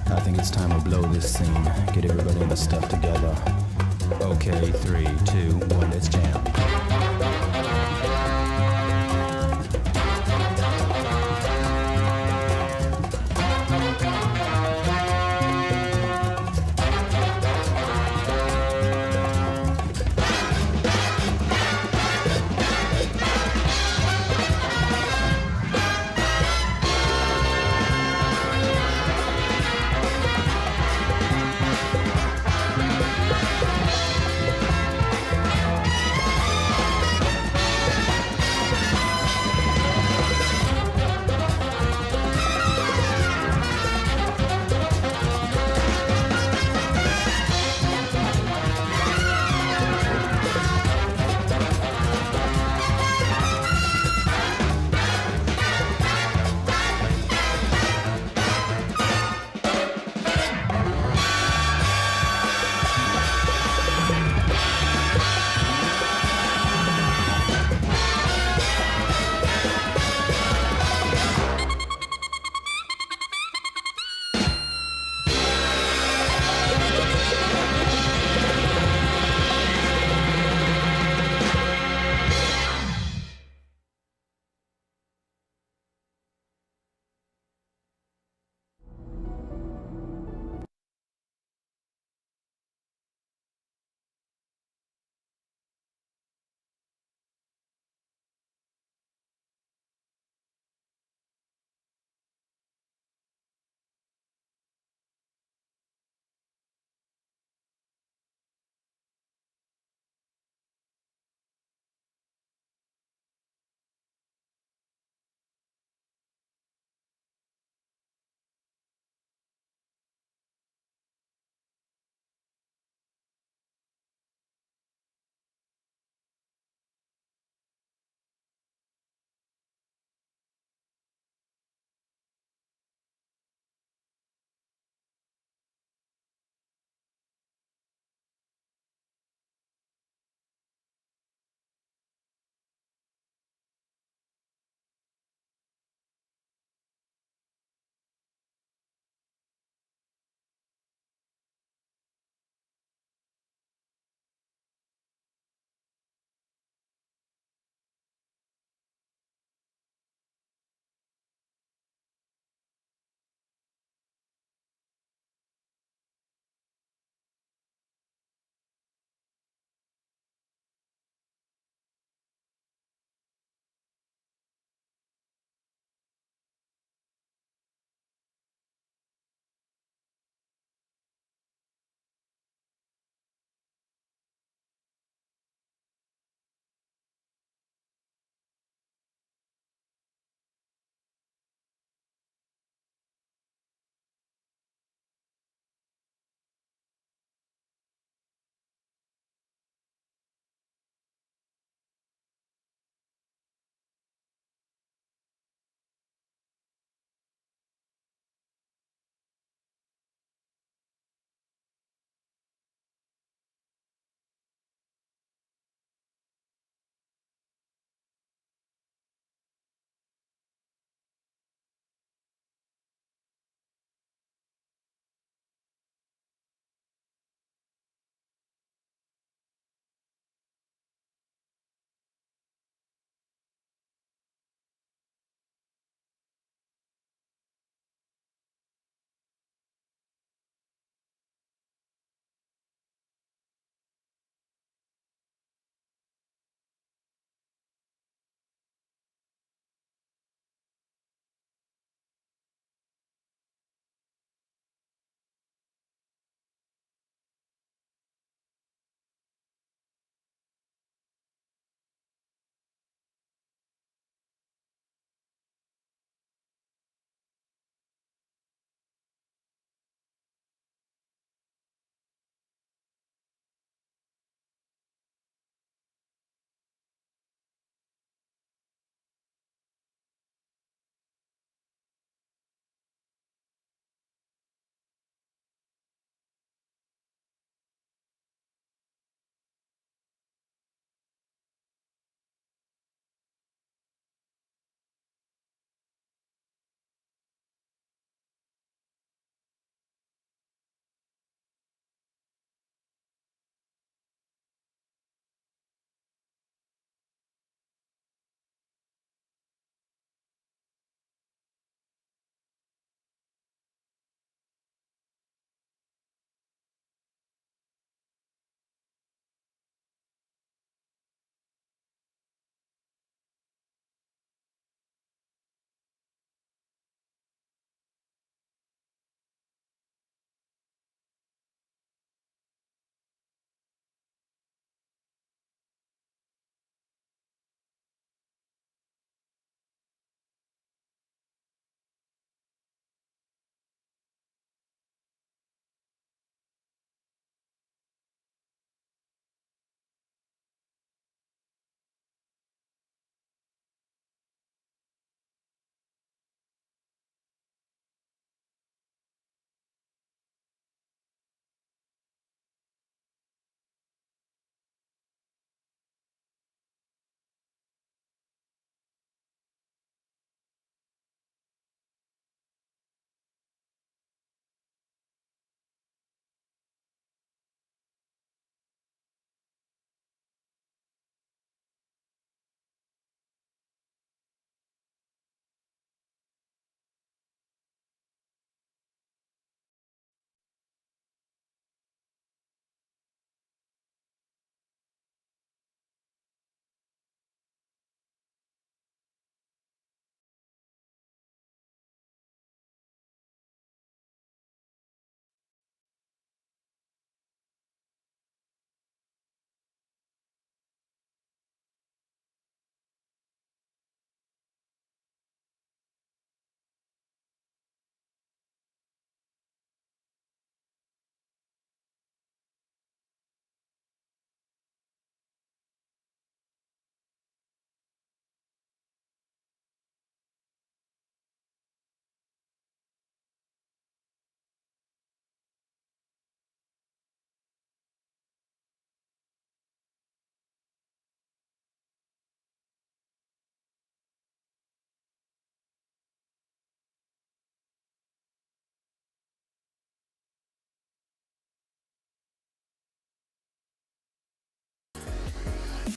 I think it's time we blow this scene. Get everybody in the stuff together. Okay, 3, 2, 1, let's jam.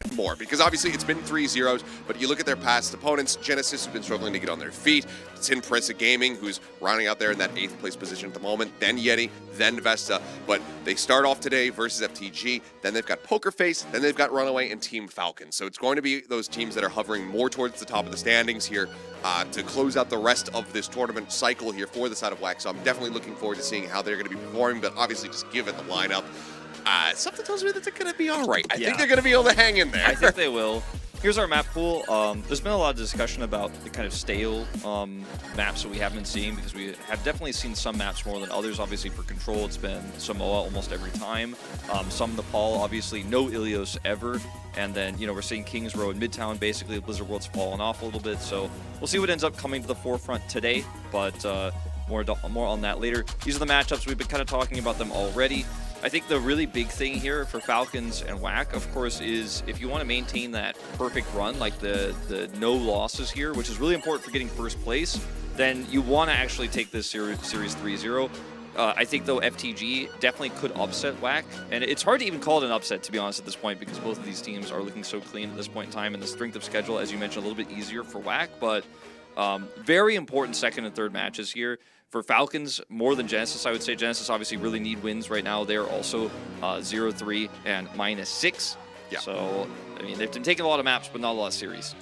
bit more, because obviously it's been 3-0s, but you look at their past opponents, Genesis have been struggling to get on their feet, Sin Prisa Gaming, who's rounding out there in that 8th place position at the moment, then Yeti, then Vesta, but they start off today versus FTG, then they've got Poker Face, then they've got Runaway and Team Falcons. So it's going to be those teams that are hovering more towards the top of the standings here to close out the rest of this tournament cycle here for the side of WAC. So I'm definitely looking forward to seeing how they're going to be performing, but obviously just given the lineup, something tells me that they're going to be all right. I think they're going to be able to hang in there. I think they will. Here's our map pool. There's been a lot of discussion about the kind of stale maps that we have been seeing, because we have definitely seen some maps more than others. Obviously for Control, it's been Samoa almost every time. Some Nepal, obviously no Ilios ever. And then, you know, we're seeing Kings Row in Midtown. Basically, Blizzard World's fallen off a little bit. So we'll see what ends up coming to the forefront today. But more on that later. These are the matchups. We've been kind of talking about them already. I think the really big thing here for Falcons and WAC, of course, is if you want to maintain that perfect run, like the no losses here, which is really important for getting first place, then you want to actually take this series 3-0. I think, though, FTG definitely could upset WAC, and it's hard to even call it an upset, to be honest, at this point, because both of these teams are looking so clean at this point in time, and the strength of schedule, as you mentioned, a little bit easier for WAC, but very important second and third matches here. For Falcons, more than Genesis, I would say. Genesis obviously really need wins right now. They're also 0-3 and -6. Yeah. So, I mean, they've been taking a lot of maps, but not a lot of series.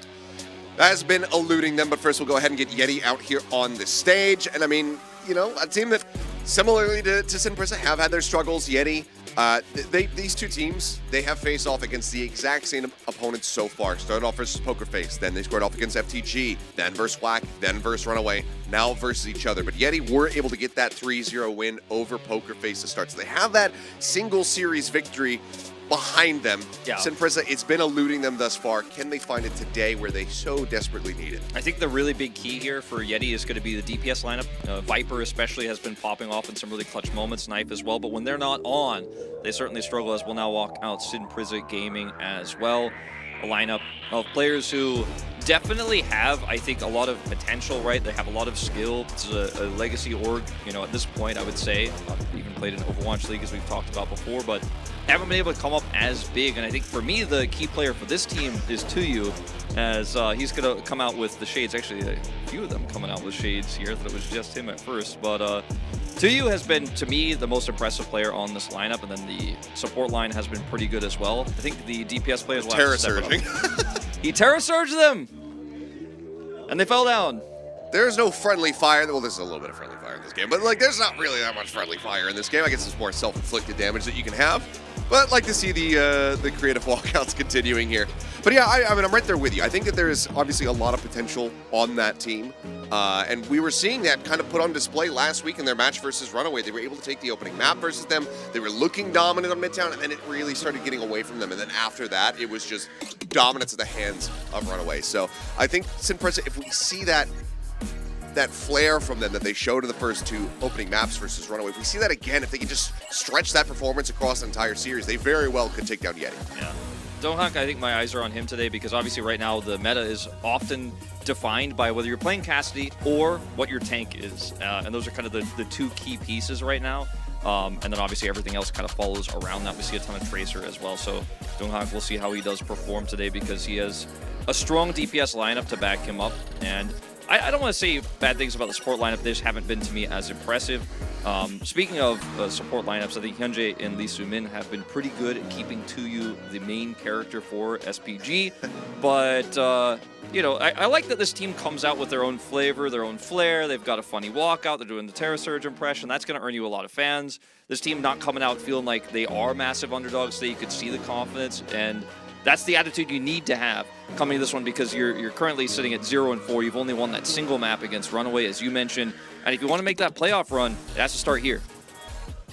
That has been eluding them, but first we'll go ahead and get Yeti out here on the stage. And I mean, you know, a team that, similarly to Sin Prisa, have had their struggles. Yeti, these two teams, they have faced off against the exact same opponents so far. Started off versus Poker Face, then they scored off against FTG, then versus WAC, then versus Runaway, now versus each other. But Yeti were able to get that 3-0 win over Poker Face to start. So they have that single series victory behind them. Yeah. Sin Prisa, it's been eluding them thus far. Can they find it today where they so desperately need it? I think the really big key here for Yeti is going to be the DPS lineup. Viper especially has been popping off in some really clutch moments, Knife as well, but when they're not on, they certainly struggle, as we'll now walk out Sin Prisa Gaming as well. A lineup of players who definitely have, I think, a lot of potential, right? They have a lot of skill. It's a legacy org, you know, at this point, I would say. Even played in Overwatch League, as we've talked about before, but haven't been able to come up as big. And I think for me, the key player for this team is Tuyu, as he's going to come out with the shades. Actually, a few of them coming out with shades here. I thought it was just him at first, but Tuyu has been, to me, the most impressive player on this lineup, and then the support line has been pretty good as well. I think the DPS players will have to step Terra-surging. He terra-surged them, and they fell down. There's no friendly fire. Well, there's a little bit of friendly fire in this game, but like, there's not really that much friendly fire in this game. I guess it's more self-inflicted damage that you can have. But I'd like to see the creative walkouts continuing here. But yeah, I mean, I'm right there with you. I think that there is obviously a lot of potential on that team. And we were seeing that kind of put on display last week in their match versus Runaway. They were able to take the opening map versus them. They were looking dominant on Midtown, and then it really started getting away from them. And then after that, it was just dominance at the hands of Runaway. So I think Sin Prisa, if we see that flair from them that they showed in the first two opening maps versus Runaway, if we see that again, if they can just stretch that performance across the entire series, they very well could take down Yeti. Yeah. Donghak, I think my eyes are on him today, because obviously right now the meta is often defined by whether you're playing Cassidy or what your tank is. And those are kind of the two key pieces right now. And then obviously everything else kind of follows around that. We see a ton of Tracer as well. So Donghak, we'll see how he does perform today, because he has a strong DPS lineup to back him up. And I don't want to say bad things about the support lineup. They just haven't been, to me, as impressive. Speaking of support lineups, I think Hyunjae and Lee Soo-min have been pretty good at keeping Tuyu the main character for SPG. But, you know, I like that this team comes out with their own flavor, their own flair. They've got a funny walkout. They're doing the Terra Surge impression. That's going to earn you a lot of fans. This team not coming out feeling like they are massive underdogs, so you could see the confidence. And that's the attitude you need to have coming to this one, because you're currently sitting at 0-4. You've only won that single map against Runaway, as you mentioned. And if you want to make that playoff run, it has to start here.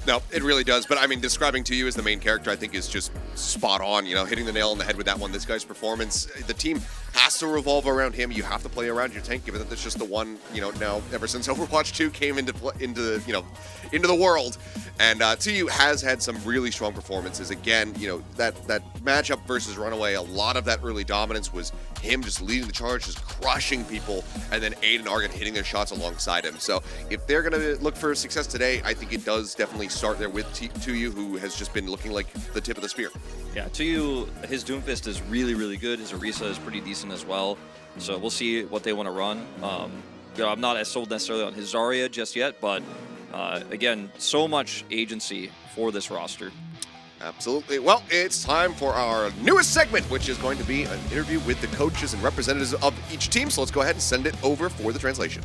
No, it really does. But I mean, describing Tuyu as the main character, I think, is just spot on. You know, hitting the nail on the head with that one. This guy's performance, the team has to revolve around him. You have to play around your tank, given that that's just the one, now ever since Overwatch 2 came into the world. And TU has had some really strong performances. Again, that matchup versus Runaway, a lot of that early dominance was him just leading the charge, just crushing people, and then Aid and Argon hitting their shots alongside him. So if they're going to look for success today, I think it does definitely start there with TU, who has just been looking like the tip of the spear. Yeah, TU, his Doomfist is really, really good. His Orisa is pretty decent as well. So we'll see what they want to run. I'm not as sold necessarily on his Zarya just yet, but again, so much agency for this roster. Absolutely. Well, it's time for our newest segment, which is going to be an interview with the coaches and representatives of each team. So let's go ahead and send it over for the translation.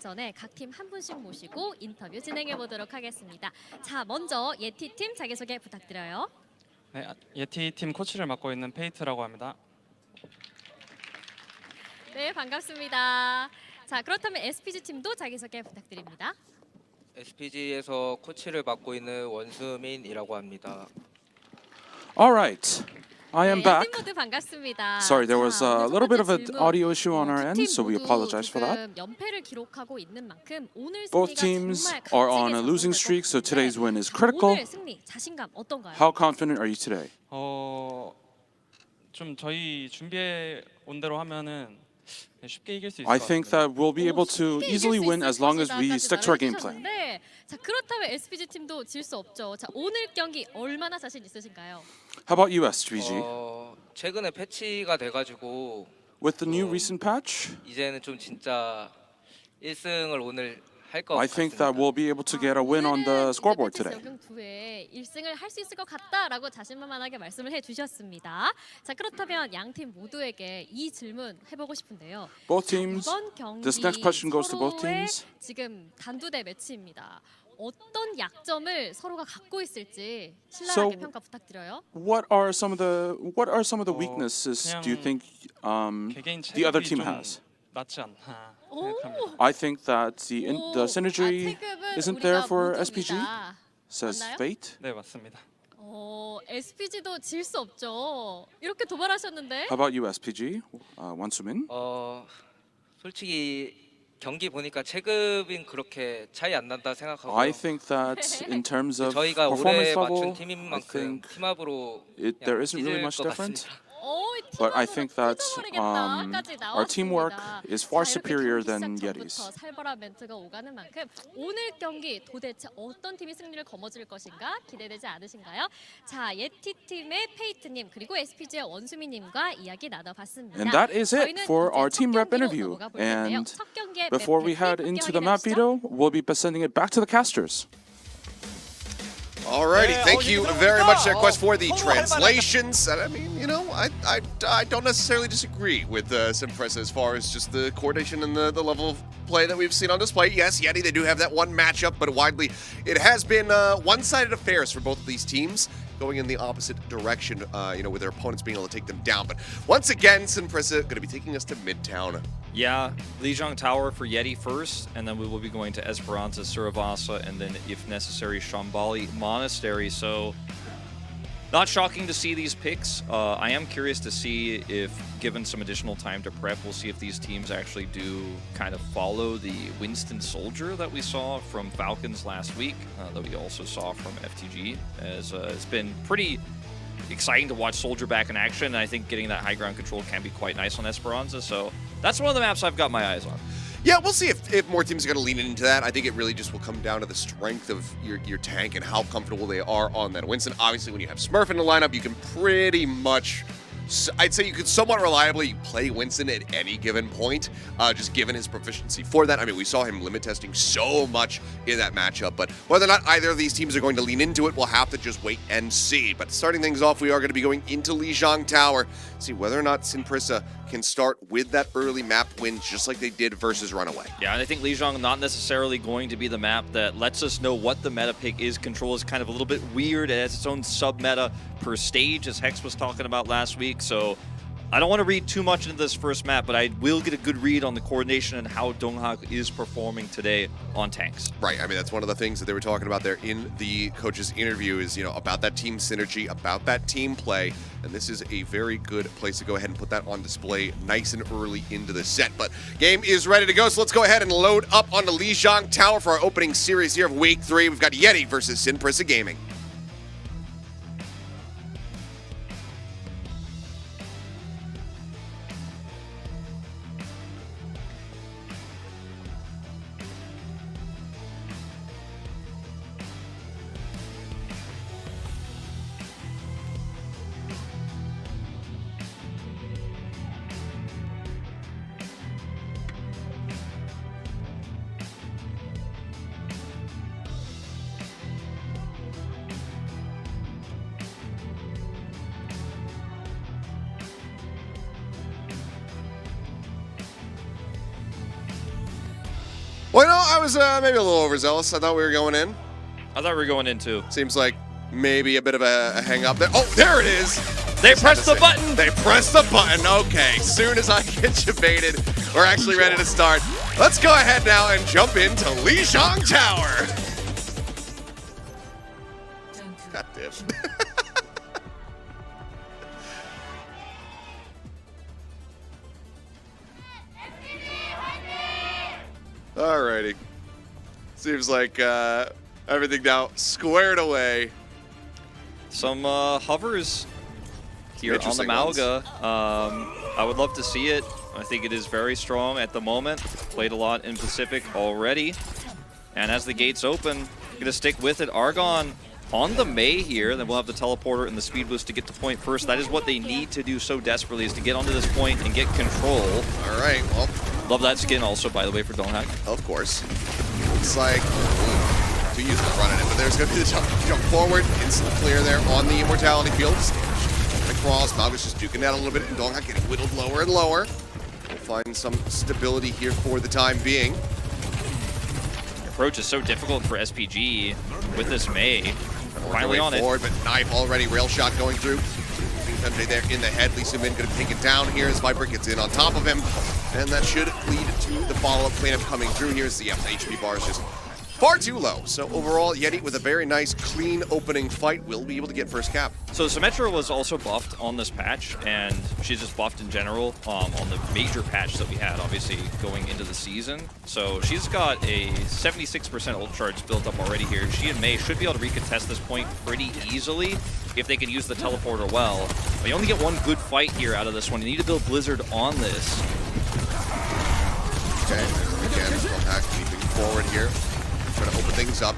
전에 각 팀 한 분씩 모시고 인터뷰 진행해 보도록 하겠습니다. 자, 먼저 예티 팀 자기소개 부탁드려요. 네, 예티 팀 코치를 맡고 있는 페이트라고 합니다. 네, 반갑습니다. 자, 그렇다면 SPG 팀도 자기소개 부탁드립니다. SPG에서 코치를 맡고 있는 원수민이라고 합니다. All right, I am 네, back. 팀 모두 반갑습니다. Sorry, there was 자, a 오늘 little bit 첫 of an 번째 질문. audio issue on our 두 end, 팀 so we 모두 apologize for that. 지금 연패를 기록하고 있는 만큼 오늘 Both 승리가 teams 정말 are on 값지게 a losing 작용될 것 streak, so 같은데 today's win is critical. 오늘 승리 자신감 어떤가요? How confident are you today? 좀 저희 준비해 온 대로 하면은 쉽게 이길 수 있을 I 것 think 같습니다. that we'll be able to 쉽게 easily 이길 수 win 있을 as long as we 것이다까지 stick to our game plan. 말해주셨는데, 자, 그렇다면 SPG 팀도 질 수 없죠. 자, 오늘 경기 얼마나 자신 있으신가요? How about you, SPG? 최근에 패치가 돼가지고 With the new recent patch, 이제는 좀 진짜 1승을 오늘 할 것 I think that 같습니다. we'll be able to get a win on the scoreboard today. 적용 2회 1승을 할 수 있을 것 같다라고 자신만만하게 말씀을 해주셨습니다. 자, 그렇다면 양 팀 모두에게 이 질문 해보고 싶은데요. Both teams, 이번 경기 this next question goes to both 서로의 teams. 지금 단두대 매치입니다. 어떤 약점을 서로가 갖고 있을지 So, 신랄하게 평가 부탁드려요. What are some of the weaknesses do you 그냥 think 개개인 the other 체급이 team 좀 has? 낮지 않나 오, 생각합니다. I think that the synergy 체급은 isn't 우리가 there for 모두입니다. SPG, says 맞나요? Fate. 네, 맞습니다. SPG도 질 수 없죠. 이렇게 도발하셨는데. How about you, SPG? 원수민? 솔직히 경기 보니까 체급은 그렇게 차이 안 난다 생각하고요. I think that in terms of 저희가 performance 올해 맞춘 level, 팀인 I 만큼 think 팀합으로 there isn't really 찢을 much 것 different. 같습니다. But I think that our teamwork is far superior than Yeti's. 살벌한 멘트가 오가는 만큼 오늘 경기 도대체 어떤 팀이 승리를 거머쥘 것인가 기대되지 않으신가요? 자, 예티 팀의 페이트님 그리고 SPG의 원수미님과 이야기 나눠봤습니다. And that is it 저희는 for 이제 our 첫 team rep 경기로 interview. 넘어가 볼 텐데요. And 첫 경기의 before 맵 we head 함께 into the map 확인해 veto, we'll be sending it back to the casters. Alrighty, thank you very much, Quest, for the translations. And I mean, I don't necessarily disagree with Simpresa as far as just the coordination and the level of play that we've seen on display. Yes, Yeti, they do have that one matchup, but widely, it has been one-sided affairs for both of these teams, going in the opposite direction, with their opponents being able to take them down. But once again, Simpresa going to be taking us to Midtown. Yeah, Lijiang Tower for Yeti first, and then we will be going to Esperanza, Suravasa, and then, if necessary, Shambali Monastery. So, not shocking to see these picks. I am curious to see if, given some additional time to prep, we'll see if these teams actually do kind of follow the Winston Soldier that we saw from Falcons last week, that we also saw from FTG, as it's been pretty exciting to watch Soldier back in action, and I think getting that high ground control can be quite nice on Esperanza, so that's one of the maps I've got my eyes on. Yeah, we'll see if more teams are going to lean into that. I think it really just will come down to the strength of your tank and how comfortable they are on that Winston. Obviously, when you have Smurf in the lineup, you can pretty much, I'd say you could somewhat reliably play Winston at any given point, just given his proficiency for that. I mean, we saw him limit testing so much in that matchup, but whether or not either of these teams are going to lean into it, we'll have to just wait and see. But starting things off, we are going to be going into Lijiang Tower, see whether or not Simpresa can start with that early map win just like they did versus Runaway. Yeah, and I think Lijiang not necessarily going to be the map that lets us know what the meta pick is. Control is kind of a little bit weird. It has its own sub-meta per stage, as Hex was talking about last week. So I don't want to read too much into this first map, but I will get a good read on the coordination and how Donghak is performing today on tanks. Right. I mean, that's one of the things that they were talking about there in the coach's interview is, you know, about that team synergy, about that team play. And this is a very good place to go ahead and put that on display nice and early into the set. But game is ready to go, so let's go ahead and load up onto Lijiang Tower for our opening series here of Week 3. We've got Yeti versus Prisa Gaming. Well, no, I was maybe a little overzealous. I thought we were going in. I thought we were going in too. Seems like maybe a bit of a hang up there. Oh, there it is. They pressed the button. They pressed the button. Okay, soon as I get you baited, we're actually ready to start. Let's go ahead now and jump into Lijiang Tower. God damn. Alrighty. Seems like everything now squared away. Some hovers here on the Malga. I would love to see it. I think it is very strong at the moment. Played a lot in Pacific already. And as the gates open, going to stick with it. Argon on the Mei here. Then we'll have the teleporter and the speed boost to get to point first. That is what they need to do so desperately, is to get onto this point and get control. All right, well. Love that skin also, by the way, for Donghak. Of course. Looks like to use the front of it, but there's going to be the jump forward. Instant clear there on the Immortality field. Across, Malga's just duking out a little bit, and Donghak getting whittled lower and lower. We'll find some stability here for the time being. The approach is so difficult for SPG with this Mei. Finally on forward, it. But Knife already, rail shot going through. MJ there in the head. Lee Soo-min going to take it down here as Viper gets in on top of him. And that should lead to the follow-up cleanup coming through here. So yeah, the HP bar is just far too low. So overall, Yeti with a very nice, clean opening fight will be able to get first cap. So Symmetra was also buffed on this patch, and she's just buffed in general on the major patch that we had, obviously, going into the season. So she's got a 76% ult charge built up already here. She and Mei should be able to recontest this point pretty easily if they can use the teleporter well. But you only get one good fight here out of this one. You need to build Blizzard on this. Okay, again, Donghak keeping forward here. Trying to open things up.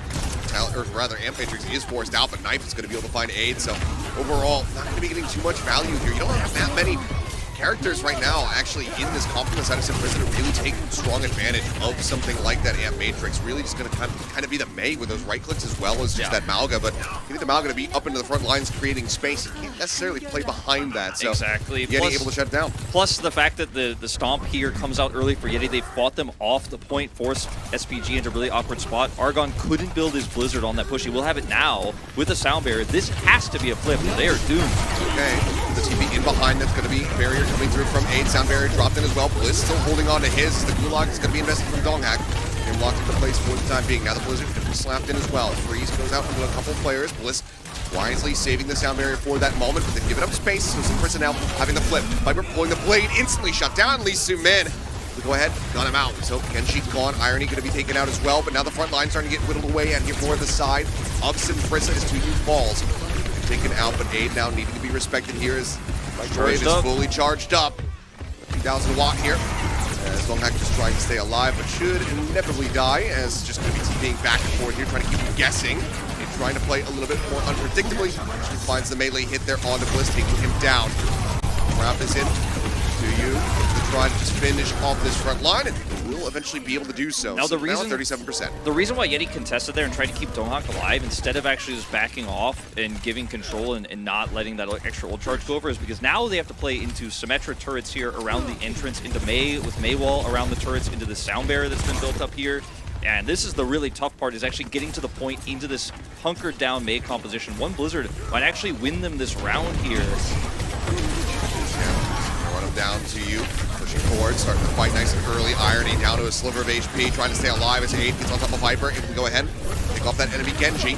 Or rather, Amp Matrix is forced out, but Knife is going to be able to find aid. So overall, not going to be getting too much value here. You don't have that many characters right now actually in this complement side of Prisa to really take strong advantage of something like that Amp Matrix. Really just going to kind of be the Mei with those right clicks as well as just that Malga. But you need the Malga to be up into the front lines creating space. You can't necessarily play behind that. So exactly. Yeti able to shut it down. Plus the fact that the stomp here comes out early for Yeti. They fought them off the point, forced SPG into a really awkward spot. Argon couldn't build his Blizzard on that push. He will have it now with the sound barrier. This has to be a flip. They are doomed. Okay, the TP in behind, that's going to be barrier coming through from Aid. Sound barrier dropped in as well. Bliss still holding on to his. The Gulag is going to be invested from Donghak. And locked into place for the time being. Now the Blizzard is going to be slapped in as well. Freeze goes out into a couple players. Bliss wisely saving the sound barrier for that moment, but they've given up space. So some Prisa now having the flip. Viper pulling the blade, instantly shut down. Lee Soo-min. Go ahead, gun him out. So Genji gone, Irony going to be taken out as well, but now the front line starting to get whittled away, and here for the side of Prisa is 2 new balls. Taken out, but Aid now needing to be respected here as Brave is fully charged up. 3,000 watt here. As Donghak just trying to stay alive, but should inevitably die, as just going to be TPing back and forth here, trying to keep him guessing. And trying to play a little bit more unpredictably. She finds the melee hit there onto Bliss, taking him down. Wrap this in to you. Try to just finish off this front line, and will eventually be able to do so. Now, the reason, now 37%. The reason why Yeti contested there and tried to keep Donghak alive instead of actually just backing off and giving control and not letting that extra ult charge go over is because now they have to play into Symmetra turrets here around the entrance, into Mei with Mei wall around the turrets, into the sound barrier that's been built up here. And this is the really tough part, is actually getting to the point into this hunkered down Mei composition. One Blizzard might actually win them this round here. down to you. Pushing forward, starting the fight nice and early. Irony down to a sliver of HP, trying to stay alive as 8 gets on top of Viper. It can go ahead, pick off that enemy Genji.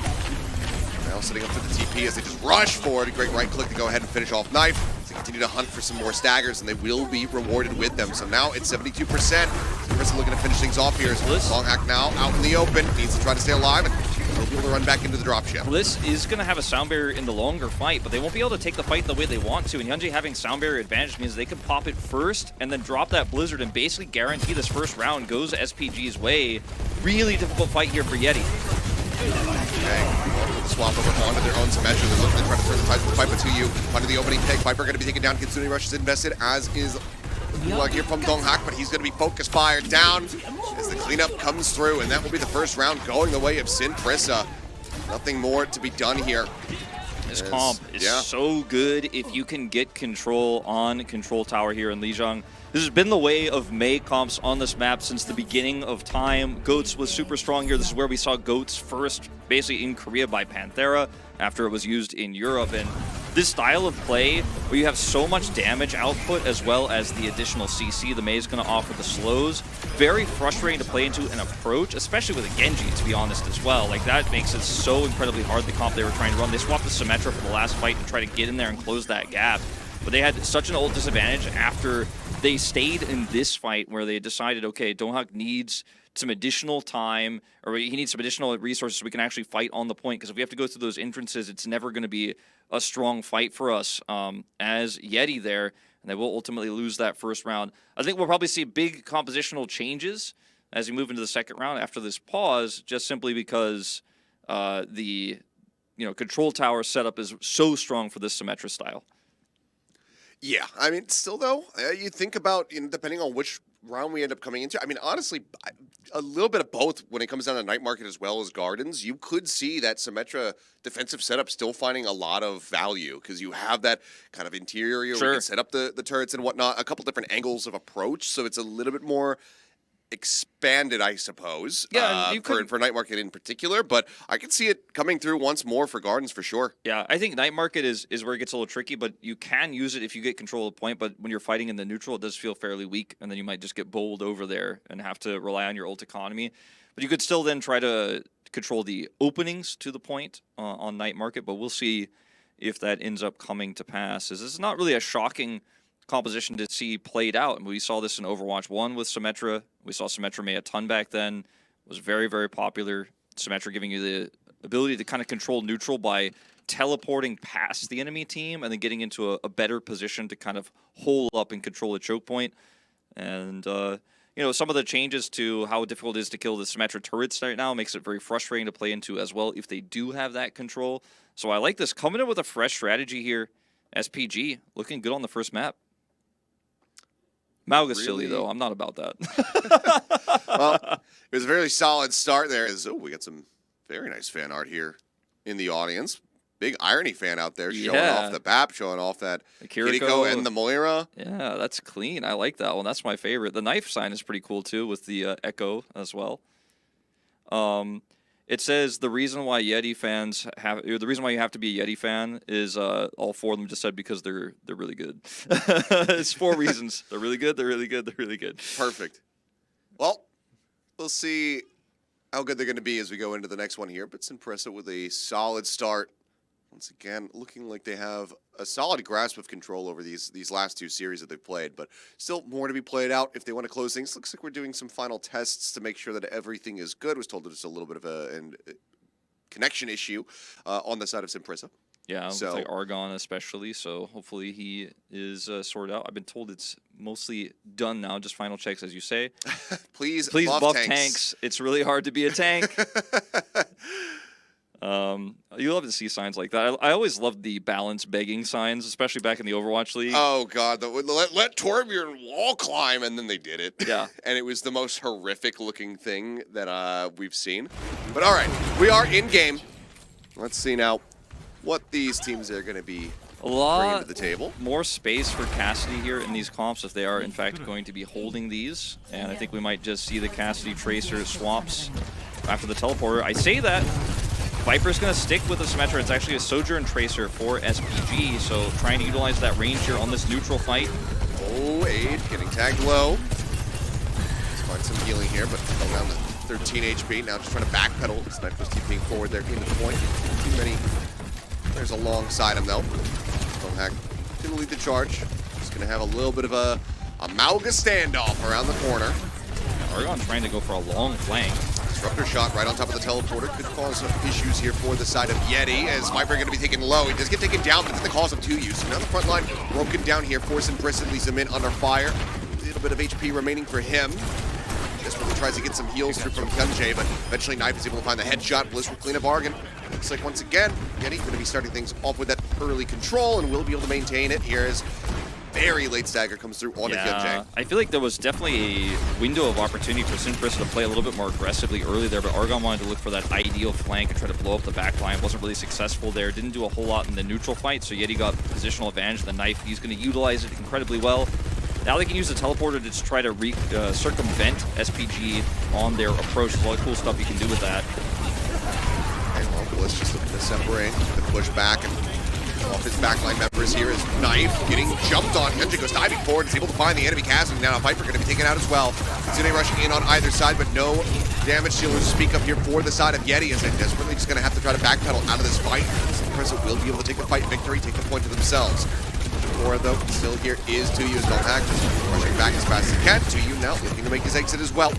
Now setting up for the TP as they just rush forward. A great right click to go ahead and finish off Knife. They continue to hunt for some more staggers, and they will be rewarded with them. So now it's 72%. Prisa looking to finish things off here. Long hack now out in the open. Needs to try to stay alive, and he'll be able to run back into the dropship. Bliss is going to have a sound barrier in the longer fight, but they won't be able to take the fight the way they want to. And Hyunji having sound barrier advantage means they can pop it first and then drop that Blizzard and basically guarantee this first round goes SPG's way. Really difficult fight here for Yeti. Okay, swap over onto their own Symmetra. They're looking to try to turn the tide of the Viper to you. Under the opening pick, Viper going to be taken down. Kitsune Rush is invested, as is here from Donghak, but he's going to be focus fired down as the cleanup comes through, and that will be the first round going the way of Sin Prisa. Nothing more to be done here. This comp is so good if you can get control on Control Tower here in Lijiang. This has been the way of Mei comps on this map since the beginning of time. Goats was super strong here. This is where we saw Goats first, basically in Korea by Panthera, after it was used in Europe. And this style of play, where you have so much damage output as well as the additional CC the Mei is going to offer the slows, very frustrating to play into an approach, especially with a Genji, to be honest, as well. Like, that makes it so incredibly hard, the comp they were trying to run. They swapped the Symmetra for the last fight to try to get in there and close that gap. But they had such an old disadvantage after they stayed in this fight where they decided, okay, Donghak needs some additional time, or he needs some additional resources so we can actually fight on the point, because if we have to go through those entrances, it's never going to be a strong fight for us as Yeti there, and they will ultimately lose that first round. I think we'll probably see big compositional changes as we move into the second round after this pause, just simply because the Control Tower setup is so strong for this Symmetra style. Yeah, I mean, still though, you think about, depending on which round we end up coming into, I mean, honestly, a little bit of both when it comes down to Night Market as well as Gardens. You could see that Symmetra defensive setup still finding a lot of value, because you have that kind of interior where you can set up the turrets and whatnot, a couple different angles of approach, so it's a little bit more expanded, I suppose, for Night Market in particular, but I can see it coming through once more for Gardens for sure. Yeah, I think Night Market is where it gets a little tricky, but you can use it if you get control of the point, but when you're fighting in the neutral, it does feel fairly weak, and then you might just get bowled over there and have to rely on your ult economy. But you could still then try to control the openings to the point on Night Market, but we'll see if that ends up coming to pass. This is not really a shocking composition to see played out. And we saw this in Overwatch 1 with Symmetra. We saw Symmetra Mei a ton back then. It was very, very popular. Symmetra giving you the ability to kind of control neutral by teleporting past the enemy team and then getting into a better position to kind of hole up and control a choke point. And, some of the changes to how difficult it is to kill the Symmetra turrets right now makes it very frustrating to play into as well if they do have that control. So I like this. Coming in with a fresh strategy here. SPG looking good on the first map. Mauga's silly, though. I'm not about that. Well, it was a very solid start there. We got some very nice fan art here in the audience. Big Irony fan out there showing off the BAP, showing off that Kiriko and the Moira. Yeah, that's clean. I like that one. That's my favorite. The knife sign is pretty cool, too, with the Echo as well. It says the reason why Yeti fans have, or the reason why you have to be a Yeti fan is all four of them just said because they're really good. It's 4 reasons. They're really good. They're really good. They're really good. Perfect. Well, we'll see how good they're going to be as we go into the next one here. But Sin Prisa with a solid start. Once again, looking like they have a solid grasp of control over these last 2 series that they've played, but still more to be played out if they want to close things. Looks like we're doing some final tests to make sure that everything is good. Was told that it's a little bit of a connection issue on the side of Sin Prisa. Yeah, so, with like Argon especially, so hopefully he is sorted out. I've been told it's mostly done now, just final checks, as you say. Please buff tanks. It's really hard to be a tank. You love to see signs like that. I always loved the balance begging signs, especially back in the Overwatch League. Oh, God. Let Torbjorn wall climb, and then they did it. Yeah. And it was the most horrific-looking thing that we've seen. But, all right, we are in-game. Let's see now what these teams are going to be bringing to the table. More space for Cassidy here in these comps if they are, in fact, going to be holding these. And I think we might just see the Cassidy Tracer swaps after the teleporter. I say that. Viper's going to stick with the Symmetra. It's actually a Sojourn Tracer for SPG, so trying to utilize that range here on this neutral fight. Oh, Aid getting tagged low. Let's find some healing here, but down to 13 HP. Now just trying to backpedal. Sniper's TPing forward there into the point. Too many. There's alongside him though. Donghak didn't lead the charge. Just gonna have a little bit of a Mauga standoff around the corner. Argon trying to go for a long flank. Disruptor shot right on top of the teleporter could cause some issues here for the side of Yeti, as Viper going to be taken low. He does get taken down, but it's the cause of 2U. So now the front line broken down here, forcing Prisa leaves him in under fire. A little bit of HP remaining for him. Desperately tries to get some heals through from Hyunjae, but eventually Knife is able to find the headshot. Bliss will clean up Argon. Looks like once again, Yeti going to be starting things off with that early control, and will be able to maintain it. Here is very late stagger comes through on Hyunjae. I feel like there was definitely a window of opportunity for Prisa to play a little bit more aggressively early there, but Argon wanted to look for that ideal flank and try to blow up the back line. Wasn't really successful there. Didn't do a whole lot in the neutral fight, so Yeti got positional advantage. The Knife, he's going to utilize it incredibly well. Now they can use the teleporter to just try to circumvent SPG on their approach. There's a lot of cool stuff you can do with that. Okay, well, Bliss just looking to separate, to push back, and off his backline members here is Knife getting jumped on. Hyunjae goes diving forward, is able to find the enemy casting. Now Viper going to be taken out as well. Tsune rushing in on either side, but no damage dealers to speak up here for the side of Yeti, as they're desperately just going to have to try to backpedal out of this fight. Prisa will be able to take the fight victory, take the point to themselves. Or though, still here is 2U as Donghak rushing back as fast as he can. 2U now looking to make his exit as well.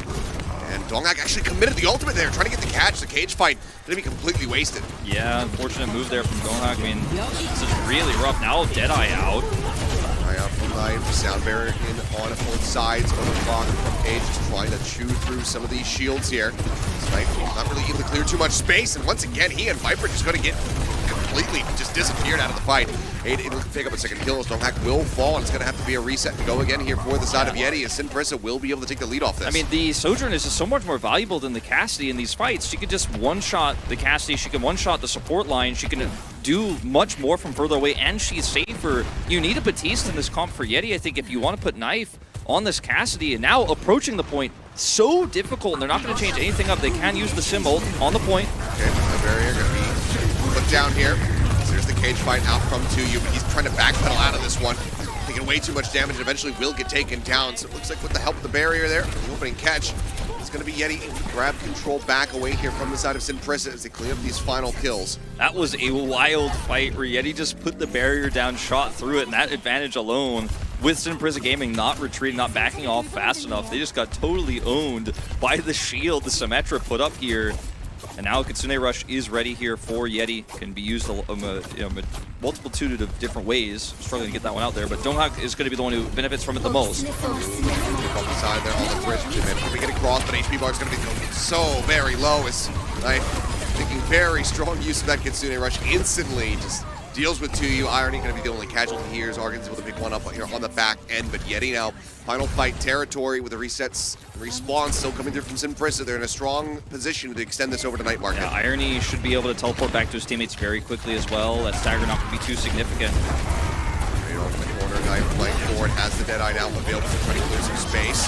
And Donghak actually committed the ultimate there, trying to get the catch. The cage fight going to be completely wasted. Yeah, unfortunate move there from Donghak. I mean, this is really rough. Now Deadeye out. Deadeye out from Knife. Sound barrier in on both sides. Overclock from Cage just trying to chew through some of these shields here. Knife not really able to clear too much space. And once again, he and Viper just going to get completely just disappeared out of the fight. Aid able to pick up a second kill as Donghak will fall, and it's going to have to be a reset and go again here for the side of Yeti, as Prisa will be able to take the lead off this. I mean, the Sojourn is just so much more valuable than the Cassidy in these fights. She could just one-shot the Cassidy, she can one-shot the support line, she can do much more from further away, and she's safer. You need a Batiste in this comp for Yeti, I think, if you want to put Knife on this Cassidy, and now approaching the point, so difficult, and they're not going to change anything up. They can use the symbol on the point. Okay, the barrier going to be put down here. There's the cage fight out from 2U, but he's trying to backpedal out of this one. Taking way too much damage and eventually will get taken down. So it looks like with the help of the barrier there, the opening catch, it's going to be Yeti grab control back away here from the side of Prisa as they clean up these final kills. That was a wild fight where Yeti just put the barrier down, shot through it, and that advantage alone with Prisa Gaming not retreating, not backing off fast enough. They just got totally owned by the shield the Symmetra put up here. And now Kitsune Rush is ready here for Yeti. Can be used a multitude of different ways. Struggling to get that one out there, but Donghak is going to be the one who benefits from it the most. Off the side there on the bridge. They get across, but HP bar is going to be so very low. As making very strong use of that Kitsune Rush instantly just deals with 2U. Irony going to be the only casualty here as Argon's able to pick one up here on the back end, but Yeti now final fight territory with the resets. Respawn still coming through from Prisa. They're in a strong position to extend this over to Night Market. Yeah, Irony should be able to teleport back to his teammates very quickly as well. That stagger not going to be too significant. Right on the corner, Knife flank forward, has the Deadeye now available to try to clear some space.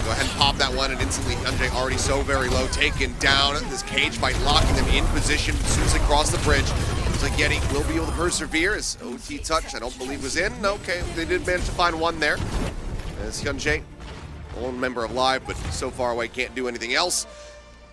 Go ahead and pop that one, and instantly Hyunjae already so very low, taken down. This cage fight locking them in position as soon as they cross the bridge. Looks like Yeti will be able to persevere as OT touch, I don't believe was in. Okay, they did manage to find one there. As Hyunjae, lone member of Live, but so far away, can't do anything else.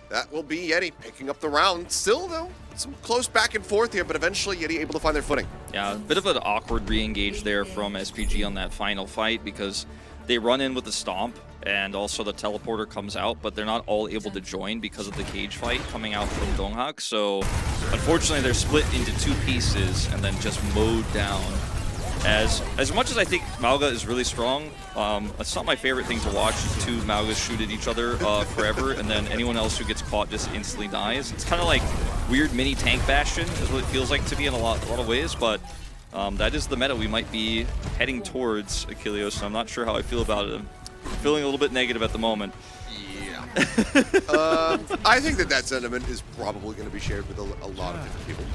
That will be Yeti picking up the round. Still, though, some close back and forth here, but eventually Yeti able to find their footing. Yeah, a bit of an awkward re-engage there from SPG on that final fight because they run in with the stomp and also the teleporter comes out, but they're not all able to join because of the cage fight coming out from Donghak. So unfortunately, they're split into two pieces and then just mowed down. As much as I think Mauga is really strong, it's not my favorite thing to watch is two Maugas shoot at each other forever, and then anyone else who gets caught just instantly dies. It's kind of like weird mini tank Bastion is what it feels like to me in a lot of ways, but that is the meta we might be heading towards, Achilleos, so I'm not sure how I feel about it. I'm feeling a little bit negative at the moment. Yeah. I think that sentiment is probably going to be shared with a lot of different people.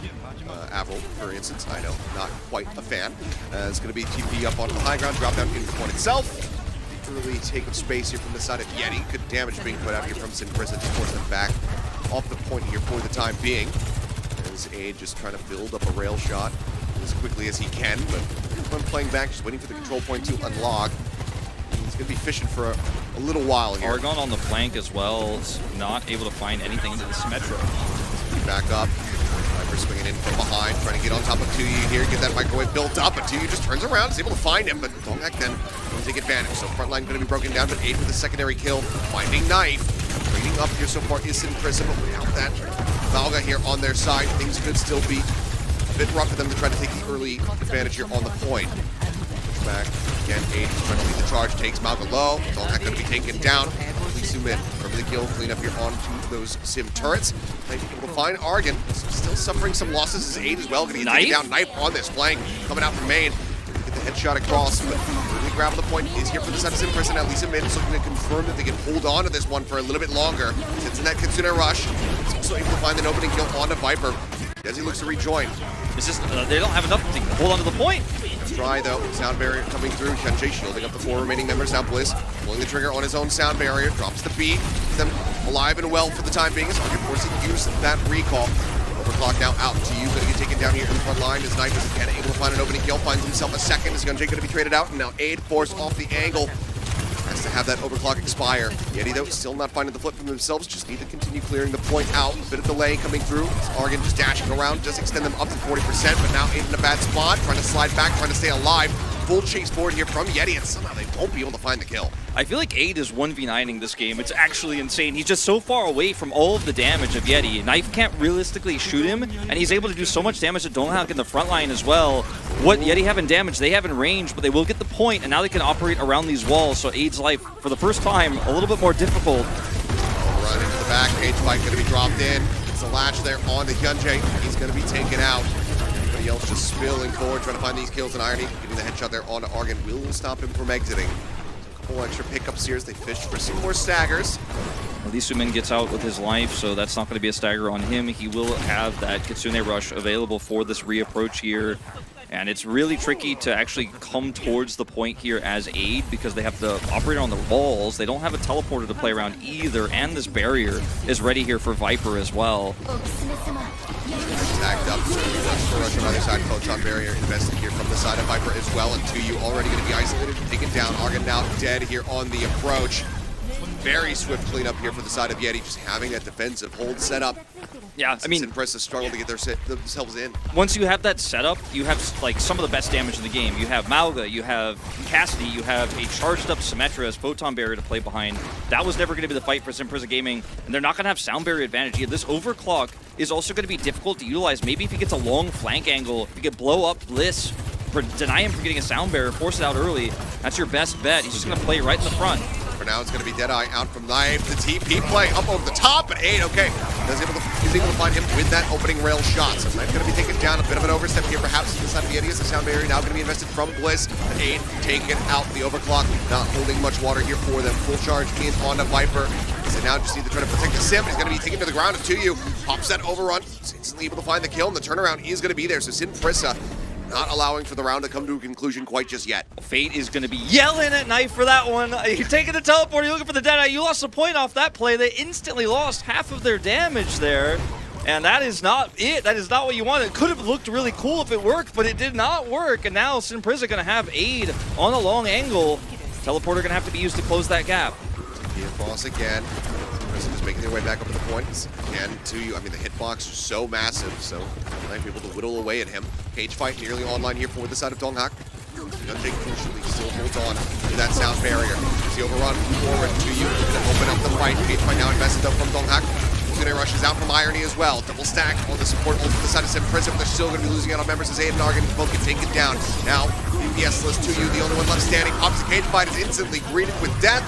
Avril, for instance, I know, not quite a fan. It's going to be TP up onto the high ground, drop down into the point itself. Early take of space here from the side of Yeti. Good damage being put out here from Prisa to force them back off the point here for the time being. As Aid just trying to build up a rail shot. as quickly as he can, but when playing back, just waiting for the control point to unlock. He's going to be fishing for a little while here. Argon on the flank as well, is not able to find anything into the Symmetra. Back up. Viper swinging in from behind, trying to get on top of 2U here, get that microwave built up, but 2U just turns around, is able to find him, but Donghak then will take advantage. So frontline going to be broken down, but 8 with the secondary kill, finding Knife. Trading up here so far is in Prisa, but without that Valga here on their side, things could still be a bit rough for them to try to take the early advantage here on the point. Back again, 8 trying to lead the charge, takes Malga low. Donghak going to be taken down. Please zoom in. Remember the kill, clean up here onto those Sim turrets. Able to find Argon, still suffering some losses as 8 as well. Going to get taken down. Knife on this flank, coming out from main. Get the headshot across, but really grabbing the point is here for the side of Sim Prison. At least Sim is looking to confirm that they can hold on to this one for a little bit longer. Sits in that Kitsune rush. He's also able to find an opening kill onto Viper as he looks to rejoin. It's just, they don't have enough to hold on to the point. Try though, sound barrier coming through. Shenjay shielding up the 4 remaining members. Now Bliss pulling the trigger on his own sound barrier, drops the B. Them alive and well for the time being. Is forcing to use that recall. Overclock now out to you. Gonna get taken down here in the front line. As Knife is again able to find an opening kill, finds himself a second. Is Gunjay gonna be traded out, and now Aid forced off the angle. Has to have that overclock expire. Yeti though still not finding the flip from themselves. Just need to continue clearing the point out. A bit of delay coming through. Argon just dashing around, just extend them up to 40%, but now Aid in a bad spot, trying to slide back, trying to stay alive. Full chase forward here from Yeti, and somehow they won't be able to find the kill. I feel like 8 is 1v9ing this game. It's actually insane. He's just so far away from all of the damage of Yeti. Knife can't realistically shoot him, and he's able to do so much damage to Donghak in the front line as well. What Yeti have in damage, they have in range, but they will get the point, and now they can operate around these walls, so 8's life, for the first time, a little bit more difficult. Run into the back, Page Fight going to be dropped in. It's a latch there on the Hyunjae. He's going to be taken out. Everybody else just spilling forward, trying to find these kills, and Irony getting the headshot there onto Argon will stop him from exiting. A couple extra pickups here as they fish for some more staggers. Lee Sumin gets out with his life, so that's not going to be a stagger on him. He will have that Kitsune Rush available for this reapproach here. And it's really tricky to actually come towards the point here as Aid because they have to operate on the walls. They don't have a teleporter to play around either, and this barrier is ready here for Viper as well. Tagged up, rush on the other side, Photon barrier invested here from the side of Viper as well, and 2U already going to be isolated, taken down. Argon now dead here on the approach. Very swift cleanup here for the side of Yeti, just having that defensive hold set up. Yeah, I mean, Prisa struggle to get themselves in. Once you have that setup, you have like some of the best damage in the game. You have Malga, you have Cassidy, you have a charged up Symmetra as Photon Barrier to play behind. That was never going to be the fight for Prisa Gaming, and they're not going to have sound barrier advantage either. This overclock is also going to be difficult to utilize. Maybe if he gets a long flank angle, if he could blow up Bliss, deny him from getting a sound barrier, force it out early, that's your best bet. He's just going to play right in the front. For now, it's going to be Deadeye out from Knife. The TP play up over the top, but 8, okay. He's able to find him with that opening rail shot. So Knife going to be taken down. A bit of an overstep here, perhaps, to the side of Yeti as the sound barrier now going to be invested from Bliss. 8 taken out. The overclock not holding much water here for them. Full charge in onto Viper. So now just need to try to protect the Sim. He's going to be taken to the ground. 2U pops that overrun. He's instantly able to find the kill, and the turnaround is going to be there. So Sin Prisa not allowing for the round to come to a conclusion quite just yet. Fate is going to be yelling at Knife for that one. You're taking the teleport, you're looking for the Deadeye. You lost a point off that play. They instantly lost half of their damage there. And that is not it. That is not what you wanted. It could have looked really cool if it worked, but it did not work. And now Sin Prisa going to have Aid on a long angle. Teleporter going to have to be used to close that gap. Across again. Prisa just making their way back up to the points. Again, 2U, I mean, the hitbox is so massive, so might be able to whittle away at him. Cage fight nearly online here for the side of Donghak. Gunjay crucially still holds on to that sound barrier. The overrun forward, 2U going to open up the fight. Cage fight now invested up from Donghak. Kitsune rushes out from Irony as well. Double stack on the support ult for the side of Sim Prisa, but they're still going to be losing out on members as Aid and Argon both get taken down. Now, BPS list 2U, the only one left standing. Pops the cage fight is instantly greeted with death.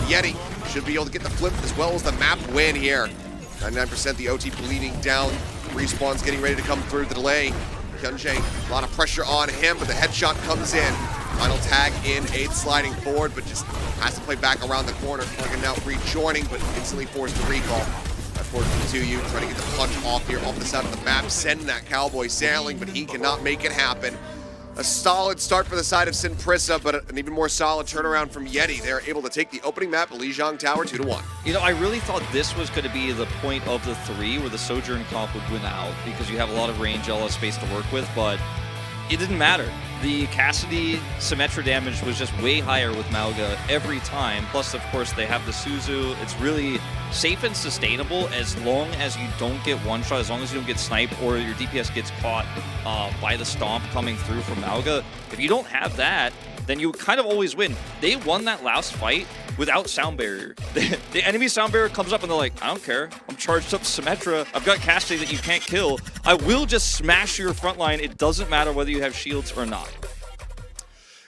Yeti should be able to get the flip as well as the map win here. 99% the OT bleeding down. Respawn's getting ready to come through the delay. Hyunjae, a lot of pressure on him, but the headshot comes in. Final tag in, 8 sliding forward, but just has to play back around the corner. Argon now rejoining, but instantly forced to recall. That forward to 2U, trying to get the punch off here off the side of the map, sending that cowboy sailing, but he cannot make it happen. A solid start for the side of Sin Prisa, but an even more solid turnaround from Yeti. They're able to take the opening map, Lijiang Tower, 2-1. You know, I really thought this was going to be the point of the 3 where the Sojourn comp would win out because you have a lot of range, a lot of space to work with, but it didn't matter. The Cassidy Symmetra damage was just way higher with Mauga every time. Plus, of course, they have the Suzu. It's really safe and sustainable as long as you don't get one-shot, as long as you don't get sniped or your DPS gets caught by the stomp coming through from Mauga. If you don't have that, then you kind of always win. They won that last fight without sound barrier. The enemy sound barrier comes up and they're like, I don't care. I'm charged up Symmetra. I've got Cassidy that you can't kill. I will just smash your front line. It doesn't matter whether you have shields or not.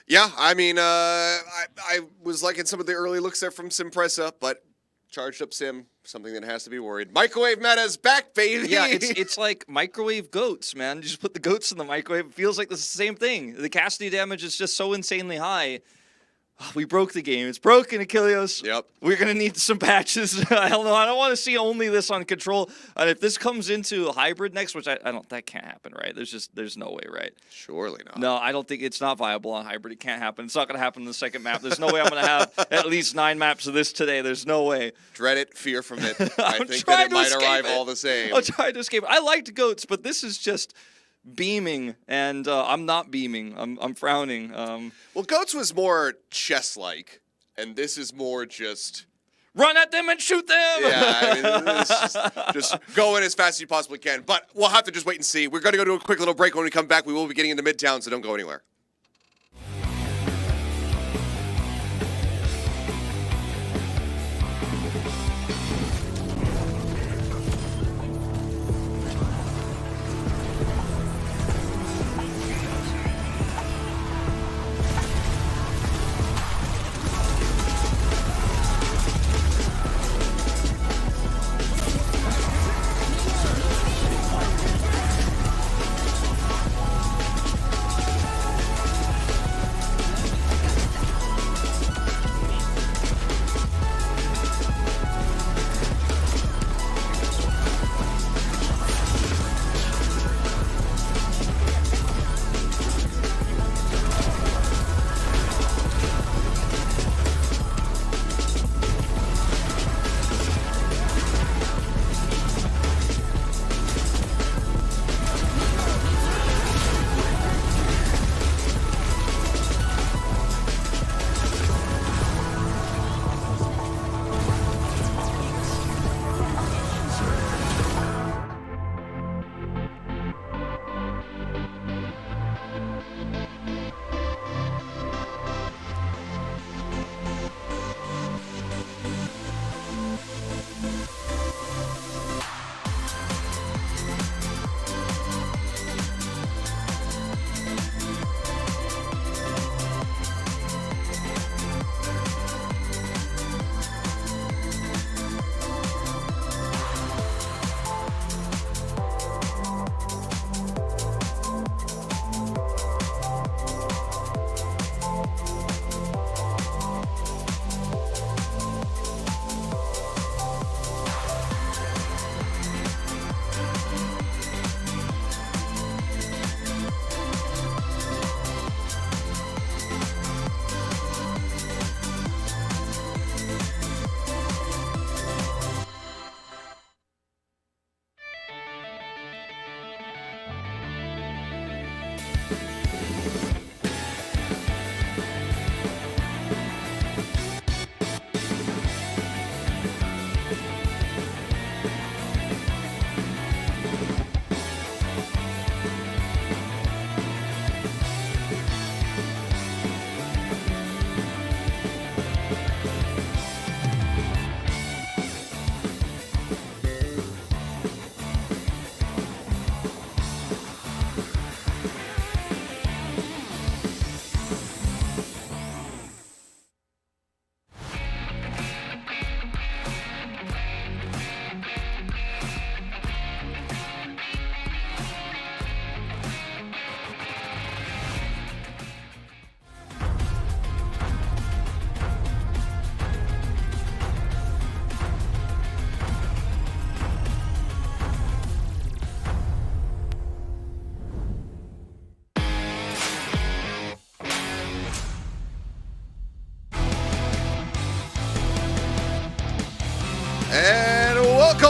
Yeah, I mean, I was liking some of the early looks there from Prisa, but charged up Sim, something that has to be worried. Microwave meta's back, baby! Yeah, it's like microwave goats, man. You just put the goats in the microwave. It feels like the same thing. The Cassidy damage is just so insanely high. We broke the game. It's broken, Achilles. Yep. We're going to need some patches. Hell no, I don't want to see only this on control. And if this comes into hybrid next, which I don't, that can't happen, right? There's no way, right? Surely not. No, I don't think it's not viable on hybrid. It can't happen. It's not going to happen in the second map. There's no way I'm going to have at least 9 maps of this today. There's no way. Dread it, fear from it. I think that it might arrive all the same. I'll try to escape it. I liked goats, but this is just beaming, and I'm not beaming. I'm frowning. Well, Goats was more chess-like, and this is more just run at them and shoot them. Yeah, I mean, it's just go in as fast as you possibly can. But we'll have to just wait and see. We're going to go to a quick little break. When we come back, we will be getting into Midtown, so don't go anywhere.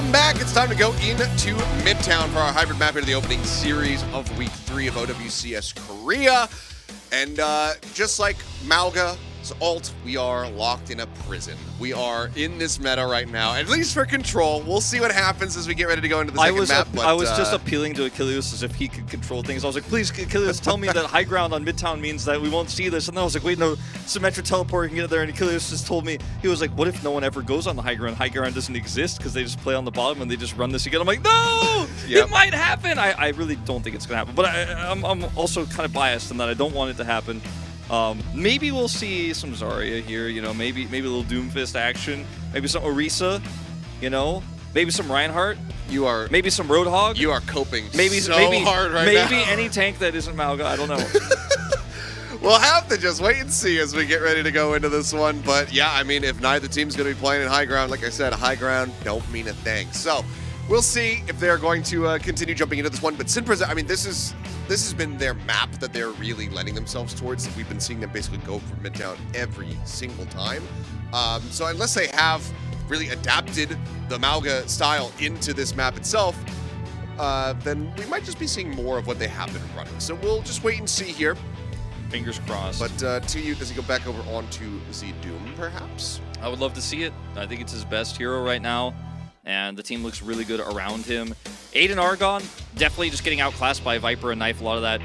Welcome back. It's time to go into Midtown for our hybrid map into the opening series of Week 3 of OWCS Korea. And just like Malga's ult, we are locked in a prison. We are in this meta right now, at least for control. We'll see what happens as we get ready to go into the second map. I was just appealing to Achilles as if he could control things. I was like, please, Achilles, tell me that high ground on Midtown means that we won't see this. And then I was like, wait, no, Symmetra teleporter can get there. And Achilles just told me, he was like, what if no one ever goes on the high ground? High ground doesn't exist because they just play on the bottom and they just run this again. I'm like, no, It might happen. I really don't think it's going to happen. But I'm also kind of biased in that I don't want it to happen. Maybe we'll see some Zarya here, you know, maybe a little Doomfist action, maybe some Orisa, you know, maybe some Reinhardt. Maybe some Roadhog. You are coping maybe hard right now. Maybe any tank that isn't Malga, I don't know. We'll have to just wait and see as we get ready to go into this one. But yeah, I mean, if neither team's going to be playing in high ground, like I said, high ground don't mean a thing. So we'll see if they're going to continue jumping into this one. But Prisa, I mean, this has been their map that they're really lending themselves towards. We've been seeing them basically go for Midtown every single time. So unless they have really adapted the Malga style into this map itself, then we might just be seeing more of what they have been running. So we'll just wait and see here. Fingers crossed. But to you, does he go back over onto Z-Doom, perhaps? I would love to see it. I think it's his best hero right now, and the team looks really good around him. Aiden Argon, definitely just getting outclassed by Viper and Knife a lot of that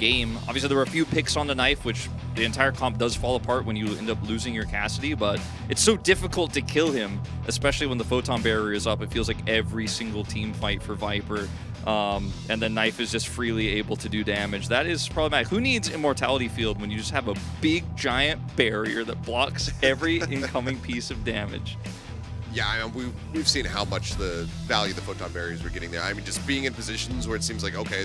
game. Obviously, there were a few picks on the Knife, which the entire comp does fall apart when you end up losing your Cassidy, but it's so difficult to kill him, especially when the Photon Barrier is up. It feels like every single team fight for Viper, and then Knife is just freely able to do damage. That is problematic. Who needs Immortality Field when you just have a big, giant barrier that blocks every incoming piece of damage? Yeah, I mean, we've seen how much the value of the Photon Barriers we're getting there. I mean, just being in positions where it seems like, okay,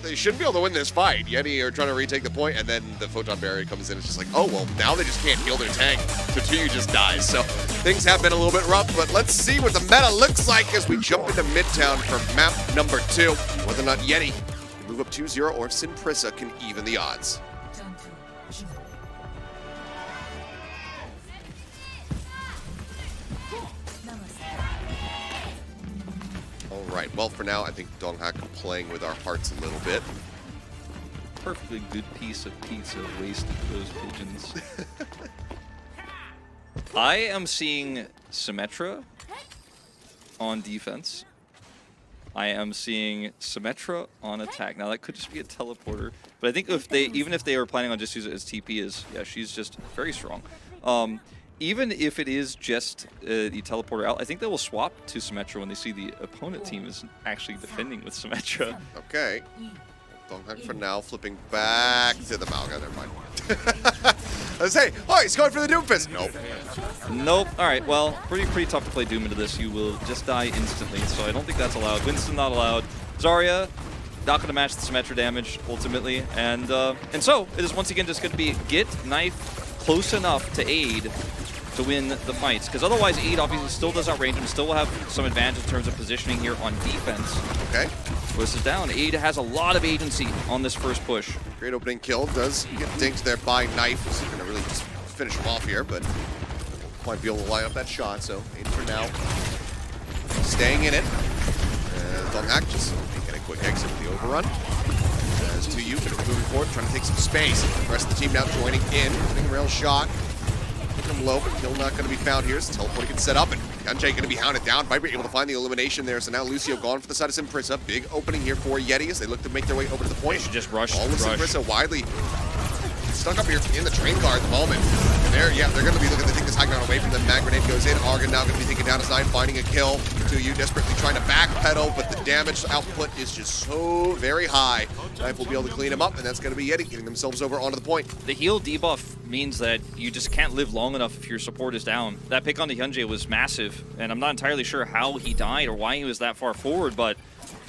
they shouldn't be able to win this fight. Yeti are trying to retake the point, and then the Photon Barrier comes in. It's just like, oh, well, now they just can't heal their tank. So Tuyu just dies. So things have been a little bit rough, but let's see what the meta looks like as we jump into Midtown for map number 2. Whether or not Yeti can move up 2-0 or if Prisa can even the odds. Right. Well, for now, I think Donghak playing with our hearts a little bit. Perfectly good piece of pizza wasted for those pigeons. I am seeing Symmetra on defense. I am seeing Symmetra on attack. Now, that could just be a teleporter, but I think even if they were planning on just using it as TP, she's just very strong. Even if it is just the teleporter out, I think they will swap to Symmetra when they see the opponent team is actually defending with Symmetra. Okay. Donghak for now, flipping back to the Malga. Never mind. Let's say, oh, he's going for the Doomfist. Nope. Nope. All right. Well, pretty tough to play Doom into this. You will just die instantly, so I don't think that's allowed. Winston not allowed. Zarya not going to match the Symmetra damage ultimately, and so it is once again just going to be get Knife close enough to aid to win the fights, because otherwise Aid obviously still does outrange him, still will have some advantage in terms of positioning here on defense. Okay. So this is down. Aid has a lot of agency on this first push. Great opening kill. Does get dinked there by Knife. He's going to really just finish him off here, but might be able to line up that shot, so Aid for now staying in it. Donghak just making a quick exit with the overrun. As Tuyu moving forward, trying to take some space. The rest of the team now joining in. Getting a rail shot. Him low, but kill not going to be found here. So teleporting gets set up, and Kanjay going to be hounded down. Viper able to find the elimination there. So now Lucio gone for the side of Prisa. Big opening here for Yeti as they look to make their way over to the point. They should just rush. All of Prisa widely stuck up here in the train car at the moment. And they're going to be looking to take this high ground away from them. Mag grenade goes in. Argon now going to be taken down aside, finding a kill. Tuyu desperately trying to backpedal, but the damage output is just so very high. Knife will be able to clean him up, and that's going to be Yeti getting themselves over onto the point. The heal debuff means that you just can't live long enough if your support is down. That pick on the Hyunjae was massive, and I'm not entirely sure how he died or why he was that far forward, but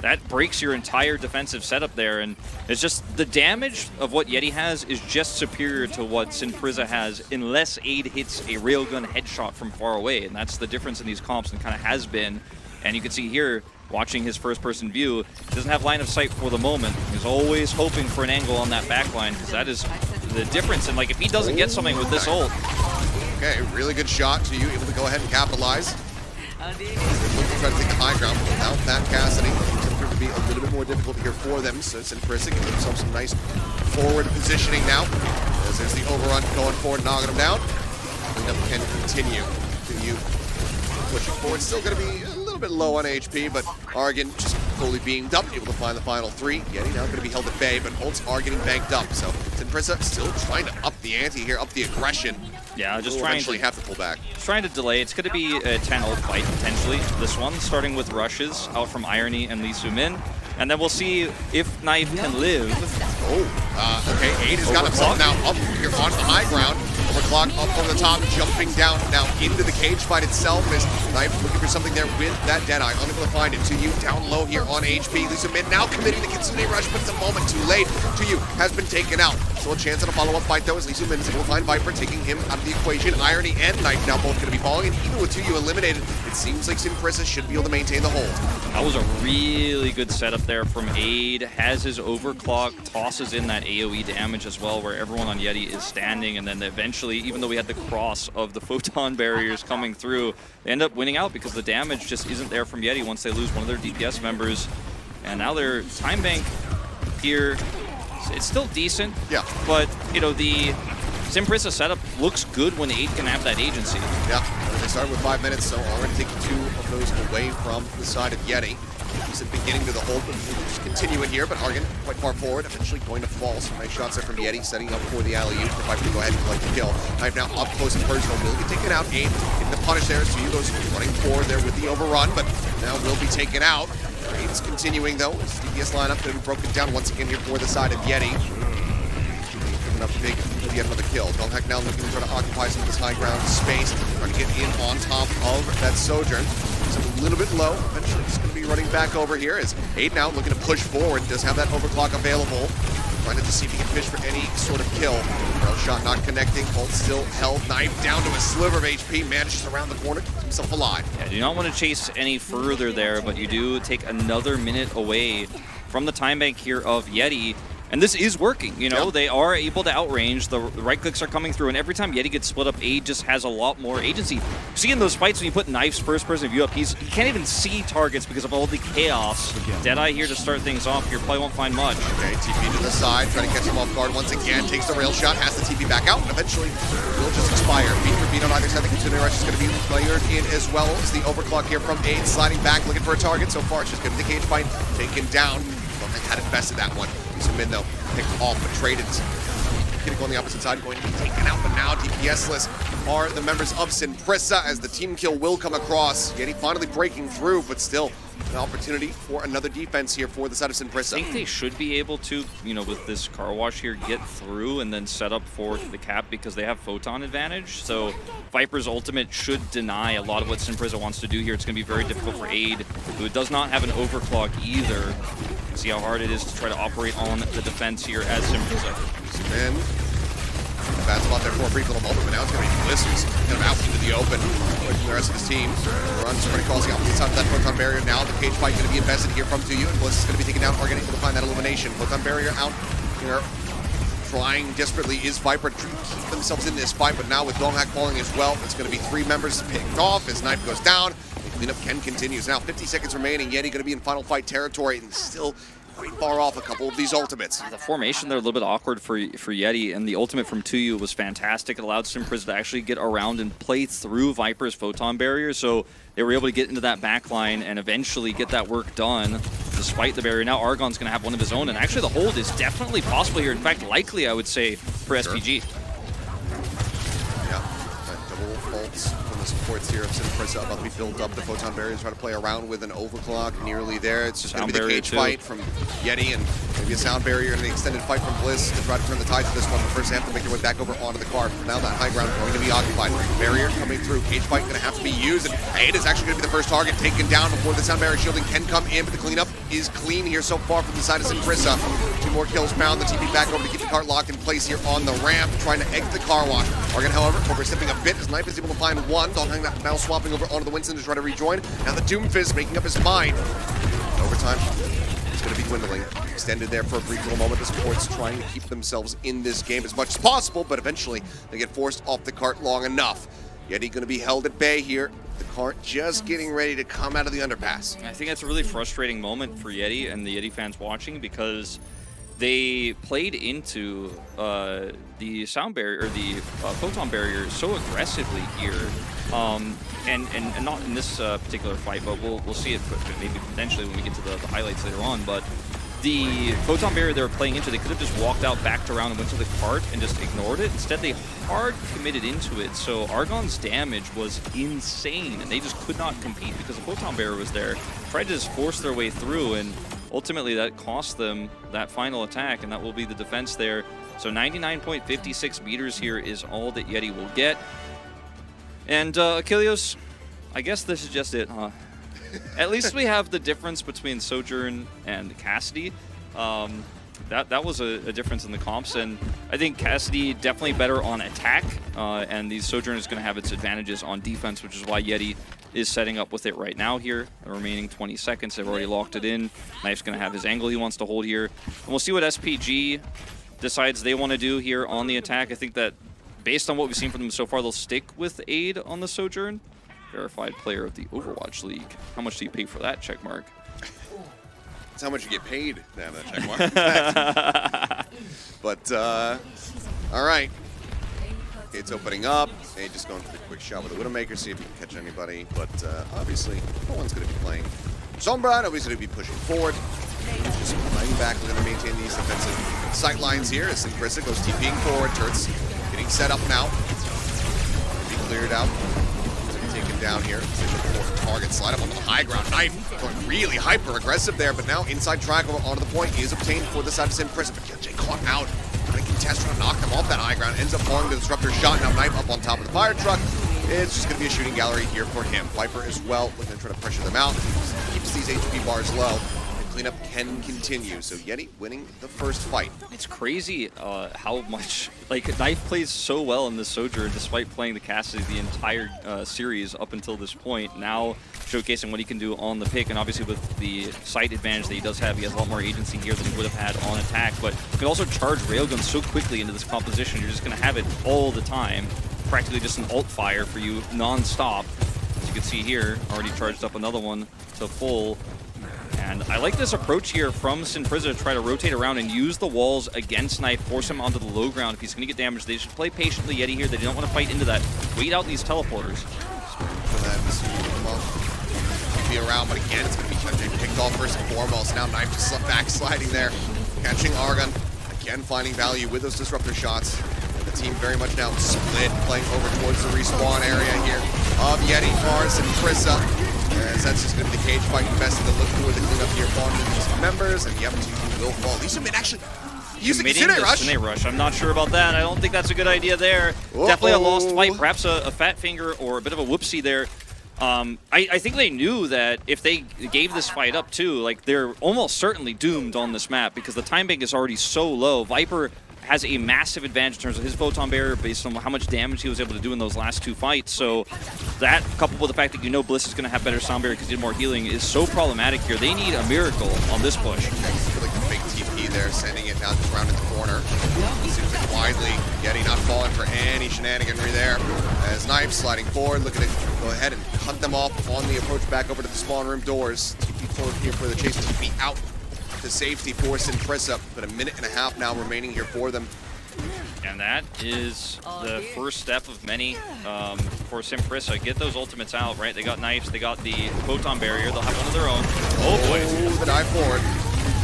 that breaks your entire defensive setup there, and it's just the damage of what Yeti has is just superior to what Prisa has unless Aid hits a railgun headshot from far away, and that's the difference in these comps and kind of has been. And you can see here, watching his first-person view, he doesn't have line of sight for the moment. He's always hoping for an angle on that backline, because that is the difference. And like, if he doesn't get something with this ult. Okay, really good shot to you, able to go ahead and capitalize. Trying to take the high ground without that Cassidy. It's going to prove to be a little bit more difficult here for them. So it's Prisa giving themselves some nice forward positioning now. As there's the overrun going forward, knocking them down. Cleanup can continue. Pushing forward. Still going to be a little bit low on HP, but Argon just fully beamed up, able to find the final three. Yeti now going to be held at bay, but ults are getting banked up. So Prisa still trying to up the ante here, up the aggression. Yeah, just We'll trying eventually to have to pull back. trying to delay. It's going to be a 10 ult fight potentially. This one, starting with rushes out from Irony and Lee Soo-min. And then we'll see if Knife can live. Okay, 8 has got himself now up here onto the high ground. Overclock up from the top, jumping down now into the cage fight itself as Knife looking for something there with that Deadeye. Unable to find it. To you down low here on HP. Lee Soo-min now committing the Kitsune Rush, but it's a moment too late. To you has been taken out. Still a chance at a follow-up fight though as Lee Soo-min is able to find Viper, taking him out of the equation. Irony and Knife now both going to be falling, and even with 2U eliminated, it seems like Prisa should be able to maintain the hold. That was a really good setup there from Aid. Has his overclock, tosses in that AoE damage as well, where everyone on Yeti is standing, and then eventually, even though we had the cross of the photon barriers coming through, they end up winning out because the damage just isn't there from Yeti once they lose one of their DPS members. And now their time bank here, it's still decent. Yeah. But, you know, the Prisa setup looks good when Aid can have that agency. Yeah, they started with 5 minutes, so already taking 2 of those away from the side of Yeti. He's at the beginning to the hold, but we'll just continue it here. But Argon quite far forward, eventually going to fall. Some nice shots there from Yeti, setting up for the alley-oop. The Viper to go ahead and collect the kill. Knife now up close and personal. Will be taken out. Aid getting the punish there. So goes running forward there with the overrun, but now will be taken out. Aid's continuing though. His DPS lineup has been broken down once again here for the side of Yeti. Giving up big to get another kill. Donghak now looking to try to occupy some of this high ground space. Trying to get in on top of that Sojourn. A little bit low. Eventually just going to be running back over here as Aid now looking to push forward. Does have that overclock available. Trying to just see if he can fish for any sort of kill. Rail shot not connecting. Ult still held. Knife down to a sliver of HP. Manages around the corner. Keeps himself alive. Yeah, do not want to chase any further there, but you do take another minute away from the time bank here of Yeti. And this is working, you know, Yep. They are able to outrange, the right clicks are coming through, and every time Yeti gets split up, Aid just has a lot more agency. See in those fights when you put Knife's first person view up, he can't even see targets because of all the chaos. Deadeye here to start things off, here probably won't find much. Okay, TP to the side, trying to catch him off guard once again. Takes the rail shot, has the TP back out, and eventually will just expire. Beat for beat on either side. The Kitsune Rush is going to be layered in as well as the overclock here from Aid, sliding back, looking for a target. So far, it's just going to be the cage fight, taken down. Don't think had invested that one. Min though picked off but traded. Getting on the opposite side, going to be taken out, but now DPS-less are the members of Prisa as the team kill will come across. Yeti finally breaking through, but still an opportunity for another defense here for the side of Prisa. I think they should be able to, you know, with this car wash here, get through and then set up for the cap because they have photon advantage. So Viper's ultimate should deny a lot of what Prisa wants to do here. It's going to be very difficult for Aid, who does not have an overclock either. See how hard it is to try to operate on the defense here as Prisa. And bad spot there for a brief little moment, but now it's going to be Bliss who's kind of out into the open, away from the rest of his team. Runs already crossing out the side of that photon barrier now. The cage fight going to be invested here from 2U, and Bliss is going to be taken down. Are going to able to find that elimination. Photon barrier out here. Trying desperately is Viper to keep themselves in this fight, but now with Donghak falling as well, it's going to be 3 members picked off as Knife goes down. The cleanup continues. Now 50 seconds remaining. Yeti going to be in final fight territory and still quite far off a couple of these ultimates. The formation there a little bit awkward for Yeti, and the ultimate from 2U was fantastic. It allowed Prisa to actually get around and play through Viper's photon barrier, so they were able to get into that back line and eventually get that work done despite the barrier. Now Argon's going to have one of his own, and actually the hold is definitely possible here. In fact, likely, I would say, for SPG. Yeah, double ults from the supports here of Prisa about to be filled up. The photon barriers trying to play around with an overclock nearly there. It's just going to be the cage fight from Yeti and maybe a sound barrier and the extended fight from Bliss to try to turn the tide to this one. But first they have to make their way back over onto the car. Now that high ground going to be occupied. Barrier coming through. Cage fight going to have to be used. And Aid is actually going to be the first target taken down before the sound barrier shielding can come in. But the cleanup is clean here so far from the side of Prisa. 2 more kills found. The TP back over to keep the cart locked in place here on the ramp, trying to exit the car wash. Argon, however, overstepping a bit as Knife is able to find one. Donghak now swapping over onto the Winston to try to rejoin. Now the Doomfist making up his mind. Overtime is going to be dwindling. Extended there for a brief little moment. The supports trying to keep themselves in this game as much as possible, but eventually they get forced off the cart long enough. Yeti going to be held at bay here The cart just getting ready to come out of the underpass. I think that's a really frustrating moment for Yeti and the Yeti fans watching, because they played into the sound barrier, or the photon barrier, so aggressively here, and not in this particular fight, but we'll see it maybe potentially when we get to the highlights later on. But the photon barrier they were playing into, they could have just walked out, backed around, and went to the cart and just ignored it. Instead, they hard committed into it. So Argon's damage was insane, and they just could not compete because the photon barrier was there. Tried to just force their way through, and ultimately that cost them that final attack, and that will be the defense there. So 99.56 meters here is all that Yeti will get. And Achilles, I guess this is just it, huh? At least we have the difference between Sojourn and Cassidy. That was a difference in the comps, and I think Cassidy definitely better on attack, and the Sojourn is going to have its advantages on defense, which is why Yeti is setting up with it right now here. The remaining 20 seconds, they've already locked it in. Knife's going to have his angle he wants to hold here. And we'll see what SPG decides they want to do here on the attack. I think that based on what we've seen from them so far, they'll stick with aid on the Sojourn. Verified player of the Overwatch League. How much do you pay for that check mark? That's how much you get paid to have that check mark. But, all right. It's opening up. They just going for the quick shot with the Widowmaker, see if he can catch anybody. But obviously, no one's going to be playing Sombra. Nobody's going to be pushing forward. Just playing back. We're going to maintain these defensive sight lines here as Prisa goes TPing forward. Turrets getting set up now. Be cleared out. Taken down here. Target slide up onto the high ground. Knife going really hyper aggressive there, but now inside triangle onto the point is obtained for the side of Prisa. But Jay caught out. Trying to contest, trying to knock them off that high ground. Ends up falling to the Disruptor shot. Now Knife up on top of the fire truck. It's just going to be a shooting gallery here for him. Viper as well, looking to try to pressure them out. Keeps these HP bars low. Cleanup can continue, so Yeti winning the first fight. It's crazy how much, like, Knife plays so well in the Sojourn despite playing the Cassidy the entire series up until this point. Now showcasing what he can do on the pick, and obviously with the sight advantage that he does have, he has a lot more agency here than he would have had on attack, but you can also charge Railgun so quickly into this composition, you're just going to have it all the time. Practically just an alt fire for you non-stop. As you can see here, already charged up another one to full. And I like this approach here from Prisa to try to rotate around and use the walls against Knife, force him onto the low ground. If he's going to get damaged, they should play patiently. Yeti here, they don't want to fight into that. Wait out these teleporters. For that, this will be around, but again, it's going to be Kenji picked off first and foremost. Now Knife just backsliding there, catching Argon. Again, finding value with those disruptor shots. And the team very much now split, playing over towards the respawn area here of Yeti, Mars, and Prisa. As that's just going to be the cage fight. Invested to look for the cleanup here from these members, and the FTQ will fall. Lisa made actually using the Cine Rush. I'm not sure about that. I don't think that's a good idea there. Definitely a lost fight, perhaps a fat finger or a bit of a whoopsie there. I think they knew that if they gave this fight up too, like, they're almost certainly doomed on this map because the time bank is already so low. Viper has a massive advantage in terms of his photon barrier based on how much damage he was able to do in those last two fights. So that, coupled with the fact that you know Bliss is going to have better sound barrier because he did more healing, is so problematic here. They need a miracle on this push. I feel like the fake TP there, sending it down just around in the corner. Seems like widely, Yeti not falling for any shenaniganry there. As Knife sliding forward, looking to go ahead and hunt them off on the approach back over to the spawn room doors. TP forward here for the chase to be out to safety for Prisa, but a minute and a half now remaining here for them. And that is the first step of many for Prisa. Get those ultimates out, right? They got knives, they got the photon barrier, they'll have one of their own. Oh boy. Oh, the dive forward.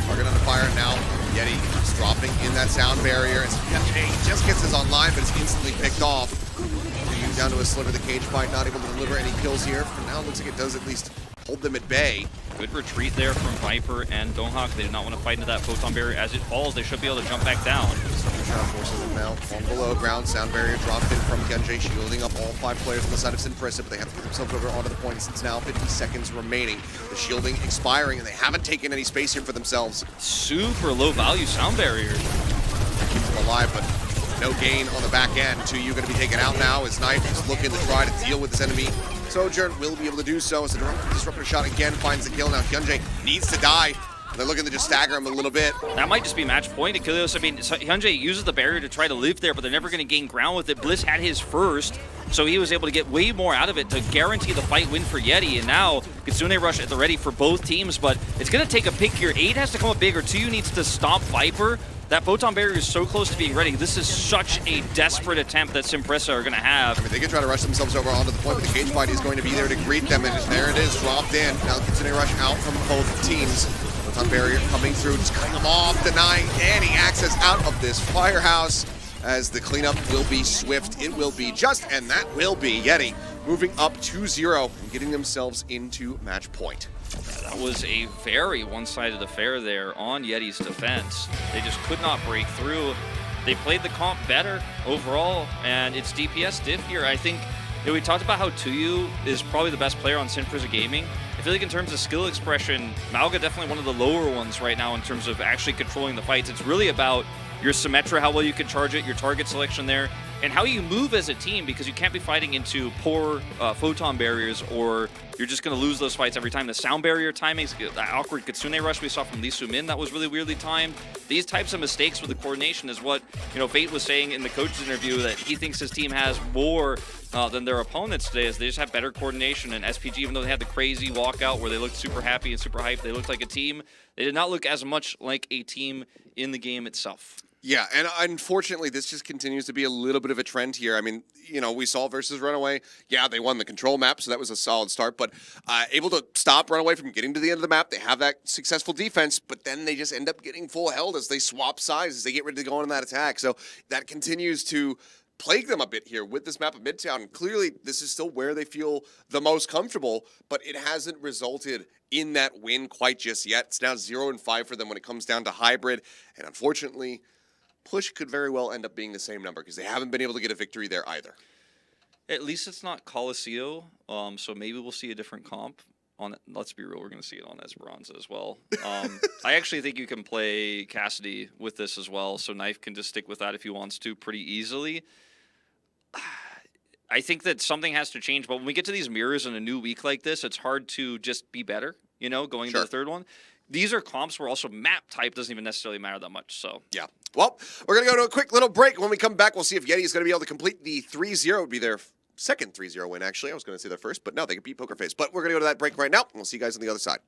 Target on fire now. Yeti just dropping in that sound barrier. As he just gets his online, but it's instantly picked off. Down to a sliver of the cage fight, not able to deliver any kills here. For now, it looks like it does at least hold them at bay. Good retreat there from Viper and Donghak. They did not want to fight into that photon barrier. As it falls, they should be able to jump back down. Shot forces them now on below ground. Sound barrier dropped in from Genji, shielding up all 5 players on the side of Prisa, but they have to get themselves over onto the point since now 50 seconds remaining. The shielding expiring, and they haven't taken any space here for themselves. Super low value sound barrier. Keeps them alive, but no gain on the back end. 2U going to be taken out now as Knife is looking to try to deal with this enemy. Sojourn will be able to do so as the disruptor shot again finds the kill. Now Hyunjae needs to die. They're looking to just stagger him a little bit. That might just be match point. Achilles, I mean, Hyunjae uses the barrier to try to live there, but they're never going to gain ground with it. Bliss had his first, so he was able to get way more out of it to guarantee the fight win for Yeti. And now Kitsune Rush at the ready for both teams, but it's going to take a pick here. 8 has to come up big, or 2 needs to stop Viper. That photon barrier is so close to being ready. This is such a desperate attempt that Prisa are going to have. I mean, they can try to rush themselves over onto the point, but the cage fight is going to be there to greet them, and there it is, dropped in. Now Kitsune Rush out from both teams. Photon barrier coming through, just cutting them off, denying any access out of this firehouse, as the cleanup will be swift. It will be just, and that will be Yeti moving up 2-0 and getting themselves into match point. That was a very one-sided affair there on Yeti's defense. They just could not break through. They played the comp better overall, and it's DPS diff here. I think we talked about how Tuyu is probably the best player on Prisa Gaming. I feel like in terms of skill expression, Malga definitely one of the lower ones right now in terms of actually controlling the fights. It's really about your Symmetra, how well you can charge it, your target selection there, and how you move as a team, because you can't be fighting into poor photon barriers or you're just going to lose those fights every time. The sound barrier timings, that awkward Kitsune Rush we saw from Lee Soo-min, that was really weirdly timed. These types of mistakes with the coordination is what, Fate was saying in the coach's interview, that he thinks his team has more than their opponents today, as they just have better coordination. And SPG, even though they had the crazy walkout where they looked super happy and super hyped, they looked like a team. They did not look as much like a team in the game itself. Yeah, and unfortunately, this just continues to be a little bit of a trend here. I mean, we saw versus Runaway. Yeah, they won the control map, so that was a solid start, but able to stop Runaway from getting to the end of the map. They have that successful defense, but then they just end up getting full held as they swap sides, as they get ready to go on that attack. So that continues to plague them a bit here with this map of Midtown. Clearly, this is still where they feel the most comfortable, but it hasn't resulted in that win quite just yet. It's now 0-5 for them when it comes down to hybrid, and unfortunately, push could very well end up being the same number because they haven't been able to get a victory there either. At least it's not Coliseo, so maybe we'll see a different comp on it. Let's be real, we're going to see it on Esperanza as well. I actually think you can play Cassidy with this as well, so Knife can just stick with that if he wants to pretty easily. I think that something has to change, but when we get to these mirrors in a new week like this, it's hard to just be better, going to the third one. These are comps where also map type doesn't even necessarily matter that much, so. Yeah. Well, we're going to go to a quick little break. When we come back, we'll see if Yeti is going to be able to complete the 3-0. It would be their second 3-0 win, actually. I was going to say their first, but no, they could beat Poker Face. But we're going to go to that break right now, and we'll see you guys on the other side.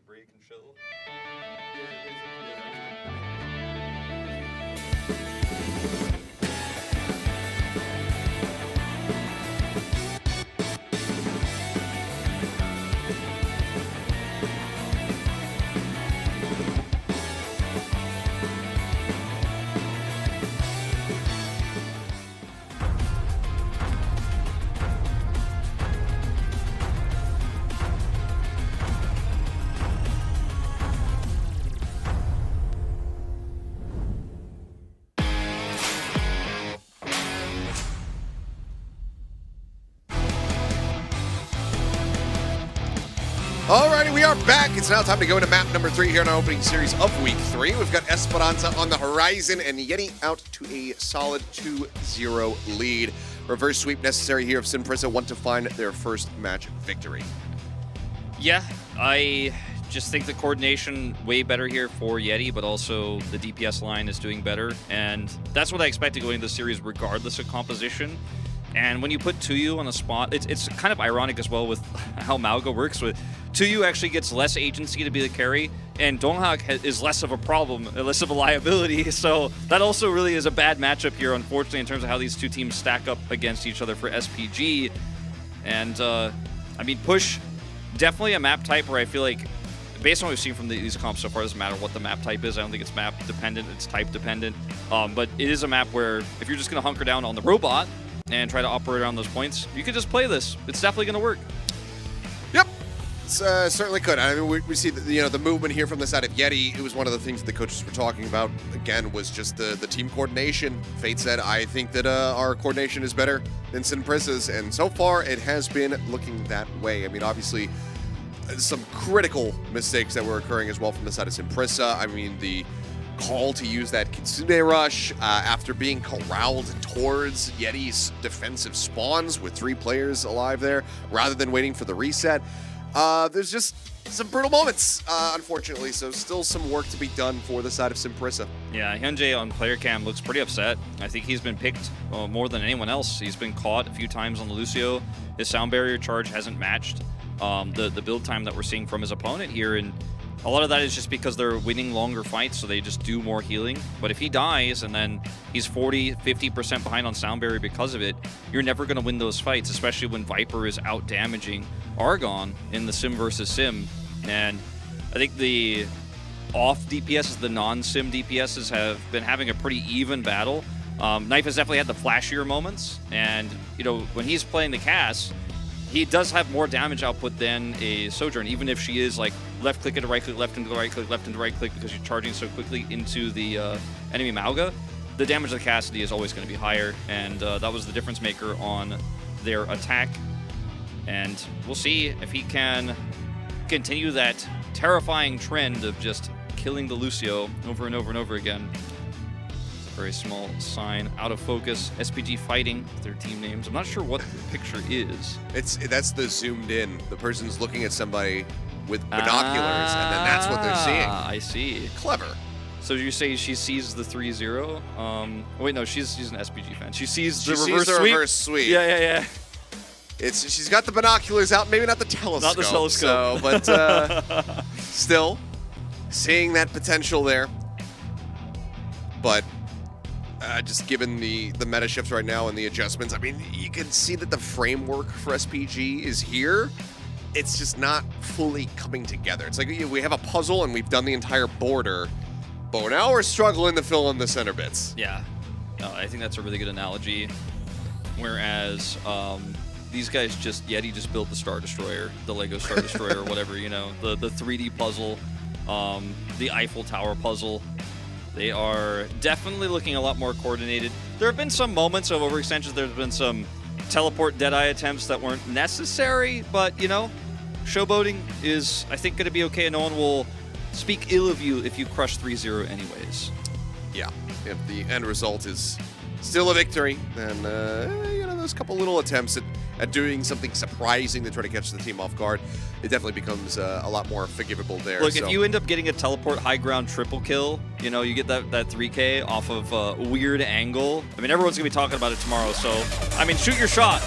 break and chill. Alrighty, we are back. It's now time to go into map number 3 here in our opening series of Week 3. We've got Esperanza on the horizon and Yeti out to a solid 2-0 lead. Reverse sweep necessary here if Prisa want to find their first match victory. Yeah, I just think the coordination way better here for Yeti, but also the DPS line is doing better. And that's what I expected going into the series regardless of composition. And when you put Tuyu on the spot, it's kind of ironic as well with how Mauga works. With Tuyu actually gets less agency to be the carry, and Donghak is less of a problem, less of a liability. So that also really is a bad matchup here, unfortunately, in terms of how these two teams stack up against each other for SPG. And I mean, Push, definitely a map type where I feel like, based on what we've seen from these comps so far, it doesn't matter what the map type is. I don't think it's map dependent, it's type dependent. But it is a map where if you're just going to hunker down on the robot and try to operate around those points, you could just play this. It's definitely going to work. Yep, certainly could. I mean, we see the movement here from the side of Yeti. It was one of the things the coaches were talking about. Again, was just the team coordination. Fate said, I think that our coordination is better than Prisa's, and so far it has been looking that way. I mean, obviously, some critical mistakes that were occurring as well from the side of Prisa. I mean, the call to use that Kitsune rush after being corralled towards Yeti's defensive spawns with 3 players alive there, rather than waiting for the reset. There's just some brutal moments, unfortunately, so still some work to be done for the side of Prisa. Yeah, Hyunjae on player cam looks pretty upset. I think he's been picked more than anyone else. He's been caught a few times on the Lucio. His sound barrier charge hasn't matched the build time that we're seeing from his opponent here, and a lot of that is just because they're winning longer fights, so they just do more healing. But if he dies and then he's 40, 50% behind on sound barrier because of it, you're never going to win those fights, especially when Viper is out damaging Argon in the sim versus sim. And I think the off DPSs, the non-sim DPSs, have been having a pretty even battle. Knife has definitely had the flashier moments, and when he's playing the Cass, he does have more damage output than a Sojourn, even if she is like left click into right click, left into right click, left into right click, because she's charging so quickly into the enemy Mauga. The damage of the Cassidy is always going to be higher, and that was the difference maker on their attack. And we'll see if he can continue that terrifying trend of just killing the Lucio over and over and over again. Very small sign, out of focus. SPG fighting, their team names. I'm not sure what the picture is. That's the zoomed in. The person's looking at somebody with binoculars, and then that's what they're seeing. I see. Clever. So you say she sees the 3-0? Wait, no, she's an SPG fan. She sees the She reverse sees the sweep. reverse sweep. Yeah. She's got the binoculars out, maybe not the telescope. Not the telescope. So, but still seeing that potential there. But just given the meta shifts right now and the adjustments, I mean, you can see that the framework for SPG is here. It's just not fully coming together. It's like we have a puzzle and we've done the entire border, but now we're struggling to fill in the center bits. Yeah. No, I think that's a really good analogy. Whereas these guys Yeti just built the Star Destroyer, the Lego Star Destroyer, or whatever, the 3D puzzle, the Eiffel Tower puzzle. They are definitely looking a lot more coordinated. There have been some moments of overextensions. There's been some teleport Deadeye attempts that weren't necessary, but, showboating is, I think, going to be okay, and no one will speak ill of you if you crush 3-0 anyways. Yeah, if the end result is still a victory, then, there's a couple little attempts at doing something surprising to try to catch the team off guard. It definitely becomes a lot more forgivable there. Look, so. if you end up getting a teleport high ground triple kill, you know, you get that 3K off of a weird angle. I mean, everyone's going to be talking about it tomorrow, so, I mean, shoot your shot.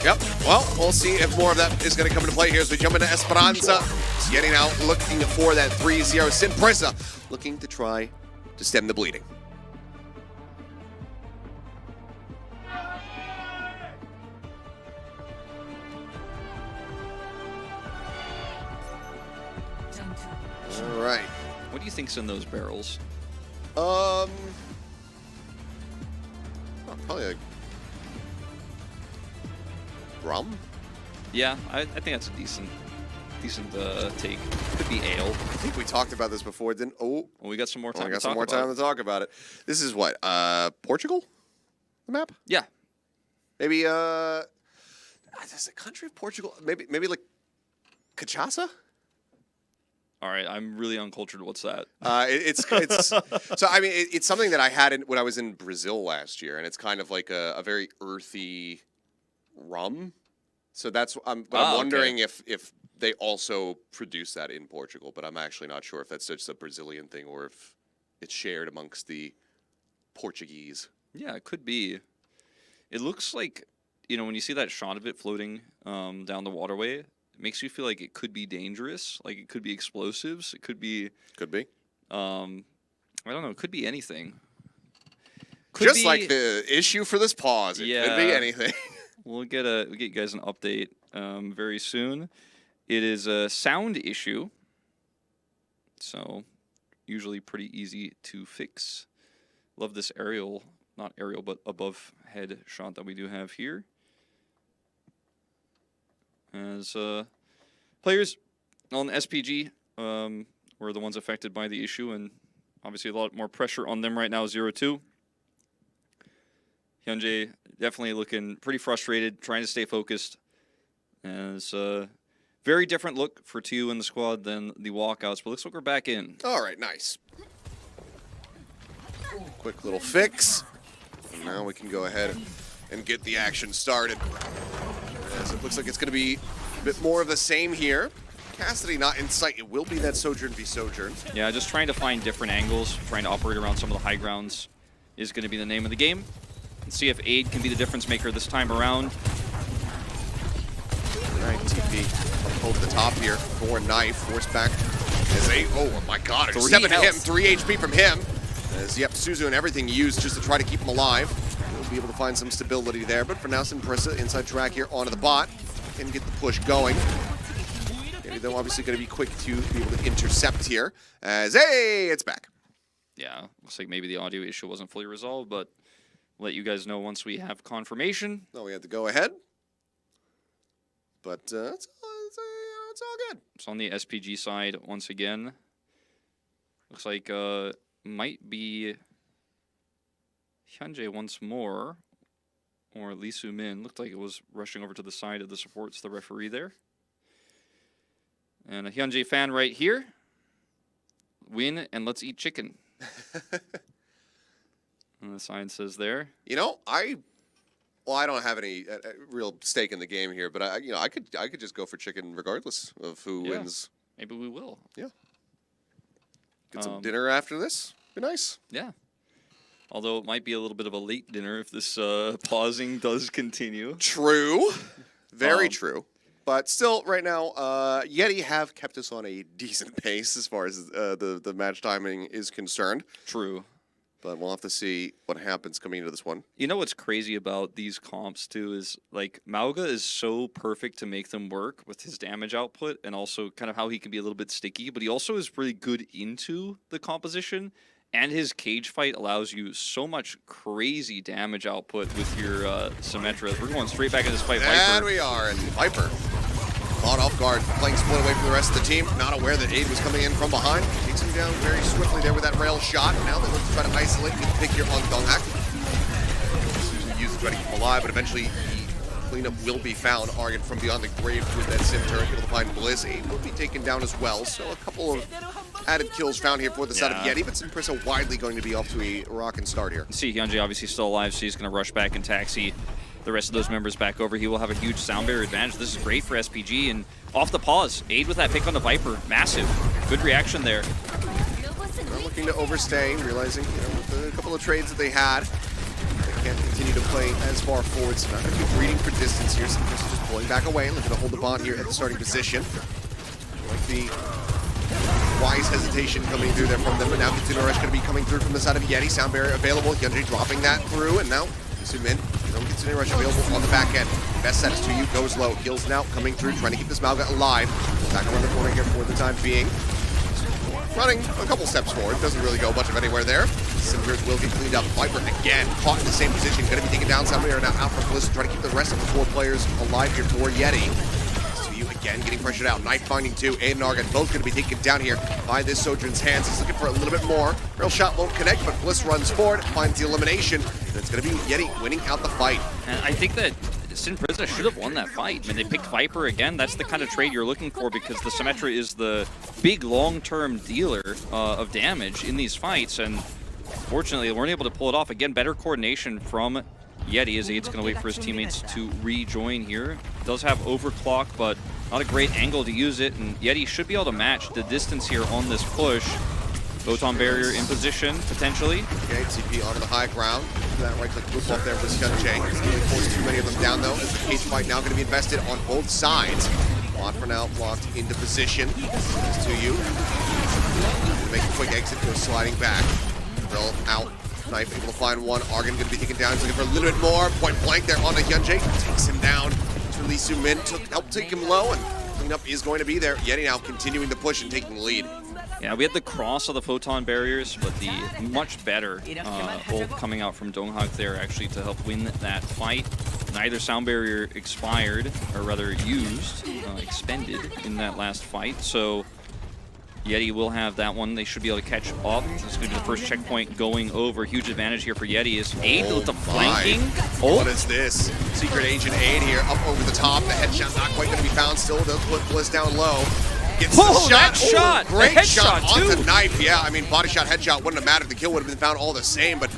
Yep. Well, we'll see if more of that is going to come into play here as we jump into Esperanza. Getting out, looking for that 3-0. Sin Prisa looking to try to stem the bleeding. All right. What do you think's in those barrels? Probably like rum. Yeah, I think that's a decent take. Could be ale. I think we talked about this before, didn't? Oh, Well, we got some more time. we got to some talk more about time to talk about it. This is what? Portugal? The map? Yeah. Maybe there's a country of Portugal. Maybe like cachaça? All right, I'm really uncultured. What's that? It's so I mean it's something that I had when I was in Brazil last year, and it's kind of like a very earthy rum. So that's I'm wondering if they also produce that in Portugal, but I'm actually not sure if that's just a Brazilian thing or if it's shared amongst the Portuguese. Yeah, it could be. It looks like, you know, when you see that shot of it floating down the waterway, it makes you feel like it could be dangerous. Like it could be explosives. It could be. Could be. I don't know. It could be anything. Just like the issue for this pause. It could be anything. We'll get you guys an update very soon. It is a sound issue, so usually pretty easy to fix. Love this aerial, not aerial, but above head shot that we do have here. As players on SPG were the ones affected by the issue, and obviously a lot more pressure on them right now, 0-2. Hyunjae definitely looking pretty frustrated, trying to stay focused. As very different look for TU in the squad than the walkouts, but looks like we're back in. All right, nice. Quick little fix. And now we can go ahead and get the action started. As it looks like it's going to be a bit more of the same here. Cassidy not in sight. It will be that Sojourn v Sojourn. Yeah, just trying to find different angles, trying to operate around some of the high grounds is going to be the name of the game. And see if Aid can be the difference maker this time around. All right, TP hold the top here for Knife. Force back as oh my god, it's 7 to him, 3 HP from him. As, yep, Suzu and everything used just to try to keep him alive. We'll be able to find some stability there, but for now, Simpressa inside track here onto the bot. Can get the push going. They're obviously going to be quick to be able to intercept here. As, hey, it's back. Yeah, looks like maybe the audio issue wasn't fully resolved, but we'll let you guys know once we have confirmation. No, we had to go ahead. But it's all good. It's on the SPG side once again. Looks like might be Hyunjae once more, or Lee Soo-min. Looked like it was rushing over to the side of the supports, the referee there. And a Hyunjae fan right here. Win and let's eat chicken. And the sign says there. You know, I don't have any real stake in the game here, but I could just go for chicken regardless of who wins. Maybe we will. Yeah. Get some dinner after this. Be nice. Yeah. Although it might be a little bit of a late dinner if this pausing does continue. True. Very true. But still, right now, Yeti have kept us on a decent pace as far as the match timing is concerned. True. But we'll have to see what happens coming into this one. You know what's crazy about these comps, too, is, like, Mauga is so perfect to make them work with his damage output and also kind of how he can be a little bit sticky, but he also is really good into the composition, and his cage fight allows you so much crazy damage output with your Symmetra. We're going straight back into this fight. And we are, and Viper caught off guard, playing split away from the rest of the team, not aware that Aid was coming in from behind. Takes him down very swiftly there with that rail shot. Now they look to try to isolate, get the pick here on Donghak. Susan used to try to keep him alive, but eventually the cleanup will be found. Argon from beyond the grave with that sim turret, able to find Bliss. Aid will be taken down as well, so a couple of added kills found here for the side of Yeti, but Simpressa widely going to be off to a rockin' start here. See, Hyunjae obviously still alive, so he's going to rush back and taxi. the rest of those members back over, he will have a huge sound barrier advantage. This is great for SPG, and off the pause, aid with that pick on the Viper, massive. Good reaction there. They're looking to overstay, realizing, with a couple of trades that they had, they can't continue to play as far forward. So not going to be reading for distance here. Some just pulling back away, looking to hold the bond here at the starting position. Like the wise hesitation coming through there from them, but now Kitsune Rush going to be coming through from the side of Yeti. Sound barrier available. Hyundai dropping that through, and now Min, Kitsune Rush available on the back end. Best set is to you, goes low. Kills now coming through, trying to keep this Malga alive. Back around the corner here for the time being. Running a couple steps forward, doesn't really go much of anywhere there. Simpeers will get cleaned up. Viper again, caught in the same position, going to be taken down. Sound barrier now out from Blizzard, trying to keep the rest of the 4 players alive here for Yeti. Again, getting pressured out. Knife finding 2. Aid and Argon both going to be taken down here by this Sojourn's hands. He's looking for a little bit more. Real shot won't connect, but Bliss runs forward, finds the elimination. And it's going to be Yeti winning out the fight. And I think that Sin Prisa should have won that fight. I mean, they picked Viper again. That's the kind of trade you're looking for because the Symmetra is the big long-term dealer of damage in these fights. And fortunately, they weren't able to pull it off. Again, better coordination from Yeti as Aid's going to wait for his teammates to rejoin here. Does have overclock, but not a great angle to use it, and Yeti should be able to match the distance here on this push. Photon barrier in position, potentially. Okay, TP onto the high ground. That right-click whip off there for Scunchang. It's going to force too many of them down, though, as the cage fight now going to be invested on both sides. Bot for now blocked into position. It's to you. Make a quick exit, goes sliding back. Drill out. Knife able to find one. Argon going to be taken down. He's looking for a little bit more. Point blank there on the Hyunjay. Takes him down. Lee Su-min helped take him low, and cleanup is going to be there. Yeti now continuing to push and taking the lead. Yeah, we had the cross of the photon barriers, but the much better ult coming out from Donghak there actually to help win that fight. Neither sound barrier expired, or rather used, expended in that last fight, so Yeti will have that one. They should be able to catch up. This is going to be the first checkpoint going over. Huge advantage here for Yeti is Aid with the flanking. Oh, what is this? Secret Agent Aid here up over the top. The headshot not quite going to be found. Still does put Bliss down low. Gets the shot. That shot! Great shot on too. the knife. Yeah, I mean, body shot, headshot wouldn't have mattered. The kill would have been found all the same, but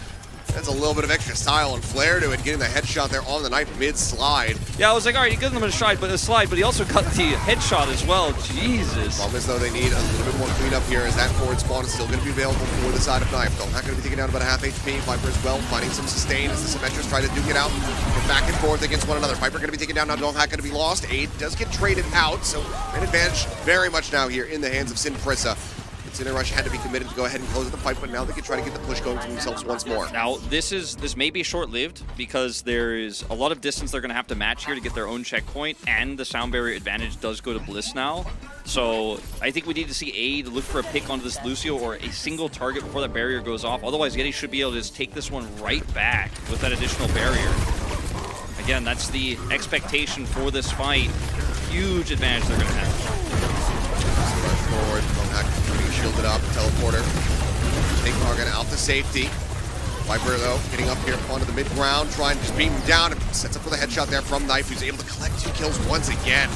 that's a little bit of extra style and flair to it, getting the headshot there on the knife mid-slide. Yeah, I was like, all right, he gives him a slide, but he also got the headshot as well. Jesus. Problem is, though, they need a little bit more cleanup here as that forward spawn is still going to be available for the side of Knife. Though not going to be taken down about a half HP. Viper as well, finding some sustain as the Symmetras try to duke it out. We're back and forth against one another. Viper going to be taken down now. Donghak going to be lost. Aid does get traded out, so an advantage very much now here in the hands of Sin Prisa. Kitsune Rush had to be committed to go ahead and close the fight, but now they can try to get the push going for themselves once more. Now, this may be short-lived because there is a lot of distance they're going to have to match here to get their own checkpoint, and the sound barrier advantage does go to Bliss now. So I think we need to see Aid look for a pick onto this Lucio or a single target before that barrier goes off. Otherwise, Yeti should be able to just take this one right back with that additional barrier. Again, that's the expectation for this fight. Huge advantage they're going to have. Forward, being shielded up, teleporter. Take Argon out to safety. Viper, though, getting up here onto the mid-ground, trying to just beam him down, and sets up for the headshot there from Knife, who's able to collect 2 kills once again.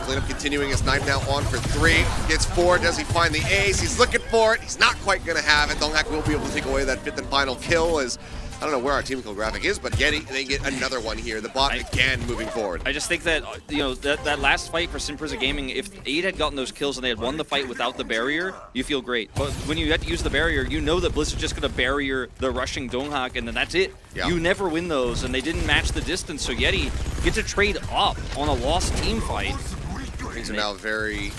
Cleanup continuing his Knife now on for 3. Gets 4. Does he find the ace? He's looking for it. He's not quite going to have it. Donghak will be able to take away that 5th and final kill as I don't know where our team kill graphic is, but Yeti, they get another one here. The bot again moving forward. I just think that, that last fight for Sin Prisa Gaming, if Aid had gotten those kills and they had won the fight without the barrier, you feel great. But when you have to use the barrier, you know that Bliss is just going to barrier the rushing Donghak, and then that's it. Yeah. You never win those, and they didn't match the distance, so Yeti gets to trade up on a lost team fight. Things are now very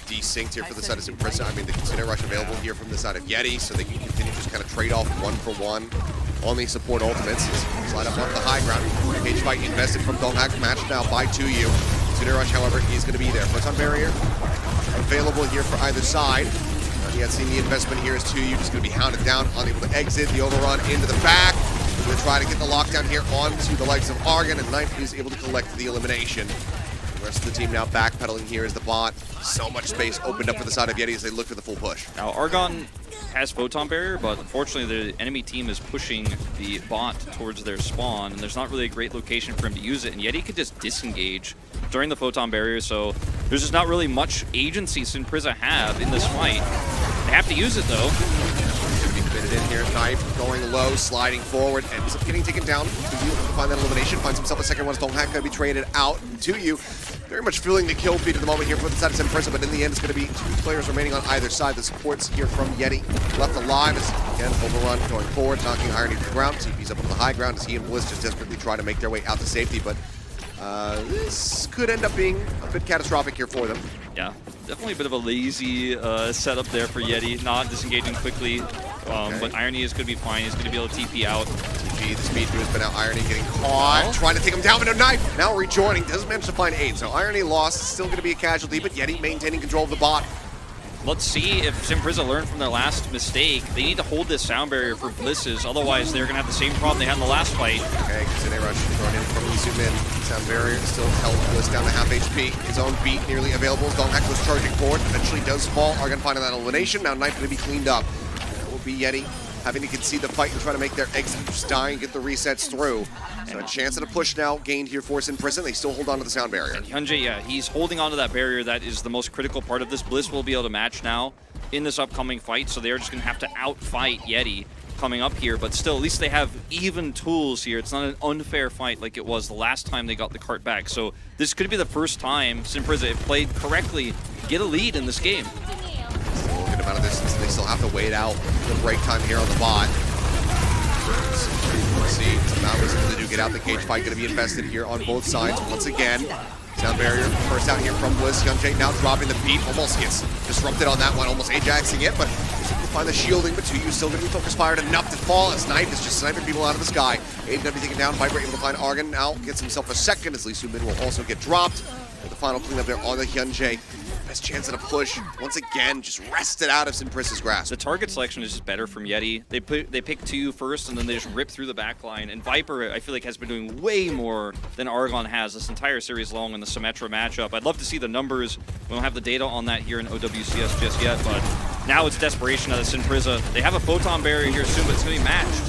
desynced here for the side of Sin Prisa. I mean, the Kitsune Rush available here from the side of Yeti, so they can continue to just kind of trade off 1 for 1. Only support ultimates. Slide up onto the high ground. Cage fight invested from Donghak. Matched now by 2U. Kitsune Rush, however, is going to be there. Photon barrier available here for either side. Not yet seen the investment here as 2U just going to be hounded down, unable to exit. The overrun into the back. We're going to try to get the lockdown here onto the likes of Argon, and Knife is able to collect the elimination. The rest of the team now backpedaling here as the bot. So much space opened up for the side of Yeti as they look for the full push. Now, Argon has Photon Barrier, but unfortunately the enemy team is pushing the bot towards their spawn, and there's not really a great location for him to use it, and Yeti could just disengage during the Photon Barrier, so there's just not really much agency Sin Prisa have in this fight. They have to use it, though. Gonna be committed in here. Knife going low, sliding forward, ends up getting taken down. To you find that elimination, finds himself a second one. Donghak gonna be traded out to you. Very much feeling the kill feed at the moment here for the side of Prisa, but in the end, it's going to be 2 players remaining on either side. The supports here from Yeti left alive as, again, Overrun going forward, knocking Irony to the ground. TP's up on the high ground as he and Bliss just desperately try to make their way out to safety, but this could end up being a bit catastrophic here for them. Yeah, definitely a bit of a lazy setup there for Yeti, not disengaging quickly, but Irony is going to be fine. He's going to be able to TP out. TP, the speed boost, but now Irony getting caught, trying to take him down with a knife. Now rejoining, doesn't manage to find 8, so Irony lost, still going to be a casualty, but Yeti maintaining control of the bot. Let's see if Prisa learned from their last mistake. They need to hold this sound barrier for Blisses, otherwise they're going to have the same problem they had in the last fight. Okay, Kitsune Rush thrown in from Lee Min. Sound barrier still held Bliss down to half HP. His own beat nearly available. Donghak was charging forward, eventually does fall. Argon finding that elimination. Now Knife going to be cleaned up. That will be Yeti having to concede the fight and try to make their exit, just die and get the resets through. So a chance at a push now gained here for Prisa. They still hold on to the sound barrier. And Hyunjae, yeah, he's holding on to that barrier. That is the most critical part of this. Bliss will be able to match now in this upcoming fight, so they're just going to have to outfight Yeti coming up here, but still, at least they have even tools here. It's not an unfair fight like it was the last time they got the cart back. So this could be the first time Prisa, if played correctly, get a lead in this game. Still a good amount of distance. They still have to wait out the break time here on the bot. See, somehow was able to get out. The cage fight going to be invested here on both sides once again. Sound barrier first out here from Bliss. Hyunjae now dropping the beat. Almost gets disrupted on that one. Almost Ajaxing it, but find the shielding. But 2U still going to be focus fired enough to fall as Knife is just sniping people out of the sky. Aiden going to be taken down. Viper able to find Argon. Now gets himself a second as Lee Min will also get dropped. And the final cleanup there on the Hyunjae. Best chance at a push. Once again, just wrested out of Prisa's grasp. The target selection is just better from Yeti. They pick 2U first, and then they just rip through the back line. And Viper, I feel like, has been doing way more than Argon has this entire series long in the Symmetra matchup. I'd love to see the numbers. We don't have the data on that here in OWCS just yet, but now it's desperation out of Prisa. They have a photon barrier here soon, but it's going to be matched.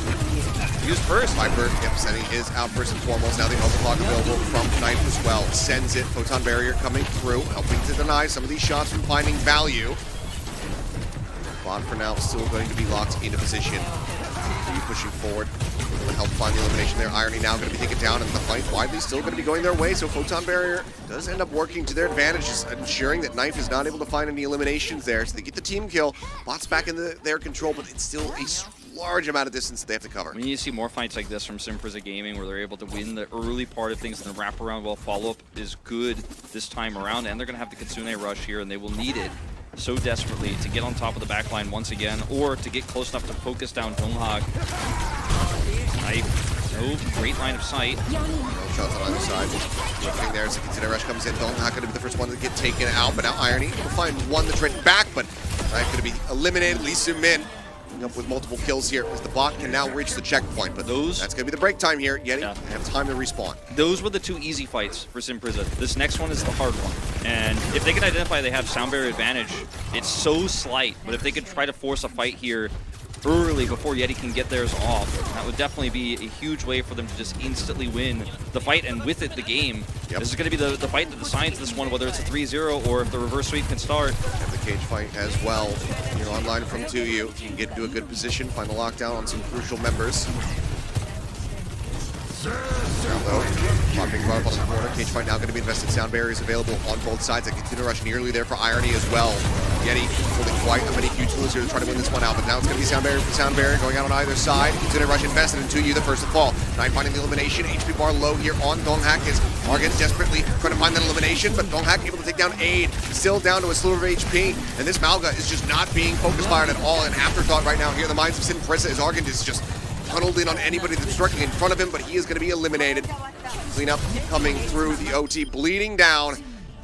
Used first. Viper, sending his out first and foremost. Now the overclock available from Knife as well. Sends it. Photon barrier coming through, helping to deny some of these shots from finding value. Bot for now still going to be locked into position. Pushing forward. Able to help find the elimination there. Irony now going to be taken down, and the fight widely still going to be going their way. So Photon barrier does end up working to their advantage, just ensuring that Knife is not able to find any eliminations there. So they get the team kill. Bot's back in their control, but it's still a large amount of distance that they have to cover. We need to see more fights like this from Prisa Gaming, where they're able to win the early part of things, and the wraparound while follow-up is good this time around. And they're going to have the Kitsune rush here, and they will need it so desperately to get on top of the back line once again, or to get close enough to focus down Donghak. No great line of sight. No shots on either side. Looking there as the Kitsune rush comes in. Donghak going to be the first one to get taken out, but now Irony will find one that's written back, but Knife going to be eliminated. Lee Min up with multiple kills here as the bot can now reach the checkpoint, but that's going to be the break time here. Yeti have time to respawn. Those were the 2 easy fights for Prisa. This next one is the hard one, and if they can identify they have sound barrier advantage, it's so slight, but if they could try to force a fight here early before Yeti can get theirs off, that would definitely be a huge way for them to just instantly win the fight, and with it, the game. This is going to be the fight that decides this one, whether it's a 3-0 or if the reverse sweep can start. Have the cage fight as well. You're online from 2U. You can get into a good position, find the lockdown on some crucial members. Now though, popping right up on the corner. Cage fight now going to be invested. Sound barriers available on both sides. A Kitsune rush nearly there for Irony as well. Yeti holding quite a many huge tools here to try to win this one out, but now it's going to be sound barrier going out on either side. Kitsune rush invested in 2U, the first to fall. Knife finding the elimination. HP bar low here on Donghak as Argon desperately trying to find that elimination, but Donghak able to take down Aid. Still down to a slew of HP, and this Malga is just not being focus fired at all. An afterthought right now here in the minds of Prisa as Argon is just tunneled in on anybody that's directly in front of him, but he is going to be eliminated. Cleanup coming through the OT, bleeding down,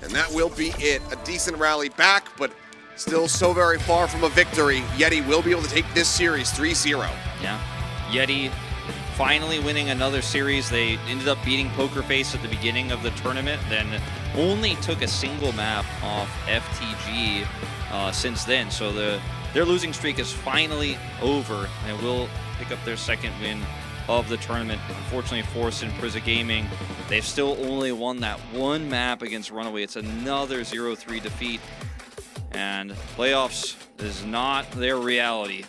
and that will be it. A decent rally back, but still so very far from a victory. Yeti will be able to take this series 3-0. Yeah, Yeti finally winning another series. They ended up beating Poker Face at the beginning of the tournament, then only took a single map off FTG since then. So their losing streak is finally over, and will pick up their second win of the tournament. Unfortunately for Prisa Gaming, they've still only won that one map against Runaway. It's another 0-3 defeat. and playoffs is not their reality.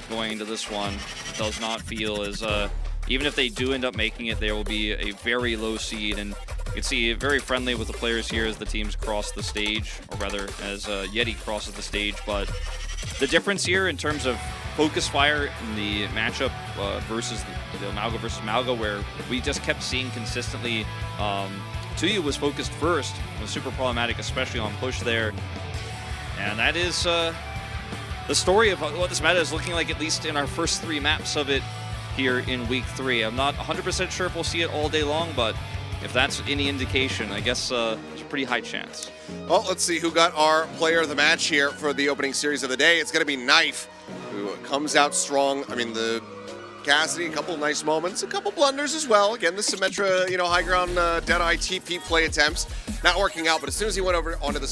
Going into this one, it does not feel as even if they do end up making it, there will be a very low seed, and you can see very friendly with the players here as the teams cross the stage, or rather as Yeti crosses the stage. But the difference here in terms of focus fire in the matchup versus the Malga versus Malga, where we just kept seeing consistently Tuya was focused first, was super problematic, especially on push there. And that is the story of what this meta is looking like, at least in our first 3 maps of it here in week 3. I'm not 100% sure if we'll see it all day long, but if that's any indication, I guess there's a pretty high chance. Well, let's see who got our player of the match here for the opening series of the day. It's going to be Knife, who comes out strong. I mean, the Cassidy, a couple nice moments, a couple blunders as well. Again, the Symmetra, high ground Deadeye TP play attempts not working out, but as soon as he went over onto the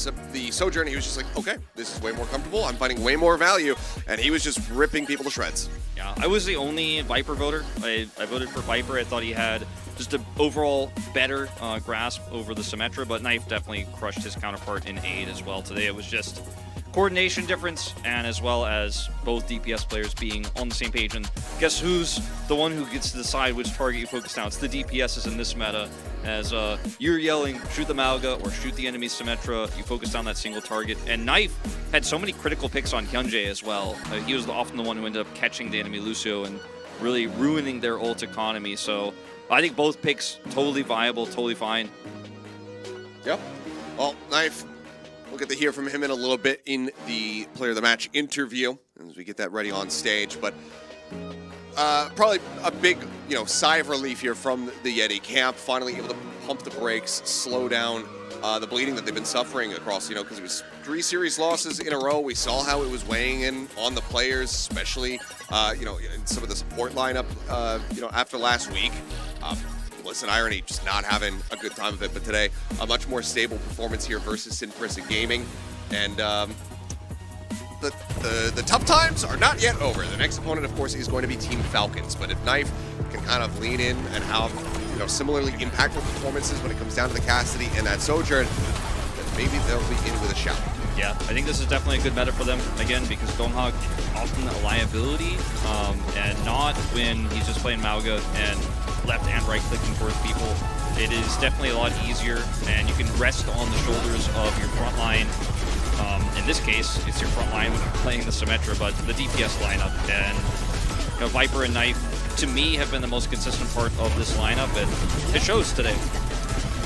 Sojourn, he was just like, okay, this is way more comfortable. I'm finding way more value, and he was just ripping people to shreds. Yeah, I was the only Viper voter. I voted for Viper. I thought he had just an overall better grasp over the Symmetra, but Knife definitely crushed his counterpart in aid as well today. It was just coordination difference, and as well as both DPS players being on the same page. And guess who's the one who gets to decide which target you focus down? It's the DPSs in this meta, as you're yelling, shoot the Malga or shoot the enemy Symmetra, you focus down that single target. And Knife had so many critical picks on Hyunjae as well. He was often the one who ended up catching the enemy Lucio and really ruining their ult economy. So I think both picks totally viable, totally fine. Yep. Well, Knife, we'll get to hear from him in a little bit in the player of the match interview as we get that ready on stage. But probably a big, sigh of relief here from the Yeti camp, finally able to pump the brakes, slow down the bleeding that they've been suffering across, because it was 3 series losses in a row. We saw how it was weighing in on the players, especially, in some of the support lineup, after last week. Listen, Irony just not having a good time of it, but today a much more stable performance here versus Prisa Gaming, and the tough times are not yet over. The next opponent, of course, is going to be Team Falcons, but if Knife can kind of lean in and have similarly impactful performances when it comes down to the Cassidy and that Sojourn, then maybe they'll be in with a shout. Yeah, I think this is definitely a good meta for them, again, because Donghak often a liability, and not when he's just playing Malga and left and right clicking towards people. It is definitely a lot easier, and you can rest on the shoulders of your front line. In this case, it's your front line when you're playing the Symmetra, but the DPS lineup. And Viper and Knife, to me, have been the most consistent part of this lineup, and it shows today.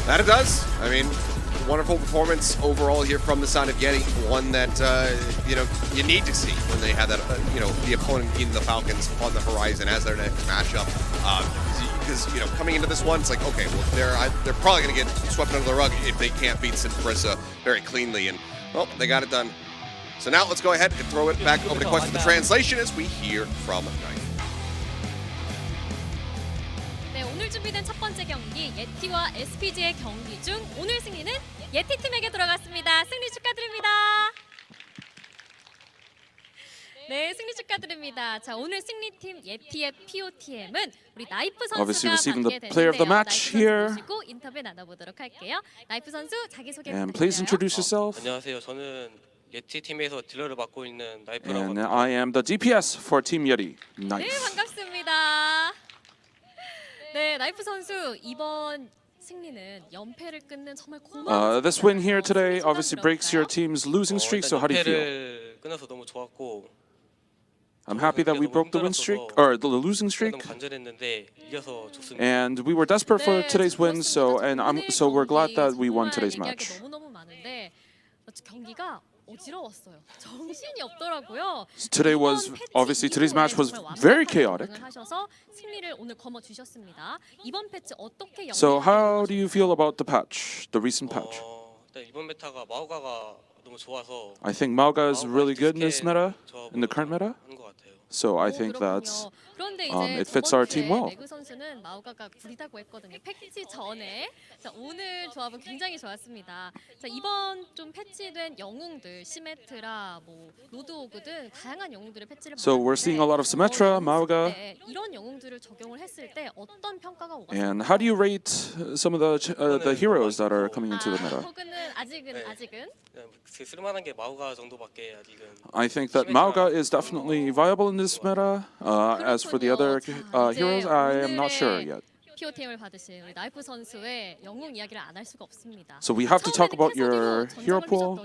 That it does. I mean, wonderful performance overall here from the side of Yeti. One that, you need to see when they have that, the opponent in the Falcons on the horizon as their next matchup. Because, coming into this one, it's like, okay, well, they're probably going to get swept under the rug if they can't beat Prisa very cleanly. And, well, they got it done. So now let's go ahead and throw it back over to Quest for the translation as we hear from Knife. 네, 오늘 준비된 첫 번째 경기 예티와 SPG의 경기 중 오늘 승리는 예티 팀에게 들어갔습니다. 승리 축하드립니다. 네, 승리 축하드립니다. 자, 오늘 승리팀 예티의 POTM은 우리 나이프 Obviously 선수가 receiving 받게 the player of the 되는데요. match 나이프 here. 선수 모시고 인터뷰 나눠보도록 할게요. 나이프 선수 자기소개 And please 부탁드려요. introduce yourself. 안녕하세요. 저는 예티 팀에서 딜러를 맡고 있는 나이프라고 And 합니다. I am the DPS for Team Yeti. 네, Knife. 반갑습니다. 네, 나이프 선수 이번 승리는 연패를 끊는 정말 고마운 This win here today obviously breaks your team's losing streak, so how do you feel? 연패를 끊어서 너무 좋았고 I'm happy that we broke the win streak, or the losing streak. 너무 간절했는데 이겨서 좋습니다. And we were desperate for today's win, so we're glad that we won today's match. 너무너무 많은데 경기가 어지러웠어요. 정신이 없더라고요. Today was obviously today's match was very chaotic. 하셔서 승리를 오늘 거머 주셨습니다. 이번 패치 어떻게 So how do you feel about the patch, the recent patch? 일단 이번 메타가 마오가가 너무 좋아서 I think Malga is really good in this meta, in the current meta. 하는 것 같아요. So I think that's 그런데 이제 it fits our team well. 매그 선수는 마오가가 구리다고 했거든요. 패치 전에. 자, 오늘 조합은 굉장히 좋았습니다. 자, 이번 좀 패치된 영웅들, 시메트라, 뭐 로드오그 등 다양한 영웅들을 패치를 So we're seeing a lot of Symmetra, Maoga. 이런 영웅들을 적용을 했을 때 어떤 평가가 오가? And how do you rate some of the heroes that are coming into the meta? 혹은 아직은 쓸만한 게 마우가 정도밖에 아직은. I think that Maoga is definitely viable in this meta. As for the other heroes, I am not sure yet. POTM을 받으신 우리 나이프 선수의 영웅 이야기를 안 할 수가 없습니다. So we have to talk about your hero pool.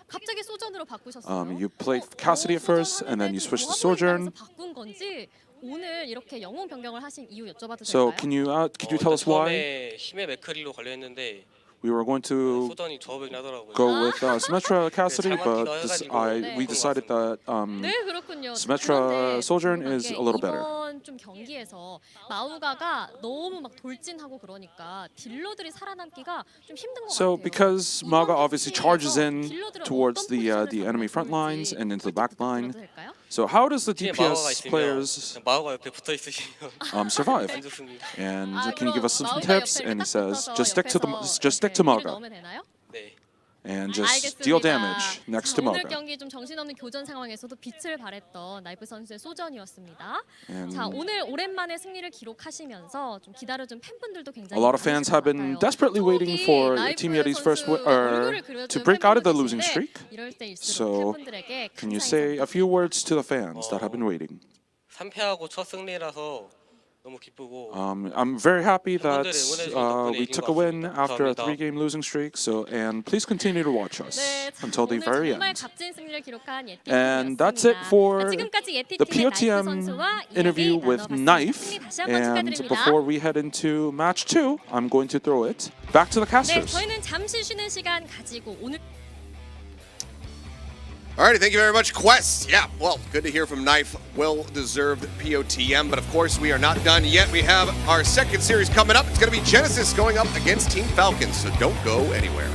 갑자기 소전으로 바꾸셨어요. You played Cassidy at first, and then you switched to Sojourn. 바꾼 건지 오늘 이렇게 영웅 변경을 하신 이유 여쭤봐도 So 될까요? could you tell us why 처음에 힘의 맥크리로 걸려있는데 we were going to 소전이 조합이긴 하더라고요. go with Symmetra Cassidy, 잘만 but 뛰어가지고 we decided that 네, 그렇군요. Symmetra 그런데 Sojourn is a little better. 이번 좀 경기에서 마우가가 너무 막 돌진하고 그러니까 딜러들이 살아남기가 좀 힘든 것 So 같아요. because 이번 Maga obviously charges in 딜러들은 towards 어떤 the 포지션에서 enemy front 살아남을지 lines and into the back line. 부탁드려도 될까요? So how does the 팀에 마우가 DPS 있으면 players 마우가 옆에 붙어 있으시면 survive? 안 좋습니다. And 아, can you give us some 마우가 tips? 옆에 And he 딱 says, 붙어서 just stick to 딜을 Maga 넣으면 되나요? 네. and just deal damage next to 오늘 Maga. 경기 좀 정신없는 교전 상황에서도 빛을 발했던 나이프 선수의 소전이었습니다. And 자, 오늘 오랜만에 승리를 기록하시면서 좀 기다려준 팬분들도 굉장히 a lot of fans have been desperately waiting for Team Yeti's first to break out of the losing streak. 이럴 때일수록 So, 팬분들에게 Can you say a few words to the fans that have been waiting? 3패하고 첫 승리라서 너무 기쁘고 I'm very happy that we 덕분에 took a 이긴 것 win 같습니다. after a 감사합니다. 3-game losing streak. So, and please continue to watch us 네, until the 오늘 very 정말 end. 값진 승리를 기록한 예티 And 팀이었습니다. that's it for 자, 지금까지 예티 the 팀의 나이프 POTM 선수와 interview 이야기 with 나눠봤습니다. Knife. 승리 다시 한번 And 축하드립니다. before we head into match 2, I'm going to throw it back to the 네, casters. 저희는 잠시 쉬는 시간 가지고 오늘 Alrighty, thank you very much, Quest. Yeah, well, good to hear from Knife. Well-deserved POTM, but of course we are not done yet. We have our second series coming up. It's going to be Genesis going up against Team Falcons, so don't go anywhere.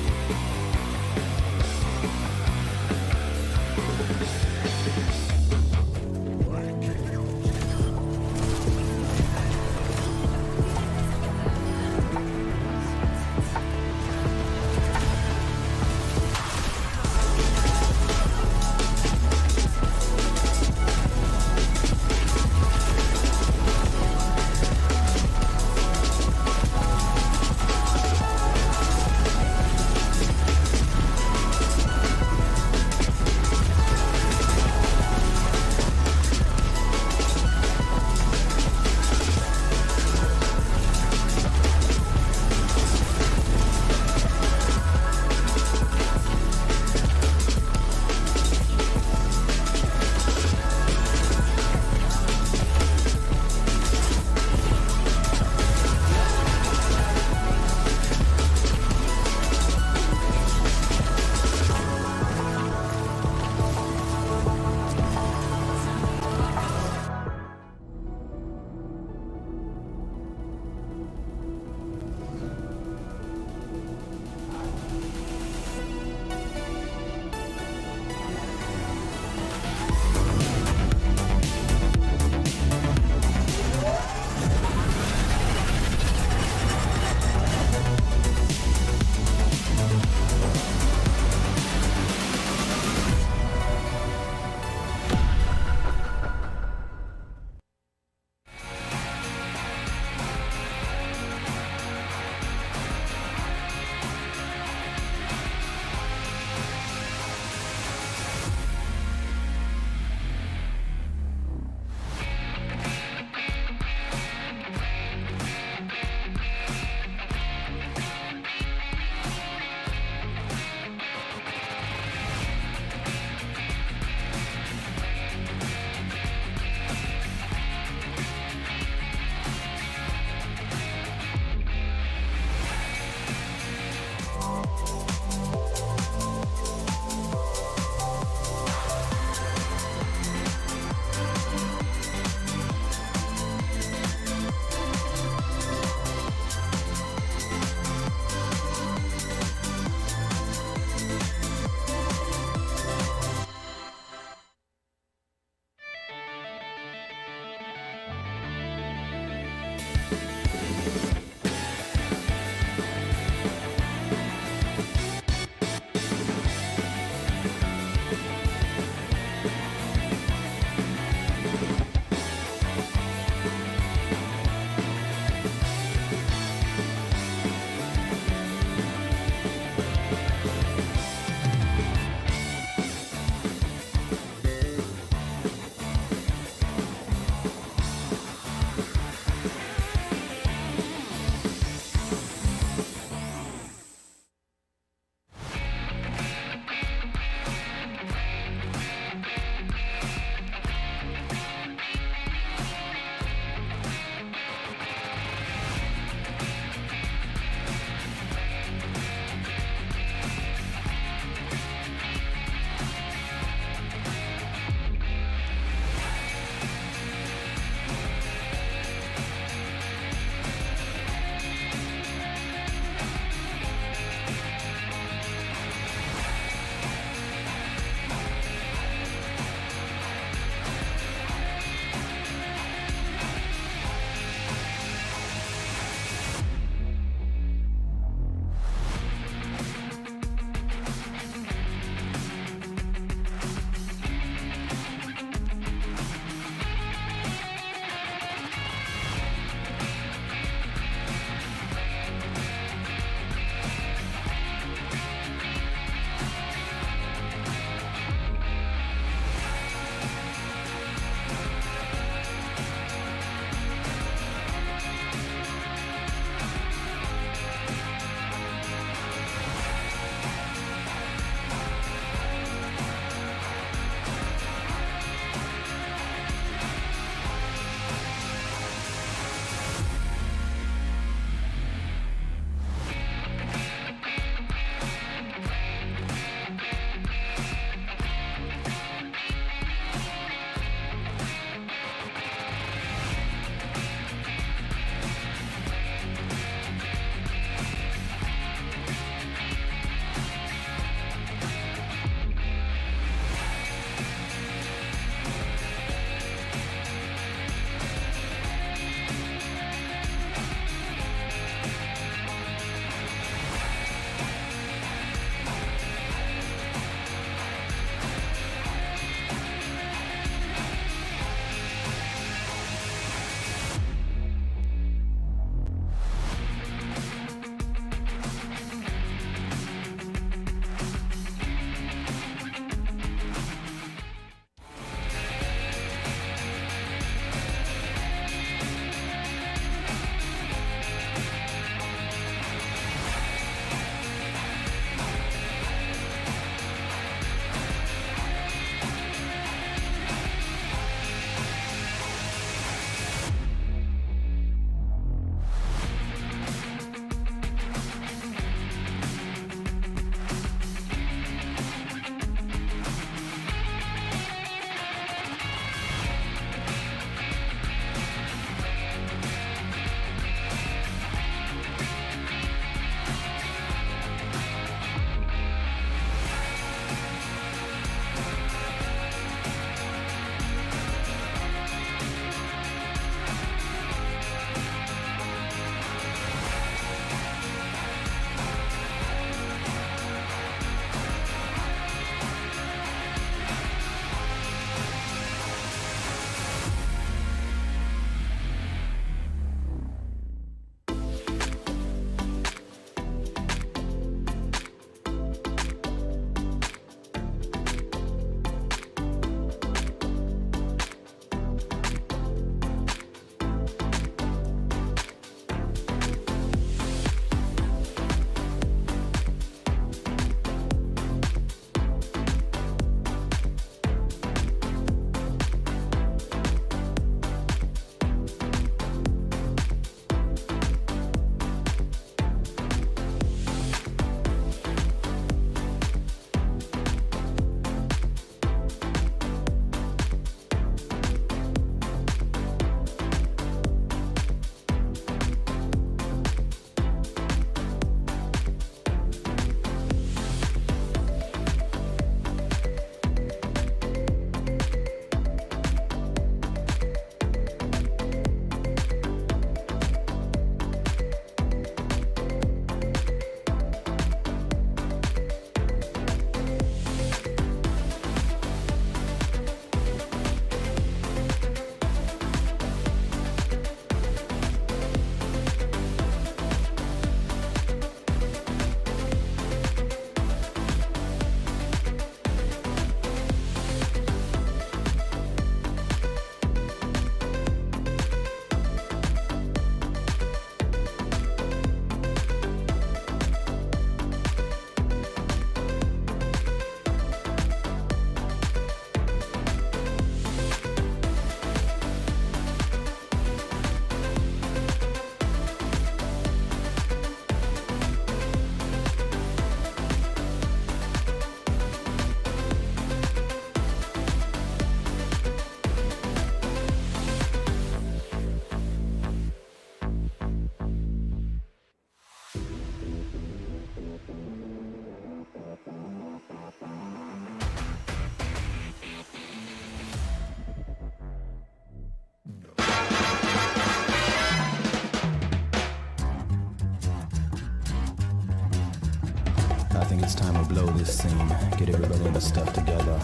it's time to blow this scene. Get everybody in the stuff together.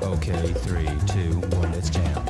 Okay, 3, 2, 1, let's jam.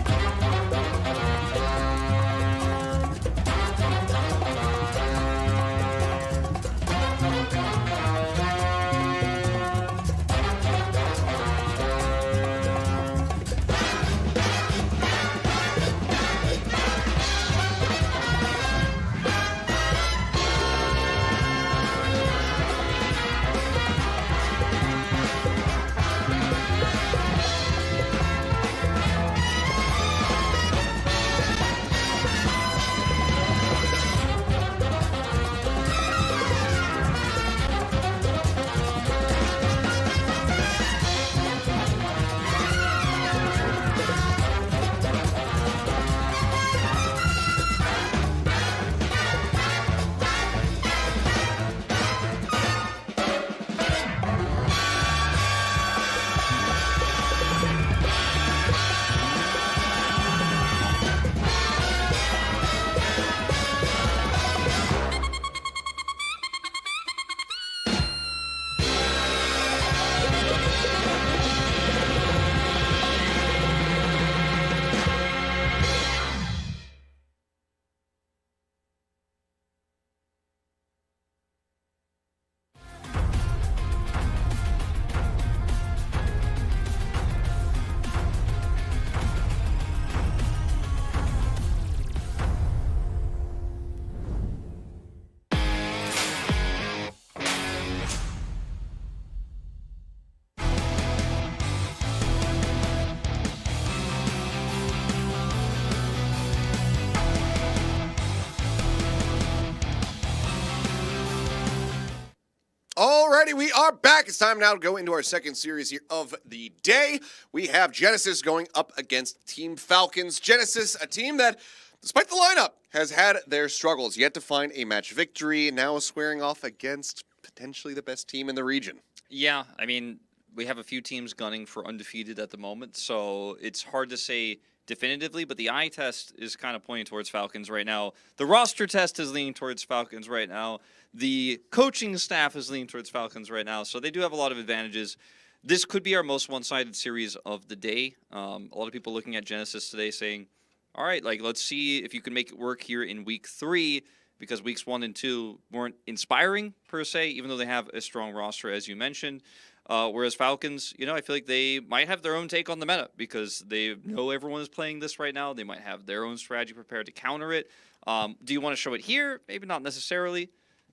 Alrighty, we are back. It's time now to go into our second series here of the day. We have Genesis going up against Team Falcons. Genesis, a team that, despite the lineup, has had their struggles, yet to find a match victory, now squaring off against potentially the best team in the region. Yeah, I mean, we have a few teams gunning for undefeated at the moment, so it's hard to say definitively, but the eye test is kind of pointing towards Falcons right now. The roster test is leaning towards Falcons right now. The coaching staff is leaning towards Falcons right now, so they do have a lot of advantages. This could be our most one-sided series of the day. A lot of people looking at Genesis today saying, all right, like, let's see if you can make it work here in week 3, because weeks 1 and 2 weren't inspiring per se, even though they have a strong roster, as you mentioned. Whereas Falcons, you know, I feel like they might have their own take on the meta because they know everyone is playing this right now. They might have their own strategy prepared to counter it. Do you want to show it here? Maybe not necessarily.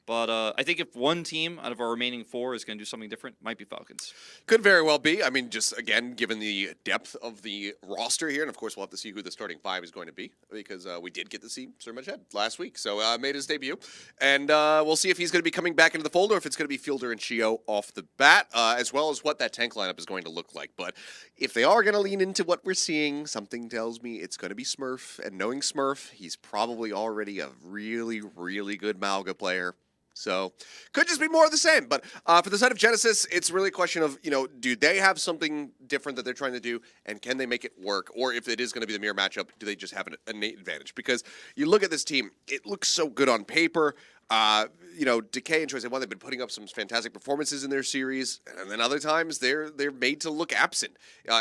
But I think if one team out of our remaining 4 is going to do something different, it might be Falcons. Could very well be. I mean, just, again, given the depth of the roster here, and of course we'll have to see who the starting 5 is going to be, because we did get to see Sir Majed last week, so made his debut. And we'll see if he's going to be coming back into the fold, or if it's going to be Fielder and Chio off the bat, as well as what that tank lineup is going to look like. But if they are going to lean into what we're seeing, something tells me it's going to be Smurf. And knowing Smurf, he's probably already a really, really good Malga player. So, could just be more of the same. But for the side of Genesis, it's really a question of, you know, do they have something different that they're trying to do, and can they make it work? Or if it is going to be the mirror matchup, do they just have an innate advantage? Because you look at this team, it looks so good on paper. You know, Decay and Choice A1, they've been putting up some fantastic performances in their series, and then other times they're made to look absent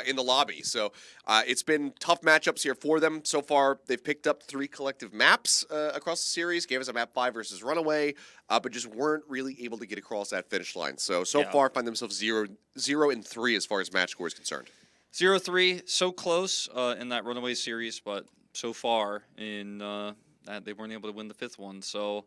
in the lobby. So it's been tough matchups here for them. So far, they've picked up 3 collective maps across the series, gave us a map 5 versus Runaway, but just weren't really able to get across that finish line. So far, find themselves 0-3 as far as match score is concerned. 0-3, so close in that Runaway series, but so far in that they weren't able to win the 5th one. So.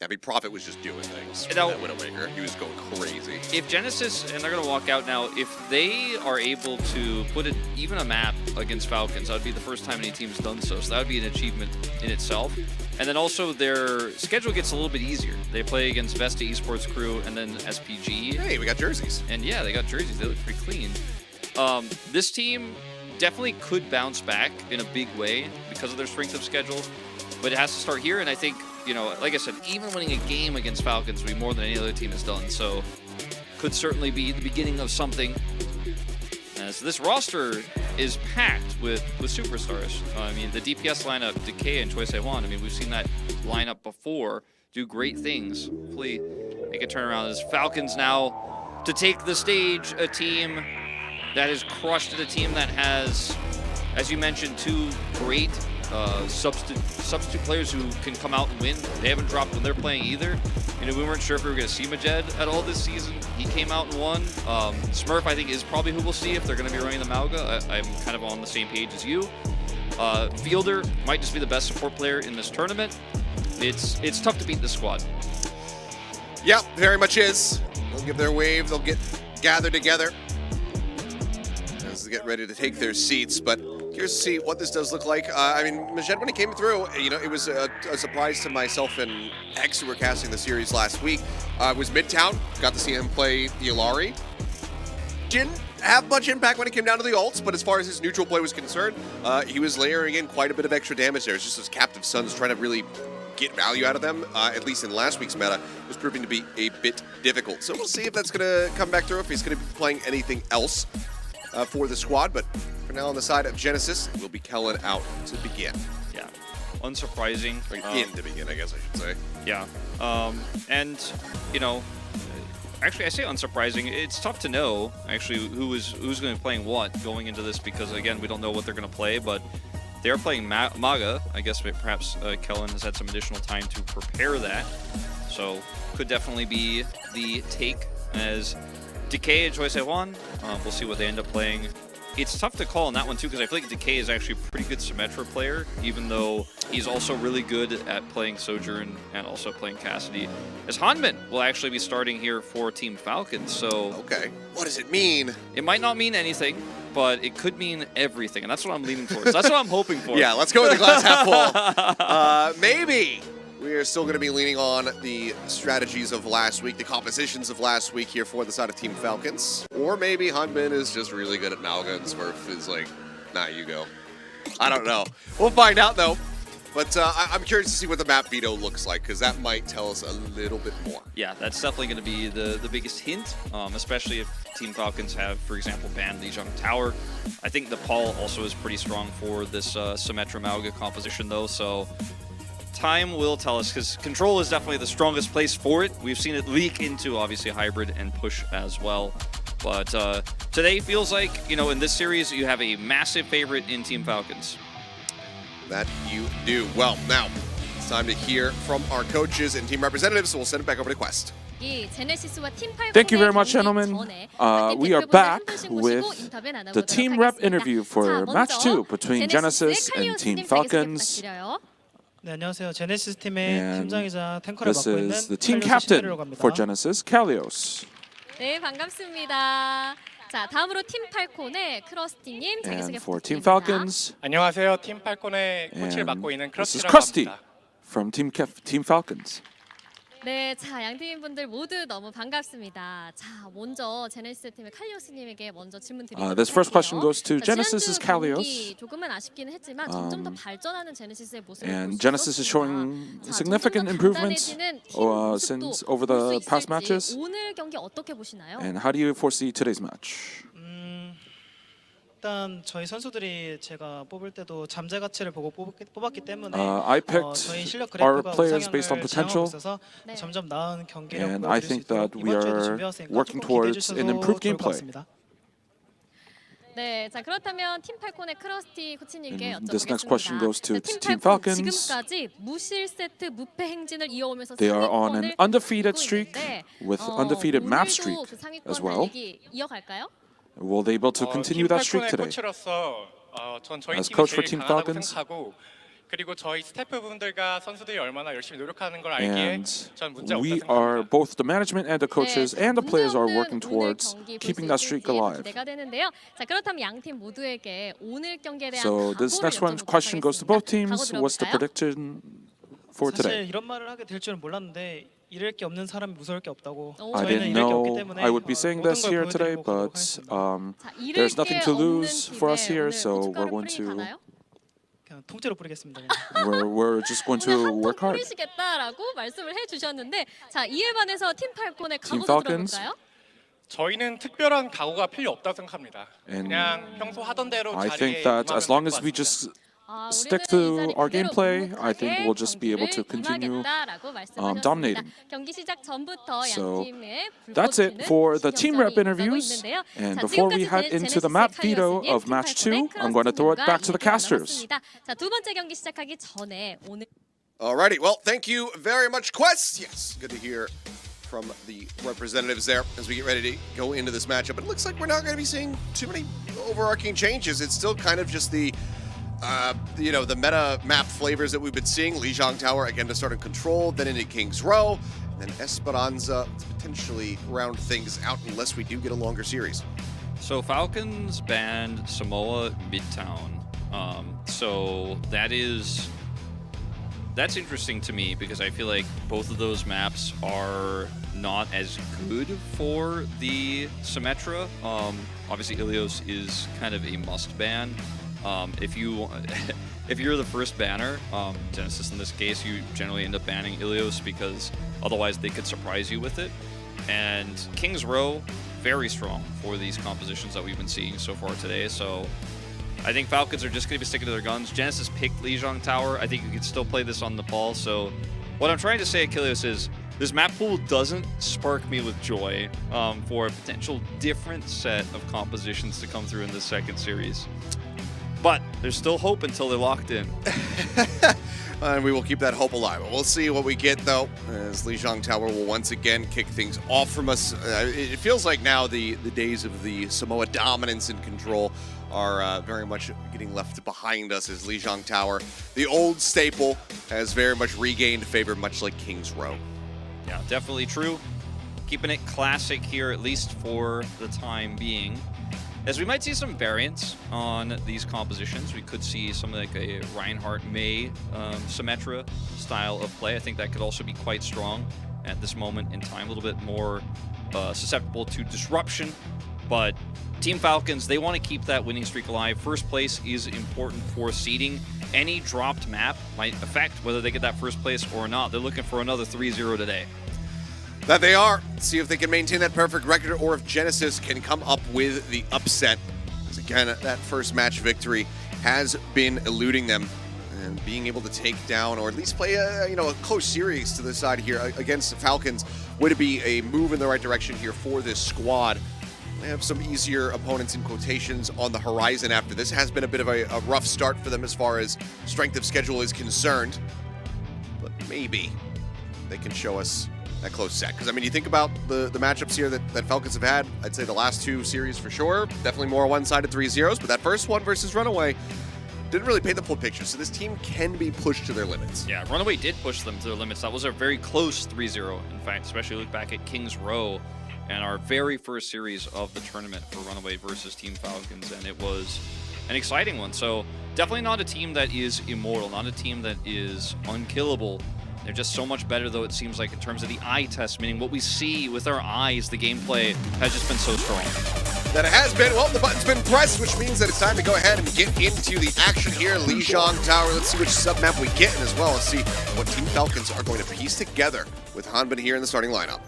I mean, Prophet was just doing things. Now, that Widowmaker, he was going crazy. If Genesis, and they're going to walk out now, if they are able to put even a map against Falcons, that would be the first time any team's done so. So that would be an achievement in itself. And then also their schedule gets a little bit easier. They play against Vesta Esports Crew and then SPG. Hey, we got jerseys. And yeah, they got jerseys. They look pretty clean. This team definitely could bounce back in a big way because of their strength of schedule. But it has to start here, and I think, you know, like I said, even winning a game against Falcons would be more than any other team has done. So, could certainly be the beginning of something. As this roster is packed with superstars. I mean, the DPS lineup, Decay and Choice A1, I mean, we've seen that lineup before do great things. Hopefully, make a turnaround as Falcons now to take the stage, a team that is crushed, a team that has, as you mentioned, two great substitute players who can come out and win. They haven't dropped when they're playing either. You know, we weren't sure if we were going to see Majed at all this season. He came out and won. Smurf, I think, is probably who we'll see if they're going to be running the Mauga. I'm kind of on the same page as you. Fielder might just be the best support player in this tournament. It's tough to beat this squad. Yeah, very much is. They'll give their wave. They'll get gathered together as they get ready to take their seats. But curious to see what this does look like. I mean, Majed, when he came through, you know, it was a surprise to myself and X, who were casting the series last week. It was Midtown. Got to see him play the Ilari. Didn't have much impact when it came down to the ults, but as far as his neutral play was concerned, he was layering in quite a bit of extra damage there. It's just his captive sons trying to really get value out of them, at least in last week's meta, was proving to be a bit difficult. So we'll see if that's going to come back through, if he's going to be playing anything else for the squad. But for now, on the side of Genesis, it will be Kellen out to begin. Yeah, unsurprising. In to begin, I guess I should say. Yeah, and, you know, actually, I say unsurprising. It's tough to know, actually, who's going to be playing what going into this because, again, we don't know what they're going to play, but they're playing Maga. I guess perhaps Kellen has had some additional time to prepare that. So could definitely be the take as Decay and Joyce Juan. We'll see what they end up playing. It's tough to call on that one too because I feel like Decay is actually a pretty good Symmetra player, even though he's also really good at playing Sojourn and also playing Cassidy. As Hanmin will actually be starting here for Team Falcons, so... Okay, what does it mean? It might not mean anything, but it could mean everything, and that's what I'm leaning towards. That's what I'm hoping for. Yeah, let's go with the glass half full. Maybe we are still going to be leaning on the strategies of last week, the compositions of last week here for the side of Team Falcons. Or maybe Hanmin is just really good at Malga and Smurf is like, nah, you go. I don't know. We'll find out, though. But I'm curious to see what the map veto looks like, because that might tell us a little bit more. Yeah, that's definitely going to be the biggest hint, especially if Team Falcons have, for example, banned Lijiang Tower. I think the Paul also is pretty strong for this Symmetra Mauga composition, though, so time will tell us, because Control is definitely the strongest place for it. We've seen it leak into, obviously, Hybrid and Push as well. But today feels like, you know, in this series, you have a massive favorite in Team Falcons. That you do. Well, now it's time to hear from our coaches and team representatives, so we'll send it back over to Quest. Thank you very much, gentlemen. We are back with the team rep interview for match 2 between Genesis and Team Falcons. 네, 안녕하세요. 제네시스 팀의 And 팀장이자 탱커를 this 맡고 있는 is the team captain for Genesis, Kalios. 네, 반갑습니다. 자, 다음으로 팀 팔콘의 크러스티님 자기소개 And for Team 부탁드립니다. Falcons, 안녕하세요. 팀 팔콘의 코치를 and 맡고 있는 this is 크러스티라고 Krusty 합니다. from Team Falcons. 네, 자, 양팀분들 모두 너무 반갑습니다. 자, 먼저 제네시스 팀의 칼리오스님에게 먼저 질문 드리도록 This first question 할게요. goes to 자, Genesis's 지난주 Kalios. 경기 조금은 아쉽기는 했지만 점점 더 발전하는 제네시스의 모습을 볼 And 수 Genesis is 있었습니다. showing 자, significant 점점 더 improvements 단단해지는 팀 모습도 since over 볼 the 수 past 있을지 matches. 오늘 경기 어떻게 보시나요? And how do you foresee today's match? 일단 저희 선수들이 제가 뽑을 때도 잠재 가치를 보고 뽑았기 때문에 I picked 저희 실력 our 그래프가 players based on 우상향을 potential, 지향하고 있어서 네. 점점 나은 경기력 and I 보여드릴 수 think 있도록 that we 이번 주에도 are 준비했으니까 working 조금 기대해 towards 주셔도 an improved 좋을 것 gameplay. 같습니다. 네, 자 그렇다면 팀 팔콘의 크러스티 코치님께 And this next question 여쭤보겠습니다. goes to 네, Team 팔콘 Falcons. 지금까지 무실 세트 무패 행진을 이어오면서 They are on an 상위권을 undefeated 이끌고 streak 있는데, with undefeated map 오늘도 streak 그 상위권 as well. 달리기 이어갈까요? Will they be able to continue that streak 팀 today? 코치로서 전 저희 As 팀이 coach for 제일 Team 강하다고 Falcons. 생각하고 그리고 저희 스태프분들과 선수들이 얼마나 열심히 노력하는 걸 알기에 And 전 문제 없다 we 생각합니다. are, both the management and the coaches 네, and the players are 문제 working 없는 towards 오늘 경기 볼 keeping 수 that streak 있을지 alive. 기대가 되는데요. 자 그렇다면 양 팀 모두에게 오늘 경기에 대한 So this 각오를 next one 여쭤보도록 question goes to both 하겠습니다. teams. What's the 각오 들어볼까요? prediction for 사실 today? 이런 말을 하게 될 줄은 몰랐는데 잃을 게 없는 사람이 무서울 게 없다고. 오. I didn't 저희는 잃을 게 없기 know 때문에 I would be saying 모든 this 걸 here today, 보여드리고 but 가도록 하겠습니다. 자, 잃을 there's nothing 게 to 없는 lose for us 팀에 here, 오늘 so we're 고춧가루 going 뿌리기 to 가나요? 그냥 통째로 뿌리겠습니다. 그냥. we're just going 오늘 to 한통 work hard. 뿌리시겠다라고 말씀을 해주셨는데 자 이에 반해서 팀 팔콘의 Team 각오도 Falcons. 들어볼까요? 저희는 특별한 각오가 필요 없다고 생각합니다. And 그냥 평소 하던 대로 I 자리에 think that as 임하면 long 될것 as we 같습니다. just stick to our gameplay, I think we'll just be able to continue dominating. So that's it for the team rep interviews. And before we head into the map veto of match 2, I'm going to throw it back to the casters. Alrighty, well, thank you very much, Quest. Yes, good to hear from the representatives there as we get ready to go into this matchup. But it looks like we're not going to be seeing too many overarching changes. It's still kind of just the, the meta map flavors that we've been seeing. Lijiang Tower again to start in Control, then into King's Row, and then Esperanza to potentially round things out unless we do get a longer series. So Falcons banned Samoa Midtown. So that's interesting to me because I feel like both of those maps are not as good for the Symmetra. Obviously, Ilios is kind of a must ban. If you're the first banner, Genesis in this case, you generally end up banning Ilios because otherwise they could surprise you with it. And King's Row, very strong for these compositions that we've been seeing so far today. So I think Falcons are just going to be sticking to their guns. Genesis picked Lijiang Tower. I think you could still play this on Nepal. So what I'm trying to say, Achilles, is this map pool doesn't spark me with joy for a potential different set of compositions to come through in this second series. But there's still hope until they're locked in. And we will keep that hope alive. We'll see what we get, though, as Lijiang Tower will once again kick things off from us. It feels like now the days of the Samoa dominance and control are very much getting left behind us as Lijiang Tower, the old staple, has very much regained favor, much like King's Row. Yeah, definitely true. Keeping it classic here, at least for the time being. As we might see some variants on these compositions, we could see something like a Reinhardt May Symmetra style of play. I think that could also be quite strong at this moment in time, a little bit more susceptible to disruption. But Team Falcons, they want to keep that winning streak alive. First place is important for seeding. Any dropped map might affect whether they get that first place or not. They're looking for another 3-0 today. That they are. See if they can maintain that perfect record or if Genesis can come up with the upset. Because again, that first match victory has been eluding them. And being able to take down or at least play a close series to the side here against the Falcons would be a move in the right direction here for this squad. They have some easier opponents in quotations on the horizon after this. It has been a bit of a rough start for them as far as strength of schedule is concerned. But maybe they can show us that close set. Because, I mean, you think about the matchups here that Falcons have had, I'd say the last two series for sure, definitely more one-sided 3-0s, but that first one versus Runaway didn't really paint the full picture, so this team can be pushed to their limits. Yeah, Runaway did push them to their limits. That was a very close 3-0, in fact, especially look back at King's Row and our very first series of the tournament for Runaway versus Team Falcons, and it was an exciting one. So definitely not a team that is immortal, not a team that is unkillable. They're just so much better, though, it seems like, in terms of the eye test, meaning what we see with our eyes, the gameplay has just been so strong. That it has been. Well, the button's been pressed, which means that it's time to go ahead and get into the action here. Lijiang Tower, let's see which sub-map we get, and as well as see what Team Falcons are going to piece together with Hanbin here in the starting lineup.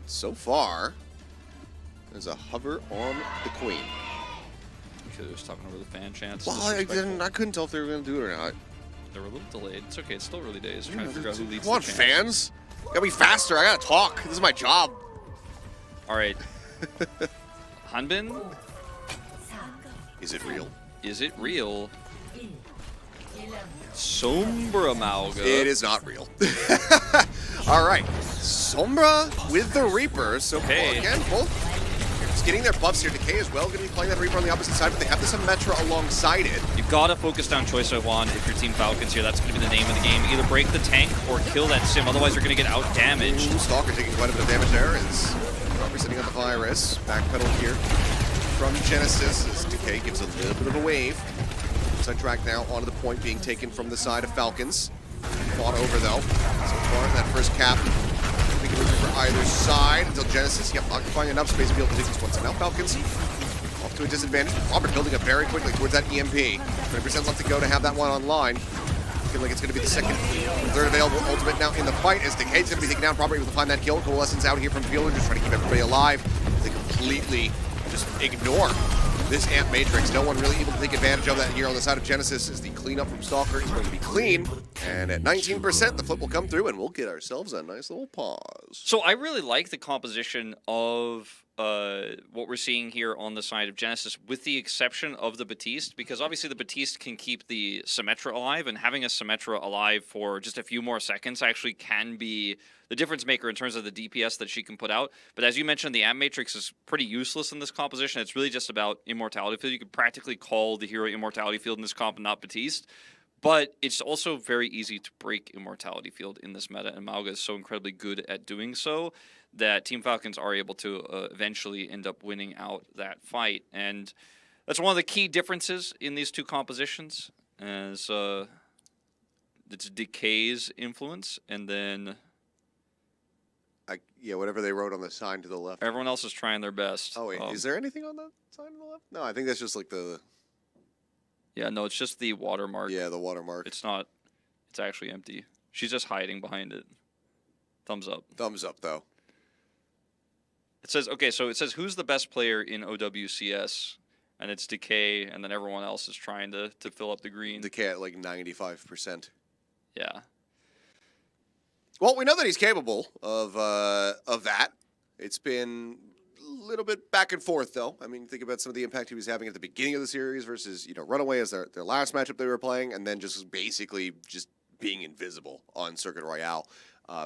So far, there's a hover on the Queen. They was talking over the fan chants. Well, I couldn't tell if they were going to do it or not. They were a little delayed. It's okay. It's still early days. Trying to figure out who leads Come on, the fans. Gotta be faster. I gotta talk. This is my job. All right. Hanbin? Is it real? Is it real? Sombra Mauga. It is not real. All right. Sombra with the Reaper. So, again, both getting their buffs here. Decay as well, going to be playing that Reaper on the opposite side, but they have this Symmetra alongside it. You've got to focus down Choice of One if you're Team Falcons here. That's going to be the name of the game. Either break the tank or kill that Sim, otherwise you're going to get out-damaged. Stalker taking quite a bit of damage there as Robert sitting on the virus. Backpedal here from Genesis as Decay gives a little bit of a wave. Side track now onto the point being taken from the side of Falcons. Fought over though. So far in that first cap. For either side until Genesis, occupying enough space to be able to take these ones. So now Falcons off to a disadvantage. Robert building up very quickly towards that EMP. 20% left to go to have that one online. Looking like it's going to be the second or third available ultimate now in the fight as Decay's going to be taken down. Probably able to find that kill. Coalescence out here from Fielder, just trying to keep everybody alive. They completely just ignore this Amp Matrix. No one really able to take advantage of that here on the side of Genesis as the cleanup from Stalker is going to be clean. And at 19%, the flip will come through and we'll get ourselves a nice little pause. So I really like the composition of what we're seeing here on the side of Genesis, with the exception of the Batiste, because obviously the Batiste can keep the Symmetra alive, and having a Symmetra alive for just a few more seconds actually can be the difference maker in terms of the DPS that she can put out. But as you mentioned, the Amp Matrix is pretty useless in this composition. It's really just about Immortality Field. You could practically call the hero Immortality Field in this comp and not Batiste. But it's also very easy to break Immortality Field in this meta, and Mauga is so incredibly good at doing so that Team Falcons are able to eventually end up winning out that fight. And that's one of the key differences in these two compositions, as it's Decay's influence, and then yeah, whatever they wrote on the sign to the left. everyone else is trying their best. Oh, wait, is there anything on the sign to the left? No, I think that's just like the... Yeah, no, it's just the watermark. Yeah, the watermark. It's not, it's actually empty. She's just hiding behind it. Thumbs up. Thumbs up, though. It says, okay, so it says, who's the best player in OWCS? And it's Decay, and then everyone else is trying to fill up the green. Decay at like 95%. Yeah. Well, we know that he's capable of that. It's been a little bit back and forth, though. I mean, think about some of the impact he was having at the beginning of the series versus, you know, Runaway as their last matchup they were playing, and then just basically just being invisible on Circuit Royale.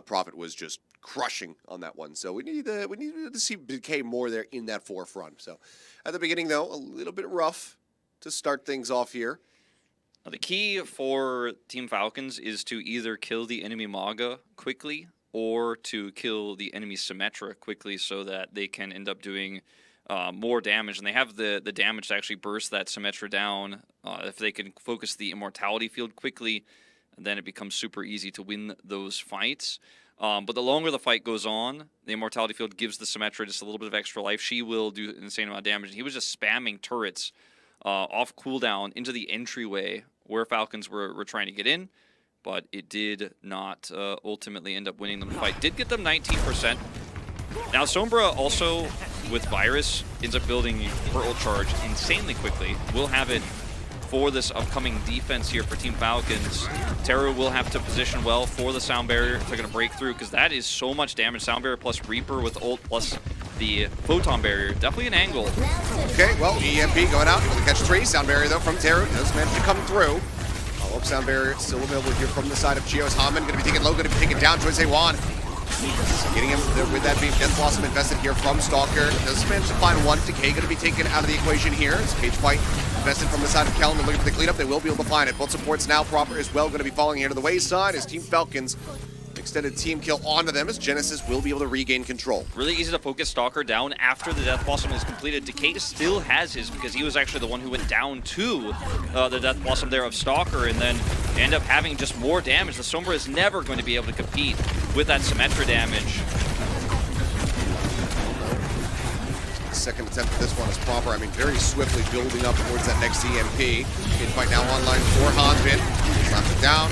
Prophet was just crushing on that one, so we need to see Decay more there in that forefront. So at the beginning, though, a little bit rough to start things off here. Now, the key for Team Falcons is to either kill the enemy Mauga quickly or to kill the enemy Symmetra quickly so that they can end up doing more damage. And they have the damage to actually burst that Symmetra down. If they can focus the Immortality Field quickly, then it becomes super easy to win those fights. But the longer the fight goes on, the Immortality Field gives the Symmetra just a little bit of extra life. She will do an insane amount of damage. And he was just spamming turrets off cooldown into the entryway where Falcons were trying to get in, but it did not ultimately end up winning them the fight. Did get them 19%. Now, Sombra also, with Virus, ends up building Pearl Charge insanely quickly. We'll have it for this upcoming defense here for Team Falcons. Terra will have to position well for the Sound Barrier if they're going to break through, because that is so much damage. Sound Barrier plus Reaper with ult plus the Photon Barrier. Definitely an angle. Okay, well, EMP going out for the catch 3. Sound Barrier, though, from Terra does manage to come through. Follow-up Sound Barrier still available here from the side of Chio's Haman. Going to be taken low, going to be taken down. Joyce Wan getting him with that beam. Death Blossom invested here from Stalker. Does manage to find one. Decay going to be taken out of the equation here. It's Cage Fight invested from the side of Kellen. They're looking for the cleanup. They will be able to find it. Both supports now proper as well. Going to be falling here to the wayside as Team Falcons extended team kill onto them as Genesis will be able to regain control. Really easy to focus Stalker down after the Death Blossom is completed. Decay still has his because he was actually the one who went down to the Death Blossom there of Stalker and then end up having just more damage. The Sombra is never going to be able to compete with that Symmetra damage. Second attempt at this one is proper. I mean, very swiftly building up towards that next EMP. Kid Fight now online for Hanbin. Slaps it down.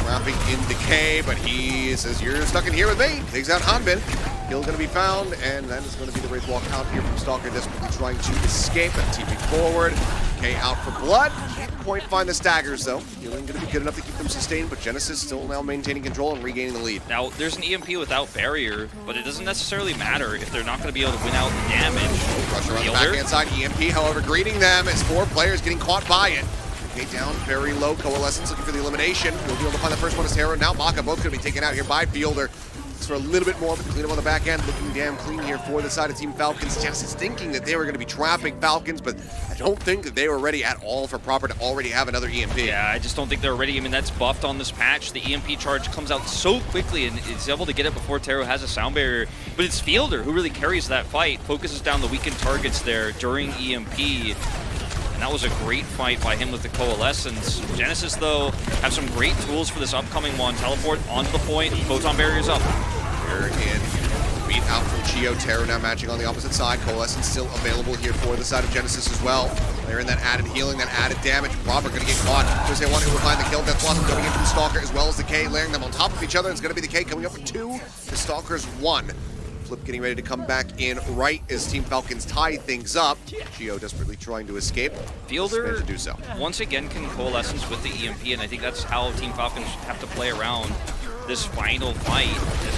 Wrapping in Decay, but he says, you're stuck in here with me. Takes out Hanbin. Kill going to be found, and that is going to be the Wraith Walk out here from Stalker, desperately trying to escape and TP forward. Decay out for blood. Can't quite find the staggers, though. Healing going to be good enough to keep them sustained, but Genesis still now maintaining control and regaining the lead. Now, there's an EMP without barrier, but it doesn't necessarily matter if they're not going to be able to win out the damage. Pressure on the backhand side. EMP, however, greeting them as 4 players getting caught by it. Down very low. Coalescence looking for the elimination. We'll be able to find the first one as Terra. Now Maka both going to be taken out here by Fielder. It's for a little bit more, but clean up on the back end. Looking damn clean here for the side of Team Falcons. Genesis thinking that they were going to be trapping Falcons, but I don't think that they were ready at all for proper to already have another EMP. Yeah, I just don't think they're ready. I mean, that's buffed on this patch. The EMP charge comes out so quickly and is able to get it before Terra has a Sound Barrier. But it's Fielder who really carries that fight, focuses down the weakened targets there during EMP. And that was a great fight by him with the Coalescence. Genesis, though, have some great tools for this upcoming one. Teleport onto the point, Photon Barrier's up. Here in, beat out from Chio. Terra now matching on the opposite side. Coalescence still available here for the side of Genesis as well. They're in that added healing, that added damage. Robert going to get caught. Jose one who will find the kill. Death Blossom coming in from Stalker as well as Decay, layering them on top of each other. It's going to be Decay coming up with 2. The Stalker's 1. Flip getting ready to come back in right as Team Falcons tie things up. Gio desperately trying to escape. Fielder To do so. once again can coalescence with the EMP, and I think that's how Team Falcons have to play around this final fight.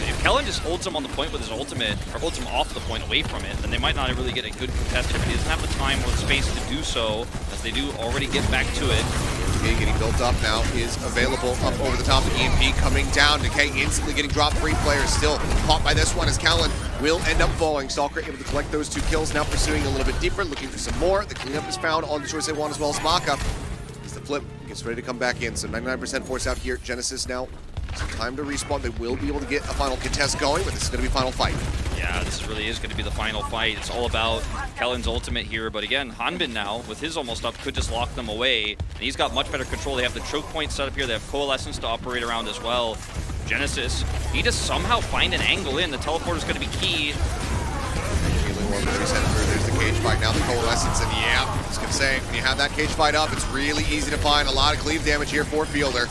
If Kellen just holds him on the point with his ultimate, or holds him off the point away from it, then they might not really get a good contest here, but he doesn't have the time or the space to do so, as they do already get back to it. Getting built up now is available up over the top. The EMP coming down. Decay instantly getting dropped. 3 players still caught by this one as Kellen will end up falling. Stalker able to collect those 2 kills. Now pursuing a little bit deeper, looking for some more. The cleanup is found on the choice they want as well as Maka. As the Flip gets ready to come back in. So 99% force out here. Genesis now some time to respawn. They will be able to get a final contest going, but this is going to be final fight. Yeah, this really is going to be the final fight. It's all about Kellen's ultimate here, but again, Hanbin now, with his almost up, could just lock them away. And he's got much better control. They have the choke point set up here. They have Coalescence to operate around as well. Genesis, he just somehow find an angle in. The teleport is going to be key. There's the cage fight. Now the Coalescence, and yeah, I was going to say, when you have that cage fight up, it's really easy to find a lot of cleave damage here for Fielder.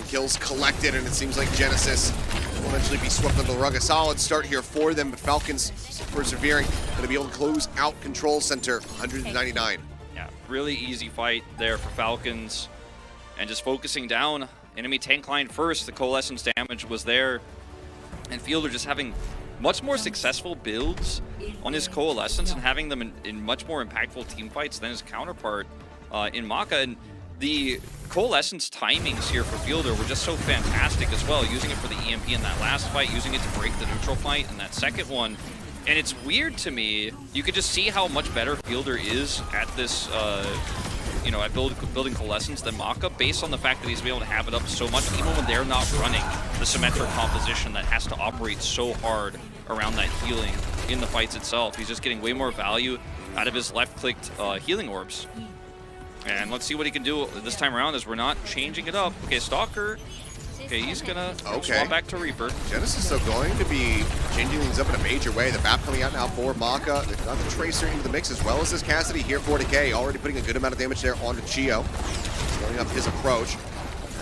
Kills collected, and it seems like Genesis will eventually be swept under the rug. A solid start here for them, but Falcons persevering, going to be able to close out Control Center, 199. Yeah, really easy fight there for Falcons. And just focusing down, enemy tank line first, the Coalescence damage was there. And Fielder just having much more successful builds on his Coalescence and having them in much more impactful team fights than his counterpart in Maka. And the Coalescence timings here for Fielder were just so fantastic as well, using it for the EMP in that last fight, using it to break the neutral fight in that second one. And it's weird to me, you could just see how much better Fielder is at this, at building Coalescence than Maka, based on the fact that he's able to have it up so much, even when they're not running the symmetric composition that has to operate so hard around that healing in the fights itself. He's just getting way more value out of his left-clicked healing orbs. And let's see what he can do this time around as we're not changing it up. Okay, Stalker. Okay, he's gonna swap back to Reaper. Genesis, though, going to be changing things up in a major way. The map coming out now for Maka. They've got the Tracer into the mix, as well as this Cassidy here for Decay. Already putting a good amount of damage there onto Gio. Slowing up his approach.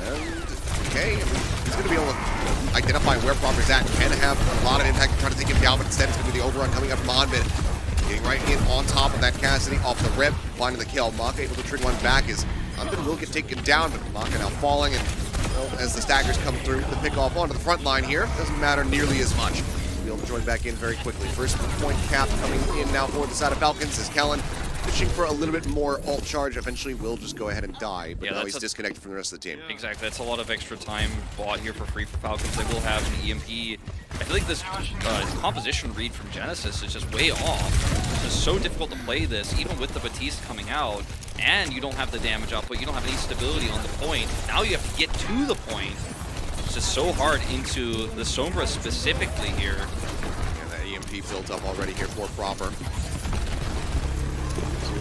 And Decay, he's going to be able to identify where Proper's at. Can have a lot of impact trying to take him down, but instead it's going to be the overrun coming up from Hanbin. Getting right in on top of that Cassidy off the rip, finding the kill. Maka able to trigger one back as Hanbin will get taken down, but Maka now falling, and as the staggers come through, the pick off onto the front line here doesn't matter nearly as much. We'll be able to join back in very quickly. First point cap coming in now for the side of Falcons as Kellen fishing for a little bit more ult charge. Eventually will just go ahead and die, but now he's disconnected from the rest of the team. Exactly, that's a lot of extra time bought here for free for Falcons. They will have an EMP. I feel like this composition read from Genesis is just way off. It's just so difficult to play this, even with the Batiste coming out, and you don't have the damage output, you don't have any stability on the point. Now you have to get to the point. It's just so hard into the Sombra specifically here. And that EMP built up already here for Proper.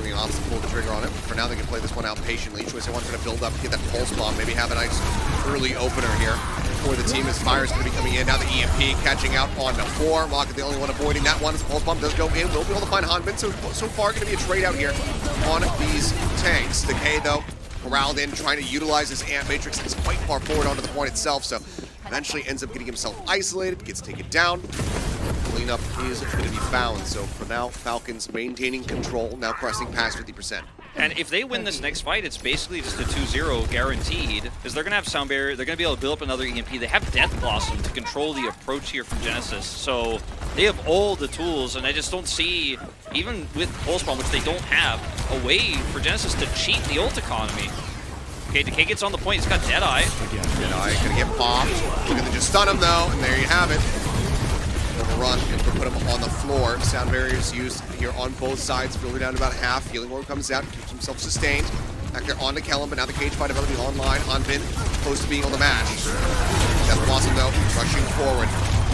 The option to pull the trigger on it. For now, they can play this one out patiently. Choice they want to build up, get that pulse bomb, maybe have a nice early opener here for the team as Fire's going to be coming in. Now the EMP catching out on the 4. Rocket the only one avoiding that one as the pulse bomb does go in. We'll be able to find Hanbin. So far, going to be a trade out here on these tanks. Decay, though, corralled in, trying to utilize his Ant Matrix. It's quite far forward onto the point itself, so eventually ends up getting himself isolated, gets taken down. Cleanup is going to be found. So for now, Falcons maintaining control, now pressing past 50%. And if they win this next fight, it's basically just a 2-0 guaranteed, because they're going to have Sound Barrier, they're going to be able to build up another EMP. They have Death Blossom to control the approach here from Genesis, so they have all the tools, and I just don't see, even with Pulse Bomb, which they don't have, a way for Genesis to cheat the ult economy. Okay, Decay gets on the point, he's got Deadeye. Deadeye going to get popped. We're going to just stun him, though, and there you have it. Run and put him on the floor. Sound barriers used here on both sides. Fielder down to about half. Healing orb comes out, keeps himself sustained. Back there onto Kellen, but now the cage fight ability online. Hanbin close to being on the match. Death Blossom though, rushing forward.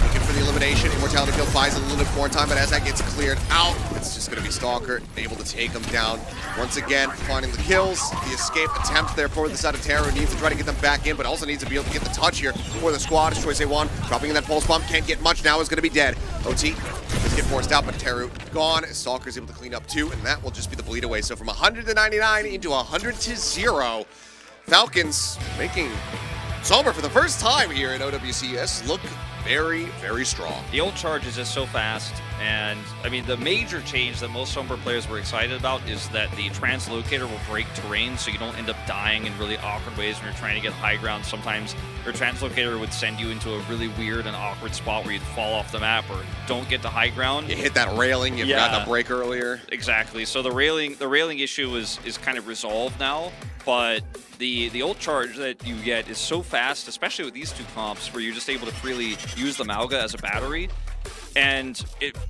Looking for the elimination. Immortality Field buys a little bit more time, but as that gets cleared out, it's just going to be Stalker able to take him down. Once again, finding the kills. The escape attempt there for the side of Terror, needs to try to get them back in, but also needs to be able to get the touch here for the squad. As Choice A1, dropping in that pulse bomb, can't get much now, is going to be dead. OT does get forced out, but Terror gone. Stalker's able to clean up too, and that will just be the bleed away. So from 199 into 100-0, Falcons making Sombra for the first time here in OWCS look very, very strong. The ult charge is just so fast, and I mean the major change that most Sombra players were excited about is that the translocator will break terrain, so you don't end up dying in really awkward ways when you're trying to get high ground. Sometimes your translocator would send you into a really weird and awkward spot where you'd fall off the map or don't get to high ground. You hit that railing you forgot to break earlier. Exactly. So the railing issue is kind of resolved now, but the ult charge that you get is so fast, especially with these two comps, where you're just able to freely use the Mauga as a battery. And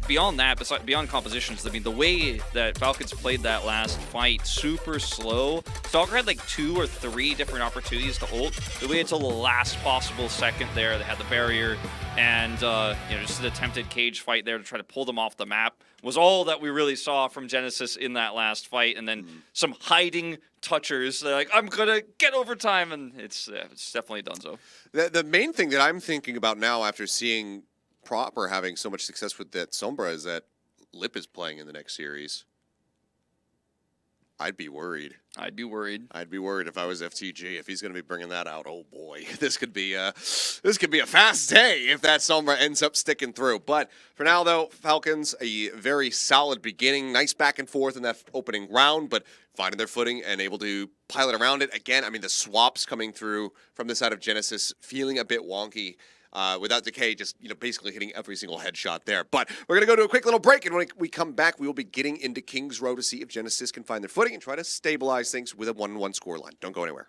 beyond that, beyond compositions, I mean, the way that Falcons played that last fight, super slow. Stalker had like 2 or 3 different opportunities to ult. They waited until the last possible second there. They had the barrier, and you know, just an attempted cage fight there to try to pull them off the map was all that we really saw from Genesis in that last fight. And then some hiding touchers. They're like, I'm gonna get overtime, and it's definitely donezo. The main thing that I'm thinking about now after seeing Proper having so much success with that Sombra is that Lip is playing in the next series. I'd be worried. I'd be worried. I'd be worried if I was FTG, if he's going to be bringing that out. Oh boy, this could be a fast day if that Sombra ends up sticking through. But for now, though, Falcons a very solid beginning, nice back and forth in that opening round, but finding their footing and able to pilot around it again. I mean, the swaps coming through from the side of Genesis feeling a bit wonky. Without Decay just, basically hitting every single headshot there. But we're going to go to a quick little break, and when we come back, we will be getting into Kings Row to see if Genesis can find their footing and try to stabilize things with a 1-1 scoreline. Don't go anywhere.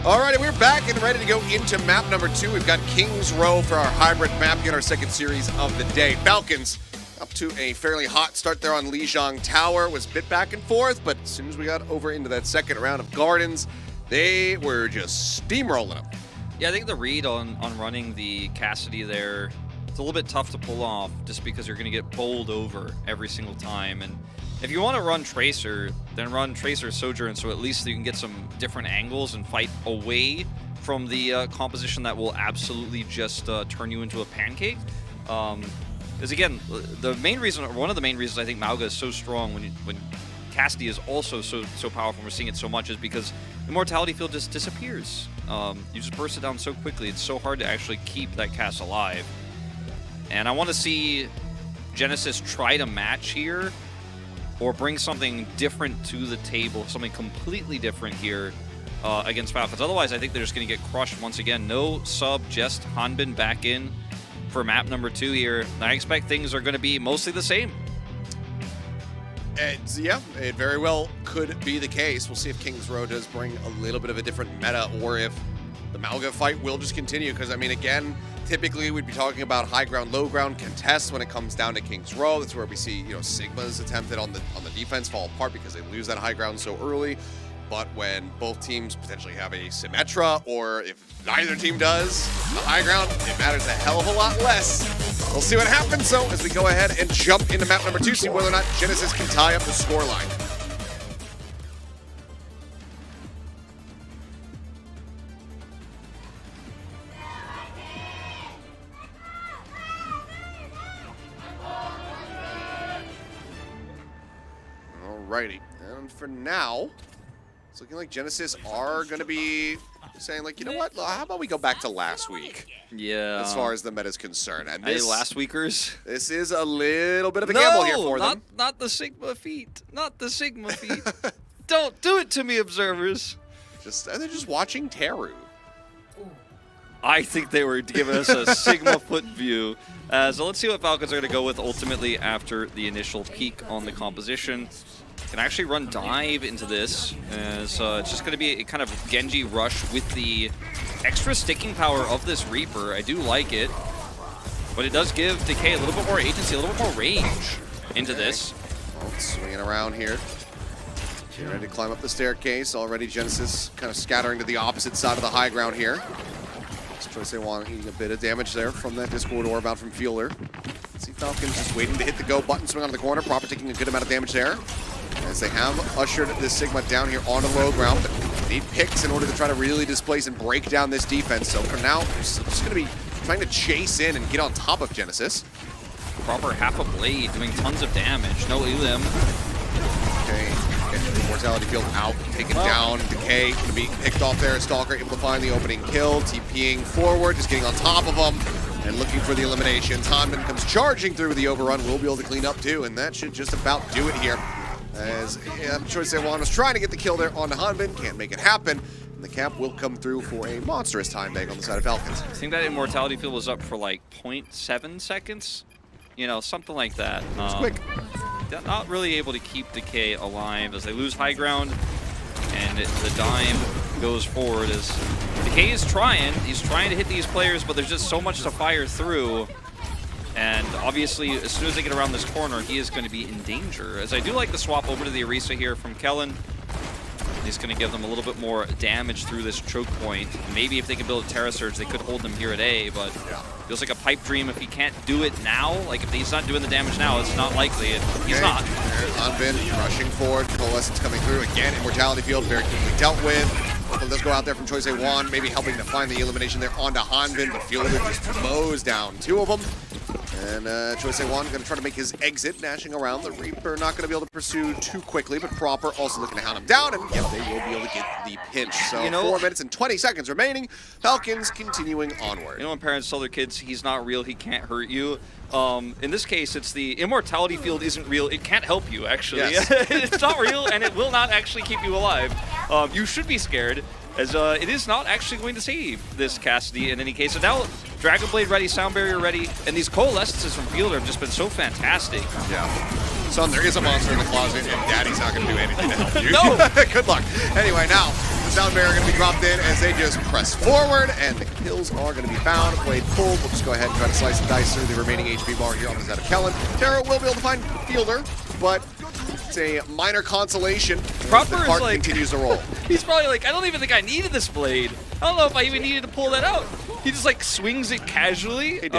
Alrighty, we're back and ready to go into map number 2. We've got Kings Row for our hybrid map in our second series of the day. Falcons up to a fairly hot start there on Lijiang Tower. Was a bit back and forth, but as soon as we got over into that second round of Gardens, they were just steamrolling them. Yeah, I think the read on running the Cassidy there, it's a little bit tough to pull off just because you're going to get bowled over every single time. And if you want to run Tracer, then run Tracer Sojourn, so at least you can get some different angles and fight away from the composition that will absolutely just turn you into a pancake. Because again, the main reason, or one of the main reasons I think Mauga is so strong when Cassidy is also so powerful, we're seeing it so much, is because Immortality Field just disappears. You just burst it down so quickly, it's so hard to actually keep that cast alive. And I want to see Genesis try to match here, or bring something different to the table, something completely different here against Falcons. Otherwise, I think they're just going to get crushed once again. No sub, just Hanbin back in for map number 2 here. I expect things are going to be mostly the same. Yeah, it very well could be the case. We'll see if Kings Row does bring a little bit of a different meta, or if the Mauga fight will just continue. Because, I mean, again, typically we'd be talking about high ground, low ground contests when it comes down to Kings Row. That's where we see, you know, Sigma's attempted on the defense fall apart because they lose that high ground so early. But when both teams potentially have a Symmetra, or if neither team does the high ground, it matters a hell of a lot less. We'll see what happens, so as we go ahead and jump into map number 2, see whether or not Genesis can tie up the scoreline. Alrighty, and for now, it's looking like Genesis are going to be saying, like, you know what, how about we go back to last week? Yeah. As far as the meta is concerned. And this, last weekers? This is a little bit of a gamble here for them. Not the Sigma feet. Not the Sigma feet. Don't do it to me, observers. They're just watching Teru. I think they were giving us a Sigma foot view. So let's see what Falcons are going to go with ultimately after the initial peak on the composition. Can actually run dive into this, as it's just going to be a kind of Genji rush with the extra sticking power of this Reaper. I do like it, but it does give Decay a little bit more agency, a little bit more range into this. Well, swinging around here. Getting ready to climb up the staircase. Already Genesis kind of scattering to the opposite side of the high ground here. Choice they want eating a bit of damage there from that Discord orb out from Fielder. Let's see Falcons just waiting to hit the go button, swing onto the corner. Proper taking a good amount of damage there, as they have ushered this Sigma down here onto low ground, but need picks in order to try to really displace and break down this defense. So for now, they're just going to be trying to chase in and get on top of Genesis. Proper half a blade doing tons of damage. No elim. Okay, getting the Mortality Field out, taken down. Decay going to be picked off there. Stalker able to find the opening kill, TPing forward, just getting on top of them and looking for the eliminations. Hanbin comes charging through with the overrun. We'll be able to clean up too, and that should just about do it here. As Choice One was trying to get the kill there onto Hanbin, can't make it happen. And the cap will come through for a monstrous time bag on the side of Falcons. I think that Immortality Field was up for like 0.7 seconds. You know, something like that. It's quick. Not really able to keep Decay alive as they lose high ground, and the dime goes forward as Decay is trying. He's trying to hit these players, but there's just so much to fire through. And obviously, as soon as they get around this corner, he is going to be in danger. As I do like the swap over to the Orisa here from Kellen. He's going to give them a little bit more damage through this choke point. Maybe if they can build a Terra Surge, they could hold them here at A, but feels like a pipe dream if he can't do it now. Like, if he's not doing the damage now, it's not likely. He's not. Hanbin rushing forward. Coalescence coming through. Again, Immortality Field very quickly dealt with. Well, let's go out there from Choice One, maybe helping to find the elimination there onto Hanbin, but Fielder just mows down 2 of them. And Choice One going to try to make his exit, dashing around. The Reaper not going to be able to pursue too quickly, but Proper also looking to hound him down, and yep, they will be able to get the pinch. So 4 minutes and 20 seconds remaining. Falcons continuing onward. You know when parents tell their kids, he's not real, he can't hurt you? In this case, it's the Immortality Field isn't real. It can't help you, actually. Yes. It's not real, and it will not actually keep you alive. You should be scared, as it is not actually going to save this Cassidy in any case. So now, Dragon Blade ready, Sound Barrier ready, and these coalescences from Fielder have just been so fantastic. Yeah. Son, there is a monster in the closet, and Daddy's not going to do anything to help you. No! Good luck. Anyway, now, the sound barrier going to be dropped in as they just press forward, and the kills are going to be found. Blade pulled. We'll just go ahead and try to slice and dice through the remaining HP bar here on the side of Kellen. Terra will be able to find Fielder, but it's a minor consolation. Proper the is cart like continues to roll. He's probably like, I don't even think I needed this blade. I don't know if I even needed to pull that out. He just like swings it casually.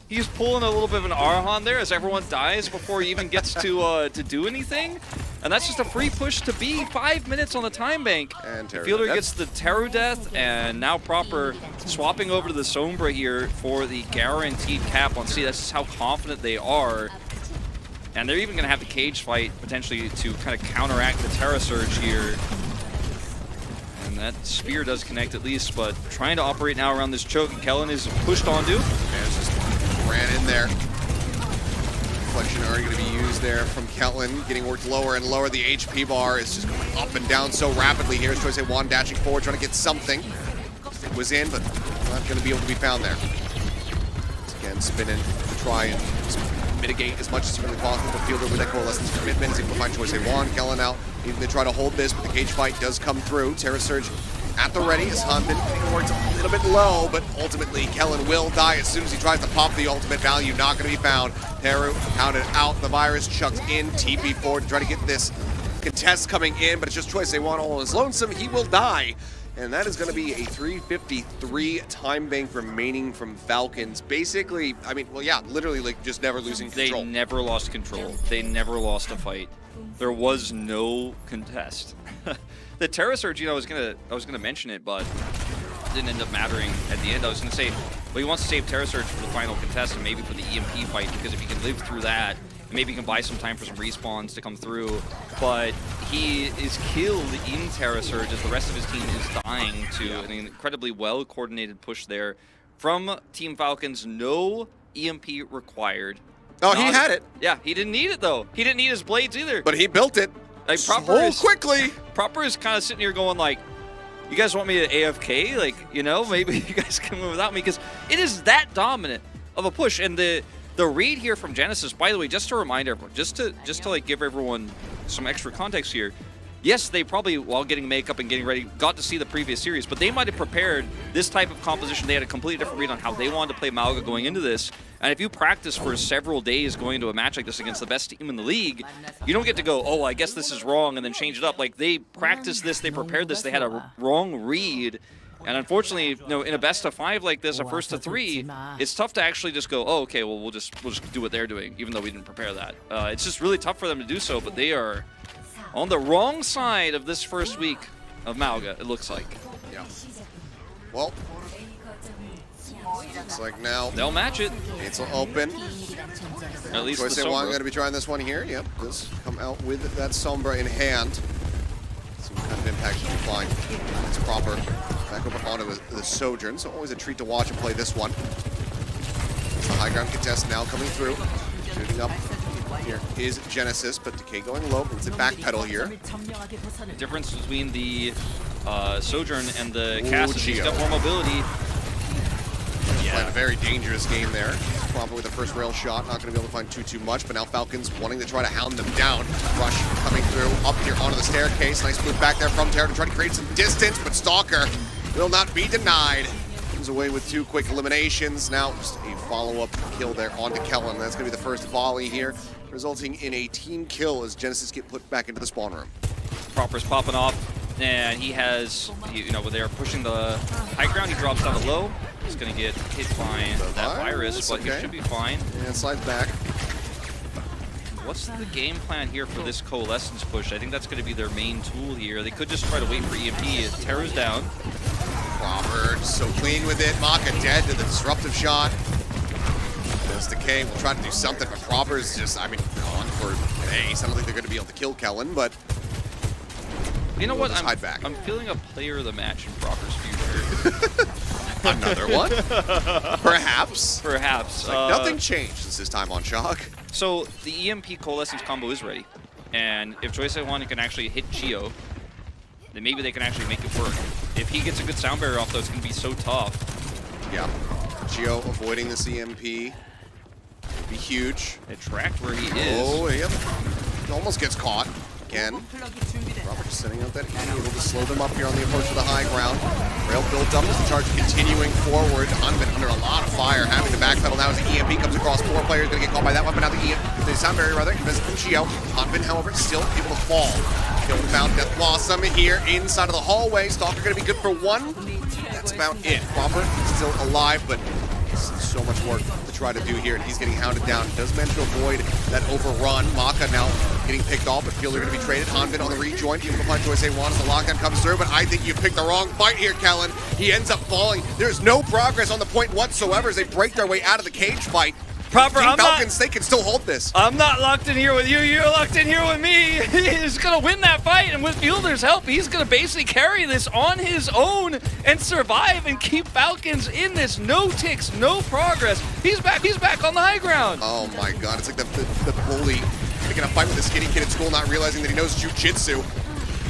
He's pulling a little bit of an Arhan there as everyone dies before he even gets to do anything. And that's just a free push to B. 5 minutes on the time bank. And Fielder gets the Teru death, and now Proper swapping over to the Sombra here for the guaranteed cap on C. That's just how confident they are. And they're even going to have the cage fight potentially to kind of counteract the Terra Surge here. And that spear does connect at least, but trying to operate now around this choke. And Kellen is pushed onto. And it's just ran in there. Reflection already going to be used there from Kellen, getting worked lower and lower. The HP bar is just going up and down so rapidly here. As Choice A1 dashing forward, trying to get something. It was in, but not going to be able to be found there. Again, spinning to try and mitigate as much as humanly possible. But Fielder with that Coalescence commitment is able to find Choice A1. Kellen out, needing to try to hold this, but the cage fight does come through. Terra Surge at the ready as Hanbin works a little bit low, but ultimately Kellen will die as soon as he tries to pop the ultimate value. Not going to be found. Teru counted out. The virus chucks in. TP forward to try to get this contest coming in, but it's just Choice A1 all on his lonesome. He will die. And that is going to be a 3:53 time bank remaining from Falcons. Basically, I mean, well, yeah, literally like just never losing control. They never lost control. They never lost a fight. There was no contest. The Terra Surge, you know, I was gonna mention it, but it didn't end up mattering at the end. I was gonna say, well, he wants to save Terra Surge for the final contest and maybe for the EMP fight, because if he can live through that, maybe he can buy some time for some respawns to come through. But he is killed in Terra Surge as the rest of his team is dying to an incredibly well-coordinated push there from Team Falcons. No EMP required. Oh, he had it. Yeah, he didn't need it though. He didn't need his blades either. But he built it. Like Proper so quickly. Proper is kind of sitting here going like, you guys want me to AFK? Like, you know, maybe you guys can move without me, because it is that dominant of a push. And the read here from Genesis, by the way, just to remind everyone, just to like give everyone some extra context here. Yes, they probably, while getting makeup and getting ready, got to see the previous series, but they might have prepared this type of composition. They had a completely different read on how they wanted to play Malga going into this. And if you practice for several days going into a match like this against the best team in the league, you don't get to go, oh, I guess this is wrong, and then change it up. Like, they practiced this, they prepared this, they had a wrong read. And unfortunately, you know, in a best of 5 like this, a first to 3, it's tough to actually just go, oh, okay, well, we'll just do what they're doing, even though we didn't prepare that. It's just really tough for them to do so, but they are on the wrong side of this first week of Malga, it looks like. Yeah. Well, looks like now they'll match it. It's open. At least Choice the A1 Sombra. going to be trying this one here. Yep, does come out with that Sombra in hand. Some kind of impact should be fine. It's Proper. Back over onto the Sojourn, so always a treat to watch and play this one. It's the high ground contest now coming through. Shooting up. Here is Genesis, but Decay going low. It's a backpedal here. The difference between the Sojourn and the Cass is he's got more mobility. Playing a very dangerous game there. Proper with the first rail shot, not going to be able to find too much, but now Falcons wanting to try to hound them down. Rush coming through, up here onto the staircase. Nice move back there from Terra to try to create some distance, but Stalker will not be denied. Comes away with 2 quick eliminations. Now just a follow-up kill there onto Kellen. That's going to be the first volley here, resulting in a team kill as Genesis get put back into the spawn room. Proper's popping off, and he has, you know, when they're pushing the high ground, he drops down the low. He's going to get hit by that virus, but okay. He should be fine. And slides back. What's the game plan here for this Coalescence push? I think that's going to be their main tool here. They could just try to wait for EMP. Terra's down. Proper so clean with it. Maka dead to the disruptive shot. Does Decay will try to do something, but Proper's just, I mean, gone for ace. I don't think they're going to be able to kill Kellen, but you know what? hide back. I'm feeling a player of the match in Proper's future. Another one? Perhaps. Perhaps. Like nothing changed since his time on Shock. So the EMP Coalescence combo is ready. And if Choice A1 can actually hit Chio, then maybe they can actually make it work. If he gets a good sound barrier off, though, it's going to be so tough. Yeah. Chio avoiding this EMP. Be huge. It tracked where he is. Oh, yep. He almost gets caught. again. Robert just sitting out that E, able to slow them up here on the approach to the high ground. Rail built up as the charge continuing forward. Hunvin under a lot of fire, having to backpedal now as the EMP comes across. 4 players going to get caught by that weapon. Now the sound barrier rather, invisible Chio. Hunvin, however, still able to fall. Killed about Death Blossom here inside of the hallway. Stalker going to be good for 1. That's about it. Robert still alive, but so much work to try to do here, and he's getting hounded down. Does manage to avoid that overrun. Maka now getting picked off, but feel they're going to be traded. Hanvin on the rejoin. Able to find Choice A1 as the lockdown comes through, but I think you picked the wrong fight here, Kellen. He ends up falling. There's no progress on the point whatsoever as they break their way out of the cage fight. Proper, Team Falcons, they can still hold this. I'm not locked in here with you. You're locked in here with me. He's going to win that fight, and with Fielder's help, he's going to basically carry this on his own and survive and keep Falcons in this. No ticks, no progress. He's back on the high ground. Oh my god, it's like the bully picking a fight with a skinny kid at school, not realizing that he knows jiu-jitsu.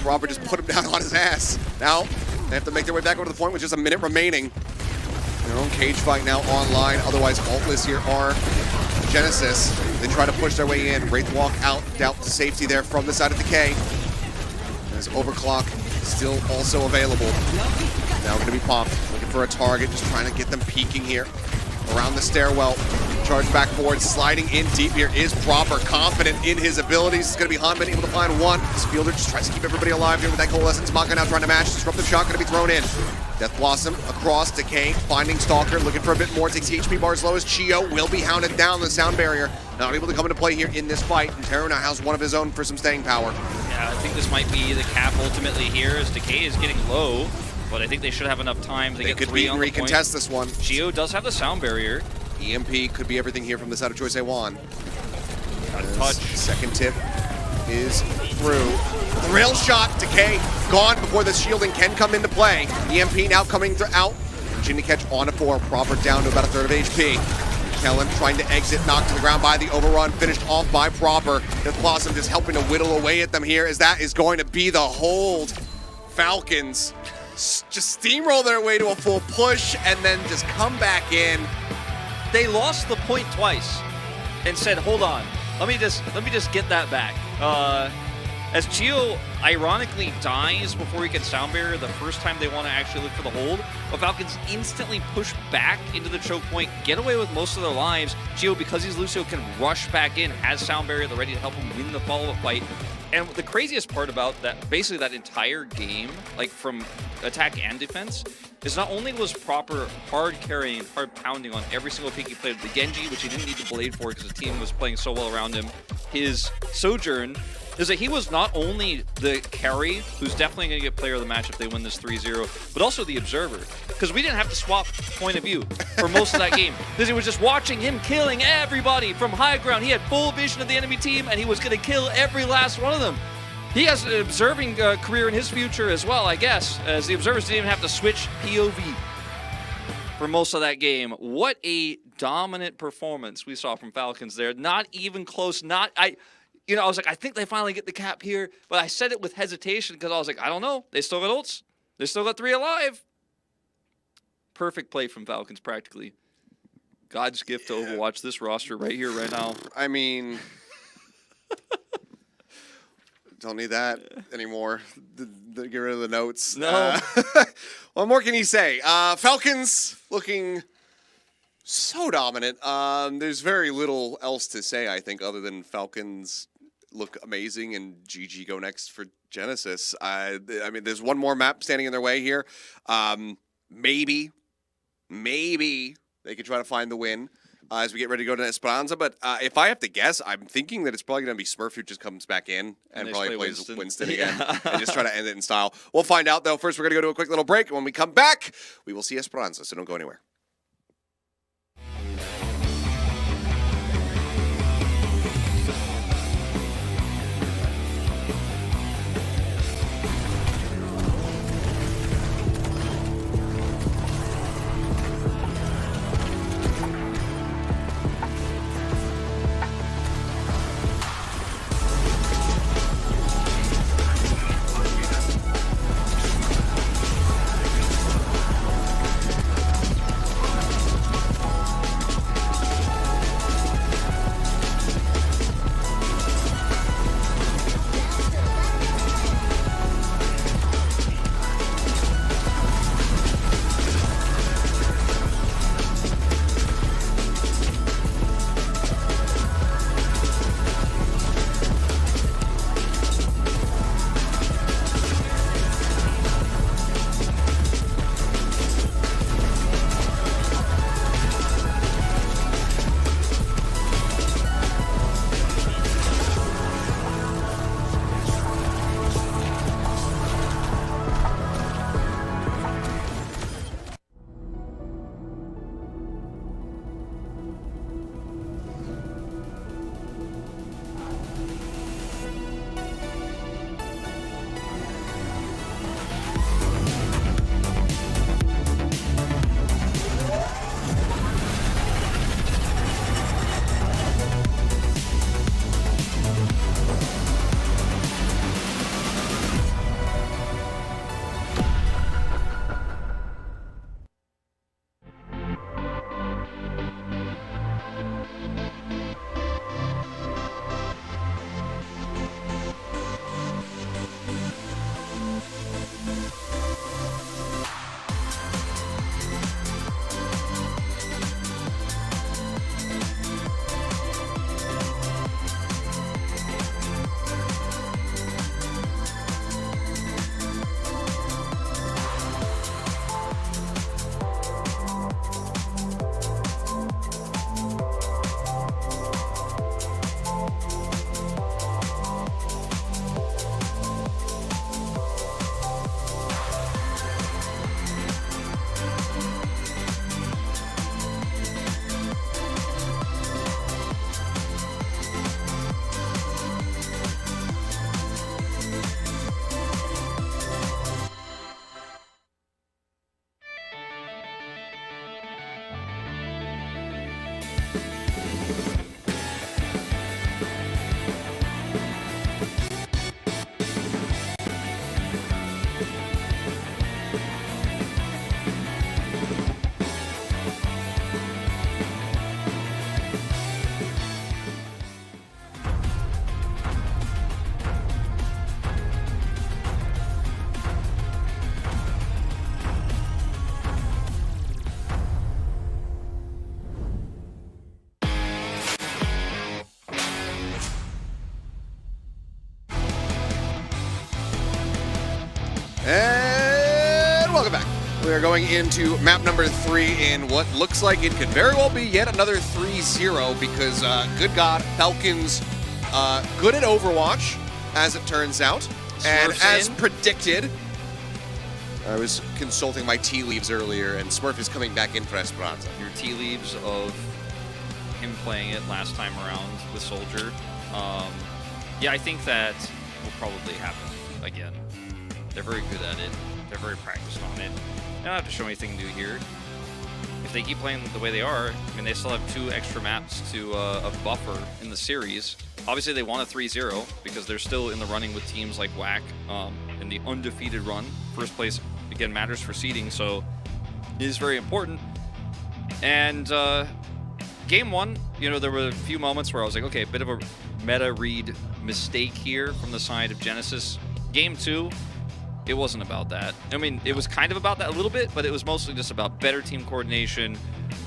Robert just put him down on his ass. Now, they have to make their way back over to the point with just a minute remaining. Their own cage fight now online, otherwise ultless here are Genesis. They try to push their way in. Wraith walk out to safety there from the side of the K. As Overclock still also available. Now going to be popped, looking for a target, just trying to get them peeking here around the stairwell. Charge back forward, sliding in deep here is Proper, confident in his abilities. It's going to be Hanvin able to find 1. This Fielder just tries to keep everybody alive here with that Coalescence. Maka now trying to match. Disruptive shot going to be thrown in. Death Blossom across Decay, finding Stalker, looking for a bit more. Takes the HP bar as low as Chio will be hounded down the sound barrier. Not able to come into play here in this fight. And Taro now has one of his own for some staying power. Yeah, I think this might be the cap ultimately here as Decay is getting low, but I think they should have enough time to get 3 on the point. Recontest this one. Chio does have the sound barrier. EMP could be everything here from the side of Choice A1. Got a touch. Second tip is through. The rail shot, Decay gone before the shielding can come into play. EMP now coming out. Virginia catch on a 4, Proper down to about a third of HP. Kellen trying to exit, knocked to the ground by the overrun, finished off by Proper. Death Blossom just helping to whittle away at them here as that is going to be the hold. Falcons just steamroll their way to a full push and then just come back in. They lost the point twice and said, hold on, let me just get that back. As Chio ironically dies before he can sound barrier the first time they want to actually look for the hold, but Falcons instantly push back into the choke point, get away with most of their lives. Chio, because he's Lucio, can rush back in, has sound barrier, they're ready to help him win the follow-up fight. And the craziest part about that, basically that entire game, like from attack and defense, is not only was Proper hard carrying, hard pounding on every single pick he played with the Genji, which he didn't need to blade for because the team was playing so well around him, his Sojourn, is that he was not only the carry, who's definitely going to get player of the match if they win this 3-0, but also the observer. Because we didn't have to swap point of view for most of that game. Because he was just watching him killing everybody from high ground. He had full vision of the enemy team, and he was going to kill every last one of them. He has an observing career in his future as well, I guess, as the observers didn't even have to switch POV for most of that game. What a dominant performance we saw from Falcons there. Not even close. I was like, I think they finally get the cap here, but I said it with hesitation because I was like, I don't know. They still got ults. They still got 3 alive. Perfect play from Falcons, practically. God's gift to Overwatch, this roster right here, right now. I mean, don't need that anymore. Get rid of the notes. No. What more can you say? Falcons looking so dominant. There's very little else to say, I think, other than Falcons look amazing and GG go next for Genesis. I mean, there's one more map standing in their way here. Maybe they could try to find the win as we get ready to go to Esperanza. But if I have to guess, I'm thinking that it's probably going to be Smurf who just comes back in and probably plays Winston again and just try to end it in style. We'll find out, though. First, we're going to go to a quick little break. And when we come back, we will see Esperanza, so don't go anywhere. we are going into map number 3 in what looks like it could very well be yet another 3-0 because, good God, Falcons good at Overwatch, as it turns out. And as predicted, I was consulting my tea leaves earlier, and Smurf is coming back in for Esperanza. Your tea leaves of him playing it last time around with Soldier. Yeah, I think that will probably happen again. They're very good at it. They're very practiced on it. They don't have to show anything new here. If they keep playing the way they are, I mean, they still have 2 extra maps to a buffer in the series. Obviously, they want a 3-0 because they're still in the running with teams like WAC in the undefeated run. First place, again, matters for seeding, so it is very important. And game 1, you know, there were a few moments where I was like, okay, a bit of a meta read mistake here from the side of Genesis. Game 2, it wasn't about that. I mean, it was kind of about that a little bit, but it was mostly just about better team coordination,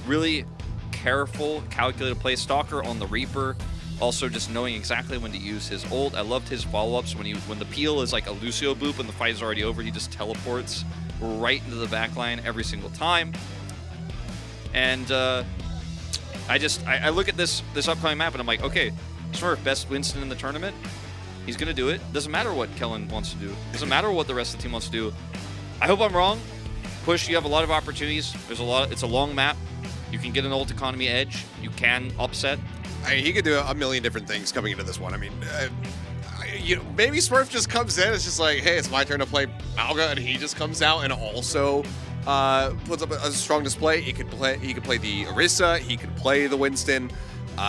really careful, calculated play. Stalker on the Reaper, also just knowing exactly when to use his ult. I loved his follow-ups when the peel is like a Lucio boop and the fight is already over, he just teleports right into the backline every single time. And I look at this upcoming map and I'm like, okay, Smurf, best Winston in the tournament. He's going to do it. Doesn't matter what Kellen wants to do. Doesn't matter what the rest of the team wants to do. I hope I'm wrong. Push, you have a lot of opportunities. It's a long map. You can get an ult economy edge. You can upset. I mean, he could do a million different things coming into this one. I mean, you know, maybe Smurf just comes in. It's just like, hey, it's my turn to play Malga, and he just comes out and also puts up a strong display. He could play the Orisa. He could play the Winston.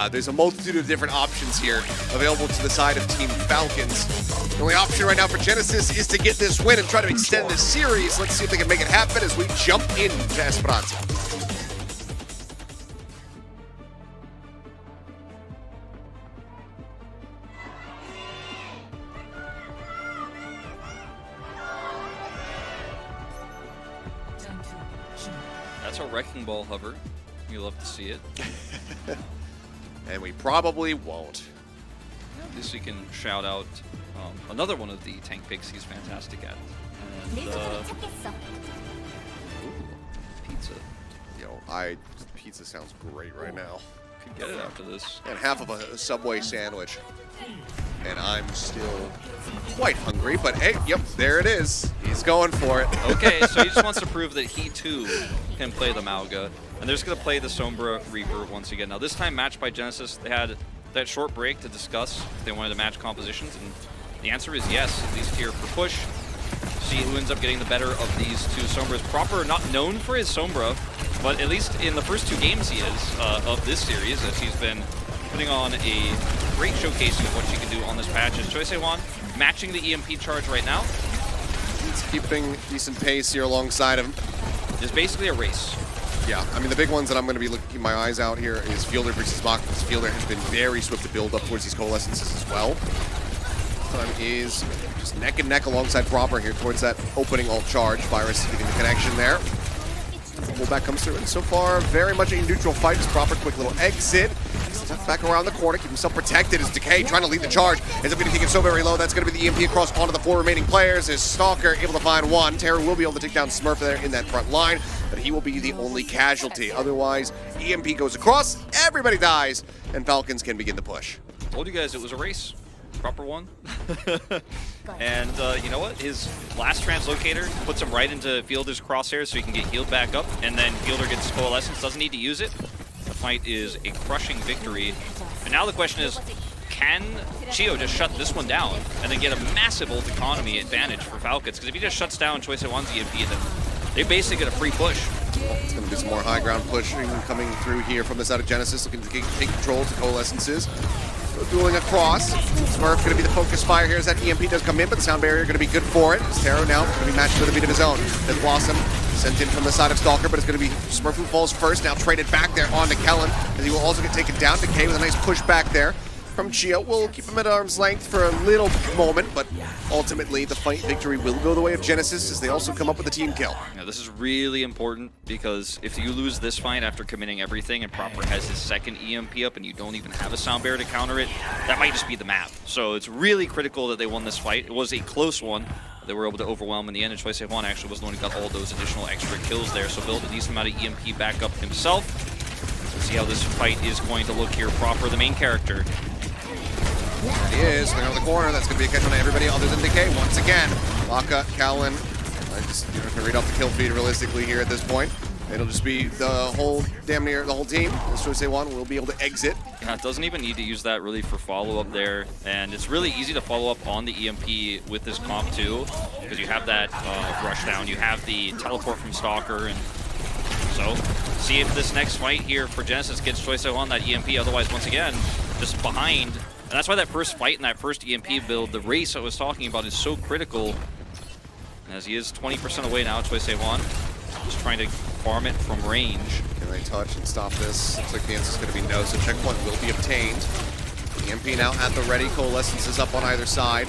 There's a multitude of different options here available to the side of Team Falcons. The only option right now for Genesis is to get this win and try to extend this series. Let's see if they can make it happen as we jump into Esperanza. That's a wrecking ball hover. You love to see it. And we probably won't. At least we can shout out another one of the tank picks he's fantastic at. And, pizza. Yo, pizza sounds great right now. Could get it after this. And half of a Subway sandwich. And I'm still quite hungry, but hey, yep, there it is. He's going for it. Okay, so he just wants to prove that he too can play the Malga. And they're just going to play the Sombra Reaper once again. Now, this time matched by Genesis, they had that short break to discuss if they wanted to match compositions, and the answer is yes, at least here for push. See who ends up getting the better of these 2 Sombras. Proper, not known for his Sombra, but at least in the first 2 games he is of this series, as he's been putting on a great showcasing of what she can do on this patch. And Choi Se-hwan matching the EMP charge right now. He's keeping decent pace here alongside him. It's basically a race. Yeah, I mean, the big ones that I'm going to be looking my eyes out here is Fielder versus Mach, because Fielder has been very swift to build up towards these coalescences as well. Time is just neck and neck alongside Proper here towards that opening ult charge. Virus getting the connection there. Pullback comes through, and so far, very much a neutral fight. Just Proper, quick little exit. Step back around the corner, keep himself protected as Decay trying to lead the charge. Ends up getting taken so very low. That's going to be the EMP across onto the 4 remaining players. Is Stalker able to find one? Terror will be able to take down Smurf there in that front line, but he will be the only casualty. Otherwise, EMP goes across, everybody dies, and Falcons can begin the push. Told you guys it was a race. Proper one. And you know what? His last translocator puts him right into Fielder's crosshairs so he can get healed back up, and then Fielder gets Coalescence, doesn't need to use it. The fight is a crushing victory. And now the question is, can Chio just shut this one down and then get a massive ult economy advantage for Falcons? Because if he just shuts down Choi Se-hwan's EMP, then they basically get a free push. It's going to be some more high ground pushing coming through here from the side of Genesis, looking to take control to Coalescences. Dueling across. Smurf going to be the focus fire here as that EMP does come in, but the sound barrier going to be good for it. Taro now going to be matched with a beat of his own. As Blossom sent in from the side of Stalker, but it's going to be Smurf who falls first, now traded back there onto Kellen, as he will also get taken down. Decay with a nice push back there from Chio. We'll keep him at arm's length for a little moment, but ultimately the fight victory will go the way of Genesis as they also come up with a team kill. Now, this is really important because if you lose this fight after committing everything and Proper has his second EMP up and you don't even have a sound barrier to counter it, that might just be the map. So it's really critical that they won this fight. It was a close one. they were able to overwhelm in the end, and Choi Se-hwan actually was the one who got all those additional extra kills there, so built a decent amount of EMP backup himself. Let's see how this fight is going to look here. Proper, the main character. He is swinging on the corner. That's going to be a catch on everybody other than Decay once again. Laka, Callan, I just going to read off the kill feed realistically here at this point. It'll just be the whole, damn near the whole team. As Choi Se-hwan will be able to exit. Yeah, it doesn't even need to use that really for follow-up there. And it's really easy to follow up on the EMP with this comp too, because you have that rush down, you have the teleport from Stalker, and so see if this next fight here for Genesis gets Choi Se-hwan that EMP, otherwise once again, just behind. And that's why that first fight and that first EMP build, the race I was talking about, is so critical. As he is 20% away now, Choi Se-hwan, just trying to farm it from range. Can they touch and stop this? Looks like the answer is going to be no, so checkpoint will be obtained. EMP now at the ready. Coalescence is up on either side.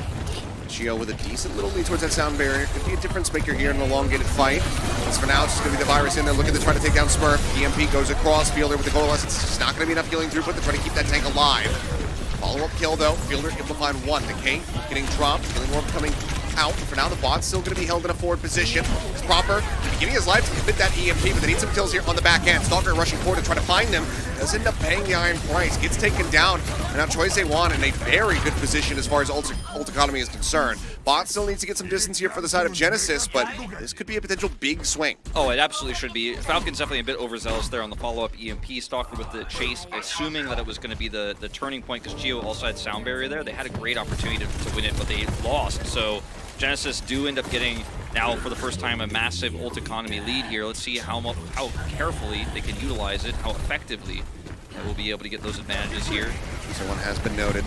Gio with a decent little lead towards that sound barrier. Could be a difference maker here in an elongated fight. As for now, it's just going to be the virus in there looking to try to take down Smurf. EMP goes across. Fielder with the coalescence. It's just not going to be enough healing throughput to try to keep that tank alive. Follow-up kill though. Fielder able to find one. Decay getting dropped. Healing orb coming out. For now, the bot's still going to be held in a forward position. It's Proper beginning his life to hit that EMP, but they need some kills here on the back end. Stalker rushing forward to try to find them. Does end up paying the iron price. Gets taken down. And now Choi Se-hwan in a very good position as far as ult economy is concerned. Bot still needs to get some distance here for the side of Genesis, but this could be a potential big swing. Oh, it absolutely should be. Falcons definitely a bit overzealous there on the follow-up EMP. Stalker with the chase, assuming that it was going to be the turning point, because Gio also had sound barrier there. They had a great opportunity to win it, but they lost. So Genesis do end up getting, now for the first time, a massive ult economy lead here. Let's see how carefully they can utilize it, how effectively they will be able to get those advantages here. So one has been noted.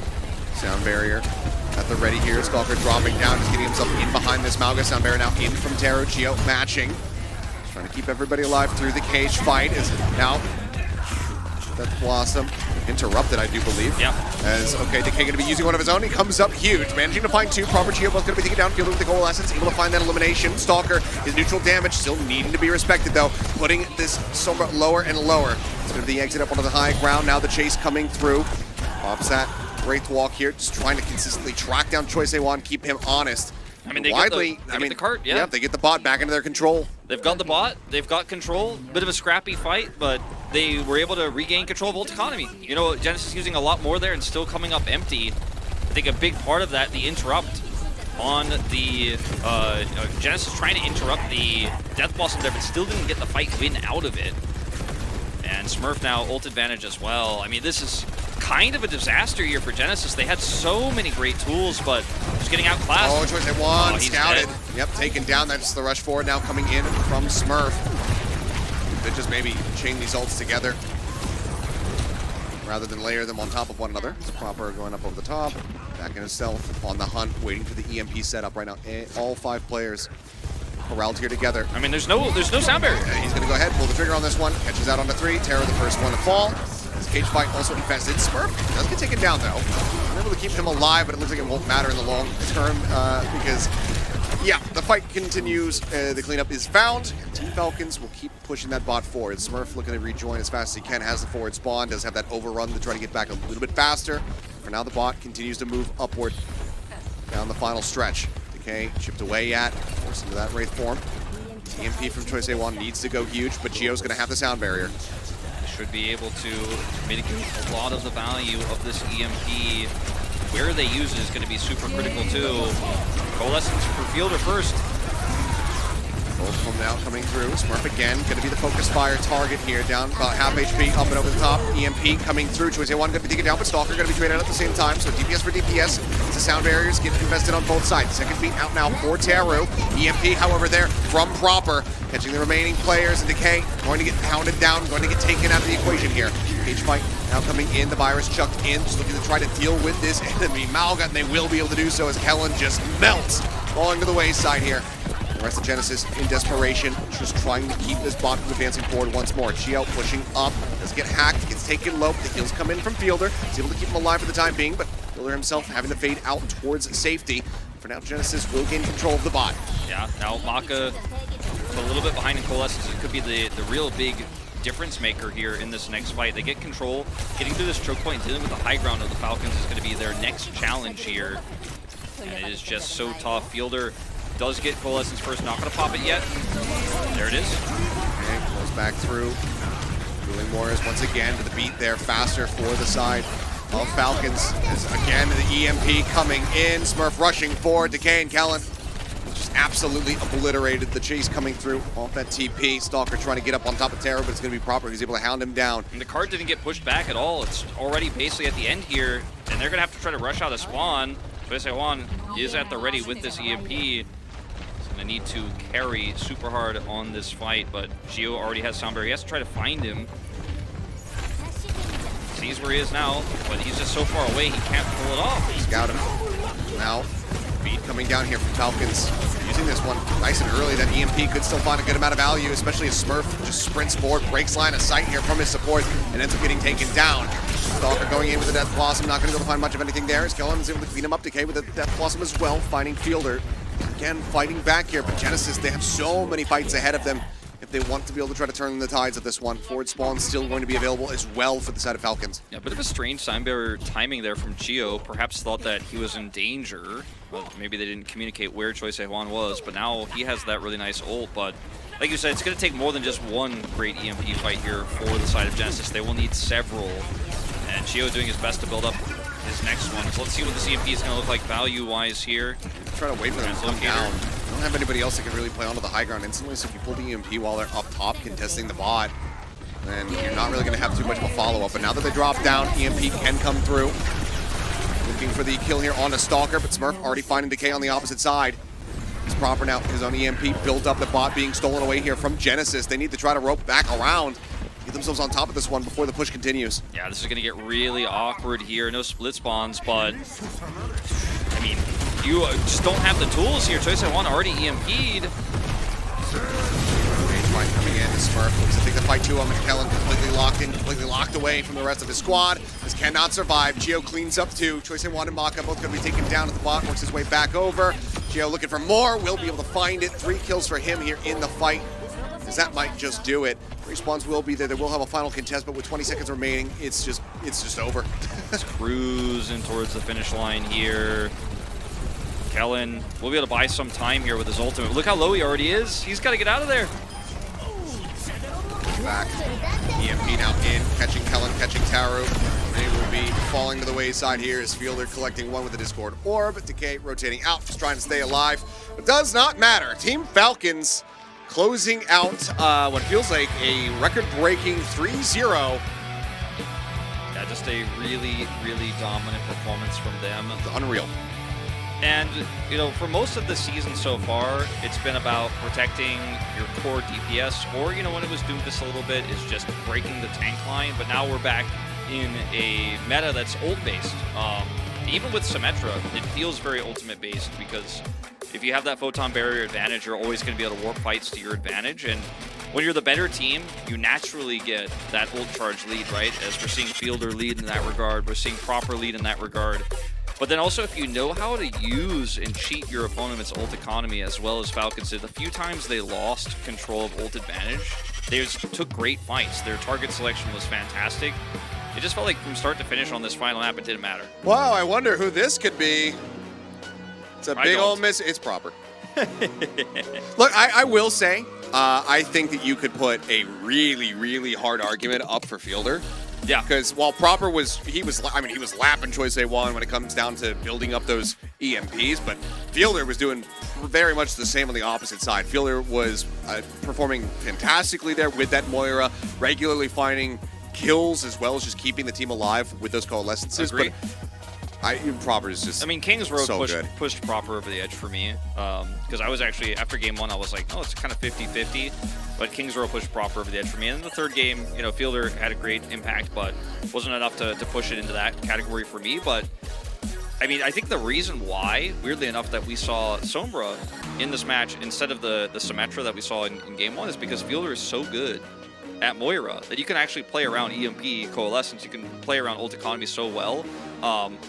Sound barrier at the ready here. Stalker dropping down, just getting himself in behind this Mauga. Sound barrier now in from Taro. Gio matching. Just trying to keep everybody alive through the cage fight. Is now that Blossom interrupted, I do believe. Yeah. As, okay, Decay going to be using one of his own. He comes up huge, managing to find two. Proper Gio both going to be taken down. Fielder with the coalescence, able to find that elimination. Stalker, his neutral damage still needing to be respected though, putting this somewhat lower and lower. It's going to be the exit up onto the high ground. Now the chase coming through. Pops that Wraith Walk here, just trying to consistently track down Choi Se-hwan, keep him honest. I mean, they widely, get the cart, yeah. They get the bot back into their control. They've got the bot, they've got control. Bit of a scrappy fight, but they were able to regain control of ult economy. You know, Genesis using a lot more there and still coming up empty. I think a big part of that, the interrupt on the Genesis trying to interrupt the Death Blossom there, but still didn't get the fight win out of it. And Smurf now ult advantage as well. I mean, this is kind of a disaster here for Genesis. They had so many great tools, but just getting outclassed. Oh, Choi Se-hwan scouted. Dead. Yep, taken down. That's the rush forward now coming in from Smurf. They just maybe chain these ults together rather than layer them on top of one another. It's Proper going up over the top, back in himself on the hunt, waiting for the EMP setup right now. All 5 players corralled here together. I mean, there's no sound barrier. He's going to go ahead, pull the trigger on this one, catches out onto 3. Tara, the first one to fall. This cage fight also infested. Smurf does get taken down though. I'm able to keep him alive, but it looks like it won't matter in the long term because, yeah, the fight continues. The cleanup is found. Team Falcons will keep pushing that bot forward. Smurf looking to rejoin as fast as he can, has the forward spawn, does have that overrun to try to get back a little bit faster. For now, the bot continues to move upward down the final stretch. Decay chipped away at, forced into that Wraith form. EMP from Choi Se-hwan needs to go huge, but Gio's going to have the sound barrier. Should be able to mitigate a lot of the value of this EMP. Where they use it is going to be super critical too. Coalescence for Fielder first. Both of them now coming through. Smurf again, going to be the focus fire target here. Down about half HP, up and over the top. EMP coming through. Choi Se-hwan going to be taken down, but Stalker going to be traded out at the same time. So DPS for DPS. The sound barriers get invested on both sides. Second beat out now for Taru. EMP, however, there from Proper. Catching the remaining players, and Decay going to get pounded down, going to get taken out of the equation here. Cage fight now coming in. The virus chucked in, just looking to try to deal with this enemy. Malga, and they will be able to do so as Kellen just melts, falling to the wayside here. The rest of Genesis in desperation, just trying to keep this bot from advancing forward once more. Gio pushing up, does get hacked, gets taken low. The kills come in from Fielder. He's able to keep him alive for the time being, but Fielder himself having to fade out towards safety. For now, Genesis will gain control of the bot. Yeah, now Maka a little bit behind in Coalescence. It could be the real big difference maker here in this next fight. They get control. Getting through this choke point, dealing with the high ground of the Falcons is going to be their next challenge here. And it is just so tough. Fielder does get Coalescence first. Not going to pop it yet. There it is. Okay, goes back through. Dueling Warriors once again to the beat there, faster for the side of Falcons. As again, the EMP coming in. Smurf rushing forward. Decay and Kellen just absolutely obliterated the chase coming through off that TP. Stalker trying to get up on top of Terror, but it's going to be proper. He's able to hound him down. And the card didn't get pushed back at all. It's already basically at the end here, and they're going to have to try to rush out of spawn. Juan is at the ready with this EMP. He's going to need to carry super hard on this fight, but Gio already has Soundbearer. He has to try to find him. Sees where he is now, but he's just so far away he can't pull it off. Scout him. Now, beat coming down here from Falcons. Using this one nice and early. That EMP could still find a good amount of value, especially as Smurf just sprints forward, breaks line of sight here from his support, and ends up getting taken down. Stalker going in with the Death Blossom, not going to be able to find much of anything there. As Kellen is able to clean him up. Decay with the Death Blossom as well, finding Fielder. Again, fighting back here, but Genesis, they have so many fights ahead of them if they want to be able to try to turn the tides of this one. Forward spawn still going to be available as well for the side of Falcons. Yeah, a bit of a strange Soundbearer timing there from Gio. Perhaps thought that he was in danger. Well, maybe they didn't communicate where Choi Se-hwan was, but now he has that really nice ult. But like you said, it's going to take more than just one great EMP fight here for the side of Genesis. They will need several. And Gio doing his best to build up his next one. So let's see what the EMP is going to look like value-wise here. Try to wait for them to come down. Don't have anybody else that can really play onto the high ground instantly, so if you pull the EMP while they're up top contesting the bot, then you're not really going to have too much of a follow-up. But now that they drop down, EMP can come through. Looking for the kill here on a Stalker, but Smurf already finding Decay on the opposite side. He's proper now. His own EMP built up the bot being stolen away here from Genesis. They need to try to rope back around, get themselves on top of this one before the push continues. Yeah, this is going to get really awkward here. No split spawns, but I mean, you just don't have the tools here. Choi Se-hwan already EMP'd. Rage fight coming in. Smurf looks to take the fight to him, and Kellen completely locked in, completely locked away from the rest of his squad. This cannot survive. Gio cleans up too. Choi Se-hwan and Maka both going to be taken down at the bot. Works his way back over. Gio looking for more. Will be able to find it. 3 kills for him here in the fight, because that might just do it. Respawns will be there. They will have a final contest, but with 20 seconds remaining, it's just over. It's cruising towards the finish line here. Kellen will be able to buy some time here with his ultimate. Look how low he already is. He's got to get out of there. Back. EMP now in, catching Kellen, catching Taru. They will be falling to the wayside here as Fielder collecting one with the Discord Orb. Decay rotating out, just trying to stay alive. But does not matter. Team Falcons closing out what feels like a record-breaking 3-0. Yeah, just a really, really dominant performance from them. It's unreal. And, you know, for most of the season so far, it's been about protecting your core DPS, or, you know, when it was Doomfist a little bit, is just breaking the tank line. But now we're back in a meta that's ult-based. Even with Symmetra, it feels very ultimate-based, because if you have that photon barrier advantage, you're always going to be able to warp fights to your advantage. And when you're the better team, you naturally get that ult charge lead, right? As we're seeing Fielder lead in that regard, we're seeing Proper lead in that regard. But then also, if you know how to use and cheat your opponent's ult economy, as well as Falcons did, the few times they lost control of ult advantage, they just took great fights. Their target selection was fantastic. It just felt like from start to finish on this final map, it didn't matter. Wow, I wonder who this could be. It's a big old miss. It's Proper. Look, I will say, I think that you could put a really, really hard argument up for Fielder. Yeah, because while Proper he was lapping Choi Se-hwan when it comes down to building up those EMPs, but Fielder was doing very much the same on the opposite side. Fielder was performing fantastically there with that Moira, regularly finding kills as well as just keeping the team alive with those coalescences. Agreed. But Proper is just, I mean, King's Road so pushed Proper over the edge for me, because I was actually, after game 1, I was like, oh, it's kind of 50-50, but King's Road pushed Proper over the edge for me. And in the third game, you know, Fielder had a great impact, but wasn't enough to push it into that category for me. But I mean, I think the reason why, weirdly enough, that we saw Sombra in this match instead of the Symmetra that we saw in game 1 is because Fielder is so good at Moira that you can actually play around EMP Coalescence. You can play around ult economy so well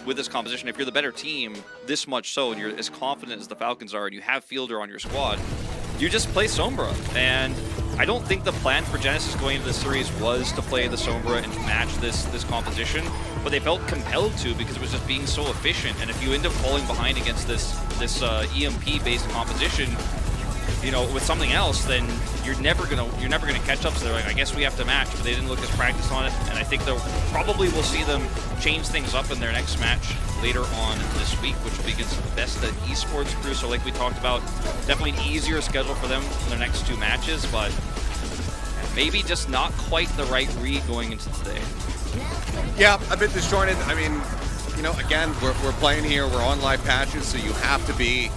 with this composition. If you're the better team, this much so, and you're as confident as the Falcons are, and you have Fielder on your squad, you just play Sombra. And I don't think the plan for Genesis going into the series was to play the Sombra and match this composition, but they felt compelled to because it was just being so efficient. And if you end up falling behind against this EMP-based composition, you know, with something else, then you're never gonna catch up. So they're like, I guess we have to match, but they didn't look as practiced on it. And I think we'll see them change things up in their next match later on this week, which will be against the best of Esports crew. So like we talked about, definitely an easier schedule for them in their next 2 matches, but maybe just not quite the right read going into today. Yeah, a bit disjointed. I mean, you know, again, we're playing here, we're on live patches, so you have to be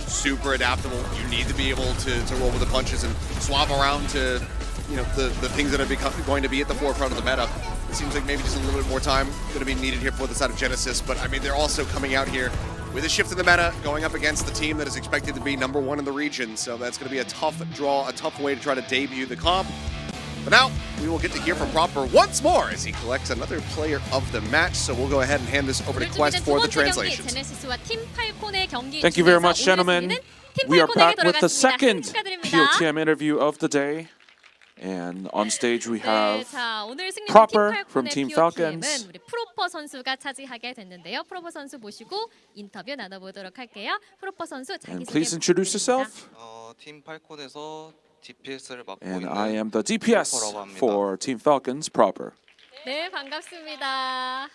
super adaptable. You need to be able to roll with the punches and swap around to, you know, the things that are going to be at the forefront of the meta. It seems like maybe just a little bit more time going to be needed here for the side of Genesis, but I mean, they're also coming out here with a shift in the meta, going up against the team that is expected to be #1 in the region, so that's going to be a tough draw, a tough way to try to debut the comp. But now, we will get to hear from Proper once more as he collects another player of the match, so we'll go ahead and hand this over to Quest for the translations. Thank you very much, gentlemen. We are back with the second POTM interview of the day. And on stage we have Proper from Team Falcons. 우리 프로퍼 선수가 차지하게 됐는데요. 프로퍼 선수 모시고 인터뷰 나눠보도록 할게요. 프로퍼 선수 And 자기소개 please introduce yourself. 팀 팔콘에서 DPS를 맡고 And 있는 I am the DPS for Team Falcons, Proper. 네, 반갑습니다.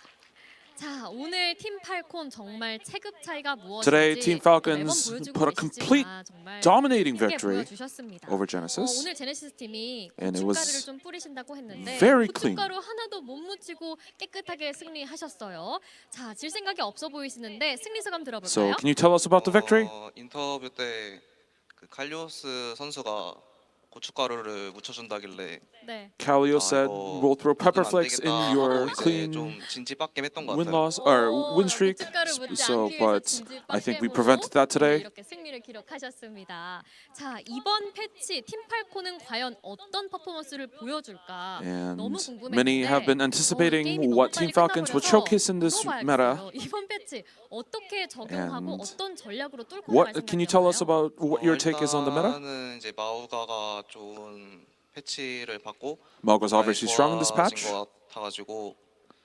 자, 오늘 팀 팔콘 정말 체급 차이가 무엇인지 Today, Team Falcons 매번 보여주고 put a complete 계시지만 정말 dominating 크게 victory 보여주셨습니다. over Genesis. 오늘 제네시스 팀이 And it 고춧가루를 was 좀 뿌리신다고 했는데 very clean. 고춧가루 하나도 못 묻히고 깨끗하게 승리하셨어요. 자, 질 생각이 없어 보이시는데 승리 소감 So, 들어볼까요? can you tell us about the victory? 인터뷰 때 그 칼리오스 선수가 고춧가루를 묻혀준다길래 네. Calio said we'll throw pepper 안 flakes in 되겠다 your 하고 이제 clean 좀 진지받게 했던 것 win 같아요. loss or win streak. 고춧가루 묻지 So, 않기 위해서 but 진지 I think we 빡겜으로 prevented that today. 이렇게 승리를 기록하셨습니다. 자, 이번 패치 팀 팔코는 과연 어떤 퍼포먼스를 보여줄까 너무 And 궁금했는데 many have been anticipating what Team Falcons would showcase in this meta. 이번 패치 어떻게 적용하고 And 어떤 전략으로 뚫고 What can you tell us about what your take is on the meta? 일단은 이제 마우가가 좋은 패치를 받고 Maug was obviously strong in this 좋아진 patch, 것 같아가지고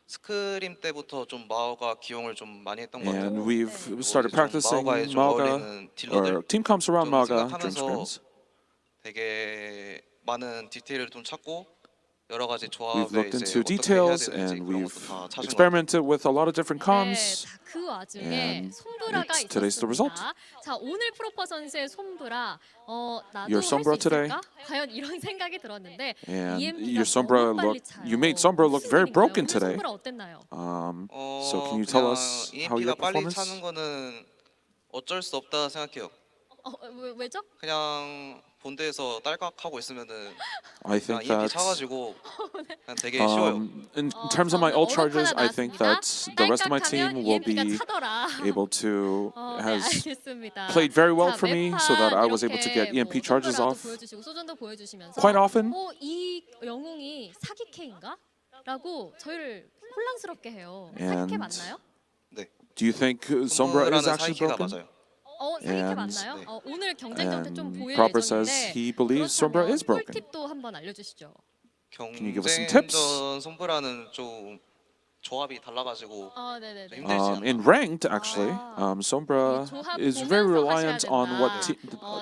스크림 때부터 좀 마우가 기용을 좀 많이 했던 것 같아요. and we've started practicing 마우가에 좀 Mauga 어울리는 딜러들 or team comps around 좀 Mauga during 생각하면서 scrims. 되게 많은 디테일을 좀 찾고 여러 가지 We've 조합에 looked 이제 into 어떻게 해야 details 되는지 and 그런 we've 것도 다 찾은 것 같아요. experimented with a lot of different 네, comps. 자, 그 와중에 And 솜브라가 it's today's the result. 있었습니다. 자, 오늘 프로퍼 선수의 솜브라 나도 Your 할 수 Sombra 있을까? today? 과연 이런 생각이 들었는데 And EMP가 your Sombra 너무 빨리 look, 차요. you made Sombra look 무슨 very 일인가요? broken 오늘 today. 솜브라 어땠나요? So can you tell 그냥 us how your EMP가 빨리 performance? 차는 거는 어쩔 수 없다 생각해요. 왜죠? 그냥 본대에서 딸깍하고 있으면은 I 그냥 think EMP that 차가지고 그냥 되게 쉬워요. in terms of my ult 저는 charges, I think 나왔습니다. that the rest of my team 딸깍하면 will EMP가 be 차더라. able to 네, has 알겠습니다. played very well 자, for me 매판 so that I was able to 이렇게 get EMP 뭐 charges 솜브라도 off 보여주시고 소전도 보여주시면서 quite often. 이 영웅이 사기캐인가? 라고 저희를 혼란스럽게 해요. And 사기캐 맞나요? 네. Do you think Sombra is 솜브라는 actually 사이키가 broken? 맞아요. 사기캐 And- 맞나요? 네. 오늘 경쟁 상태 좀 And 보일 Proper says 예정인데 he believes Sombra is broken. 꿀팁도 한번 알려주시죠. you give us some tips? 경쟁전 솜브라는 좀 조합이 달라가지고 네네네. 좀 힘들지 않나. In ranked, actually, Sombra is very reliant on what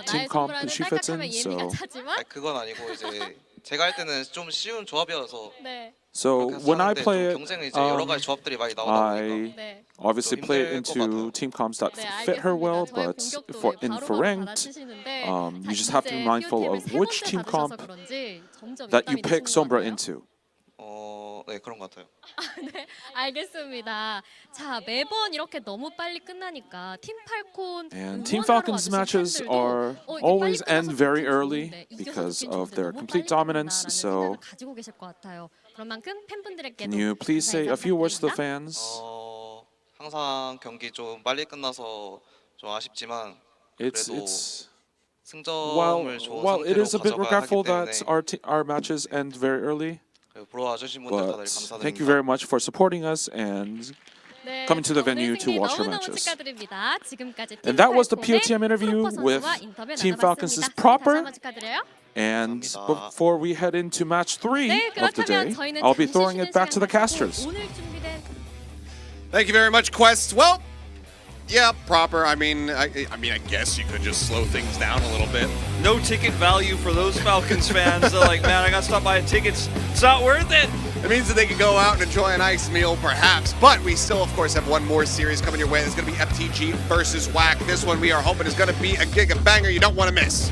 team comp she fits in. 아니, 그건 아니고 이제 제가 할 때는 좀 쉬운 조합이어서 네. So 그렇게 when I 하는데 play 좀 it, 경쟁은 이제 여러 가지 조합들이 많이 나오다 보니까 네. obviously 좀 play it 힘들 것 into 같아요. team comps that 네, fit her 알겠습니다. well, 저의 but 공격도 for 바로바로 ranked, 받아치시는데 you just have to be mindful of which team comp that you pick Sombra into. 네 그런 것 같아요. 네, 알겠습니다. 자, 매번 이렇게 너무 빨리 끝나니까 팀 팔콘 And Team Falcons matches are always end very early because of their complete dominance. So 가지고 계실 것 같아요. 그런 만큼 팬분들에게도 can you please say a few words to the 부탁드립니다. fans? 항상 경기 좀 빨리 끝나서 좀 아쉽지만 It's 그래도 while 승점을 좋은 while it 상태로 is a bit 가져가야 하기 regretful 때문에 that our matches end very early, 보러 와주신 분들 다들 but thank you 감사드립니다. very much for supporting us and 네, coming to the 오늘 venue to 승리 watch your 너무너무 matches. 축하드립니다. 지금까지 And that was the 팀 POTM interview 프로퍼 with 선수와 인터뷰 Team Falcons' 나눠봤습니다. Proper 다시 한번 축하드려요. And 감사합니다. before we head into match 3 네, of the 그렇다면 day, 저희는 I'll be 잠시 throwing 쉬는 it back to the 시간 casters. 가지고 오늘 준비된 Thank you very much, Quest. Well, yeah, proper. I mean, I guess you could just slow things down a little bit. No ticket value for those Falcons fans. They're like, man, I got to stop buying tickets. It's not worth it. It means that they can go out and enjoy a nice meal, perhaps. But we still, of course, have one more series coming your way. It's going to be FTG versus WAC. This one we are hoping is going to be a giga banger you don't want to miss.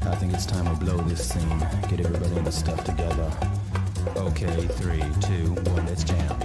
I think it's time we blow this scene. Get everybody in the stuff together. Okay, 3, 2, 1, let's jam.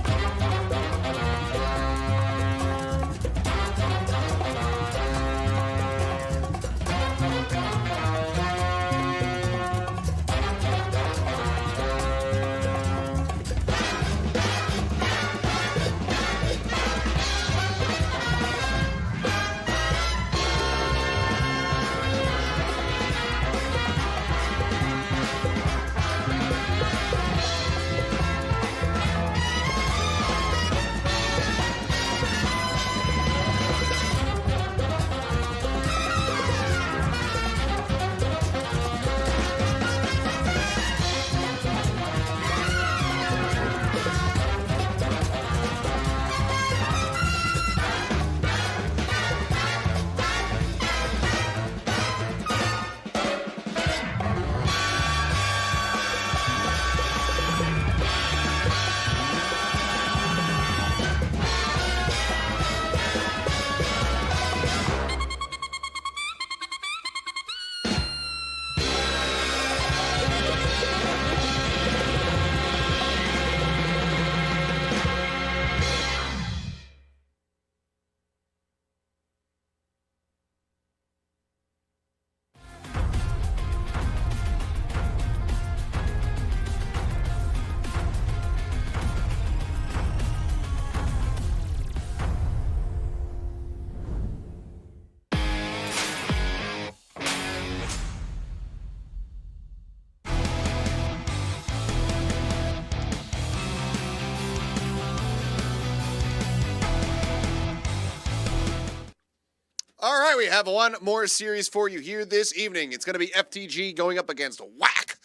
All right, we have one more series for you here this evening. It's going to be FTG going up against WAC.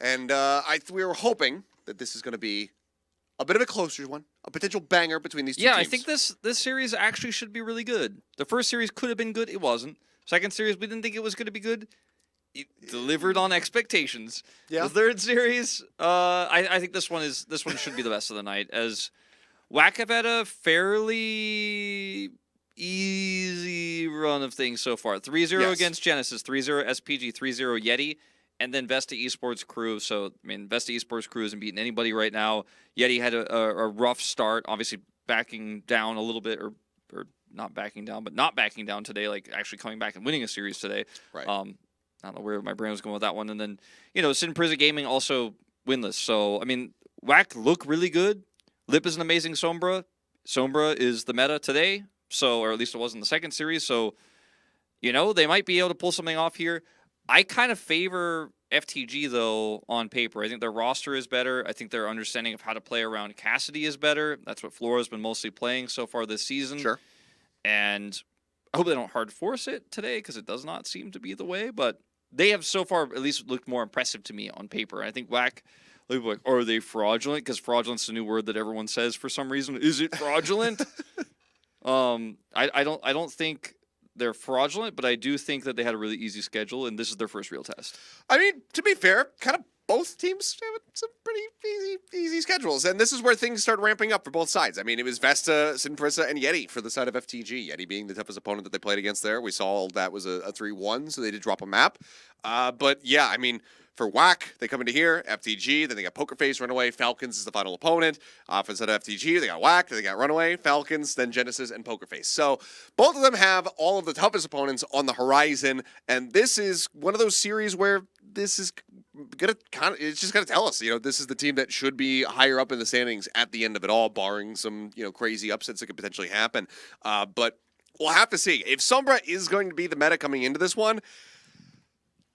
And we were hoping that this is going to be a bit of a closer one, a potential banger between these two teams. Yeah, I think this series actually should be really good. The first series could have been good. It wasn't. Second series, we didn't think it was going to be good. It delivered on expectations. Yeah. The third series, I think this one should be the best of the night, as WAC have had a fairly easy run of things so far. 3-0 against Genesis, 3-0 SPG, 3-0 Yeti, and then Vesta Esports Crew. So, I mean, Vesta Esports Crew isn't beating anybody right now. Yeti had a rough start, obviously backing down a little bit, or not backing down, but not backing down today, like actually coming back and winning a series today. Right. I don't know where my brain was going with that one. And then, Sin Prisa Gaming also winless. So, I mean, WAC look really good. Lip is an amazing Sombra. Sombra is the meta today. So, or at least it was in the second series. So, they might be able to pull something off here. I kind of favor FTG, though, on paper. I think their roster is better. I think their understanding of how to play around Cassidy is better. That's what Flora's been mostly playing so far this season. Sure. And I hope they don't hard force it today, because it does not seem to be the way. But they have so far at least looked more impressive to me on paper. And I think WAC, like, are they fraudulent? Because fraudulent's the new word that everyone says for some reason. Is it fraudulent? I don't think they're fraudulent, but I do think that they had a really easy schedule, and this is their first real test. I mean, to be fair, kind of both teams have some pretty easy schedules, and this is where things start ramping up for both sides. I mean, it was Vesta, Sin Prisa, and Yeti for the side of FTG. Yeti being the toughest opponent that they played against there. We saw that was a 3-1, so they did drop a map. But yeah, I mean, for WAC, they come into here, FTG, then they got Poker Face, Runaway, Falcons is the final opponent. For the side of FTG, they got WAC, then they got Runaway, Falcons, then Genesis, and Poker Face. So both of them have all of the toughest opponents on the horizon, and this is one of those series where this is it's just gonna tell us, this is the team that should be higher up in the standings at the end of it all, barring some, crazy upsets that could potentially happen. But we'll have to see. If Sombra is going to be the meta coming into this one,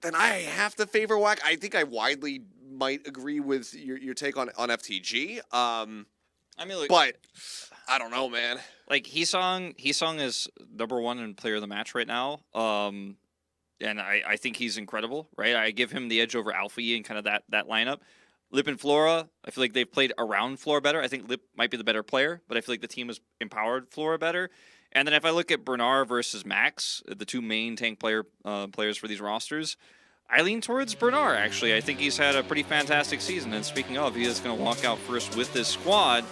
then I have to favor WAC. I think I widely might agree with your take on FTG. I mean, look, but I don't know, man. Like Heesong is #1 in player of the match right now. And I think he's incredible, right? I give him the edge over Alfie and kind of that lineup. Lip and Flora, I feel like they've played around Flora better. I think Lip might be the better player, but I feel like the team has empowered Flora better. And then if I look at Bernard versus Max, the two main tank players for these rosters, I lean towards Bernard, actually. I think he's had a pretty fantastic season. And speaking of, he is going to walk out first with this squad.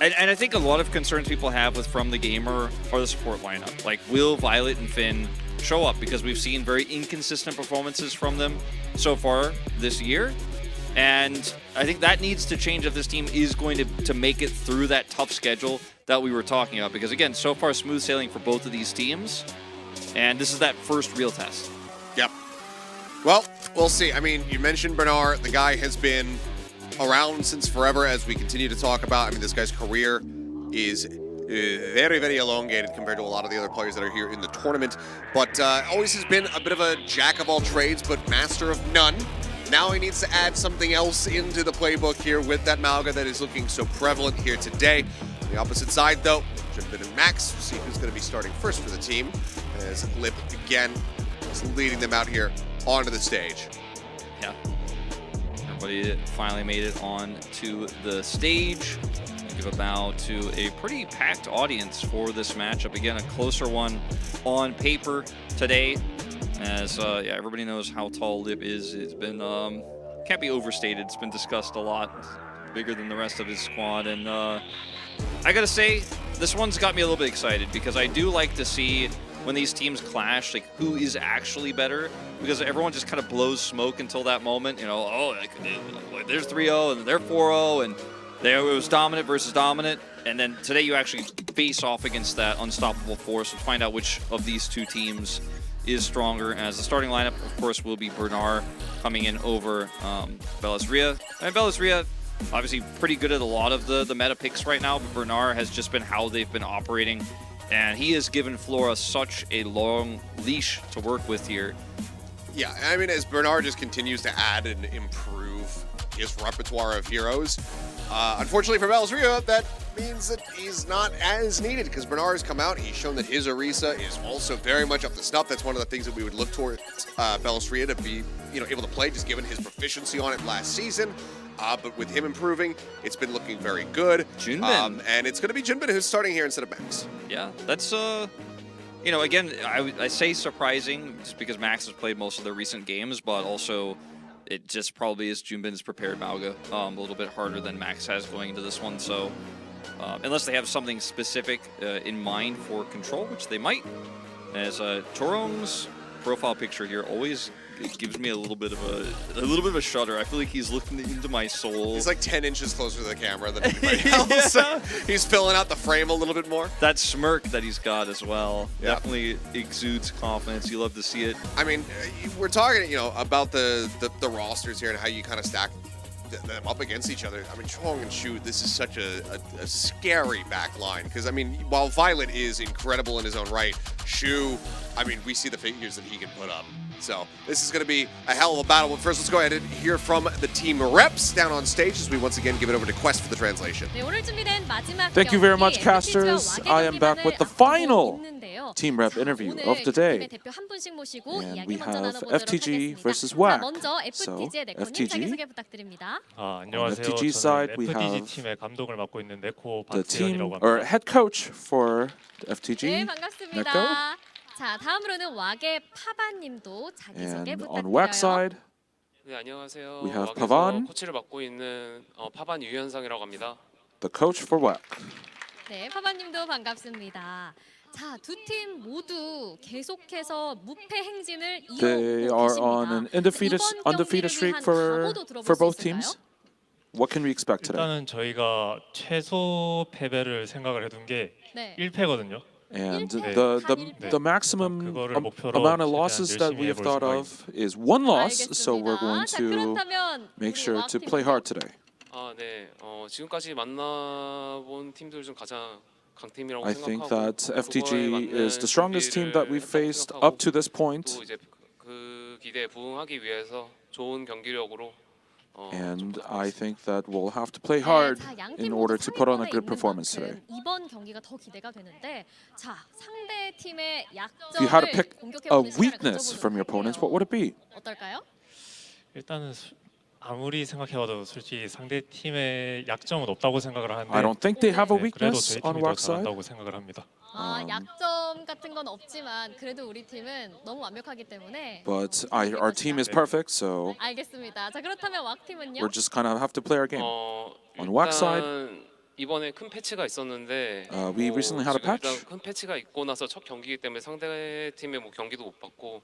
And I think a lot of concerns people have with From the Gamer are the support lineup. Like, will Violet and Finn show up? Because we've seen very inconsistent performances from them so far this year. And I think that needs to change if this team is going to make it through that tough schedule that we were talking about. Because again, so far smooth sailing for both of these teams. And this is that first real test. Yep. Well, we'll see. I mean, you mentioned Bernard. The guy has been around since forever, as we continue to talk about. I mean, this guy's career is very, very elongated compared to a lot of the other players that are here in the tournament. But always has been a bit of a jack of all trades, but master of none. Now he needs to add something else into the playbook here with that Malga that is looking so prevalent here today. On the opposite side, though, Jinbin and Max, we'll see who's going to be starting first for the team, as Lip again is leading them out here onto the stage. Yeah. Everybody finally made it on to the stage. Give a bow to a pretty packed audience for this matchup. Again, a closer one on paper today. As yeah, everybody knows how tall Lip is. It's been can't be overstated. It's been discussed a lot. Bigger than the rest of his squad, and I gotta say, this one's got me a little bit excited because I do like to see when these teams clash, like who is actually better, because everyone just kind of blows smoke until that moment. You know, oh, like, there's 3-0 and they're 4-0, and there it was dominant versus dominant. And then today you actually face off against that unstoppable force and find out which of these two teams is stronger. As the starting lineup, of course, will be Bernard coming in over Bellisria. And Bellisria, obviously pretty good at a lot of the meta picks right now, but Bernard has just been how they've been operating. And he has given Flora such a long leash to work with here. Yeah, I mean, as Bernard just continues to add and improve his repertoire of heroes, unfortunately for Bellisria, that means that he's not as needed because Bernard has come out. He's shown that his Orisa is also very much up to snuff. That's one of the things that we would look towards Bellisria to be, able to play, just given his proficiency on it last season. But with him improving, it's been looking very good. Jinbin. And it's going to be Jinbin who's starting here instead of Max. Yeah, that's, again, I say surprising just because Max has played most of the recent games, but also it just probably is Jinbin's prepared Malga a little bit harder than Max has going into this one. So unless they have something specific in mind for control, which they might, as Torong's profile picture here always gives me a little bit of a shudder. I feel like he's looking into my soul. He's like 10 inches closer to the camera than anybody else. Yeah. He's filling out the frame a little bit more. That smirk that he's got as well definitely Yeah. exudes confidence. You love to see it. I mean, we're talking, about the rosters here and how you kind of stack them up against each other. I mean, Chong and Shu, this is such a scary back line because, I mean, while Violet is incredible in his own right, Shu, I mean, we see the figures that he can put up. So this is going to be a hell of a battle. But first, let's go ahead and hear from the team reps down on stage as we once again give it over to Quest for the translation. Thank you very much, casters. I am back with the final team rep interview of the day. And we have FTG versus WAC. So FTG. On FTG side, we have the team or head coach for the FTG, Neko. 자, 다음으로는 왁의 파반님도 자기소개 And on WAC side, 네, 안녕하세요. we have 왁에서 Pavan. 코치를 맡고 있는 파반 유현상이라고 합니다. the coach for WAC. 네, 파반님도 반갑습니다. 자, 두 팀 모두 계속해서 무패 행진을 They 이어오고 are on 계십니다. an undefeated streak for both teams. What can we expect today? 일단은 저희가 최소 패배를 생각을 해둔 게 네. 1패거든요. And 일패, the maximum amount of losses that we have thought of is one loss, so we're going 자, to 그렇다면 make sure 왁 to 팀은요? play hard today. 네, 지금까지 만나본 팀들 중 가장 강팀이라고 I think 생각하고 that 그거에 FTG 맞는 is the strongest team that we've 준비를 faced 생각하고 up to this point. 또 이제 그 기대에 부응하기 위해서 좋은 경기력으로 And I think that we'll have to play hard 네, 자, 양팀 in 모두 order to put on a 상위권에 good 있는 performance today. 만큼 이번 경기가 더 기대가 되는데, 자, 상대 팀의 If you had to 약점을 pick a 공격해보는 시간을 weakness from your opponents, what would it be? 어떨까요? 일단은 아무리 생각해봐도 솔직히 상대 팀의 약점은 없다고 생각을 하는데 I don't think they have a 네, 그래도 weakness 저희 on 팀이 더 WAC side. 잘한다고 생각을 합니다. 약점 같은 건 없지만 그래도 우리 팀은 너무 완벽하기 때문에. But our team is perfect, so 알겠습니다. 자, 그렇다면 왁 팀은요? we're just kind of have to play our game. On WAC side, 이번에 큰 패치가 있었는데 We recently had a 지금 patch. 일단 큰 패치가 있고 나서 첫 경기이기 때문에 상대 팀의 뭐 경기도 못 받고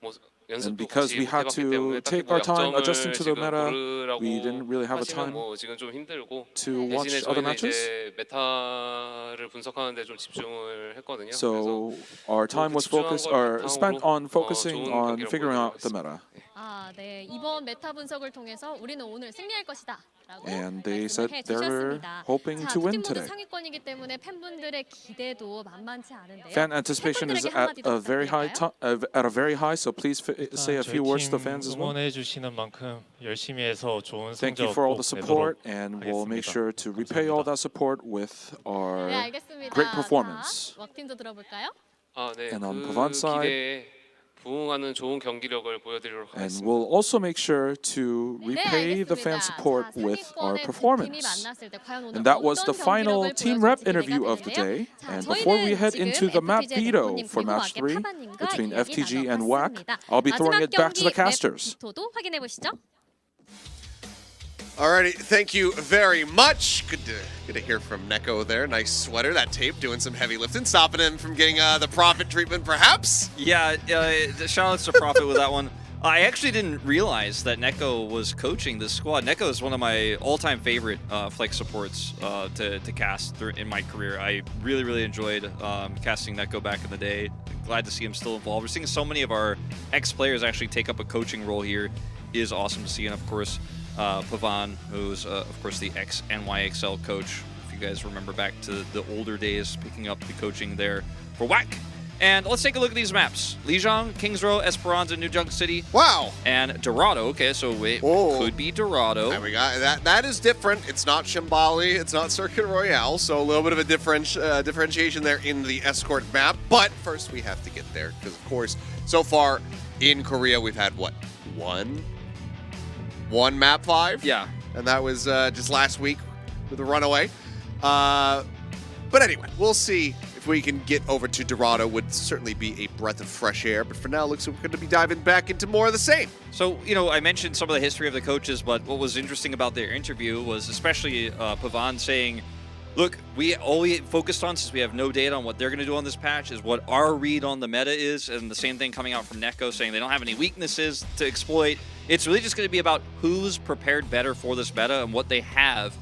뭐 And 연습도 because 같이 we 못 had 해봤기 to 때문에 딱히 take 뭐 our time 약점을 adjusting to the 지금 meta, 고르라고 we didn't really have a 하시면 time 뭐 지금 좀 힘들고 to 대신에 watch other 저희는 matches. 이제 메타를 분석하는데 좀 집중을 했거든요. So our time was focused or spent on focusing on figuring out the meta. 아, 네. 이번 메타 분석을 통해서 우리는 오늘 승리할 것이다라고 And they 말씀을 said they were 해주셨습니다. hoping 자, to 두 win 팀 모두 today. 상위권이기 때문에 팬분들의 기대도 만만치 않은데요. Fan anticipation is at a very high so please say a few words to the fans as well. 응원해 주시는 만큼 열심히 해서 좋은 Thank you 성적 for all 꼭 the support, 내도록 and we'll make 하겠습니다. sure to repay all that support with 네, our 알겠습니다. great performance. 자, 웍팀도 들어볼까요? 아, 네. And on 그 Pavon's side, 기대에 부응하는 좋은 경기력을 보여드리도록 and 하겠습니다. we'll also make sure to 네, repay the fan 알겠습니다. support 자, with our 상위권의 두 팀이 performance. 만났을 때 과연 오늘 And that was the 어떤 final 경기력을 team rep 보여줄지 interview 기대가 of the 되는데요. day. 자, And before we 저희는 head 지금 into the map FTG의 veto 대표님 for 그리고 match 와게 3 파바님과 between 이야기 FTG and WAC, 나눠봤습니다. I'll be throwing it back to the 마지막 경기 casters. 맵 비토도 확인해 보시죠. Alrighty, thank you very much. Good to hear from Neko there. Nice sweater, that tape, doing some heavy lifting, stopping him from getting the Prophet treatment, perhaps. Yeah, shout outs to Prophet with that one. I actually didn't realize that Neko was coaching this squad. Neko is one of my all-time favorite flex supports to cast in my career. I really enjoyed casting Neko back in the day. Glad to see him still involved. We're seeing so many of our ex-players actually take up a coaching role here. It is awesome to see, and of course, Pavan, who's of course the ex-NYXL coach. If you guys remember back to the older days, picking up the coaching there for WAC. And let's take a look at these maps. Lijiang, Kings Row, Esperanza, New Junk City. Wow. And Dorado. Okay, so it could be Dorado. There we got that. That is different. It's not Shimbali. It's not Circuit Royale. So a little bit of a differentiation there in the escort map. But first, we have to get there because, of course, so far in Korea we've had what, one map 5. Yeah. And that was just last week with the runaway. But anyway, we'll see. If we can get over to Dorado, would certainly be a breath of fresh air. But for now, it looks like we're going to be diving back into more of the same. So, you know, I mentioned some of the history of the coaches, but what was interesting about their interview was especially Pavan saying, look, all we focused on, since we have no data on what they're going to do on this patch, is what our read on the meta is. And the same thing coming out from Neko saying they don't have any weaknesses to exploit. It's really just going to be about who's prepared better for this meta and what they have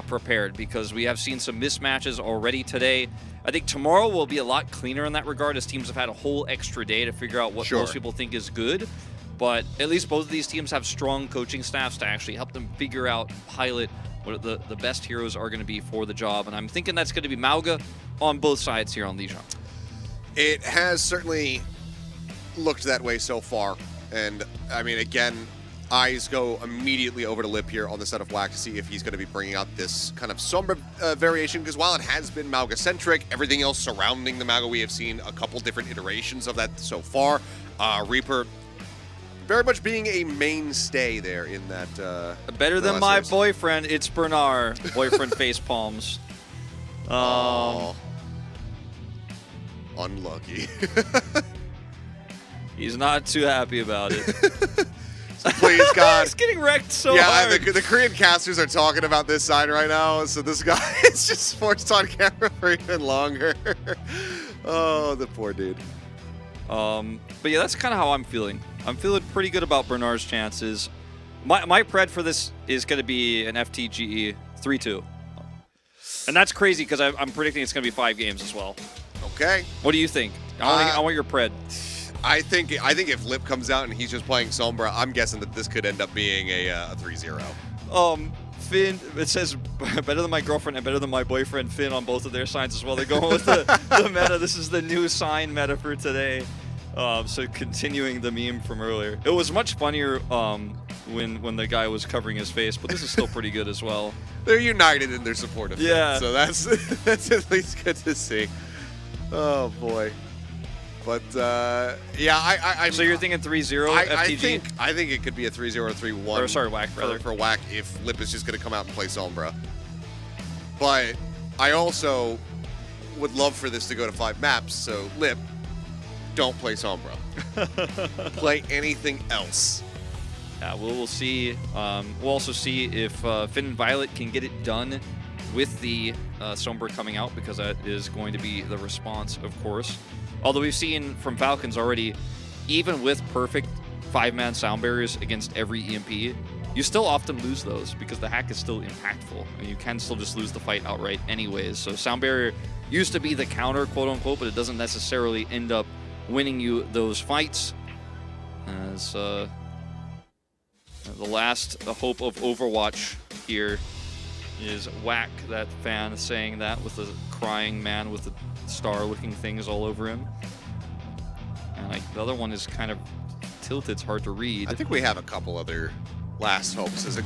prepared, because we have seen some mismatches already today. I think tomorrow will be a lot cleaner in that regard, as teams have had a whole extra day to figure out what most people think is good. But at least both of these teams have strong coaching staffs to actually help them figure out, pilot what the best heroes are going to be for the job. And I'm thinking that's going to be Mauga on both sides here on Lijiang. It has certainly looked that way so far. And, I mean, again, eyes go immediately over to Lip here on the set of WAC to see if he's going to be bringing out this kind of Sombra variation, because while it has been Mauga-centric, everything else surrounding the Mauga, we have seen a couple different iterations of that so far. Reaper very much being a mainstay there in that. Better than my boyfriend, it's Bernard. Boyfriend face palms. Unlucky. He's not too happy about it. Please, God. He's getting wrecked so hard. Yeah, the Korean casters are talking about this side right now, so this guy is just forced on camera for even longer. Oh, the poor dude. But yeah, that's kind of how I'm feeling. I'm feeling pretty good about Bernard's chances. My pred for this is going to be an FTGE 3-2. And that's crazy because I'm predicting it's going to be 5 games as well. Okay. What do you think? I want your pred. I think if Lip comes out and he's just playing Sombra, I'm guessing that this could end up being a 3-0. Finn, it says better than my girlfriend and better than my boyfriend, Finn, on both of their signs as well. They're going with the meta. This is the new sign meta for today. So continuing the meme from earlier. It was much funnier when the guy was covering his face, but this is still pretty good as well. They're united in their support of Yeah. Finn, so that's at least good to see. Oh, boy. But, yeah, I'm... So you're thinking 3-0 FTG? I think it could be a 3-0 or 3-1. Or, sorry, WAC, rather. For WAC if Lip is just going to come out and play Sombra. But I also would love for this to go to 5 maps, so Lip, don't play Sombra. Play anything else. Yeah, we'll see. We'll also see if Finn and Violet can get it done with the Sombra coming out, because that is going to be the response, of course. Although we've seen from Falcons already, even with perfect 5-man sound barriers against every EMP, you still often lose those because the hack is still impactful, and you can still just lose the fight outright anyways. So sound barrier used to be the counter, quote unquote, but it doesn't necessarily end up winning you those fights. As the last hope of Overwatch here is Whack, that fan saying that with the crying man with the star-looking things all over him. And like, the other one is kind of tilted, it's hard to read. I think we have a couple other last hopes as it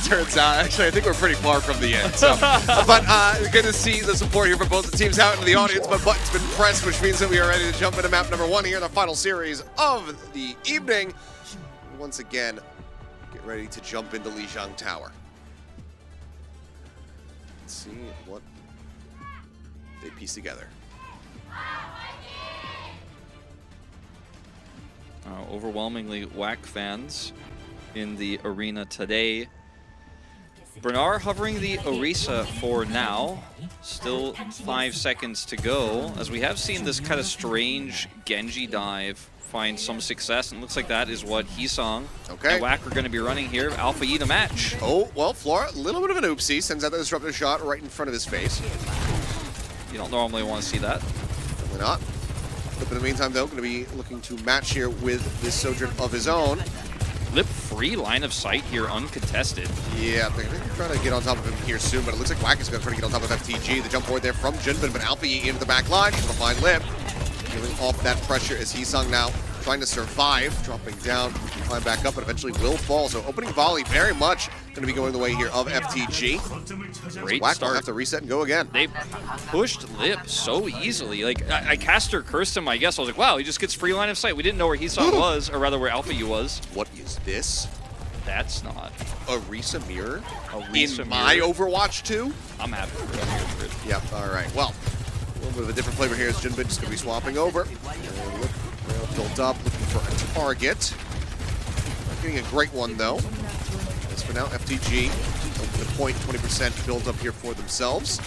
turns out. Actually, I think we're pretty far from the end. So. But good to see the support here from both the teams out in the audience. My button's been pressed, which means that we are ready to jump into map number 1 here in the final series of the evening. Once again, get ready to jump into Lijiang Tower. Let's see what they piece together. Overwhelmingly Whack fans in the arena today. Bernard hovering the Orisa for now. Still 5 seconds to go, as we have seen this kind of strange Genji dive find some success, and looks like that is what Hisong and Whack are going to be running here. Alpha E to match. Oh, well, Flora, a little bit of an oopsie, sends out the disruptor shot right in front of his face. You don't normally want to see that. Definitely not. But in the meantime, though, going to be looking to match here with this Sojourn of his own. Lip free line of sight here, uncontested. Yeah, I think they're trying to get on top of him here soon, but it looks like Whack is going to try to get on top of FTG. The jump forward there from Junbin, but Alpha E into the back line. He's going to find Lip. Giving off that pressure as Hisong now trying to survive, dropping down, climb back up, but eventually will fall. So opening volley very much going to be going the way here of FTG. Great Whack start. will have to reset and go again. They pushed Lip so easily. Like, I caster cursed him, I guess. I was like, wow, he just gets free line of sight. We didn't know where Hisong was, or rather where Alpha U was. What is this? That's not Orisa mirror? Orisa in my mirror? Overwatch 2? I'm happy for it. Yep, all right. Well, a little bit of a different flavor here as Junbin just going to be swapping over. Look, built up, looking for a target. Not getting a great one, though. As for now, FTG, open the point, 20% build up here for themselves.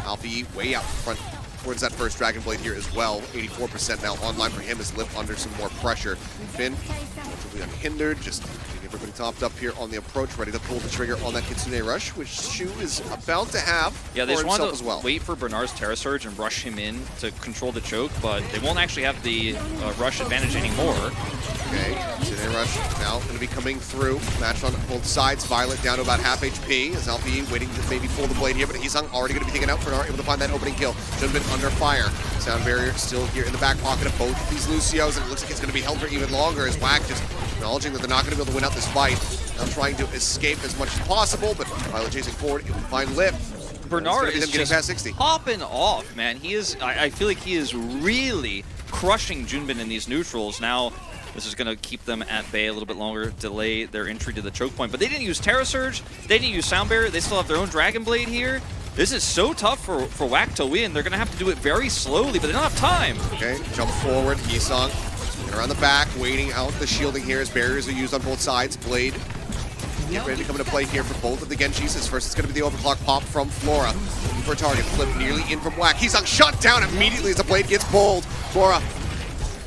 Alpha E way out front towards that first Dragon Blade here as well. 84% now online for him as Lip under some more pressure. Finn, relatively unhindered, just getting everybody topped up here on the approach, ready to pull the trigger on that Kitsune Rush, which Shu is about to have Yeah, they for just want himself to as well. wait for Bernard's Terra Surge and rush him in to control the choke, but they won't actually have the rush advantage anymore. Okay, Kitsune Rush now going to be coming through. Match on both sides. Violet down to about half HP as LP waiting to maybe pull the blade here, but Hisong already going to be taken out. Bernard able to find that opening kill. Should have been under fire. Sound barrier still here in the back pocket of both of these Lucios, and it looks like it's going to be held for even longer as Whack just acknowledging that they're not going to be able to win out this fight. Now trying to escape as much as possible, but Violet chasing forward. It will find Lip. Bernard is getting just past 60. popping off, man. He is. I feel like he is really crushing Junbin in these neutrals. Now, this is going to keep them at bay a little bit longer, delay their entry to the choke point. But they didn't use Terra Surge. They didn't use Sound Barrier. They still have their own Dragon Blade here. This is so tough for Whack to win. They're going to have to do it very slowly, but they don't have time. Okay, jump forward. Hisong around the back, waiting out the shielding here as barriers are used on both sides. Blade get ready to come into play here for both of the Genshis. First, it's going to be the overclock pop from Flora. Looking for a target. Flip nearly in from Whack. Hisong shut down immediately as the blade gets pulled. Flora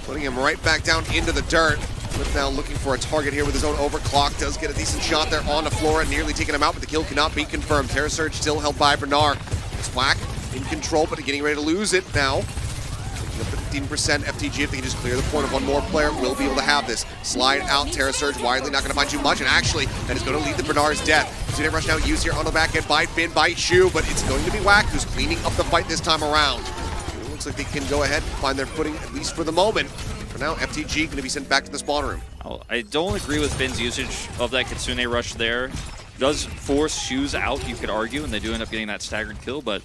putting him right back down into the dirt. Flip now looking for a target here with his own overclock. Does get a decent shot there on the Flora, nearly taking him out, but the kill cannot be confirmed. Terra Surge still held by Bernard. It's Whack in control, but getting ready to lose it now. Taking up 15% FTG. If they can just clear the point of one more player, will be able to have this. Slide out, Terra Surge widely, not going to find too much, and actually, that is going to lead to Bernard's death. Kitsune Rush now used here on the back end by Finn, by Shu, but it's going to be Whack who's cleaning up the fight this time around. It looks like they can go ahead and find their footing, at least for the moment. For now, FTG going to be sent back to the spawn room. Oh, I don't agree with Finn's usage of that Kitsune Rush there. Does force Shoes out, you could argue, and they do end up getting that staggered kill, but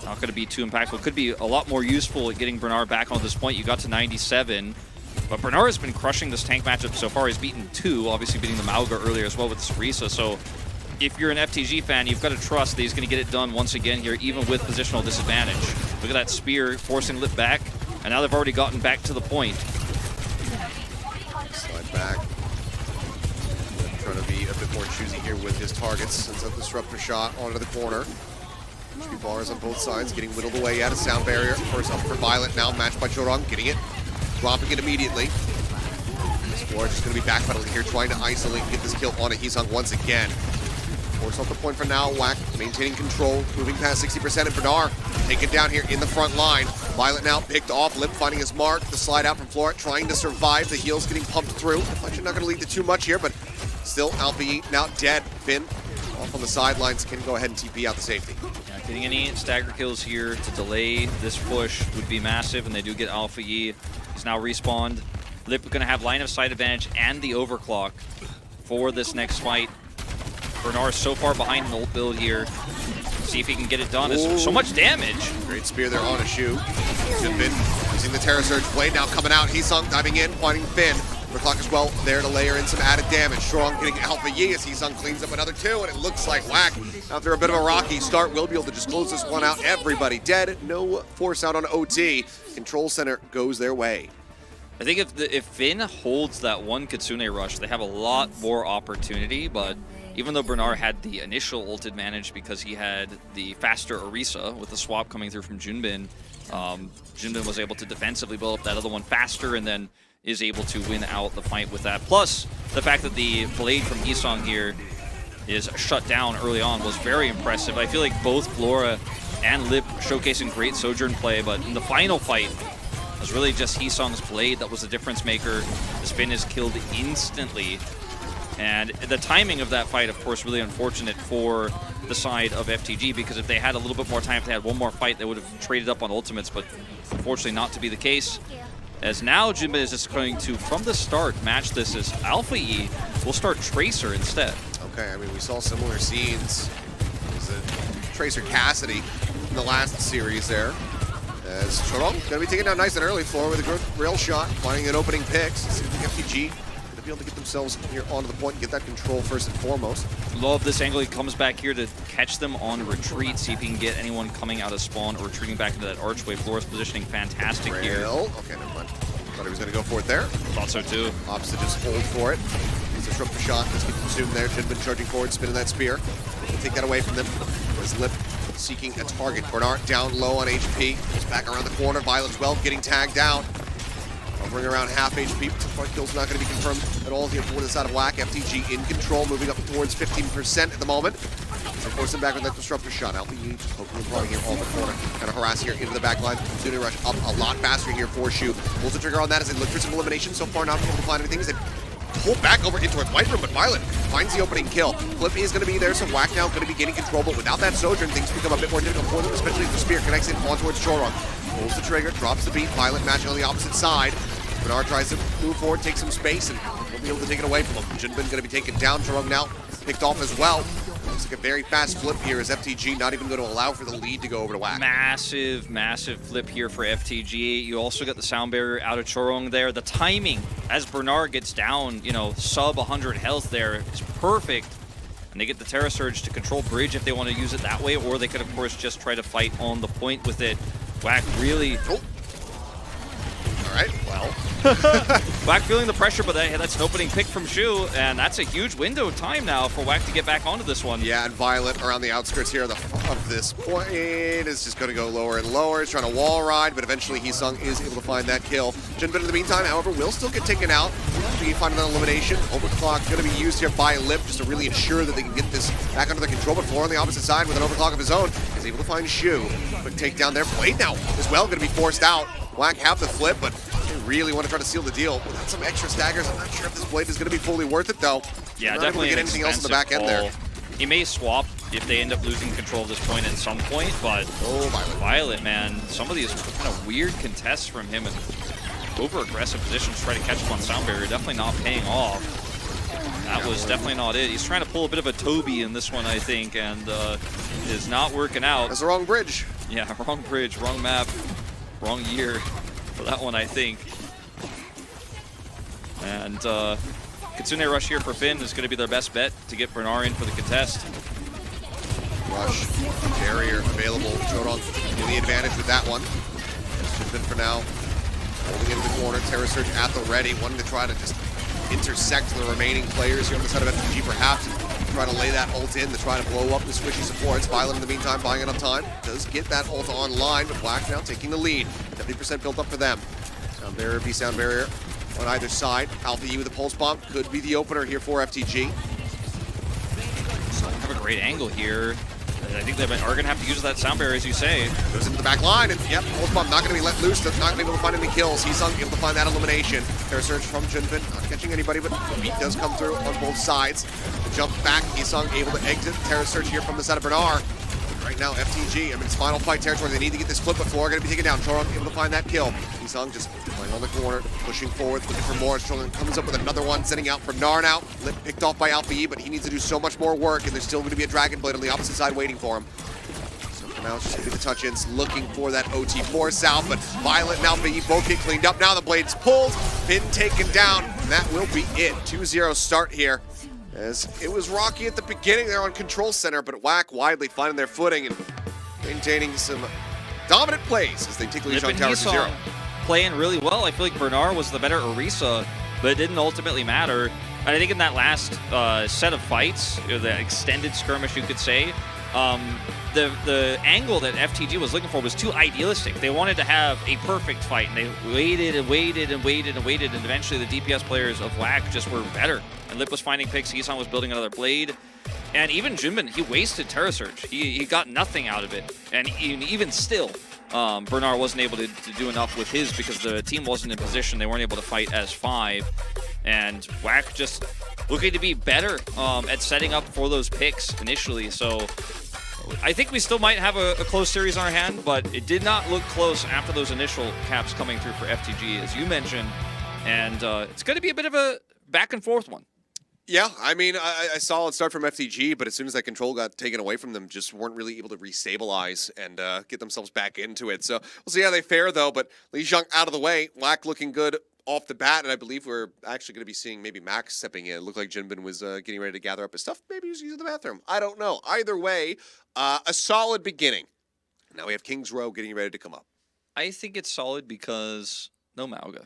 not going to be too impactful. Could be a lot more useful at getting Bernard back on this point. You got to 97, but Bernard has been crushing this tank matchup so far. He's beaten 2, obviously beating the Mauga earlier as well with Prisa. So if you're an FTG fan, you've got to trust that he's going to get it done once again here, even with positional disadvantage. Look at that spear forcing Lip back, and now they've already gotten back to the point. Slide back. Trying to be a bit more choosy here with his targets. Sends up the disruptor shot onto the corner. Two bars on both sides, getting whittled away at a sound barrier. First up for Violet, now matched by Chorong, getting it, dropping it immediately. Explorer just going to be backpedaling here, trying to isolate and get this kill on a Heesung once again. Force off the point for now. Whack maintaining control, moving past 60%, and Bernard taken down here in the front line. Violet now picked off, Lip finding his mark. The slide out from Floret, trying to survive. The heals getting pumped through. Deflection not going to lead to too much here, but still Alpha Yi now dead. Finn off on the sidelines, can go ahead and TP out the safety. Yeah, getting any stagger kills here to delay this push would be massive, and they do get Alpha Yi. He's now respawned. Lip going to have line of sight advantage and the overclock for this next fight. Bernard so far behind in the ult build here. See if he can get it done. It's so much damage. Great spear there on a shoe. Finn using the Terror Surge blade now coming out. Heesung diving in, pointing Finn. Overclock as well there to layer in some added damage. Strong getting Alpha Yi as Heesung cleans up another two, and it looks like Whack, after a bit of a rocky start, will be able to just close this one out. Everybody dead, no force out on OT. Control Center goes their way. I think if Finn holds that one Kitsune rush, they have a lot more opportunity, but even though Bernard had the initial ult advantage because he had the faster Orisa with the swap coming through from Junbin, Junbin was able to defensively build up that other one faster and then is able to win out the fight with that. Plus, the fact that the blade from Heesung here is shut down early on was very impressive. I feel like both Flora and Lip showcasing great Sojourn play, but in the final fight, it was really just Heesung's blade that was the difference maker. The spin is killed instantly. And the timing of that fight, of course, really unfortunate for the side of FTG, because if they had a little bit more time, if they had one more fight, they would have traded up on ultimates, but unfortunately not to be the case. As now Jinbei is just going to, from the start, match this as Alpha Yi will start Tracer instead. Okay, I mean, we saw similar scenes. There's a Tracer Cassidy in the last series there. As Chorong going to be taken down nice and early. Floor with a good rail shot, finding an opening pick. Seems like FTG be able to get themselves here onto the point and get that control first and foremost. Love this angle. He comes back here to catch them on retreat, see if he can get anyone coming out of spawn or retreating back into that archway. Flores positioning fantastic here. Okay, never mind. Thought he was going to go for it there. Thought so too. Opposite just hold for it. He's a disruptor shot. Let's get consumed there. Jinbin charging forward, spinning that spear. We'll take that away from them. As Lip seeking a target. Bernard down low on HP. Goes back around the corner. Violet's well getting tagged down. Hovering around half HP. Front kill's not going to be confirmed at all here for this out of Whack. FTG in control, moving up towards 15% at the moment. So forcing back with that disruptor shot. Alpha Yi just poking and prodding here on the corner. Kind of harass here into the back line. Soon rush up a lot faster here for Shu. Pulls the trigger on that as they look for some elimination. So far not able to find anything as they pull back over into its white room, but Violet finds the opening kill. Flip is going to be there, so Whack now going to be gaining control, but without that Sojourn, things become a bit more difficult for them, especially if the spear connects in on towards Chorong. Pulls the trigger, drops the beat. Violet matching on the opposite side. Bernard tries to move forward, take some space, and we'll be able to take it away from him. Jinbin going to be taken down. Chorong now picked off as well. Looks like a very fast flip here as FTG not even going to allow for the lead to go over to Whack. Massive, massive flip here for FTG. You also got the sound barrier out of Chorong there. The timing as Bernard gets down, you know, sub 100 health there is perfect. And they get the Terra Surge to control bridge if they want to use it that way, or they could, of course, just try to fight on the point with it. Whack really... Oh. All right, well. Whack feeling the pressure, but that's an opening pick from Shu, and that's a huge window of time now for Whack to get back onto this one. Yeah, and Violet around the outskirts here of this point is just going to go lower and lower. He's trying to wall ride, but eventually Heesung is able to find that kill. Jinbin in the meantime, however, will still get taken out. He find an elimination. Overclock going to be used here by Lip just to really ensure that they can get this back under their control, but Floor on the opposite side with an overclock of his own is able to find Shu. Quick takedown there. Blade now as well going to be forced out. Whack have the flip, but they really want to try to seal the deal. Without some extra staggers, I'm not sure if this blade is going to be fully worth it, though. Yeah, not definitely get anything else in the back end there. He may swap if they end up losing control of this point at some point, but Violet, man, some of these kind of weird contests from him and over-aggressive positions to try to catch him on sound barrier, definitely not paying off. That was definitely not it. He's trying to pull a bit of a Toby in this one, I think, and is not working out. That's the wrong bridge. Yeah, wrong bridge, wrong map, wrong year for that one, I think. And Kitsune Rush here for Finn is going to be their best bet to get Bernard in for the contest. Rush, barrier available. Chorong in the advantage with that one. Jinbin for now. Holding into the corner. Terror Surge at the ready. Wanting to try to just intersect the remaining players here on the side of FTG perhaps. Try to lay that ult in to try to blow up the squishy supports. Violet in the meantime buying enough time. Does get that ult online, but Black now taking the lead. 70% built up for them. Sound barrier, B-sound barrier on either side. Alpha E with a pulse bomb could be the opener here for FTG. So have a great angle here. I think they are going to have to use that sound barrier, as you say. Goes into the back line, and yep, pulse bomb not going to be let loose. Not going to be able to find any kills. He's able to find that elimination. Terror Surge from Junpin, not catching anybody, but the beat does come through on both sides. The jump back, Isung able to exit. Terror Surge here from the side of Bernard. Right now, FTG, I mean, it's final fight territory. They need to get this flip, but Flora going to be taken down. Choron able to find that kill. Isung just playing on the corner, pushing forward, looking for more. Choron comes up with another one, sending out from Nar now. Picked off by Alpha E, but he needs to do so much more work, and there's still going to be a Dragon Blade on the opposite side waiting for him. So for now, it's just going to be the touch-ins, looking for that OT force out, but Violet and Alpha E both get cleaned up. Now the Blade's pulled, been taken down, and that will be it. 2-0 start here. As it was rocky at the beginning there on Control Center, but WAC widely finding their footing and maintaining some dominant plays as they take lead on Tower 0. Playing really well. I feel like Bernard was the better Orisa, but it didn't ultimately matter. And I think in that last set of fights, the extended skirmish, you could say, the angle that FTG was looking for was too idealistic. They wanted to have a perfect fight, and they waited and waited and waited and waited, and eventually the DPS players of WAC just were better. And Lip was finding picks, Isan was building another blade, and even Junbin, he wasted Terra Surge. He got nothing out of it, and even still, Bernard wasn't able to do enough with his because the team wasn't in position. They weren't able to fight as 5, and WAC just looking to be better at setting up for those picks initially. So I think we still might have a close series on our hand, but it did not look close after those initial caps coming through for FTG, as you mentioned, and it's going to be a bit of a back and forth one. Yeah, I mean, a solid start from FTG, but as soon as that control got taken away from them, just weren't really able to restabilize and get themselves back into it. So we'll see how they fare, though, but Li Xiang out of the way, WAC looking good off the bat, and I believe we're actually going to be seeing maybe Max stepping in. It looked like Jinbin was getting ready to gather up his stuff. Maybe he was using the bathroom. I don't know. Either way, a solid beginning. Now we have King's Row getting ready to come up. I think it's solid because no Mauga.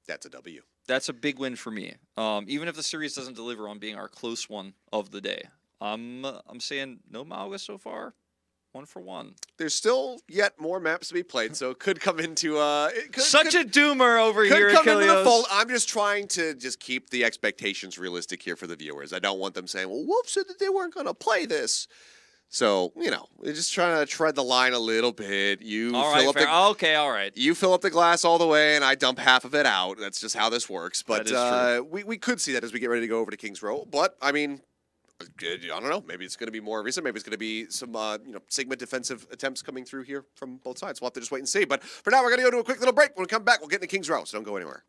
That's a W. That's a big win for me. Even if the series doesn't deliver on being our close one of the day, I'm saying no Mauga so far. 1 for 1. There's still yet more maps to be played, so it could come into a doomer over here. Could come into the fold. I'm just trying to keep the expectations realistic here for the viewers. I don't want them saying, "Well, Wolf said that they weren't going to play this." So, you know, we're just trying to tread the line a little bit. You fill up You fill up the glass all the way, and I dump half of it out. That's just how this works. But we could see that as we get ready to go over to King's Row. But, I mean, I don't know. Maybe it's going to be more recent. Maybe it's going to be some, Sigma defensive attempts coming through here from both sides. We'll have to just wait and see. But for now, we're going to go to a quick little break. When we come back, we'll get into King's Row, so don't go anywhere.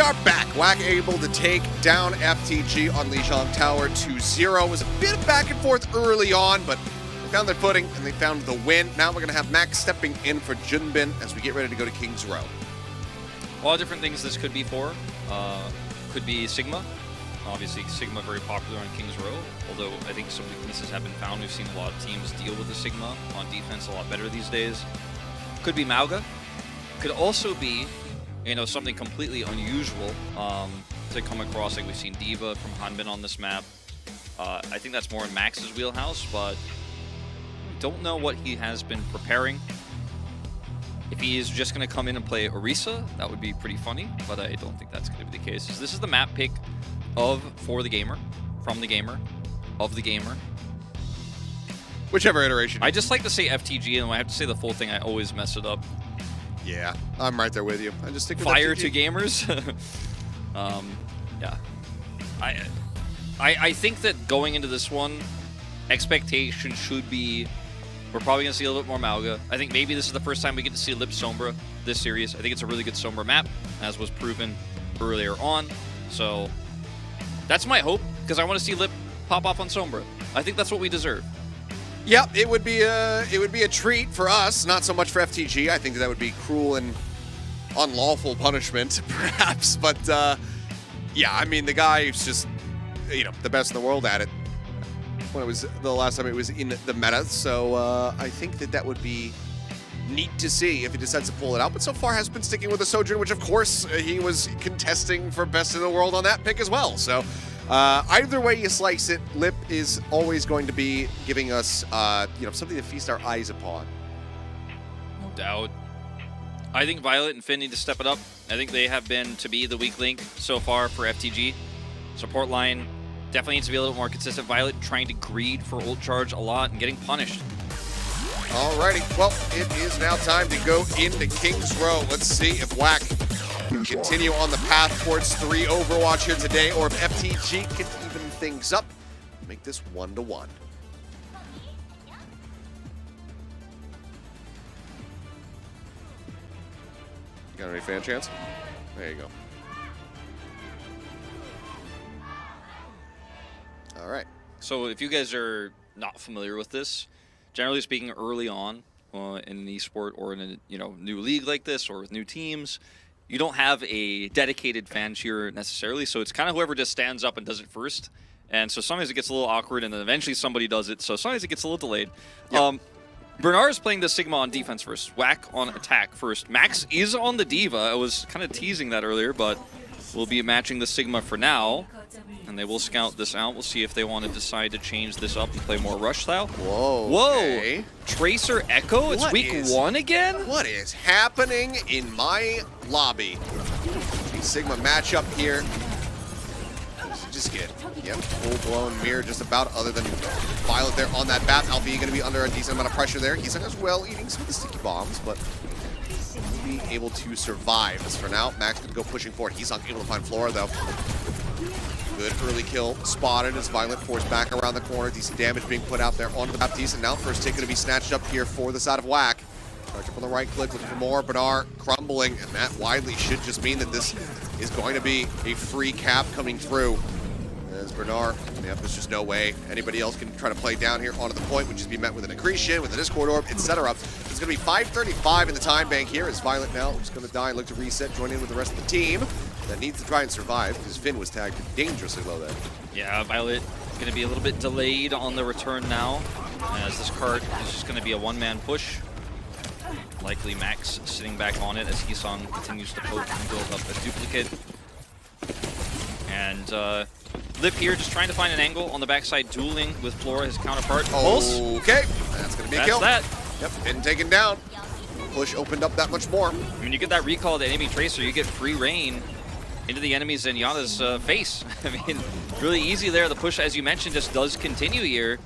are back. WAC able to take down FTG on Lijiang Tower 2-0. It was a bit of back and forth early on, but they found their footing and they found the win. Now we're going to have Max stepping in for Junbin as we get ready to go to King's Row. A lot of different things this could be for. Could be Sigma. Obviously, Sigma very popular on King's Row, although I think some weaknesses have been found. We've seen a lot of teams deal with the Sigma on defense a lot better these days. Could be Mauga. Could also be, you know, something completely unusual to come across, like we've seen Diva from Hanbin on this map. I think that's more in Max's wheelhouse, but don't know what he has been preparing. If he is just going to come in and play Orisa, that would be pretty funny, but I don't think that's going to be the case. This is the map pick for the gamer, from the gamer, of the gamer. Whichever iteration. I just like to say FTG, and when I have to say the full thing, I always mess it up. Yeah, I'm right there with you. I just stick with Fire FTG. to gamers. Yeah. I think that going into this one, expectation should be we're probably going to see a little bit more Mauga. I think maybe this is the first time we get to see Lip Sombra this series. I think it's a really good Sombra map, as was proven earlier on. So that's my hope, because I want to see Lip pop off on Sombra. I think that's what we deserve. Yep, it would be a treat for us, not so much for FTG. I think that would be cruel and unlawful punishment, perhaps. But yeah, I mean, the guy is just, you know, the best in the world at it. When it was the last time it was in the meta, so I think that would be neat to see if he decides to pull it out. But so far has been sticking with the Sojourn, which of course he was contesting for best in the world on that pick as well. So either way you slice it, Lip is always going to be giving us you know, something to feast our eyes upon. No doubt. I think Violet and Finn need to step it up. I think they have been to be the weak link so far for FTG. Support line definitely needs to be a little more consistent. Violet trying to greed for ult charge a lot and getting punished. Alrighty, well, it is now time to go into King's Row. Let's see if WAC can continue on the path towards 3 Overwatch here today, or if FTG can even things up, make this 1-1. Got any fan chants? There you go. All right. So if you guys are not familiar with this, generally speaking, early on in an esport or in a new league like this or with new teams, you don't have a dedicated fan cheer necessarily. So it's kind of whoever just stands up and does it first. And so sometimes it gets a little awkward, and then eventually somebody does it. So sometimes it gets a little delayed. Yep. Bernard is playing the Sigma on defense first. WAC on attack first. Max is on the Diva. I was kind of teasing that earlier, but we'll be matching the Sigma for now. And they will scout this out. We'll see if they want to decide to change this up and play more rush style. Whoa. Whoa. Okay. Tracer Echo? It's week 1 again? What is happening in my lobby? Sigma matchup here. Just get, yep, full-blown mirror just about, other than Violet there on that bat. Alfie going to be under a decent amount of pressure there. He's as well eating some of the sticky bombs, but he'll be able to survive. As for now, Max going to go pushing forward. He's not able to find Flora, though. Good early kill spotted as Violet forced back around the corner. Decent damage being put out there onto the Baptiste, and now first take going to be snatched up here for the side of WAC. Charge up on the right click, looking for more. Bernard crumbling, and that widely should just mean that this is going to be a free cap coming through. As Bernard, yep, there's just no way anybody else can try to play down here onto the point, which is be met with an accretion, with a Discord orb, etc. It's going to be 5:35 in the time bank here, as Violet now is going to die and look to reset, join in with the rest of the team that needs to try and survive, because Finn was tagged dangerously low there. Yeah, Violet going to be a little bit delayed on the return now, as this cart is just going to be a one-man push. Likely Max sitting back on it as Hisong continues to poke and build up a duplicate. And Lip here just trying to find an angle on the backside, dueling with Flora, his counterpart. Pulse. Okay, that's going to be a kill. That's that. Yep, Finn taken down. Push opened up that much more. When you get that recall of the enemy Tracer, you get free reign into the enemy's Zenyatta's face. I mean, really easy there. The push, as you mentioned, just does continue here.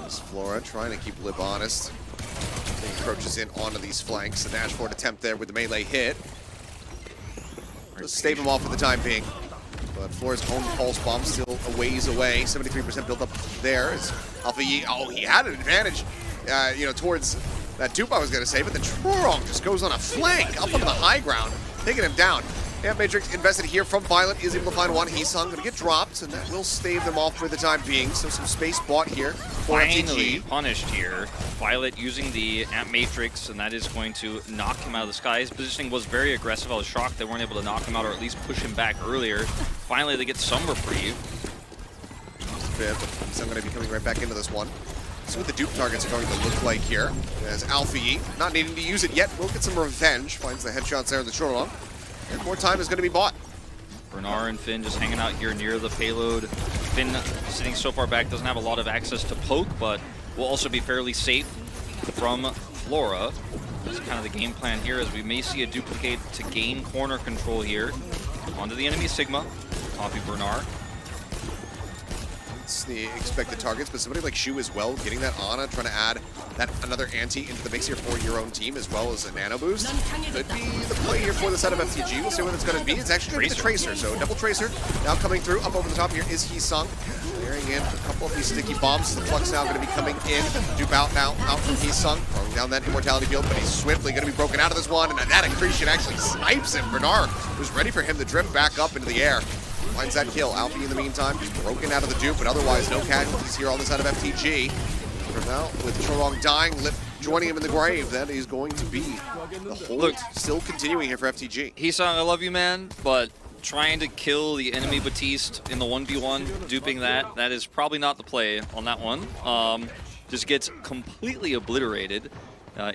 There's Flora trying to keep Lip honest. He approaches in onto these flanks. The dash forward attempt there with the melee hit. Just stave him off for the time being. But Flora's own pulse bomb still a ways away. 73% built up there. As Alpha Yi, oh, he had an advantage, towards that dupe I was going to say, but the Trurong just goes on a flank up on the high ground. taking him down. Yeah, Matrix invested here from Violet, is able to find one. Heesung going to get dropped, and that will stave them off for the time being. So some space bought here for Finally FTG. punished here. Violet using the Amp Matrix, and that is going to knock him out of the sky. His positioning was very aggressive. I was shocked they weren't able to knock him out or at least push him back earlier. Finally, they get some reprieve. Heesung going to be coming right back into this one. See what the dupe targets are going to look like here. As Alpha Yi, not needing to use it yet, will get some revenge. Finds the headshots there in the short run. And more time is going to be bought. Bernard and Finn just hanging out here near the payload. Finn sitting so far back, doesn't have a lot of access to poke, but will also be fairly safe from Flora. That's kind of the game plan here, as we may see a duplicate to gain corner control here. Onto the enemy Sigma. Copy Bernard. It's the expected targets, but somebody like Shu as well, getting that Ana, trying to add that another anti into the mix here for your own team, as well as a nano boost. Could be the play here for the side of FTG. We'll see what it's going to be. It's actually going to be the Tracer. So double Tracer now coming through. Up over the top here is Heesung, clearing in a couple of these sticky bombs. The Flux now going to be coming in. Dupe out now, out from Heesung, throwing down that immortality field, but he's swiftly going to be broken out of this one, and that accretion actually snipes him. Bernard was ready for him to drift back up into the air. Finds that kill. Alfie in the meantime just broken out of the dupe, but otherwise no casualties here on the side of FTG. For now, with Chorong dying, Lip joining him in the grave, that is going to be the hold still continuing here for FTG. Heesung, I love you, man, but trying to kill the enemy Batiste in the 1v1, duping that is probably not the play on that one. Just gets completely obliterated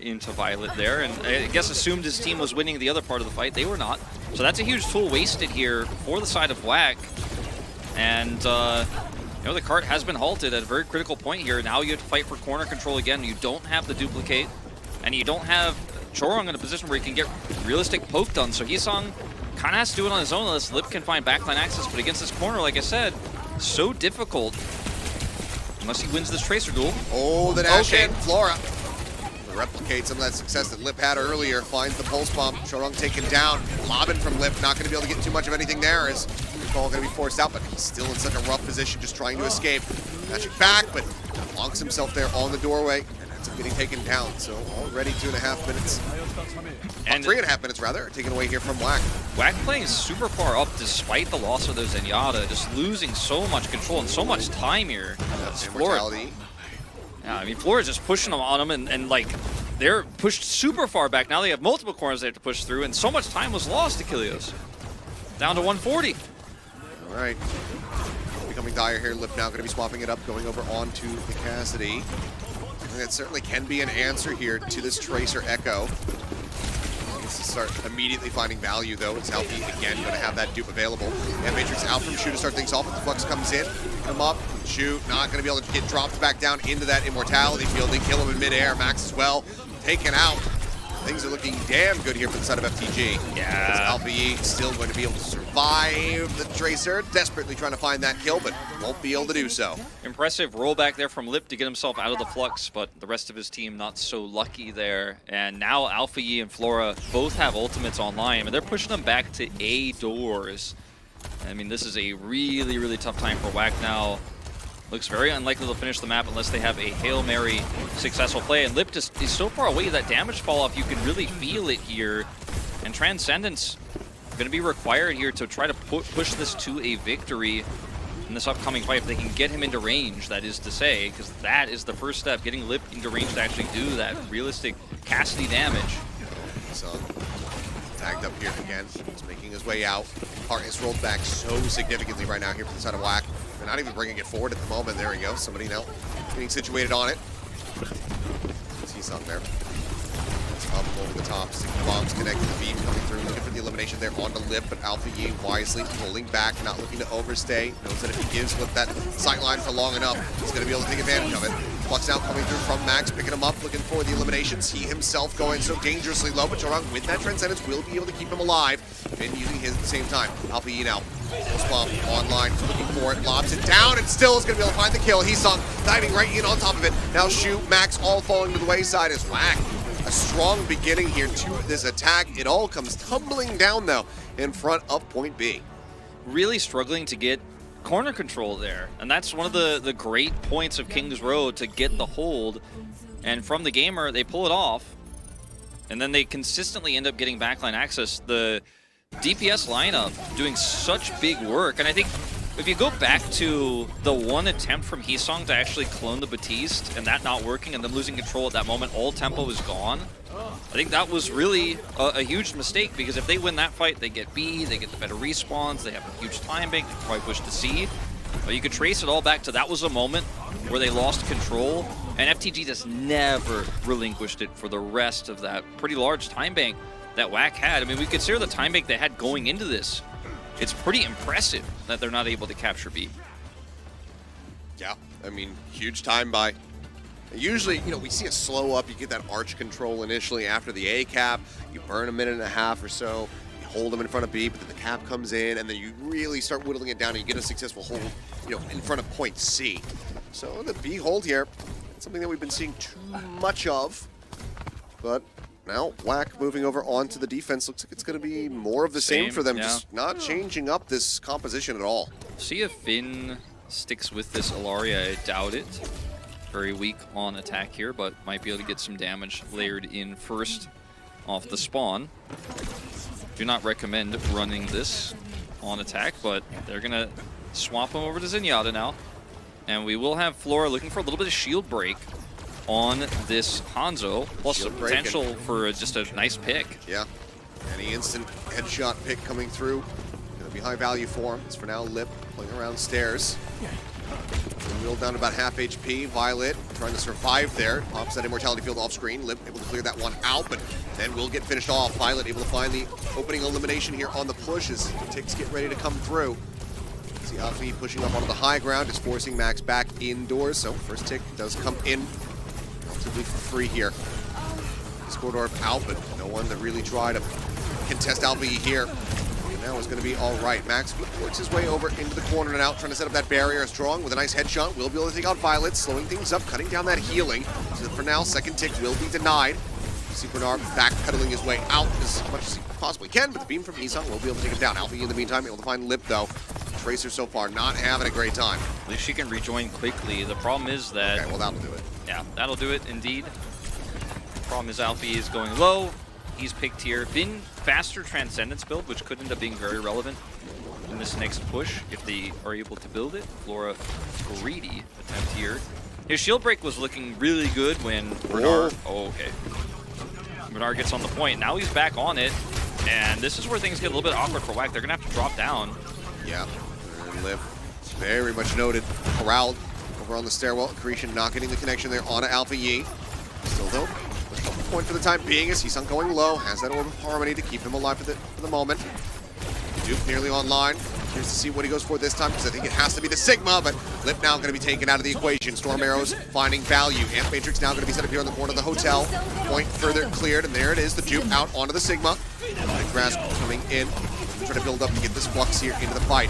into Violet there, and I guess assumed his team was winning the other part of the fight. They were not. So that's a huge tool wasted here for the side of WAC. And you know, the cart has been halted at a very critical point here. Now you have to fight for corner control again. You don't have the duplicate, and you don't have Chorong in a position where he can get realistic poke done. So Heesung kind of has to do it on his own unless Lip can find backline access. But against this corner, like I said, so difficult unless he wins this Tracer duel. Oh, the dash in. Flora replicate some of that success that Lip had earlier. Finds the pulse bomb. Chorong taken down. Lobbing from Lip. Not going to be able to get too much of anything there, as the ball going to be forced out, but he's still in such a rough position, just trying to escape. Dashing back, but lonks himself there on the doorway, and ends up getting taken down. So already 2.5 minutes. And 3.5 minutes, rather, taken away here from WAC. WAC playing super far up despite the loss of those Zenyatta, just losing so much control and so much time here. Immortality. Yeah, I mean, Flora's just pushing them on them, and like, they're pushed super far back. Now they have multiple corners they have to push through, and so much time was lost to Kilios. Down to 140. All right. Becoming dire here. Lip now going to be swapping it up, going over onto the Cassidy. And that certainly can be an answer here to this Tracer Echo. Needs to start immediately finding value, though. It's Alfie again going to have that dupe available. And Matrix out from Shu to start things off. The Flux comes in, picking him up. Shu not going to be able to get dropped back down into that immortality field. They kill him in midair. Max as well, taken out. Things are looking damn good here for the side of FTG. Yeah. Alpha Yi still going to be able to survive the Tracer. Desperately trying to find that kill, but won't be able to do so. Impressive rollback there from Lip to get himself out of the Flux, but the rest of his team not so lucky there. And now Alpha Yi and Flora both have ultimates online, and they're pushing them back to A doors. I mean, this is a really, really tough time for WAC now. Looks very unlikely they'll finish the map unless they have a Hail Mary successful play. And Lip just is so far away that damage fall off, you can really feel it here. And Transcendence going to be required here to try to push this to a victory in this upcoming fight. If they can get him into range, that is to say, because that is the first step, getting Lip into range to actually do that realistic Cassidy damage. So, tagged up here again. He's making his way out. Heart is rolled back so significantly right now here from the side of WAC. They're not even bringing it forward at the moment. There we go. Somebody now getting situated on it. See something there. It's up over the top. Sticky bombs connecting the beam coming through. Looking for the elimination there onto Lip, but Alpha Yi wisely pulling back, not looking to overstay. Knows that if he gives Lip that sight line for long enough, he's going to be able to take advantage of it. Flux out coming through from Max, picking him up, looking for the eliminations. He himself going so dangerously low, but Chorong with that Transcendence will be able to keep him alive. And using his at the same time. Alpha Yi now. Pulse bomb online, looking for it, lobs it down, and still is going to be able to find the kill. Heesung diving right in on top of it. Now Shu, Max all falling to the wayside as WAC. A strong beginning here to this attack. It all comes tumbling down, though, in front of point B. Really struggling to get corner control there. And that's one of the great points of King's Road, to get the hold. And from the gamer, they pull it off. and then they consistently end up getting backline access. The DPS lineup doing such big work, and I think if you go back to the one attempt from Hisong to actually clone the Batiste and that not working and them losing control at that moment, all tempo is gone. I think that was really a huge mistake, because if they win that fight, they get B, they get the better respawns, they have a huge time bank, they can probably push to C. But you could trace it all back to that was a moment where they lost control, and FTG just never relinquished it for the rest of that pretty large time bank that WAC had. I mean, we consider the time bank they had going into this. It's pretty impressive that they're not able to capture B. Yeah, I mean, huge time buy. Usually, you know, we see a slow up. You get that arch control initially after the A cap. You burn a minute and a half or so. You hold them in front of B, but then the cap comes in, and then you really start whittling it down, and you get a successful hold, you know, in front of point C. So the B hold here, something that we've been seeing too much of, but now WAC moving over onto the defense. Looks like it's going to be more of the same for them, just not changing up this composition at all. See if Finn sticks with this Ilaria. I doubt it. Very weak on attack here, but might be able to get some damage layered in first off the spawn. Do not recommend running this on attack, but they're going to swap him over to Zenyatta now. And we will have Flora looking for a little bit of shield break on this Hanzo, plus the potential for just a nice pick. Yeah, any instant headshot pick coming through. Gonna be high value for him. It's for now Lip playing around stairs. Wheeled down to about half HP. Violet trying to survive there. Pops that immortality field off screen. Lip able to clear that one out, but then will get finished off. Violet able to find the opening elimination here on the push as ticks get ready to come through. See Alfie pushing up onto the high ground, just forcing Max back indoors. So first tick does come in relatively for free here. Discord orb out, but no one that really tried to contest Alfie here. And now is going to be all right. Max works his way over into the corner and out, trying to set up that barrier. Strong with a nice headshot. Will be able to take out Violet, slowing things up, cutting down that healing. So for now, second tick will be denied. Supernar backpedaling his way out as much as he possibly can, but the beam from Hisong will be able to take him down. Alfie in the meantime able to find Lip though. Tracer so far not having a great time. At least she can rejoin quickly. The problem is that... Okay, well that'll do it. Yeah, that'll do it indeed. The problem is Alfie is going low. He's picked here. Been faster Transcendence build, which could end up being very relevant in this next push if they are able to build it. Flora greedy attempt here. His shield break was looking really good when Bernard... Oh, okay. Bernard gets on the point. Now he's back on it. And this is where things get a little bit awkward for WAC. They're going to have to drop down. Yeah. And Lip, very much noted. Corralled over on the stairwell. Creation not getting the connection there onto Alpha Yi. Still though, the point for the time being is Hisong going low. Has that Orb of Harmony to keep him alive for the moment. Duke nearly online. Curious to see what he goes for this time, because I think it has to be the Sigma, but Lip now going to be taken out of the equation. Storm Arrows finding value. Amp Matrix now going to be set up here on the corner of the hotel. Point further cleared, and there it is. The dupe out onto the Sigma. The Grasp coming in. Trying to build up to get this Flux here into the fight.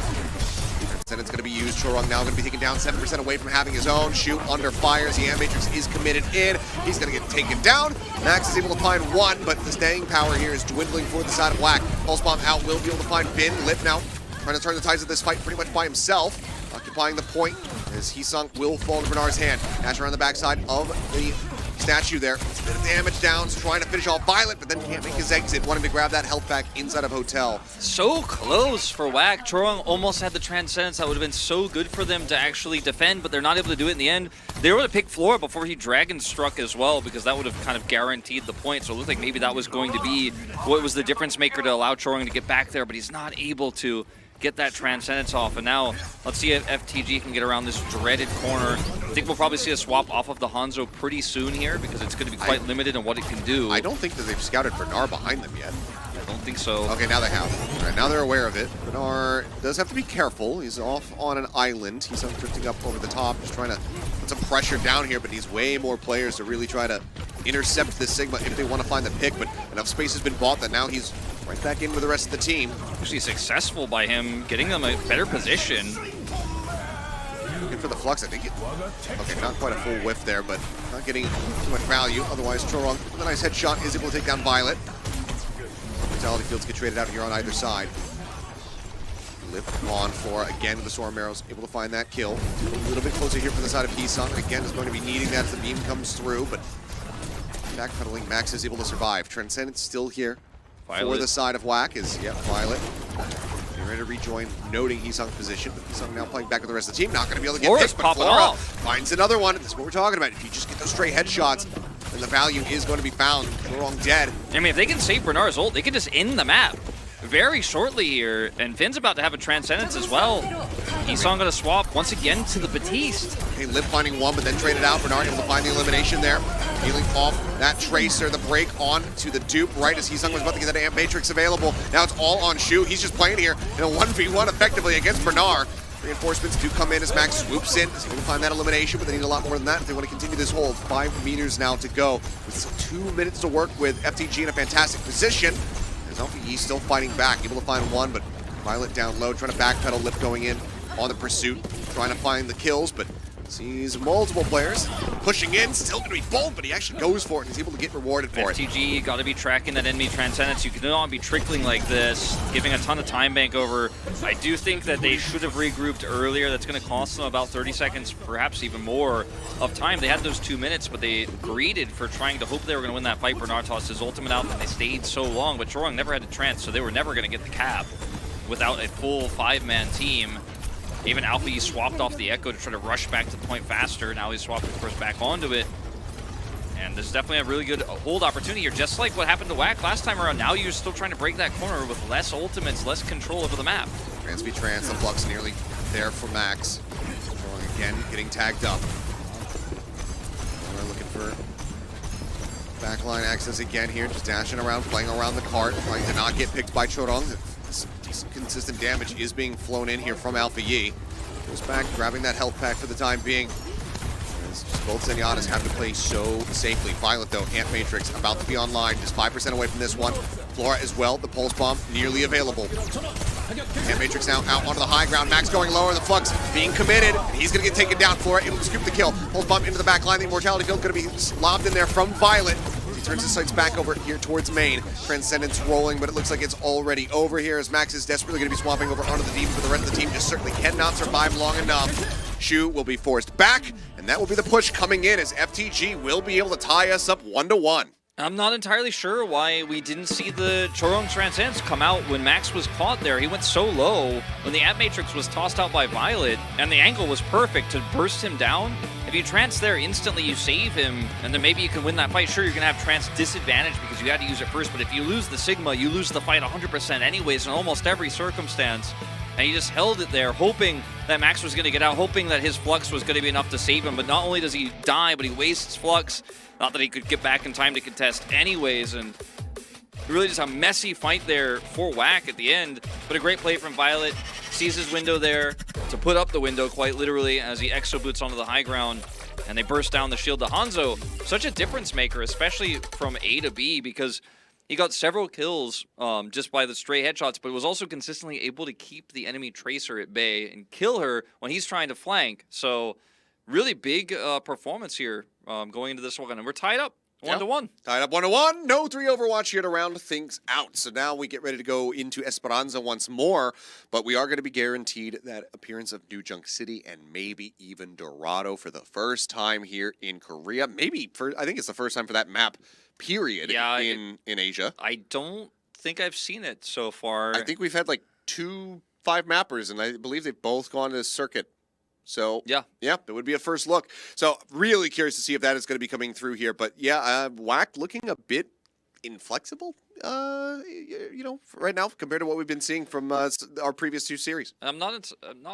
And it's going to be used. Chorong now going to be taken down 7% away from having his own. Shoot under fires. The Amp Matrix is committed in. He's going to get taken down. Max is able to find one, but the staying power here is dwindling for the side of Black. Pulse Bomb out. Will be able to find Bin. Lip now trying to turn the tides of this fight pretty much by himself. Occupying the point as Hisong will fall to Bernard's hand. Dash around the backside of the statue there. A bit of damage down, trying to finish off Violet, but then can't make his exit. Wanting to grab that health back inside of Hotel. So close for WAC. Chorong almost had the Transcendence. That would have been so good for them to actually defend, but they're not able to do it in the end. They were able to pick Flora before he Dragon struck as well, because that would have kind of guaranteed the point. So it looked like maybe that was going to be what was the difference maker to allow Chorong to get back there, but he's not able to get that Transcendence off. And now let's see if FTG can get around this dreaded corner. I think we'll probably see a swap off of the Hanzo pretty soon here, because it's going to be quite limited in what it can do. I don't think that they've scouted Bernard behind them yet. I don't think so. Okay, now they have. All right, now they're aware of it. Bernard does have to be careful. He's off on an island. He's drifting up over the top, just trying to put some pressure down here, but he's way more players to really try to intercept this Sigma if they want to find the pick, but enough space has been bought that now he's right back in with the rest of the team. Actually successful by him, getting them a better position. Looking for the Flux, I think. Okay, not quite a full whiff there, but not getting too much value. Otherwise, Chorong with a nice headshot is able to take down Violet. Vitality fields get traded out here on either side. Lip on for, again, with the Storm Arrows, able to find that kill. A little bit closer here from the side of Hisong. Again, is going to be needing that as the beam comes through, but Backpedaling, Max is able to survive. Transcendence still here Violet. for the side of WAC is, Violet. Getting ready to rejoin, noting Heesung's position. But Heesung now playing back with the rest of the team. Not going to be able to get Flora's picked, but popping Flora off. finds another one. This is what we're talking about. If you just get those straight headshots, then the value is going to be found. Chorong dead. I mean, if they can save Bernard's ult, they can just end the map very shortly here. And Finn's about to have a Transcendence as well. Heesung going to swap once again to the Batiste. Okay, Lip finding one, but then traded out. Bernard able to find the elimination there. Healing off that Tracer, the break on to the dupe right as Heesung was about to get that Amp Matrix available. Now it's all on Shu. He's just playing here in a 1v1 effectively against Bernard. Reinforcements do come in as Max swoops in. He's able to find that elimination, but they need a lot more than that if they want to continue this hold. 5 meters now to go. With still 2 minutes to work with FTG in a fantastic position. As LPE still fighting back, able to find one, but Violet down low, trying to backpedal. Lip going in on the pursuit, trying to find the kills, but sees multiple players pushing in. Still going to be bold, but he actually goes for it and he's able to get rewarded for it. FTG got to be tracking that enemy Transcendence. You cannot be trickling like this, giving a ton of time bank over. I do think that they should have regrouped earlier. That's going to cost them about 30 seconds, perhaps even more of time. They had those 2 minutes, but they greeted for trying to hope they were going to win that fight. Bernard tossed his ultimate out, and they stayed so long, but Chorong never had a trance, so they were never going to get the cap without a full 5-man team. Even Alfie swapped off the Echo to try to rush back to the point faster. Now he's swapped, of course, back onto it. And there's definitely a really good hold opportunity here, just like what happened to WAC last time around. Now you're still trying to break that corner with less ultimates, less control over the map. Trans v Trans, the Flux nearly there for Max. Chorong again, getting tagged up. We're looking for backline access again here, just dashing around, playing around the cart, trying to not get picked by Chorong. Some decent consistent damage is being flown in here from Alpha Yi. Goes back, grabbing that health pack for the time being. As just both Zenyatta's have to play so safely. Violet though, Amp Matrix about to be online, just 5% away from this one. Flora as well, the Pulse Bomb nearly available. Amp Matrix now out onto the high ground. Max going lower, the Flux being committed. And he's gonna get taken down. Flora able to scoop the kill. Pulse Bomb into the back line. The Immortality Field gonna be lobbed in there from Violet. Turns his sights back over here towards main. Transcendence rolling, but it looks like it's already over here as Max is desperately going to be swapping over onto the deep, but the rest of the team just certainly cannot survive long enough. Shu will be forced back, and that will be the push coming in as FTG will be able to tie us up 1-1. I'm not entirely sure why we didn't see the Chorong Transcendence come out when Max was caught there. He went so low when the Amp Matrix was tossed out by Violet, and the angle was perfect to burst him down. If you trance there instantly, you save him, and then maybe you can win that fight. Sure, you're going to have trance disadvantage because you had to use it first, but if you lose the Sigma, you lose the fight 100% anyways in almost every circumstance. And he just held it there, hoping that Max was going to get out, hoping that his Flux was going to be enough to save him. But not only does he die, but he wastes Flux. Not that he could get back in time to contest anyways, and really just a messy fight there for WAC at the end. But a great play from Violet. Sees his window there to put up the window, quite literally, as he exo boots onto the high ground. And they burst down the shield to Hanzo. Such a difference maker, especially from A to B, because he got several kills just by the stray headshots, but was also consistently able to keep the enemy Tracer at bay and kill her when he's trying to flank. So really big performance here going into this one. And we're tied up 1-1. Tied up 1-1. No 3 Overwatch here to round things out. So now we get ready to go into Esperanza once more, but we are going to be guaranteed that appearance of New Junk City and maybe even Dorado for the first time here in Korea. Maybe I think it's the first time for that map. Period. Yeah, in Asia. I don't think I've seen it so far. I think we've had like 2 5-mappers, and I believe they've both gone to circuit. So yeah, it would be a first look. So really curious to see if that is going to be coming through here. But yeah, WAC looking a bit inflexible, you know, right now compared to what we've been seeing from our previous 2 series. I'm not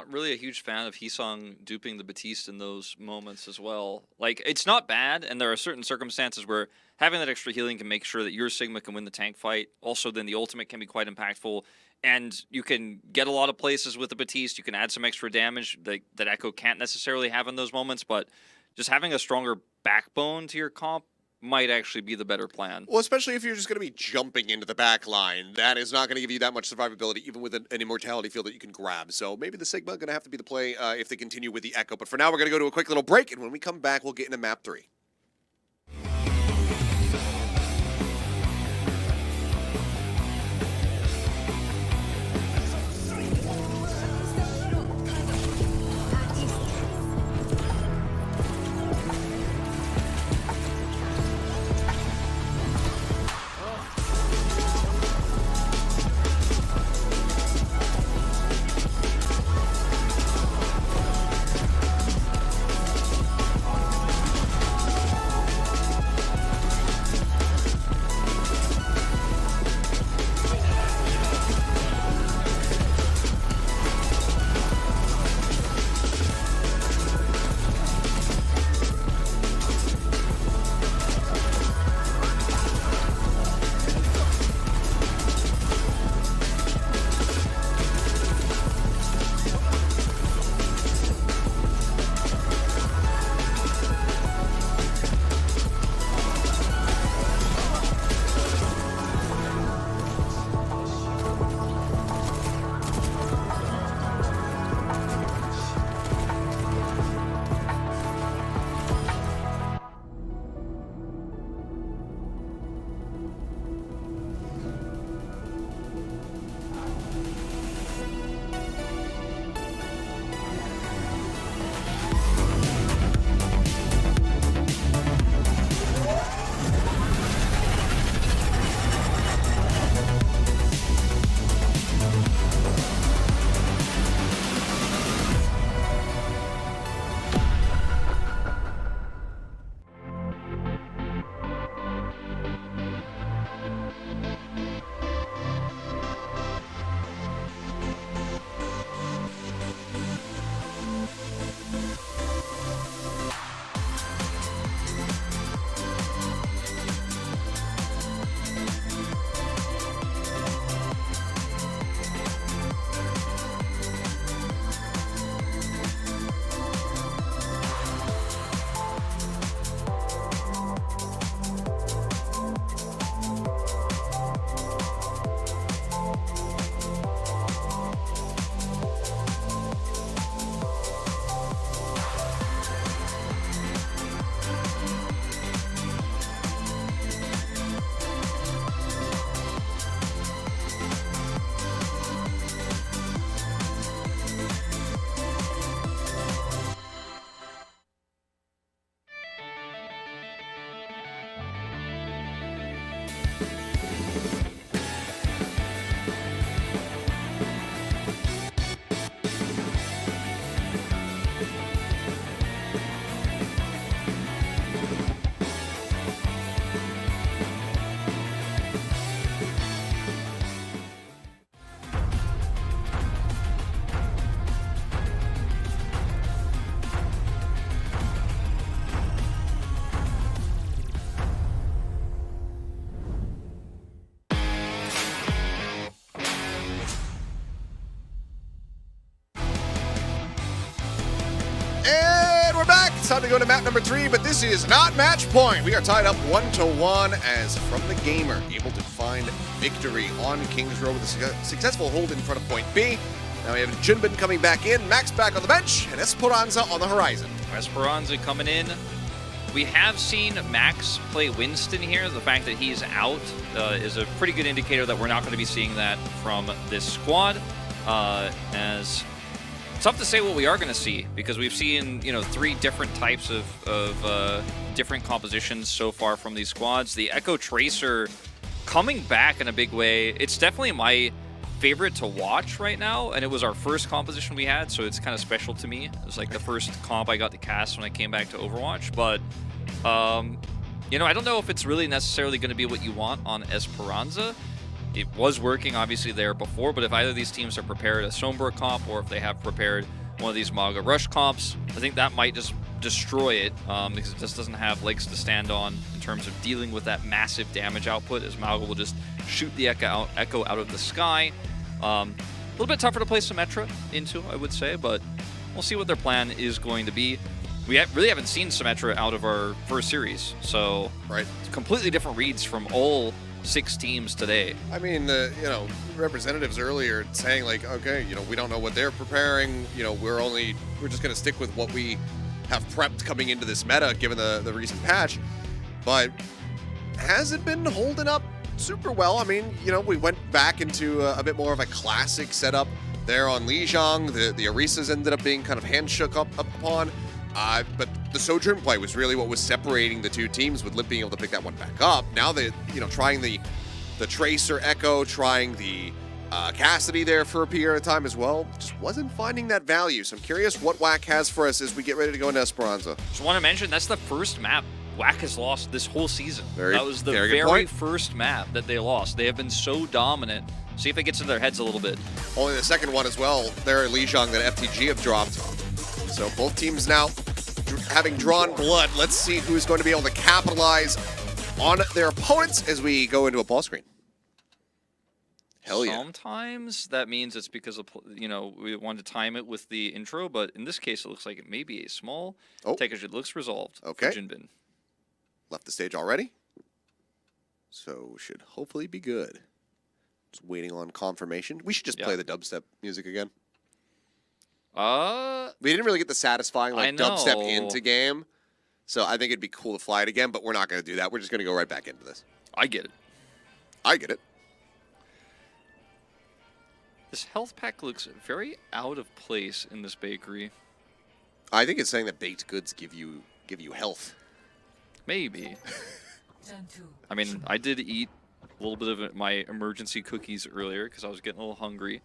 really a huge fan of Heesung duping the Batiste in those moments as well. Like, it's not bad, and there are certain circumstances where having that extra healing can make sure that your Sigma can win the tank fight. Also, then the ultimate can be quite impactful, and you can get a lot of places with the Batiste. You can add some extra damage that Echo can't necessarily have in those moments, but just having a stronger backbone to your comp might actually be the better plan. Well, especially if you're just going to be jumping into the back line. That is not going to give you that much survivability, even with an immortality field that you can grab. So maybe the Sigma going to have to be the play if they continue with the Echo. But for now, we're going to go to a quick little break, and when we come back, we'll get into map 3. It's time to go to map number 3, but this is not match point. We are tied up 1-1 as From the Gamer able to find victory on Kings Row with a successful hold in front of point B. Now we have Junbin coming back in, Max back on the bench, and Esperanza on the horizon. Esperanza coming in. We have seen Max play Winston here. The fact that he's out is a pretty good indicator that we're not going to be seeing that from this squad. As it's tough to say what we are going to see because we've seen 3 different types of different compositions so far from these squads. The Echo Tracer coming back in a big way. It's definitely my favorite to watch right now, and it was our first composition we had, so it's kind of special to me. It was like the first comp I got to cast when I came back to Overwatch, but I don't know if it's really necessarily going to be what you want on Esperanza. It was working obviously there before, but if either of these teams are prepared a Sombra comp or if they have prepared one of these Maga Rush comps, I think that might just destroy it because it just doesn't have legs to stand on in terms of dealing with that massive damage output, as Maga will just shoot the Echo out of the sky. A little bit tougher to play Symmetra into, I would say, but we'll see what their plan is going to be. We really haven't seen Symmetra out of our first series, so it's completely different reads from all 6 teams today. I mean, the representatives earlier saying like, okay, we don't know what they're preparing. We're just going to stick with what we have prepped coming into this meta, given the recent patch. But has it been holding up super well? I mean, we went back into a bit more of a classic setup there on Lijiang. The Orisas ended up being kind of handshook up upon. But the Sojourn play was really what was separating the 2 teams, with Limp being able to pick that one back up. Now trying the Tracer Echo, trying the Cassidy there for a period of time as well, just wasn't finding that value. So I'm curious what WAC has for us as we get ready to go into Esperanza. Just want to mention, that's the first map WAC has lost this whole season. That was the very very first map that they lost. They have been so dominant. See if it gets in their heads a little bit. Only the second one as well there at Lijiang that FTG have dropped. So both teams now having drawn blood. Let's see who's going to be able to capitalize on their opponents as we go into a ball screen. Hell yeah. Sometimes that means it's because of, we wanted to time it with the intro, but in this case it looks like it may be a small take as it looks resolved. Okay. For Jinbin. Left the stage already. So should hopefully be good. Just waiting on confirmation. We should just play the dubstep music again. We didn't really get the satisfying dubstep into game, so I think it'd be cool to fly it again, but we're not going to do that. We're just going to go right back into this. I get it. I get it. This health pack looks very out of place in this bakery. I think it's saying that baked goods give you health. Maybe. I mean, I did eat a little bit of my emergency cookies earlier because I was getting a little hungry,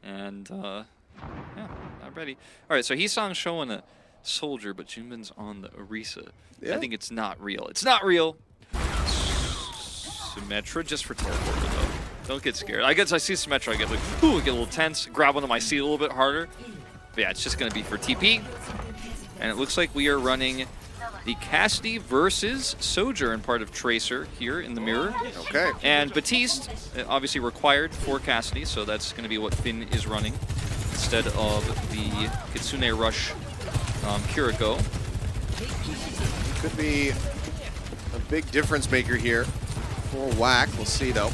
and yeah, I'm ready. All right, so Hisang's showing a soldier, but Junbin's on the Orisa. Yeah. I think it's not real. It's not real. Symmetra just for teleporter, though. Don't get scared. I guess I see Symmetra, I get like, ooh, I get a little tense, grab onto my seat a little bit harder. But yeah, it's just going to be for TP. And it looks like we are running the Cassidy versus Sojourn part of Tracer here in the mirror. Okay. And Batiste, obviously required for Cassidy, so that's going to be what Finn is running instead of the Kitsune Rush Kiriko. Could be a big difference maker here for WAC. We'll see, though.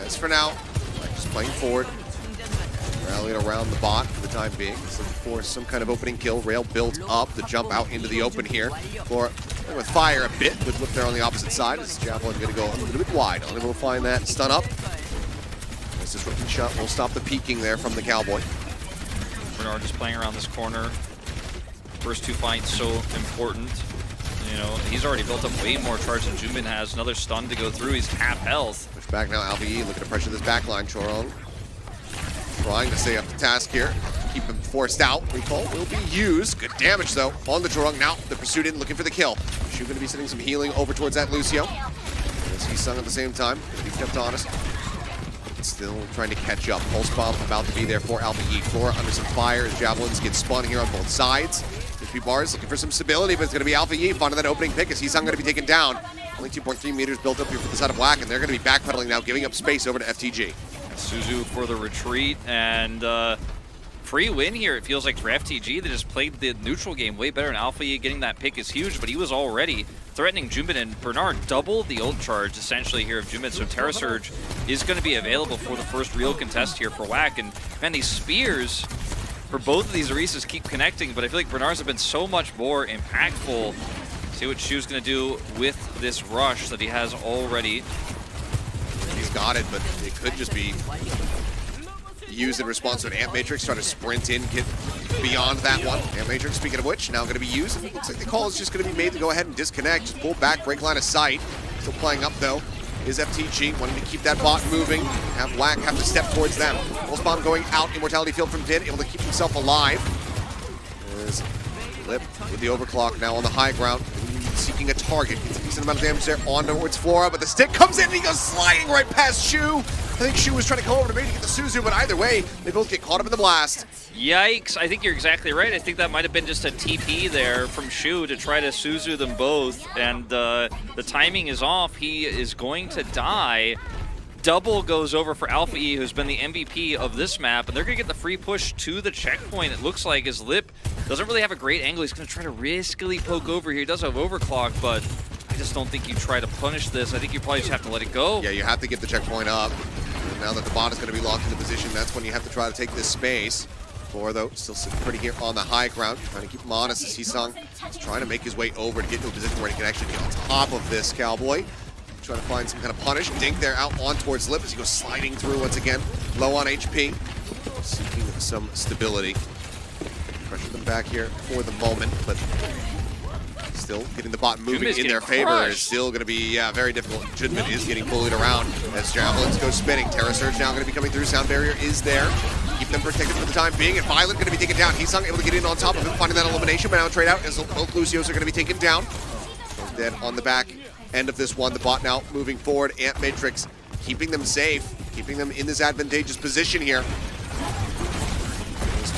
As for now, just playing forward. Rallied around the bot for the time being. Looking for some kind of opening kill. Rail built up to jump out into the open here. For with fire a bit. Good look there on the opposite side. This Javelin going to go a little bit wide. Unable to find that stun up. This disrupting shot will stop the peeking there from the Cowboy. Bernard just playing around this corner. First 2 fights so important. He's already built up way more charge than Junbin has. Another stun to go through. He's half health. Push back now, LVE looking to pressure this backline. Chorong trying to stay up the task here. Keep him forced out. Recall will be used. Good damage, though, on the Chorong. Now the pursuit in, looking for the kill. Shu going to be sending some healing over towards that Lucio. As he's sung at the same time. He's kept honest. Still trying to catch up. Pulse bomb about to be there for LVE. Flora under some fire as Javelins get spun here on both sides. HP bars looking for some stability, but it's going to be Alpha Yi finding that opening pick as Hisang going to be taken down. Only 2.3 meters built up here for the side of WAC, and they're going to be backpedaling now, giving up space over to FTG. Suzu for the retreat, and free win here, it feels like, for FTG. They just played the neutral game way better, and Alpha E getting that pick is huge, but he was already threatening Junbin, and Bernard doubled the ult charge essentially here of Junbin, so Terra Surge is going to be available for the first real contest here for WAC. And man, these spears for both of these Orisas keep connecting, but I feel like Bernard's have been so much more impactful. See what Shu's going to do with this rush that he has already. He's got it, but it could just be used in response to an Amp Matrix, trying to sprint in, get beyond that one. Amp Matrix, speaking of which, now going to be used. It looks like the call is just going to be made to go ahead and disconnect, just pull back, break line of sight. Still playing up though is FTG, wanting to keep that bot moving, have WAC have to step towards them. Pulse Bomb going out, Immortality Field from Din, able to keep himself alive. There's Lip with the overclock now on the high ground, seeking a target. Gets a decent amount of damage there on towards Flora, but the stick comes in and he goes sliding right past Shu. I think Shu was trying to come over to maybe get the Suzu, but either way, they both get caught up in the blast. Yikes, I think you're exactly right. I think that might have been just a TP there from Shu to try to Suzu them both, and the timing is off. He is going to die. Double goes over for Alpha E, who's been the MVP of this map, and they're going to get the free push to the checkpoint, it looks like, as Lip doesn't really have a great angle. He's going to try to riskily poke over here. He does have overclock, but I just don't think you try to punish this. I think you probably just have to let it go. Yeah, you have to get the checkpoint up. And now that the bot is going to be locked into position, that's when you have to try to take this space. Flora, though, still sitting pretty here on the high ground, trying to keep him honest as Hisang is trying to make his way over to get into a position where he can actually get on top of this Cowboy. Trying to find some kind of punish. Dink there out on towards Lip as he goes sliding through once again. Low on HP. Seeking some stability. Pressure them back here for the moment, but still getting the bot moving in their favor is still going to be very difficult. Junbin is getting bullied around as Javelins go spinning. Terra Surge now going to be coming through. Sound Barrier is there. Keep them protected for the time being, and Violet going to be taken down. Hisang able to get in on top of him, finding that elimination, but now trade out as both Lucios are going to be taken down. Dead on the back end of this one. The bot now moving forward. Amp Matrix keeping them safe, keeping them in this advantageous position here.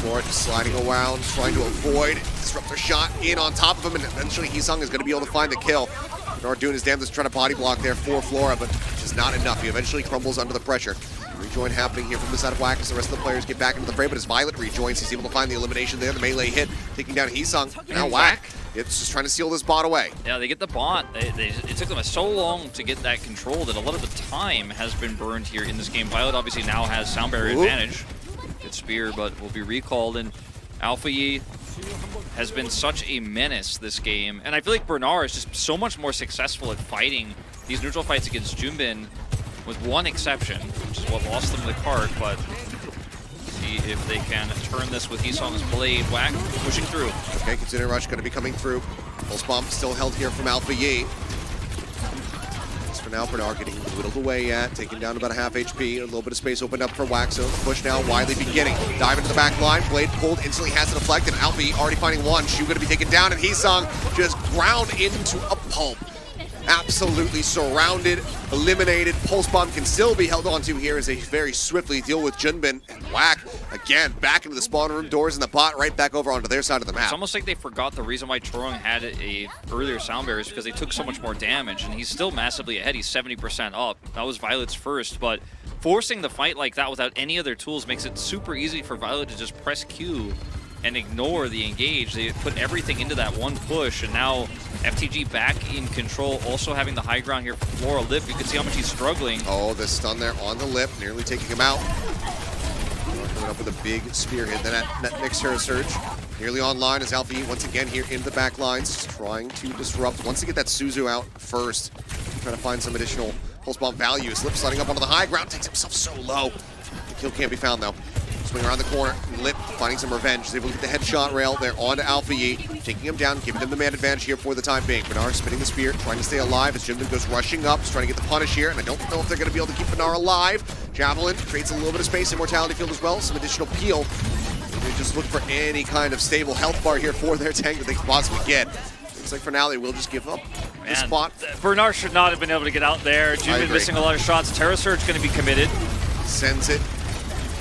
Flora just sliding around, trying to avoid Disruptor shot in on top of him, and eventually Hisang is going to be able to find the kill. Bernard doing his damnedest trying to body block there for Flora, but just not enough. He eventually crumbles under the pressure. Rejoin happening here from the side of WAC as the rest of the players get back into the fray, but as Violet rejoins, he's able to find the elimination there. The melee hit, taking down Hisang. Now WAC, it's just trying to seal this bot away. Yeah, they get the bot. It took them so long to get that control that a lot of the time has been burned here in this game. Violet obviously now has sound barrier advantage. Good spear, but will be recalled, and Alpha E has been such a menace this game. And I feel like Bernard is just so much more successful at fighting these neutral fights against Junbin, with one exception, which is what lost them the cart, but see if they can turn this with Hisang's blade. WAC pushing through. Okay, Consider Rush going to be coming through. Pulse Bomb still held here from Alpha E. For now, Bernard getting whittled away at, taking down about a half HP. A little bit of space opened up for WAC, so push now widely beginning. Dive into the back line, blade pulled, instantly has to deflect, and Alpha E already finding one. Shu going to be taken down, and Hisang just ground into a pulp. Absolutely surrounded, eliminated. Pulse Bomb can still be held onto here as they very swiftly deal with Junbin. And WAC, again, back into the spawn room doors, and the bot right back over onto their side of the map. It's almost like they forgot the reason why Chorong had a earlier sound barrier is because they took so much more damage, and he's still massively ahead. He's 70% up. That was Violet's first, but forcing the fight like that without any other tools makes it super easy for Violet to just press Q and ignore the engage. They put everything into that one push, and now FTG back in control, also having the high ground here for Flora. Lip, you can see how much he's struggling. Oh, the stun there on the Lip, nearly taking him out. Coming up with a big spear hit. Then that next Terra Surge, nearly online as Alpha E once again here in the back lines, trying to disrupt. Once they get that Suzu out first, trying to find some additional Pulse Bomb value. Lip sliding up onto the high ground, takes himself so low. The kill can't be found though. Swing around the corner, Lip finding some revenge. He's able to get the headshot rail there onto Alpha E, taking him down, giving him the man advantage here for the time being. Bernard spinning the spear, trying to stay alive as Junbin goes rushing up, he's trying to get the punish here, and I don't know if they're going to be able to keep Bernard alive. Javelin creates a little bit of space, Immortality Field as well, some additional peel. They just look for any kind of stable health bar here for their tank that they can possibly get. Looks like for now they will just give up the spot. Bernard should not have been able to get out there. Junbin missing a lot of shots. Terra Surge going to be committed. Sends it.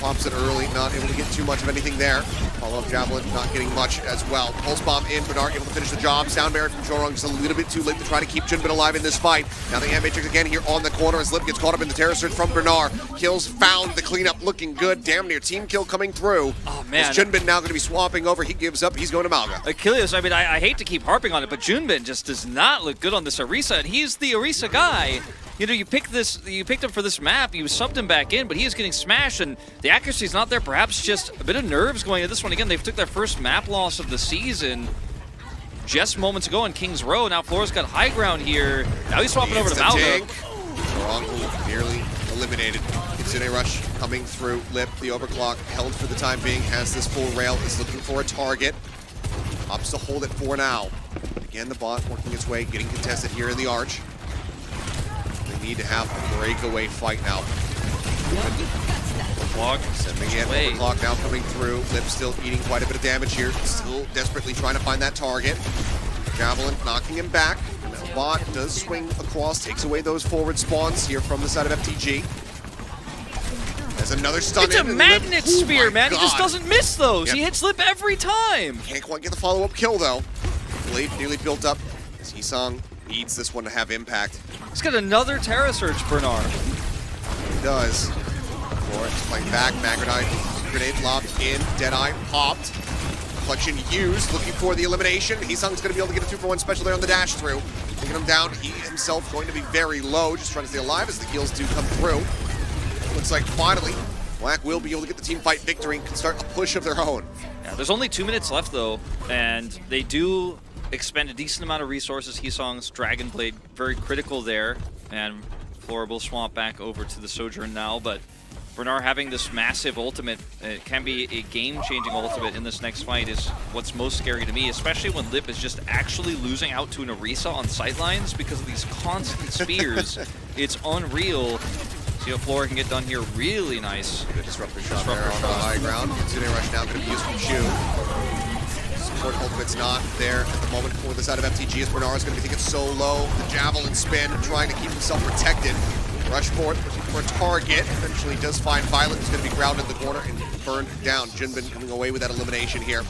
pops it early, not able to get too much of anything there. Follow-up Javelin, not getting much as well. Pulse Bomb in, Bernard able to finish the job. Sound Barrier from Chorong just a little bit too late to try to keep Junbin alive in this fight. Now the Ant Matrix again here on the corner as Lip gets caught up in the Terror Surge from Bernard. Kills found, the cleanup looking good. Damn near team kill coming through. Oh, man. As Junbin now going to be swapping over. He gives up. He's going to Malga. Achilles, I mean, I hate to keep harping on it, but Junbin just does not look good on this Orisa, and he's the Orisa guy. You know, you picked him for this map, you subbed him back in, but he is getting smashed, and the accuracy's not there. Perhaps just a bit of nerves going into this one. Again, they've took their first map loss of the season just moments ago on Kings Row. Now Flora's got high ground here. Now he's swapping over to Malga. Chorong nearly eliminated. Kitsune Rush coming through. Lip, the overclock, held for the time being, has this full rail, is looking for a target. Opts to hold it for now. Again, the bot working its way, getting contested here in the arch. They need to have a breakaway fight now. Sending in overclock now coming through. Lip still eating quite a bit of damage here. Still desperately trying to find that target. Javelin knocking him back. And now bot does swing across, takes away those forward spawns here from the side of FTG. There's another stun. It's a magnet spear, man. God. He just doesn't miss those. Yep. He hits Lip every time. Can't quite get the follow-up kill though. Blade nearly built up as Hisang needs this one to have impact. He's got another Terra Surge, Bernard. He does. Florence playing back. Magredite grenade lobbed in. Deadeye popped. Reflection used. Looking for the elimination. Hisang's going to be able to get a 2-for-1 special there on the dash through. Taking him down. He himself going to be very low. Just trying to stay alive as the heals do come through. Looks like finally Black will be able to get the team fight victory and can start a push of their own. Yeah, there's only 2 minutes left though, and they do expend a decent amount of resources. Hisang's Dragon Blade very critical there, and Flora will swamp back over to the Sojourn now, but Bernard having this massive ultimate, it can be a game-changing ultimate in this next fight is what's most scary to me, especially when Lip is just actually losing out to an Orisa on sightlines because of these constant spears. It's unreal. See what Flora can get done here. Really nice. Good disruptor shot there on the high ground. Kitsune Rush now going to be used from Shu. Support ultimate's not there at the moment for the side of FTG as Bernard's going to be taken so low. The Javelin spin, trying to keep himself protected. Rush forward, looking for a target. Eventually does find Violet, who's going to be grounded in the corner and burned down. Junbin coming away with that elimination here.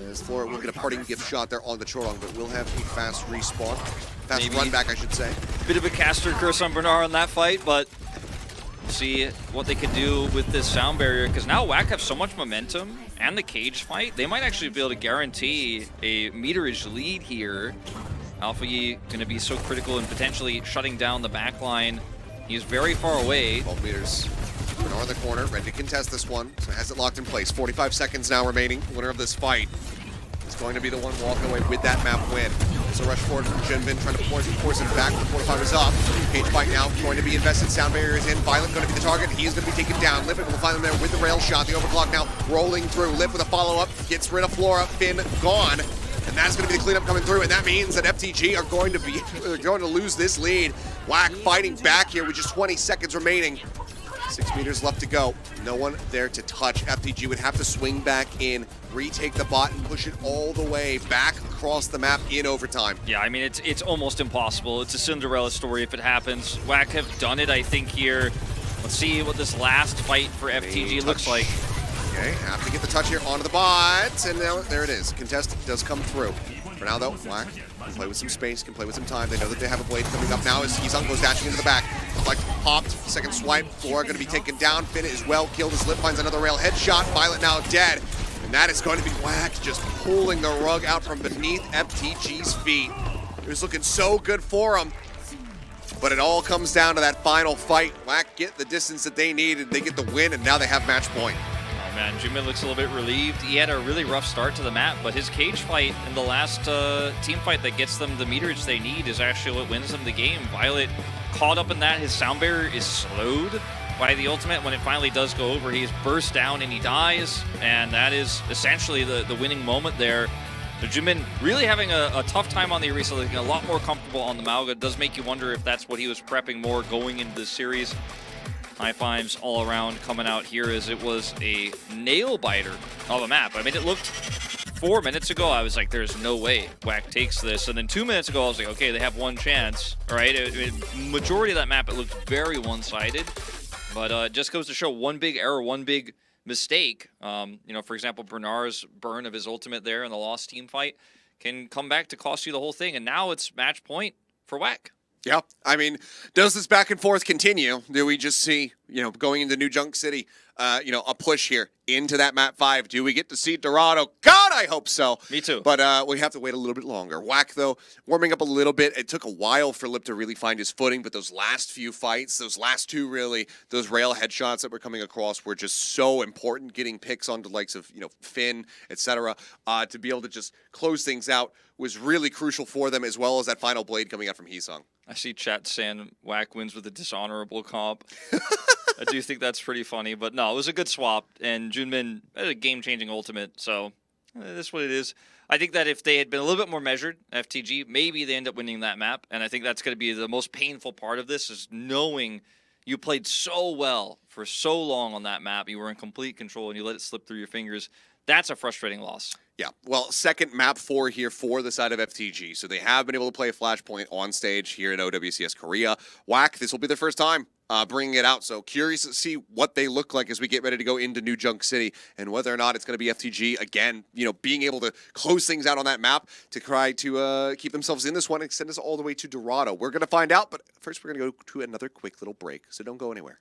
As Flora will get a parting gift shot there on the Chorong, but will have a fast respawn. Fast run back, I should say. Bit of a caster curse on Bernard on that fight, but see what they can do with this sound barrier, because now WAC have so much momentum and the cage fight, they might actually be able to guarantee a meterage lead here. Alpha Yi going to be so critical in potentially shutting down the back line. He's very far away. 12 meters. Bernard in the corner, ready to contest this one. So has it locked in place. 45 seconds now remaining. Winner of this fight is going to be the one walking away with that map win. So rush forward from Junbin, trying to force it back. The 45 is up. Cage fight now going to be invested. Sound barrier is in. Violet going to be the target. He is going to be taken down. Lip will find him there with the rail shot. The overclock now rolling through. Lip with a follow-up. Gets rid of Flora. Finn gone. And that's going to be the cleanup coming through. And that means that FTG are going to lose this lead. WAC fighting back here with just 20 seconds remaining. 6 meters left to go. No one there to touch. FTG would have to swing back in, retake the bot, and push it all the way back across the map in overtime. Yeah, I mean, it's almost impossible. It's a Cinderella story if it happens. WAC have done it, I think, here. Let's see what this last fight for FTG looks like. Okay, have to get the touch here onto the bot, and now there it is. Contest does come through. For now, though, WAC can play with some space, can play with some time. They know that they have a blade coming up now as Hisang goes dashing into the back. Like popped, second swipe. Flora going to be taken down. Finn is well killed as Lip finds another rail headshot. Violet now dead. And that is going to be WAC just pulling the rug out from beneath FTG's feet. It was looking so good for him. But it all comes down to that final fight. WAC get the distance that they needed. They get the win, and now they have match point. Oh man, Junbin looks a little bit relieved. He had a really rough start to the map, but his cage fight in the last team fight that gets them the meterage they need is actually what wins them the game. Violet caught up in that. His sound barrier is slowed by the ultimate. When it finally does go over, he's burst down and he dies, and that is essentially the winning moment there. So Junbin really having a tough time on the Orisa, looking a lot more comfortable on the Malga. It does make you wonder if that's what he was prepping more going into this series. High fives all around coming out here as it was a nail biter of a map. I mean, it looked 4 minutes ago, I was like, there's no way WAC takes this. And then 2 minutes ago, I was like, okay, they have one chance. All right, majority of that map, it looked very one-sided. But it just goes to show one big error, one big mistake, for example, Bernard's burn of his ultimate there in the lost team fight can come back to cost you the whole thing. And now it's match point for WAC. Yeah, I mean, does this back and forth continue? Do we just see, going into New Junk City, a push here into that map 5? Do we get to see Dorado? God, I hope so. Me too. But we have to wait a little bit longer. WAC, though, warming up a little bit. It took a while for Lip to really find his footing, but those last few fights, those last two really, those rail headshots that were coming across were just so important, getting picks onto the likes of, Finn, etc. To be able to just close things out was really crucial for them, as well as that final blade coming out from Heesung. I see chat saying WAC wins with a dishonorable comp. I do think that's pretty funny, but no, it was a good swap, and Junmin had a game-changing ultimate, so that's what it is. I think that if they had been a little bit more measured, FTG, maybe they end up winning that map, and I think that's going to be the most painful part of this, is knowing you played so well for so long on that map, you were in complete control, and you let it slip through your fingers. That's a frustrating loss. Yeah, well, second map 4 here for the side of FTG. So they have been able to play a Flashpoint on stage here in OWCS Korea. WAC, this will be their first time bringing it out. So curious to see what they look like as we get ready to go into New Junk City, and whether or not it's going to be FTG again, being able to close things out on that map to try to keep themselves in this one and extend us all the way to Dorado. We're going to find out, but first we're going to go to another quick little break. So don't go anywhere.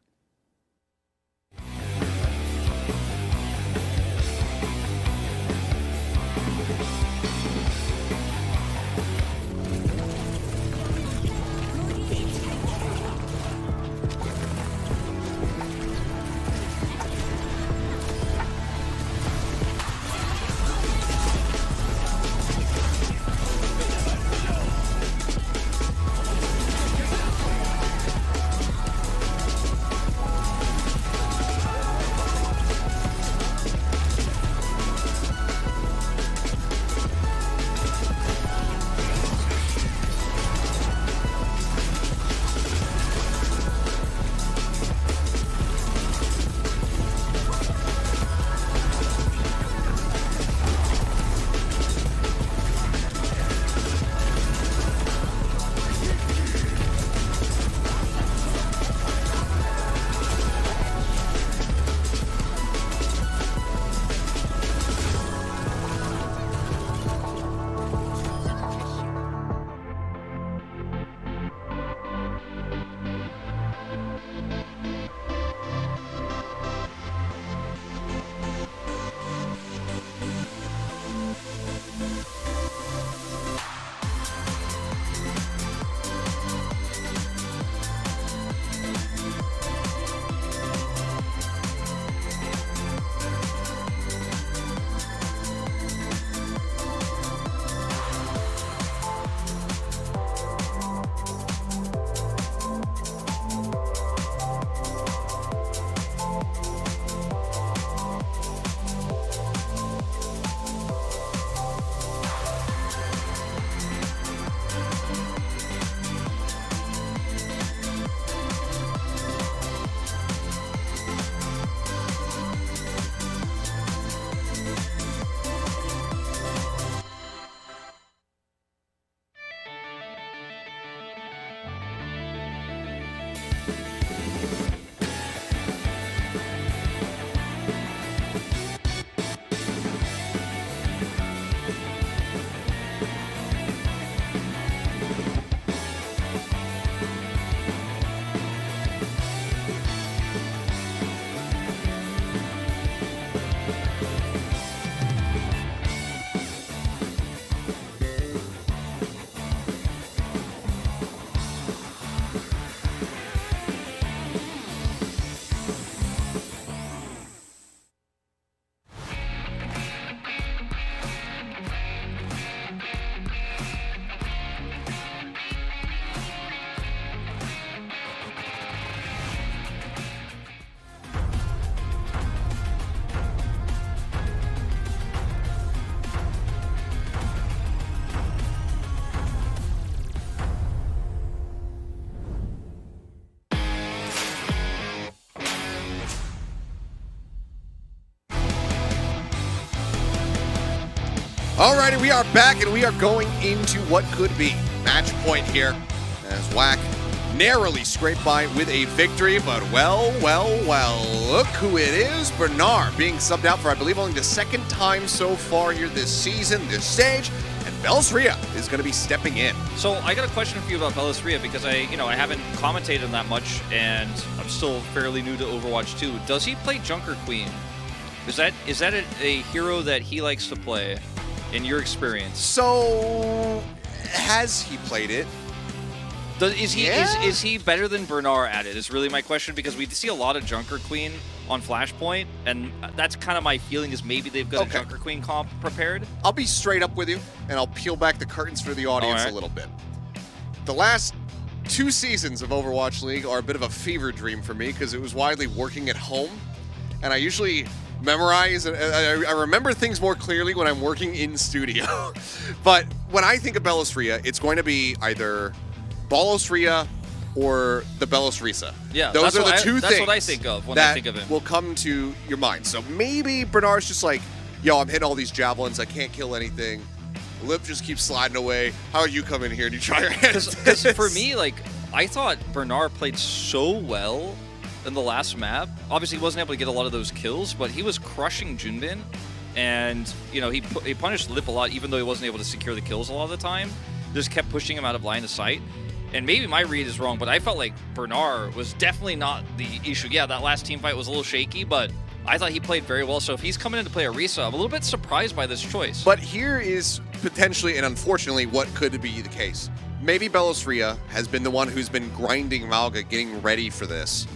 Alrighty, we are back, and we are going into what could be match point here, as WAC narrowly scraped by with a victory, but well, look who it is. Bernard being subbed out for, I believe, only the second time so far here this season, this stage, and Bellisria is going to be stepping in. So I got a question for you about Bellisria because I haven't commentated on that much, and I'm still fairly new to Overwatch 2. Does he play Junker Queen? Is that a hero that he likes to play, in your experience? So, has he played it? Is he better than Bernard at it? Is really my question, because we see a lot of Junker Queen on Flashpoint, and that's kind of my feeling is maybe they've got a Junker Queen comp prepared. I'll be straight up with you, and I'll peel back the curtains for the audience a little bit. The last 2 seasons of Overwatch League are a bit of a fever dream for me because it was widely working at home, and I usually memorize, I remember things more clearly when I'm working in studio. But when I think of Bellisria, it's going to be either Ballisria or the Bellisrisa. Yeah, those are the two things. That's what I think of when I think of him. Will come to your mind. So maybe Bernard's just like, yo, I'm hitting all these javelins, I can't kill anything. Lip just keeps sliding away. How you come in here and you try your hands? Because for me, like, I thought Bernard played so well in the last map. Obviously, he wasn't able to get a lot of those kills, but he was crushing Junbin, and he punished Lip a lot, even though he wasn't able to secure the kills a lot of the time. Just kept pushing him out of line of sight. And maybe my read is wrong, but I felt like Bernard was definitely not the issue. Yeah, that last team fight was a little shaky, but I thought he played very well. So if he's coming in to play Orisa, I'm a little bit surprised by this choice. But here is potentially and unfortunately what could be the case. Maybe Bellisria has been the one who's been grinding Malga, getting ready for this.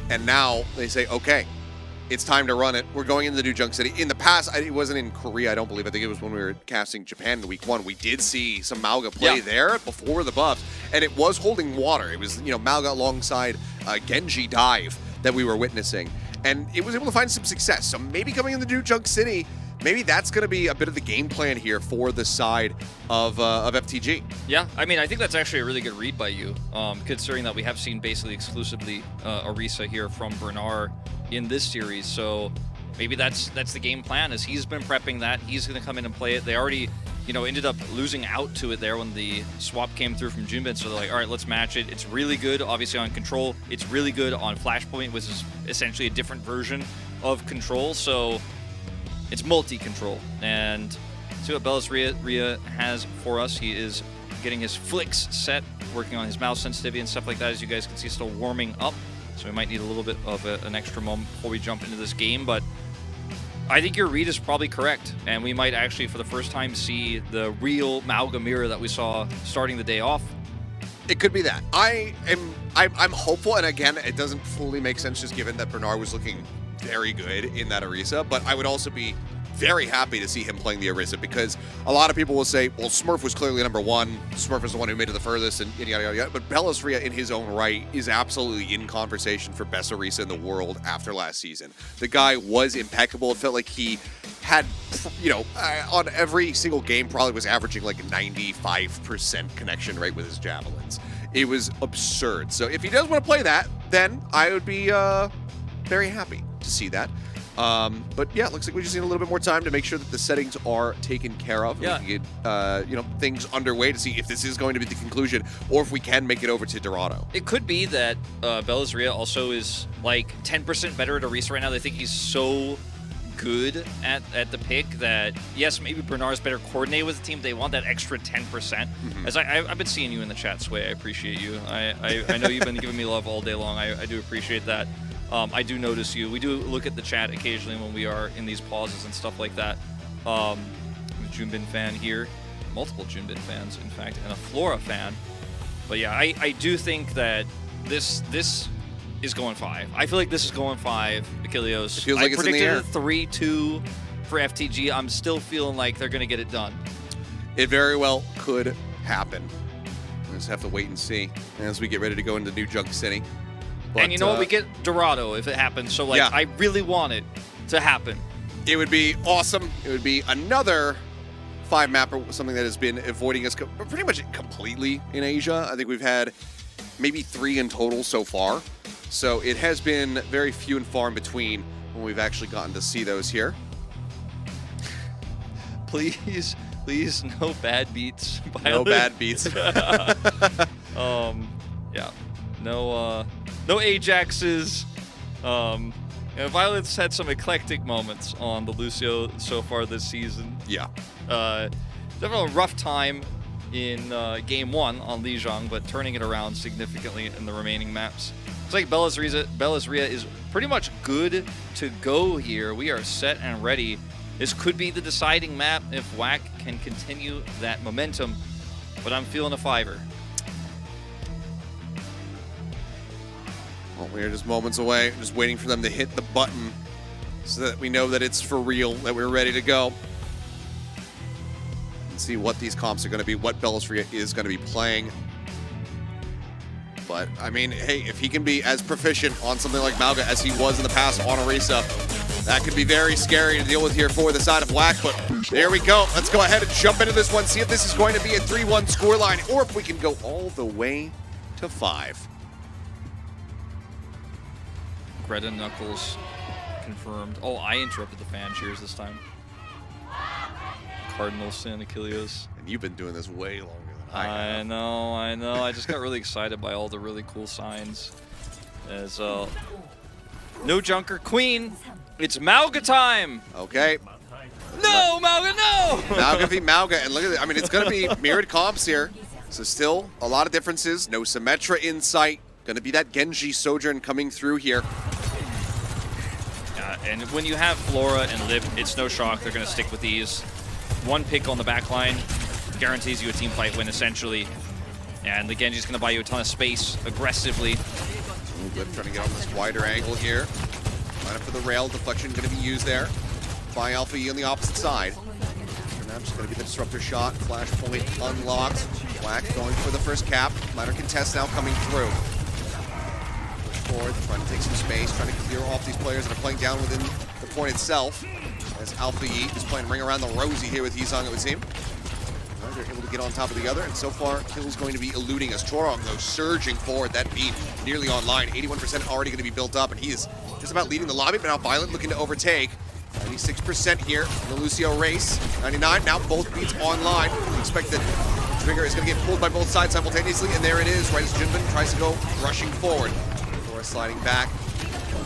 And now they say, okay, it's time to run it. We're going into the new Junk City. In the past, it wasn't in Korea, I don't believe. I think it was when we were casting Japan in week 1. We did see some Malga play there before the buffs, and it was holding water. It was, Malga alongside Genji dive that we were witnessing, and it was able to find some success. So maybe coming into the new Junk City, maybe that's going to be a bit of the game plan here for the side of FTG. Yeah, I mean, I think that's actually a really good read by you, considering that we have seen basically exclusively Orisa here from Bernard in this series. So maybe that's the game plan, as he's been prepping that. He's going to come in and play it. They already, ended up losing out to it there when the swap came through from Junbin. So they're like, all right, let's match it. It's really good, obviously, on Control. It's really good on Flashpoint, which is essentially a different version of Control. So it's multi-control. And see what Bellisria has for us. He is getting his flicks set, working on his mouse sensitivity and stuff like that. As you guys can see, still warming up. So we might need a little bit of an extra moment before we jump into this game. But I think your read is probably correct. And we might actually, for the first time, see the real Malga mirror that we saw starting the day off. It could be that. I'm hopeful, and again, it doesn't fully make sense just given that Bernard was looking very good in that Orisa, but I would also be very happy to see him playing the Orisa, because a lot of people will say, well, Smurf was clearly number 1. Smurf is the one who made it the furthest, and yada, yada, yada. But Bellisria, in his own right, is absolutely in conversation for best Orisa in the world after last season. The guy was impeccable. It felt like he had, on every single game, probably was averaging like a 95% connection rate with his javelins. It was absurd. So if he does want to play that, then I would be very happy to see that. But yeah, it looks like we just need a little bit more time to make sure that the settings are taken care of. Yeah. We can get, things underway to see if this is going to be the conclusion or if we can make it over to Dorado. It could be that Bellisria also is like 10% better at Orisa right now. They think he's so good at the pick that, yes, maybe Bernard's better coordinated with the team. They want that extra 10%. As I've been seeing you in the chat, Sway. I appreciate you. I know you've been giving me love all day long. I do appreciate that. I do notice you. We do look at the chat occasionally when we are in these pauses and stuff like that. I'm a Junbin fan here. Multiple Junbin fans, in fact, and a Flora fan. But yeah, I do think that this is going 5. I feel like this is going 5, Achilleos. It feels like it's in the air. I predicted 3-2 for FTG. I'm still feeling like they're going to get it done. It very well could happen. We just have to wait and see as we get ready to go into New Junk City. But, and you know what? We get Dorado if it happens. So, I really want it to happen. It would be awesome. It would be another 5-mapper, something that has been avoiding us pretty much completely in Asia. I think we've had maybe 3 in total so far. So it has been very few and far in between when we've actually gotten to see those here. Please, no bad beats. No bad beats. Yeah. No Ajaxes. Violet's had some eclectic moments on the Lucio so far this season. Yeah. Definitely a rough time in game 1 on Lijiang, but turning it around significantly in the remaining maps. Looks like Bella's Ria is pretty much good to go here. We are set and ready. This could be the deciding map if WAC can continue that momentum, but I'm feeling a 5-er. Well, we're just moments away, just waiting for them to hit the button so that we know that it's for real, that we're ready to go. And see what these comps are going to be, what Bellisria is going to be playing. But, I mean, hey, if he can be as proficient on something like Mauga as he was in the past on Orisa, that could be very scary to deal with here for the side of WAC. But there we go. Let's go ahead and jump into this one, see if this is going to be a 3-1 scoreline, or if we can go all the way to 5. Greta Knuckles confirmed. Oh, I interrupted the fan cheers this time. Cardinal Sin Achilles. And you've been doing this way longer than I have. I know. I just got really excited by all the really cool signs. As no Junker Queen. It's Mauga time. Okay. No, Mauga, no! Mauga v. Mauga, and look at it. I mean, it's going to be mirrored comps here. So still a lot of differences. No Symmetra in sight. Going to be that Genji Sojourn coming through here. And when you have Flora and Lip, it's no shock. They're going to stick with these. One pick on the back line guarantees you a team fight win, essentially. And the Genji's going to buy you a ton of space aggressively. Lip trying to get on this wider angle here. Line up for the rail. Deflection going to be used there by Alpha E on the opposite side. And now just going to be the disruptor shot. Flashpoint unlocked. WAC going for the first cap. Ladder contest now coming through. Forward, trying to take some space, trying to clear off these players that are playing down within the point itself. As Alpha E is playing ring around the rosy here with Heesung, it would seem. They're able to get on top of the other, and so far, Kill's going to be eluding us. Chorong, though, surging forward. That beat nearly online. 81% already going to be built up, and he is just about leading the lobby, but now Violet looking to overtake. 96% here in the Lucio race. 99, now both beats online. We expect that Trigger is going to get pulled by both sides simultaneously, and there it is, right as Junbin tries to go rushing forward. Sliding back.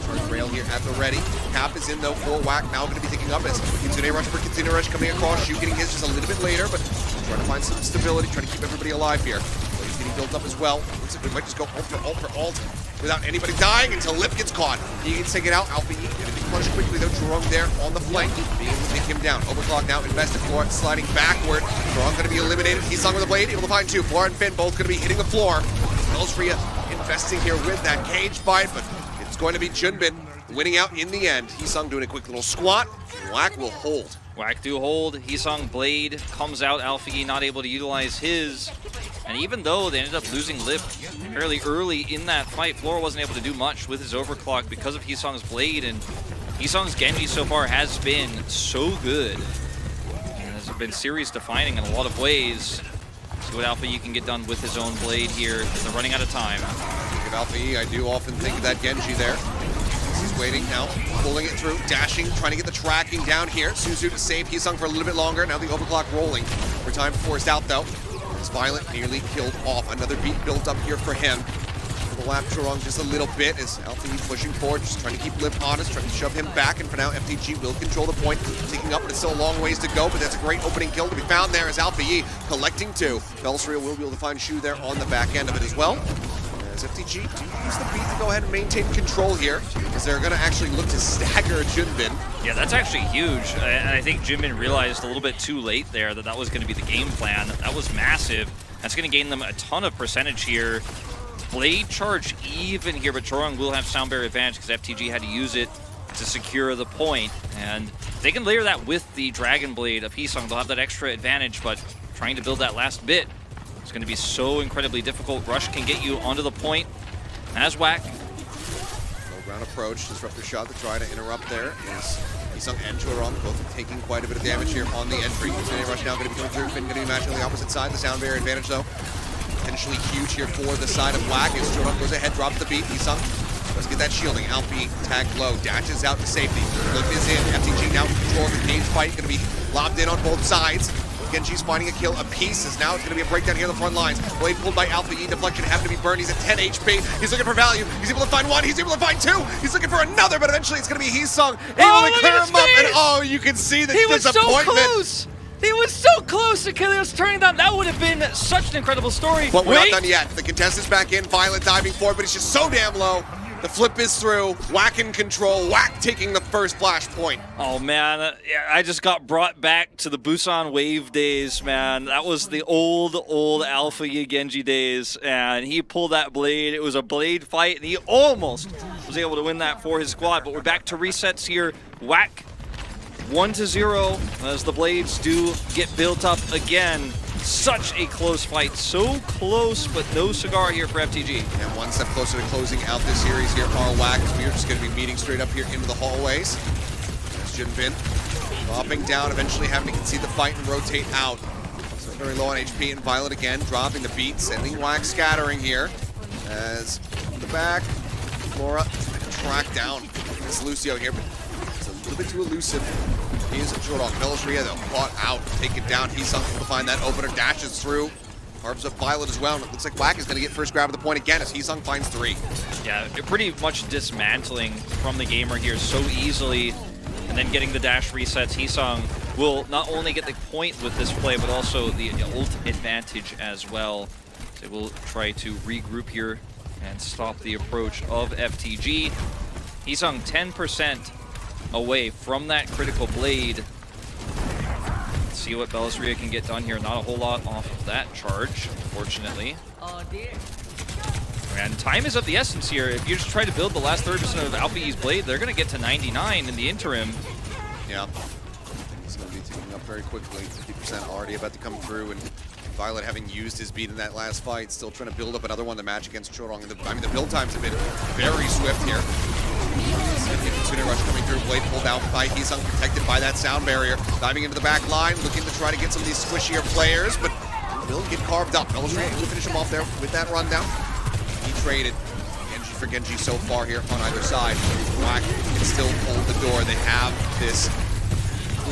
Charge rail here at the ready. Cap is in though for WAC. Now going to be picking up as Kitsune Rush for Kitsune Rush coming across. Shu getting his just a little bit later, but trying to find some stability, trying to keep everybody alive here. He's getting built up as well. Looks like we might just go ult for ult without anybody dying until Lip gets caught. He can take it out. Alpha E going to be punished quickly though. Chorong there on the flank, being able to take him down. Overclock now invested for it, sliding backward. Chorong going to be eliminated. He's on with the blade, able to find 2. Flora and Finn both going to be hitting the floor. Bellisria investing here with that cage fight, but it's going to be Junbin winning out in the end. Heesung doing a quick little squat. WAC will hold. WAC do hold. Heesung Blade comes out. Alpha E not able to utilize his. And even though they ended up losing Lip fairly early in that fight, Flora wasn't able to do much with his overclock because of Heesung's Blade. And Heesung's Genji so far has been so good. And has been series defining in a lot of ways. See what Alpha E can get done with his own blade here. They're running out of time. Think of Alpha E, I do often think of that Genji there. He's waiting now, pulling it through, dashing, trying to get the tracking down here. Suzu to save Heesung for a little bit longer. Now the overclock rolling. For time forced out though. It's Violent nearly killed off. Another beat built up here for him. The lap Chorong just a little bit as Alpha E pushing forward, just trying to keep Lip honest, trying to shove him back, and for now FTG will control the point, taking up, but it's still a long ways to go, but that's a great opening kill to be found there as Alpha E collecting 2. Bellisria will be able to find Shu there on the back end of it as well. As FTG do use the beat to go ahead and maintain control here, because they're going to actually look to stagger Junbin. Yeah, that's actually huge, and I think Junbin realized a little bit too late there that was going to be the game plan. That was massive. That's going to gain them a ton of percentage here. Blade charge even here, but Chorong will have sound barrier advantage because FTG had to use it to secure the point. And they can layer that with the Dragon Blade of Heesung. They'll have that extra advantage, but trying to build that last bit is going to be so incredibly difficult. Rush can get you onto the point. As WAC. Low ground approach, disruptor shot to try to interrupt there is Heesung and Chorong, both taking quite a bit of damage here on the entry. Rush now going to be coming through. Finn going to be matching on the opposite side. The sound barrier advantage though. Potentially huge here for the side of WAC as Chorong goes ahead, drops the beat. Heesung let's get that shielding. Alpha E tagged low, dashes out to safety. Flip is in. FTG now in control of the cage fight. Going to be lobbed in on both sides. Genji's finding a kill apiece, as now it's going to be a breakdown here on the front lines. Blade pulled by Alpha E, deflection having to be burned. He's at 10 HP. He's looking for value. He's able to find one. He's able to find two. He's looking for another, but eventually it's going to be Heesung able to clear him up. And oh, you can see the disappointment. So close. He was so close to Kilios turning down. That would have been such an incredible story. But we're not done yet. The contestant's back in. Violet diving forward, but he's just so damn low. The flip is through. Whack in control. Whack taking the first flash point. Oh, man. I just got brought back to the Busan Wave days, man. That was the old Alpha Yi Genji days. And he pulled that blade. It was a blade fight, and he almost was able to win that for his squad. But we're back to resets here. Whack 1-0 as the blades do get built up again. Such a close fight, so close, but no cigar here for FTG. And one step closer to closing out this series here, Carl Whack, as we are just going to be meeting straight up here into the hallways. There's Jinbin dropping down, eventually having to concede the fight and rotate out. So very low on HP, and Violet again dropping the beat, sending Whack scattering here. As in the back, Flora tracked down. It's Lucio here, but it's a little bit too elusive. He's Jorok. Velasria, though, caught out, taken down. Heesung able to find that opener, dashes through. Carves up Violet as well, and it looks like Whack is going to get first grab of the point again as Heesung finds 3. Yeah, pretty much dismantling from the gamer here so easily, and then getting the dash resets. Heesung will not only get the point with this play, but also the ult advantage as well. They will try to regroup here and stop the approach of FTG. Heesung 10% away from that critical blade. Let's see what Velasria can get done here. Not a whole lot off of that charge, unfortunately. And time is of the essence here. If you just try to build the last 30% of Alpha E's blade, they're going to get to 99 in the interim. Yeah. It's going to be ticking up very quickly. 50% already about to come through, and Violet, having used his beat in that last fight, still trying to build up another one, the match against Chorong. I mean, the build times have been very swift here. Sooner Rush coming through, blade pulled out by Heesung, protected by that sound barrier. Diving into the back line, looking to try to get some of these squishier players, but will get carved up. Velasria able to finish him off there with that rundown. He traded Genji for Genji so far here on either side. Whack can still hold the door. They have this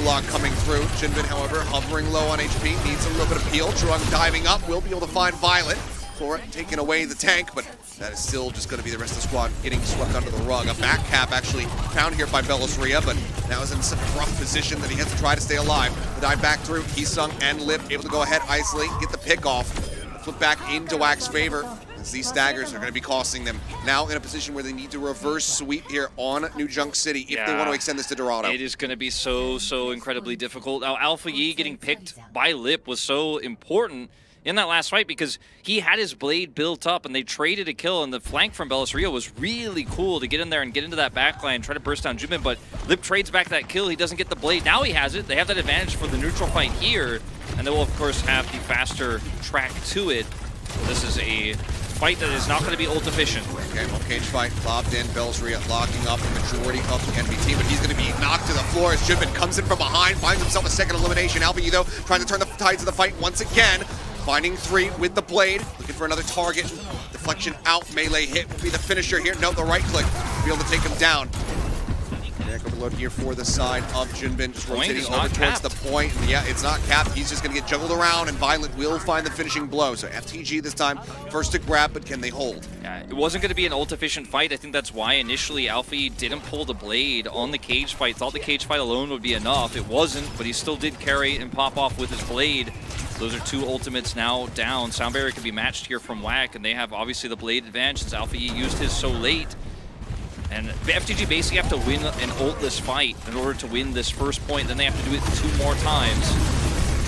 block coming through. Jinbin, however, hovering low on HP, needs a little bit of peel. Chorong diving up, will be able to find Violet. Flora taking away the tank, but that is still just going to be the rest of the squad getting swept under the rug. A back cap actually found here by Velasria, but now is in such a rough position that he has to try to stay alive. The dive back through, Heesung and Lip able to go ahead, isolate, get the pick off. Flip back into Whack's favor, as these staggers are going to be costing them. Now in a position where they need to reverse sweep here on New Junk City if they want to extend this to Dorado. It is going to be so incredibly difficult. Now, Alpha Yi getting picked by Lip was so important in that last fight because he had his blade built up and they traded a kill, and the flank from Velasria was really cool to get in there and get into that backline, try to burst down Jinbin, but Lip trades back that kill. He doesn't get the blade. Now he has it. They have that advantage for the neutral fight here, and they will, of course, have the faster track to it. This is a fight that is not going to be ult efficient. Okay, well, cage fight lobbed in. Velasria locking up the majority of the enemy team, but he's going to be knocked to the floor as Jinbin comes in from behind, finds himself a second elimination. Alpha E, though, trying to turn the tides of the fight once again. Finding 3 with the blade, looking for another target. Deflection out, melee hit will be the finisher here. No, the right click will be able to take him down. Neck overload here for the side of Jinbin, just rotating over towards the point. Yeah, it's not capped. He's just going to get juggled around, and Violet will find the finishing blow. So FTG this time, first to grab, but can they hold? Yeah, it wasn't going to be an ult-efficient fight. I think that's why initially Alfie didn't pull the blade on the cage fight. Thought the cage fight alone would be enough. It wasn't, but he still did carry and pop off with his blade. Those are 2 ultimates now down. Sound barrier can be matched here from Whack, and they have obviously the blade advantage since Alpha E used his so late. And FTG basically have to win an ultless fight in order to win this first point. Then they have to do it 2 more times.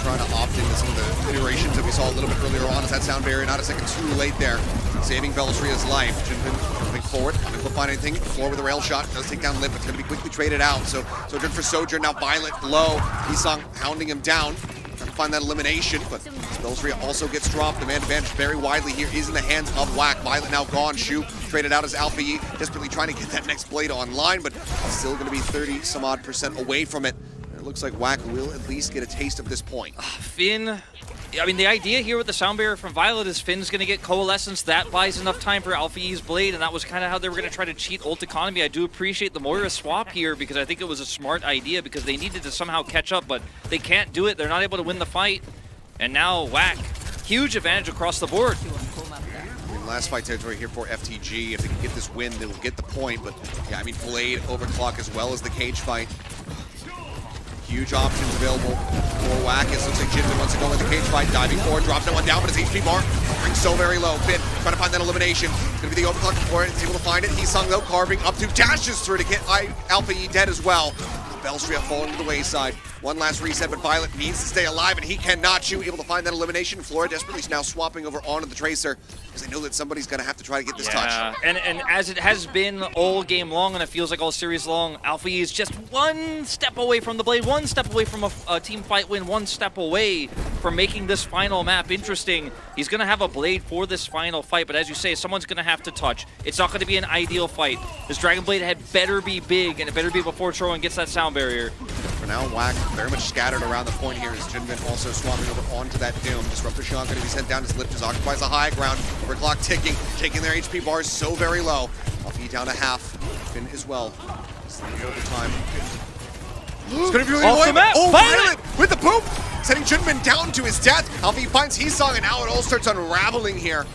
Trying to opt into some of the iterations that we saw a little bit earlier on as that sound barrier not a second too late there. Saving Velasria's life. Jinbin moving forward, able to find anything. Floor with a rail shot, does take down Lip. It's going to be quickly traded out. So Sojourn for Sojourn, now Violet low. Heesung hounding him down. Trying to find that elimination, but Velasria also gets dropped. The man advantage very widely here is in the hands of Whack. Violet now gone. Shu traded out as Alpha E, desperately trying to get that next blade online, but still going to be 30-some-odd% away from it. And it looks like Whack will at least get a taste of this point. Finn I mean, the idea here with the sound barrier from Violet is Finn's going to get Coalescence. That buys enough time for Alpha E's Blade, and that was kind of how they were going to try to cheat ult economy. I do appreciate the Moira swap here because I think it was a smart idea because they needed to somehow catch up, but they can't do it. They're not able to win the fight. And now WAC, huge advantage across the board. Last fight territory here for FTG. If they can get this win, they will get the point. But yeah, I mean, Blade, Overclock, as well as the cage fight. Huge options available for WAC. It looks like Jinbin wants to go in the cage fight. Diving forward, drops that one down, but his HP bar rings so very low. Finn trying to find that elimination. It's going to be the Overclock before it's able to find it. Heesung, though, carving up to, dashes through to get Alpha E dead as well. Bellstria falling to the wayside. One last reset, but Violet needs to stay alive, and he cannot shoot. Able to find that elimination. Flora desperately is now swapping over onto the Tracer because they know that somebody's going to have to try to get this touch. And as it has been all game long, and it feels like all series long, Alpha E is just one step away from the Blade, one step away from a team fight win, one step away from making this final map interesting. He's going to have a Blade for this final fight, but as you say, someone's going to have to touch. It's not going to be an ideal fight. This Dragon Blade head better be big, and it better be before Troan gets that sound barrier. For now, WAC very much scattered around the point here as Jinbin also swapping over onto that Doom. Disruptor Shot going to be sent down as Lift just occupies the high ground. Overclock ticking, taking their HP bars so very low. Alpha down to half. Finn as well. Over time. It's going to be really Off the map. Oh, Violet with the poop! Sending Jinbin down to his death. Alpha finds Heesung, and now it all starts unraveling here.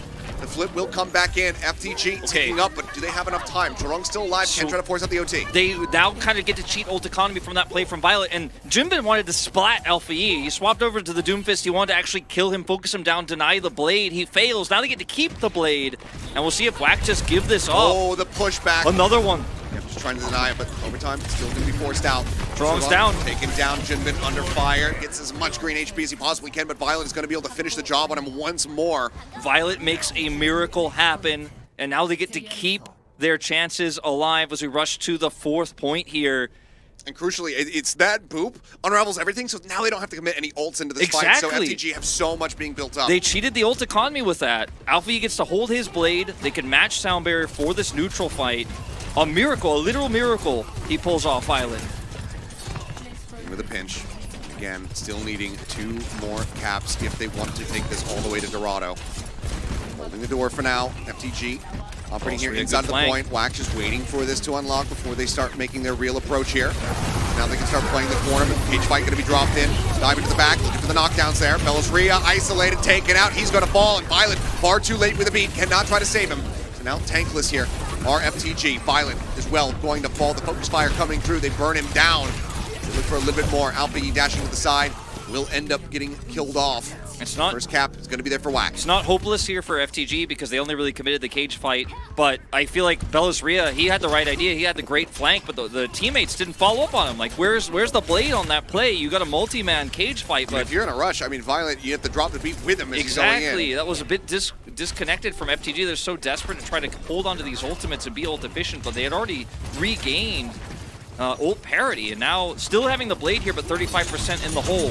The flip will come back in. FTG ticking up, but do they have enough time? Jorung's still alive, can't try to force out the OT. They now kind of get to cheat ult economy from that play from Violet, and Jinbin wanted to splat Alpha E. He swapped over to the Doomfist. He wanted to actually kill him, focus him down, deny the Blade. He fails. Now they get to keep the Blade, and we'll see if WAC just give this up. Oh, the pushback. Another one. Yep, just trying to deny it, but overtime still going to be forced out. Jorung's down. Taking down Jinbin under fire. Gets as much green HP as he possibly can, but Violet is going to be able to finish the job on him once more. Violet makes a miracle happen, and now they get to keep their chances alive as we rush to the 4th point here. And crucially, it's that boop unravels everything, so now they don't have to commit any ults into this fight. So FTG have so much being built up. They cheated the ult economy with that. Alpha E gets to hold his Blade. They can match Sound Barrier for this neutral fight. A miracle, a literal miracle, he pulls off Violet. With a pinch. Again, still needing 2 more caps if they want to take this all the way to Dorado. Holding the door for now. FTG operating here inside of the point. WAC just waiting for this to unlock before they start making their real approach here. Now they can start playing the corner, but cage fight going to be dropped in. Diving to the back, looking for the knockdowns there. Bellisria isolated, taken out. He's going to fall, and Violet far too late with a beat. Cannot try to save him. So now tankless here are FTG. Violet as well going to fall. The focus fire coming through. They burn him down. They look for a little bit more. Alpha E dashing to the side. Will end up getting killed off. It's not, first cap is going to be there for WAC. It's not hopeless here for FTG because they only really committed the cage fight, but I feel like Bellisria, he had the right idea, he had the great flank, but the teammates didn't follow up on him. Like, where's the Blade on that play? You got a multi-man cage fight, but... If you're in a rush, I mean, Violet, you have to drop the beat with him as he's going in. Exactly, that was a bit disconnected from FTG. They're so desperate to try to hold onto these ultimates and be ult efficient, but they had already regained ult parity, and now still having the Blade here, but 35% in the hole.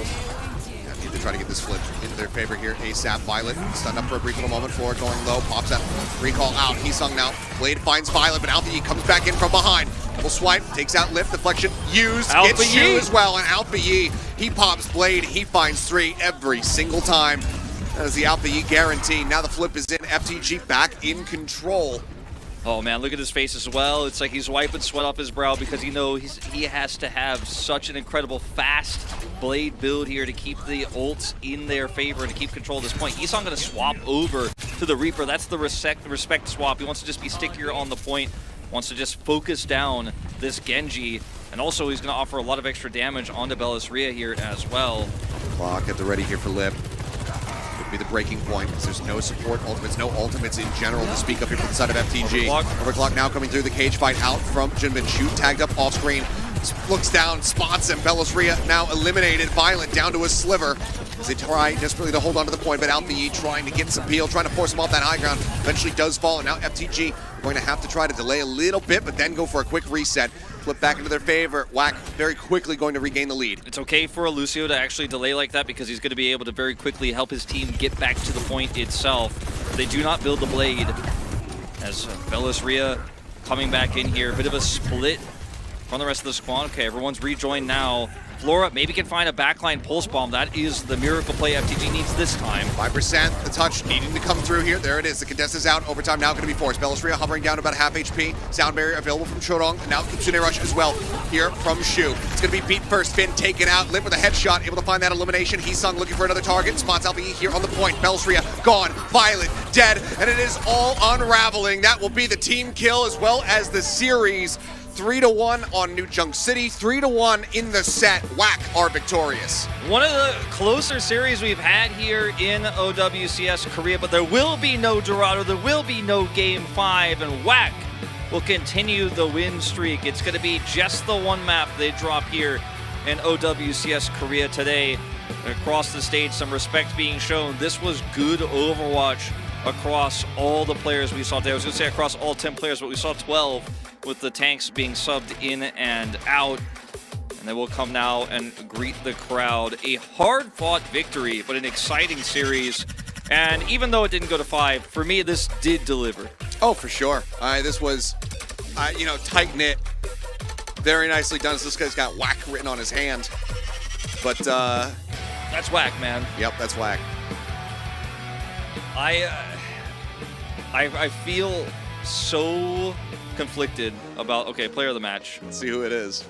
To try to get this flip into their favor here. ASAP, Violet stunned up for a brief little moment. Floor going low, pops that recall out. Heesung now. Blade finds Violet, but Alpha E comes back in from behind. Double swipe, takes out Lift, deflection, used, gets Shu as well, and Alpha E, he pops Blade, he finds 3 every single time. That is the Alpha E guarantee. Now the flip is in, FTG back in control. Oh man, look at his face as well. It's like he's wiping sweat off his brow because he knows he has to have such an incredible fast Blade build here to keep the ults in their favor and to keep control of this point. He's not going to swap over to the Reaper. That's the respect swap. He wants to just be stickier on the point, wants to just focus down this Genji, and also he's going to offer a lot of extra damage onto Bellisria here as well. Clock at the ready here for Lip. Be the breaking point because there's no support ultimates, no ultimates in general to speak of here from the side of FTG. Overclock now coming through the cage fight out from Jinbin. Shu tagged up off screen, looks down, spots him. Bellisria now eliminated. Violet down to a sliver as they try desperately to hold on to the point, but Alpha E trying to get some peel, trying to force him off that high ground. Eventually does fall, and now FTG going to have to try to delay a little bit, but then go for a quick reset. Flip back into their favor. WAC very quickly going to regain the lead. It's okay for Lucio to actually delay like that because he's going to be able to very quickly help his team get back to the point itself. They do not build the Blade as Bellisria coming back in here. Bit of a split from the rest of the squad. Okay, everyone's rejoined now. Flora maybe can find a backline pulse bomb. That is the miracle play FTG needs this time. 5%, the touch needing to come through here. There it is. The contest is out. Overtime now going to be forced. Bellisria hovering down about half HP. Sound barrier available from Chorong. And now Kitsune Rush as well here from Shu. It's going to be beat first. Finn taken out. Lit with a headshot. Able to find that elimination. Heesung looking for another target. Spots Alpha E here on the point. Bellisria gone. Violet dead. And it is all unraveling. That will be the team kill as well as the series. 3-1 on New Junk City, 3-1 in the set. WAC are victorious. One of the closer series we've had here in OWCS Korea, but there will be no Dorado, there will be no Game 5, and WAC will continue the win streak. It's going to be just the one map they drop here in OWCS Korea today. Across the stage, some respect being shown. This was good Overwatch across all the players we saw today. I was going to say across all 10 players, but we saw 12 with the tanks being subbed in and out. And they will come now and greet the crowd. A hard-fought victory, but an exciting series. And even though it didn't go to 5, for me, this did deliver. Oh, for sure. This was, tight-knit. Very nicely done. So this guy's got WAC written on his hand. But, that's WAC, man. Yep, that's WAC. I feel so conflicted about, okay, player of the match. Let's see who it is.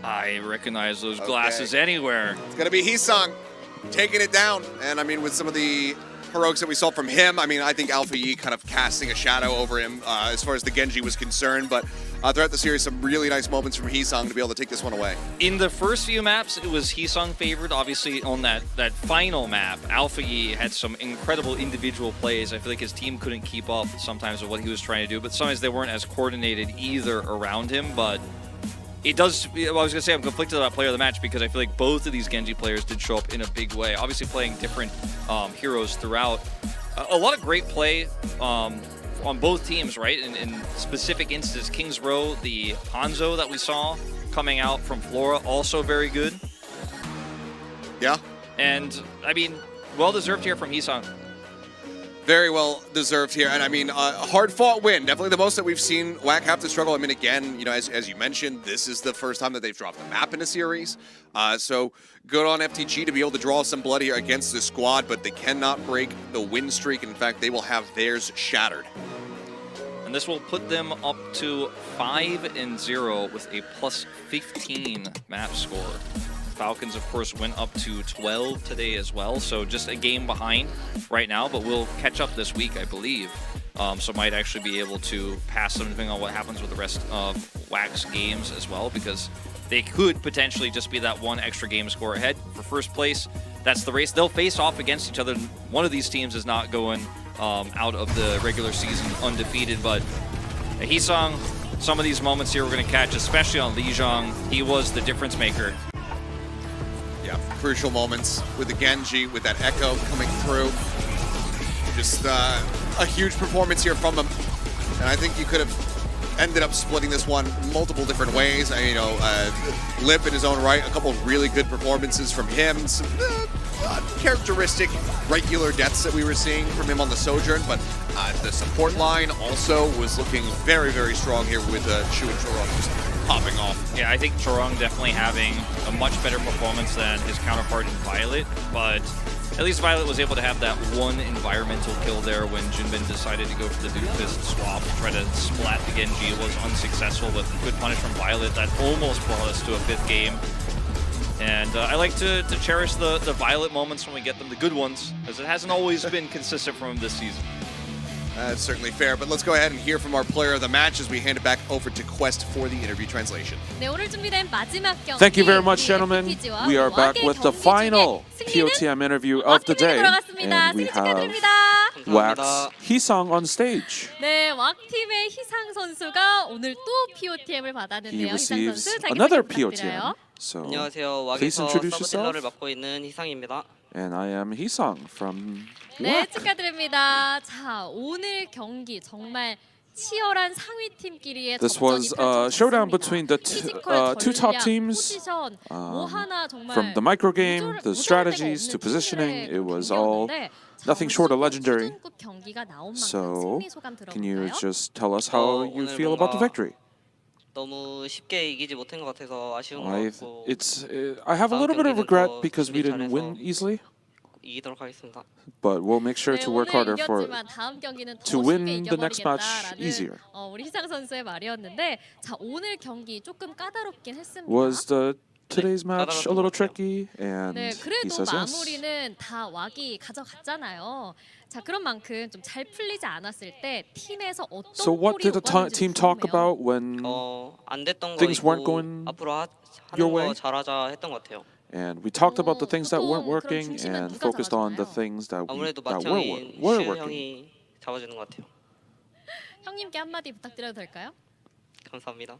I recognize those glasses anywhere. It's going to be Heesung taking it down. And I mean, with some of the heroics that we saw from him, I mean, I think Alpha E kind of casting a shadow over him as far as the Genji was concerned. But throughout the series, some really nice moments from Heesung to be able to take this one away. In the first few maps, it was Heesung favored. Obviously, on that final map, Alpha E had some incredible individual plays. I feel like his team couldn't keep up sometimes with what he was trying to do, but sometimes they weren't as coordinated either around him. But it does, I was going to say I'm conflicted about player of the match because I feel like both of these Genji players did show up in a big way. Obviously playing different heroes throughout. A lot of great play on both teams, right? In specific instances, Kings Row, the Hanzo that we saw coming out from Flora, also very good. Yeah. And, I mean, well-deserved here from Heesung. Very well deserved here, and I mean, a hard-fought win. Definitely the most that we've seen WAC have to struggle. I mean, again, as you mentioned, this is the first time that they've dropped the map in a series. So good on FTG to be able to draw some blood here against this squad, but they cannot break the win streak. In fact, they will have theirs shattered. And this will put them up to 5-0 with a plus 15 map score. Falcons, of course, went up to 12 today as well, so just a game behind right now, but we'll catch up this week, I believe. So might actually be able to pass them depending on what happens with the rest of WAC's games as well, because they could potentially just be that one extra game score ahead for first place. That's the race. They'll face off against each other. One of these teams is not going out of the regular season undefeated, but Heesung, some of these moments here we're going to catch, especially on Lijiang. He was the difference maker. Yeah, crucial moments with the Genji, with that Echo coming through. Just a huge performance here from him. And I think you could have ended up splitting this one multiple different ways. Lip in his own right, a couple of really good performances from him. Some uncharacteristic regular deaths that we were seeing from him on the Sojourn, but the support line also was looking very, very strong here with Shu and Chorong just popping off. Yeah, I think Chorong definitely having a much better performance than his counterpart in Violet, but at least Violet was able to have that one environmental kill there when Jinbin decided to go for the Doofist swap to try to splat the Genji. It was unsuccessful, but good punish from Violet. That almost brought us to a 5th game. And I like to cherish the Violet moments when we get them, the good ones, because it hasn't always been consistent from him this season. That's certainly fair, but let's go ahead and hear from our player of the match as we hand it back over to Quest for the interview translation. 네, 오늘 준비된 마지막 경기. Thank you very much, gentlemen. We are back with the final POTM interview of the day, and we have WAC's Heesung on stage. 네, 왁팀의 희상 선수가 오늘 또 POTM을 He 받았는데요. 희상 receives 선수 자기 another 소개 POTM. 부탁드려요. 안녕하세요. Please 왁에서 introduce 서브 딜러를 yourself. 맡고 있는 희상입니다. And I am Heesung from 네, WAC. 축하드립니다. 자, 오늘 경기 정말 치열한 상위팀끼리의 This 접전이 was a showdown between the 피지컬, two top 전략, teams. 포지션, 뭐 하나 정말 From the micro game, the 모자랄 데가 strategies to 없는 positioning, 팀들의 it was all 경기였는데, nothing 자, short of 오늘 legendary. 수준급 경기가 나온 만큼 So, 승리 소감 can you 들어볼까요? just tell us how you 오늘 feel about the 뭔가 victory? 너무 쉽게 이기지 못한 것 같아서 아쉬운 것 같고 I have a little bit of 경기는 regret 더 because we 준비 didn't 잘해서 win easily, 이기도록 하겠습니다. but we'll make sure 네, to work 오늘 harder for 이겼지만 다음 경기는 더 to 쉽게 win the next match 이겨버리겠다라는 easier. 우리 희상 선수의 말이었는데 자 오늘 경기 조금 까다롭긴 했습니다. Was today's match a little tricky? And 네, he 그래도 says yes. 마무리는 다 왁이 가져갔잖아요. 자, 그런 만큼 좀 잘 풀리지 않았을 때 팀에서 어떤 So what 콜이 did the 오갔는지 team talk 궁금해요. about when 안 됐던 거 things weren't 있고 going 앞으로 your 하는 way? 거 잘하자 했던 것 같아요. And we talked about the things that weren't 보통 그럼 working 중심은 and 누가 focused on the 잡아주나요? things that 아무래도 that 마청인 were 슈 working. 형이 잡아주는 것 같아요. 형님께 한마디 부탁드려도 될까요? 감사합니다.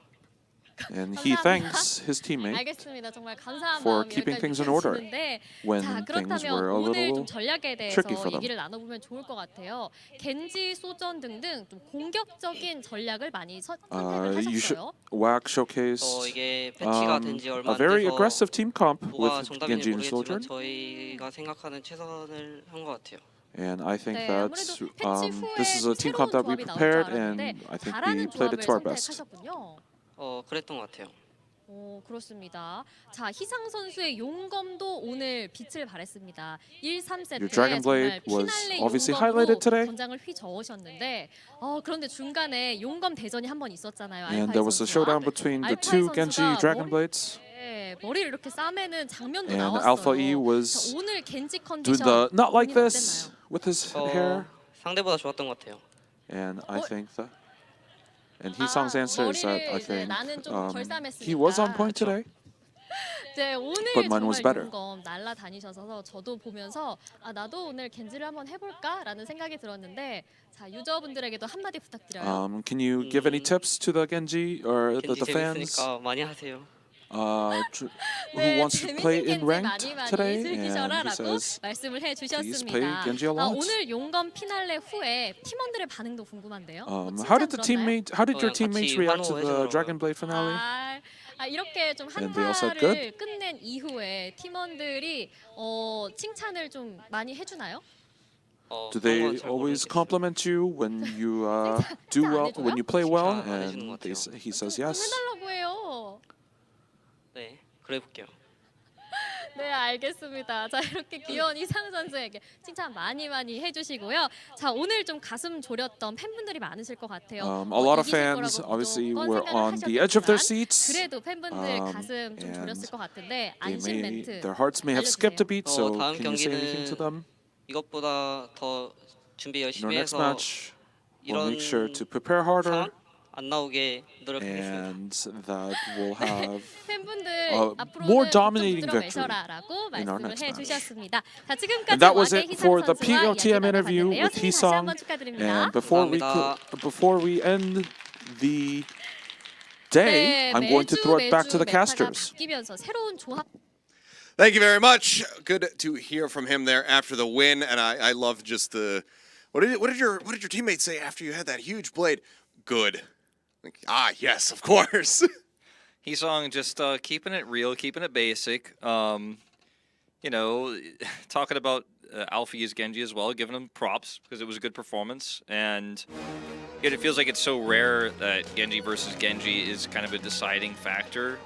And he thanks his teammate 알겠습니다. 정말 감사한 for 마음이 keeping 여기까지 things in order 느껴지는데 when 자, things 그렇다면 were a 오늘 little 좀 전략에 대해서 tricky for them. 얘기를 나눠보면 좋을 것 같아요. 겐지, 소전 등등 좀 공격적인 전략을 많이 선택을 하셨어요. WAC showcased 이게 패치가 된 지 얼마 a 안 very 돼서 aggressive team comp 뭐가 with 정답인지 Genji and 모르겠지만 Sojourn. 저희가 생각하는 최선을 한 것 같아요. And I think 네, that 아무래도 패치 후에 this is a team comp that we 새로운 조합이 나올 줄 prepared, 알았는데 and I think we 잘하는 played it 조합을 to our best. 선택하셨군요. 그랬던 것 같아요. 오, 그렇습니다. 자, 희상 선수의 용검도 오늘 빛을 발했습니다. 1-3세트에 Your Dragon Blade 정말 was 피날레 obviously 용검으로 highlighted today. 전장을 휘저으셨는데 그런데 중간에 용검 대전이 한 번 있었잖아요. And 알파이 there was a 선수와. showdown between the 알파이 two Genji 선수가 Dragon Blades. 네, 머리를 이렇게 싸매는 장면도 And 나왔어요. Alpha E 자, was 오늘 겐지 doing 컨디션 the not like 본인 this 어땠나요? with his hair. 상대보다 좋았던 것 같아요. And I think that, and Hisang's answer is that I 머리를 think 나는 좀 덜 he was on 싸맸으니까. point today. 네, 오늘 But mine was 정말 better. 용검 날라다니셔서 저도 보면서 나도 오늘 겐지를 한번 해볼까라는 생각이 들었는데 자 유저분들에게도 한마디 부탁드려요. Can you give any tips to the Genji or 겐지 the fans 재밌으니까 많이 하세요. who 네, wants to play 재밌는 in 겐지 ranked 많이 today? And he 즐기셔라라고 says, 말씀을 play 해주셨습니다. Genji a lot. 오늘 용검 피날레 후에 팀원들의 반응도 궁금한데요. how did your 같이 teammates react to the 환호해주더라고요. Dragon Blade finale? 이렇게 좀 And they all said good? 한타를 끝낸 이후에 팀원들이 칭찬을 좀 많이 해주나요? Do they always compliment you when you do well, when you play well? 칭찬 안 해주는 것 And 같아요. he says 좀 yes. 해달라고 해요. 네, 그래 볼게요. 네, 알겠습니다. 자, 이렇게 귀여운 이상 선수에게 칭찬 많이 해주시고요. 자, 오늘 좀 가슴 졸였던 팬분들이 많으실 것 같아요. A lot of 이기실 fans 거라고 obviously 무조건 were 생각을 on the edge of their 하셨겠지만 seats. 그래도 팬분들 가슴 좀 and 졸였을 것 같은데 They 안심 멘트 their hearts may have skipped a beat. So 다음 can you say anything to them? 이것보다 더 준비 In our 열심히 next 해서 match, we'll 이런 make sure to prepare harder, 상황 안 나오게 노력하겠습니다. and that we'll have 팬분들 more 앞으로는 dominating victory victory 라고 in our 말씀을 next match. 해주셨습니다. 자, 지금까지 And that was 와대 it 희상 for the 선수와 PLTM 이야기 interview 나눠봤는데요. with 승리 다시 Hisang. 한번 축하드립니다. And 감사합니다. before we end the day, 네, I'm going to throw it back to the 메타가 casters. 바뀌면서 새로운 조합. Thank you very much. Good to hear from him there after the win, and I love just the what did your teammates say after you had that huge blade? Good. Like, yes, of course. Hisang just keeping it real, keeping it basic. Talking about Alfie's Genji as well, giving him props because it was a good performance. And it feels like it's so rare that Genji versus Genji is kind of a deciding factor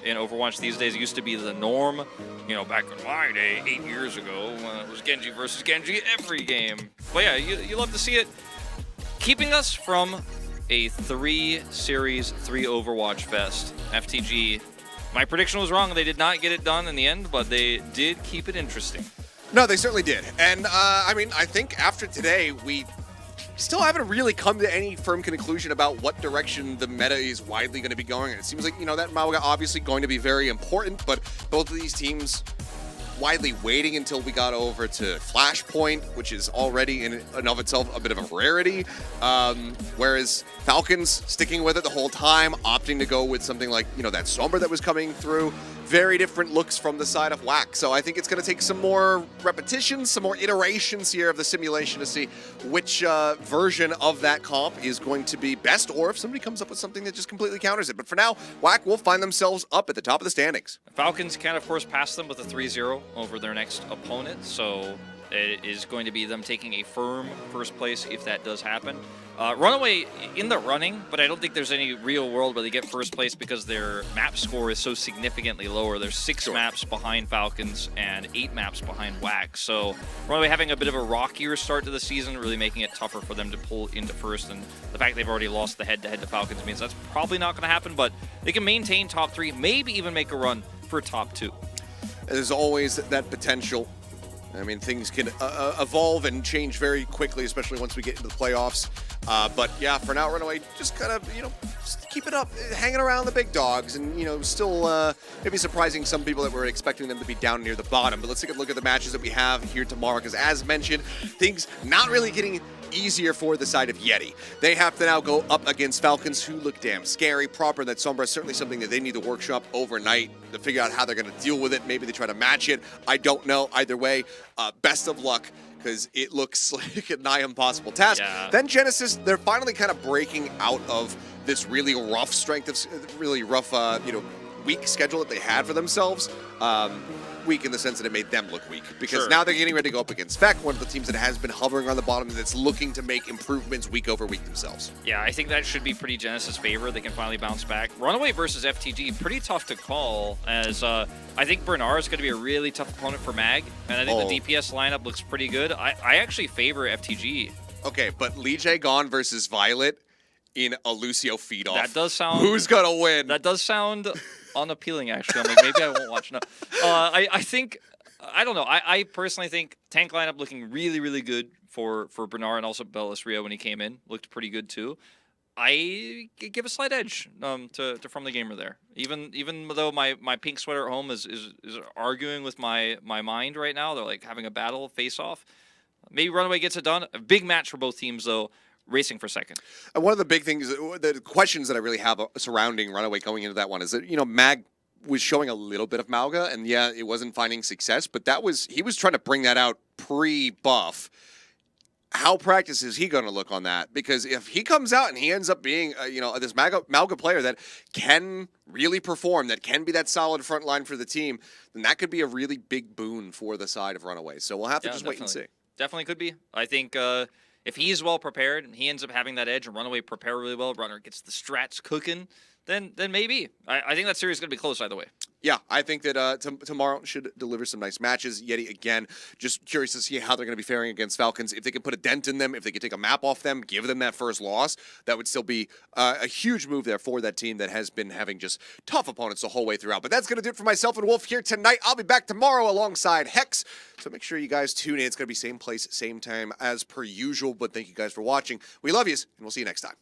in Overwatch these days. It used to be the norm, back in my day, 8 years ago, it was Genji versus Genji every game. But yeah, you love to see it. Keeping us from a 3-series, 3 Overwatch fest. FTG, my prediction was wrong. They did not get it done in the end, but they did keep it interesting. No, they certainly did. And I think after today, we still haven't really come to any firm conclusion about what direction the meta is widely going to be going. And it seems like, that Mauga obviously going to be very important, but both of these teams widely waiting until we got over to Flashpoint, which is already in and of itself a bit of a rarity. Whereas Falcons sticking with it the whole time, opting to go with something like, that Sombra that was coming through. Very different looks from the side of WAC. So I think it's going to take some more repetitions, some more iterations here of the simulation to see which version of that comp is going to be best, or if somebody comes up with something that just completely counters it. But for now, WAC will find themselves up at the top of the standings. Falcons can, of course, pass them with a 3-0 over their next opponent, so It is going to be them taking a firm first place if that does happen. Runaway in the running, but I don't think there's any real world where they get first place because their map score is so significantly lower. There's 6 maps behind Falcons and 8 maps behind WAC. So Runaway having a bit of a rockier start to the season, really making it tougher for them to pull into first. And the fact they've already lost the head-to-head to Falcons means that's probably not going to happen, but they can maintain top 3, maybe even make a run for top 2. There's always that potential. I mean, things can evolve and change very quickly, especially once we get into the playoffs. But yeah, for now, Runaway, just kind of, just keep it up, hanging around the big dogs, and, still maybe surprising some people that were expecting them to be down near the bottom. But let's take a look at the matches that we have here tomorrow, because as mentioned, things not really getting easier for the side of Yeti. They have to now go up against Falcons, who look damn scary. Proper that Sombra is certainly something that they need to workshop overnight to figure out how they're going to deal with it. Maybe they try to match it. I don't know. Either way, best of luck, because it looks like a nigh impossible task. Yeah. Then Genesis, they're finally kind of breaking out of this really rough weak schedule that they had for themselves. Weak in the sense that it made them look weak, because now they're getting ready to go up against FEC, one of the teams that has been hovering on the bottom and that's looking to make improvements week over week themselves. Yeah, I think that should be pretty Genesis' favor. They can finally bounce back. Runaway versus FTG, pretty tough to call, as I think Bernard is going to be a really tough opponent for Mag, and I think the DPS lineup looks pretty good. I actually favor FTG. Okay, but Lee Jae Gon versus Violet in a Lucio feed-off. That does sound... Who's going to win? That does sound unappealing, actually. I'm like, maybe I won't watch. No. I think... I don't know. I personally think tank lineup looking really, really good for Bernard, and also Bellis Rio when he came in. Looked pretty good, too. I give a slight edge to From the Gamer there. Even though my pink sweater at home is arguing with my mind right now. They're like having a battle face-off. Maybe Runaway gets it done. A big match for both teams, though. Racing for second. And one of the big things, the questions that I really have surrounding Runaway going into that one is that, Mag was showing a little bit of Mauga, and yeah, it wasn't finding success, but he was trying to bring that out pre-buff. How practice is he going to look on that? Because if he comes out and he ends up being, this Mauga player that can really perform, that can be that solid front line for the team, then that could be a really big boon for the side of Runaway. So we'll have to just wait and see. Definitely could be. I think if he's well prepared and he ends up having that edge and Runaway prepare really well, Runner gets the strats cooking, then maybe. I think that series is going to be close either way. Yeah, I think that tomorrow should deliver some nice matches. Yeti, again, just curious to see how they're going to be faring against Falcons. If they can put a dent in them, if they can take a map off them, give them that first loss, that would still be a huge move there for that team that has been having just tough opponents the whole way throughout. But that's going to do it for myself and Wolf here tonight. I'll be back tomorrow alongside Hex. So make sure you guys tune in. It's going to be same place, same time as per usual. But thank you guys for watching. We love yous, and we'll see you next time.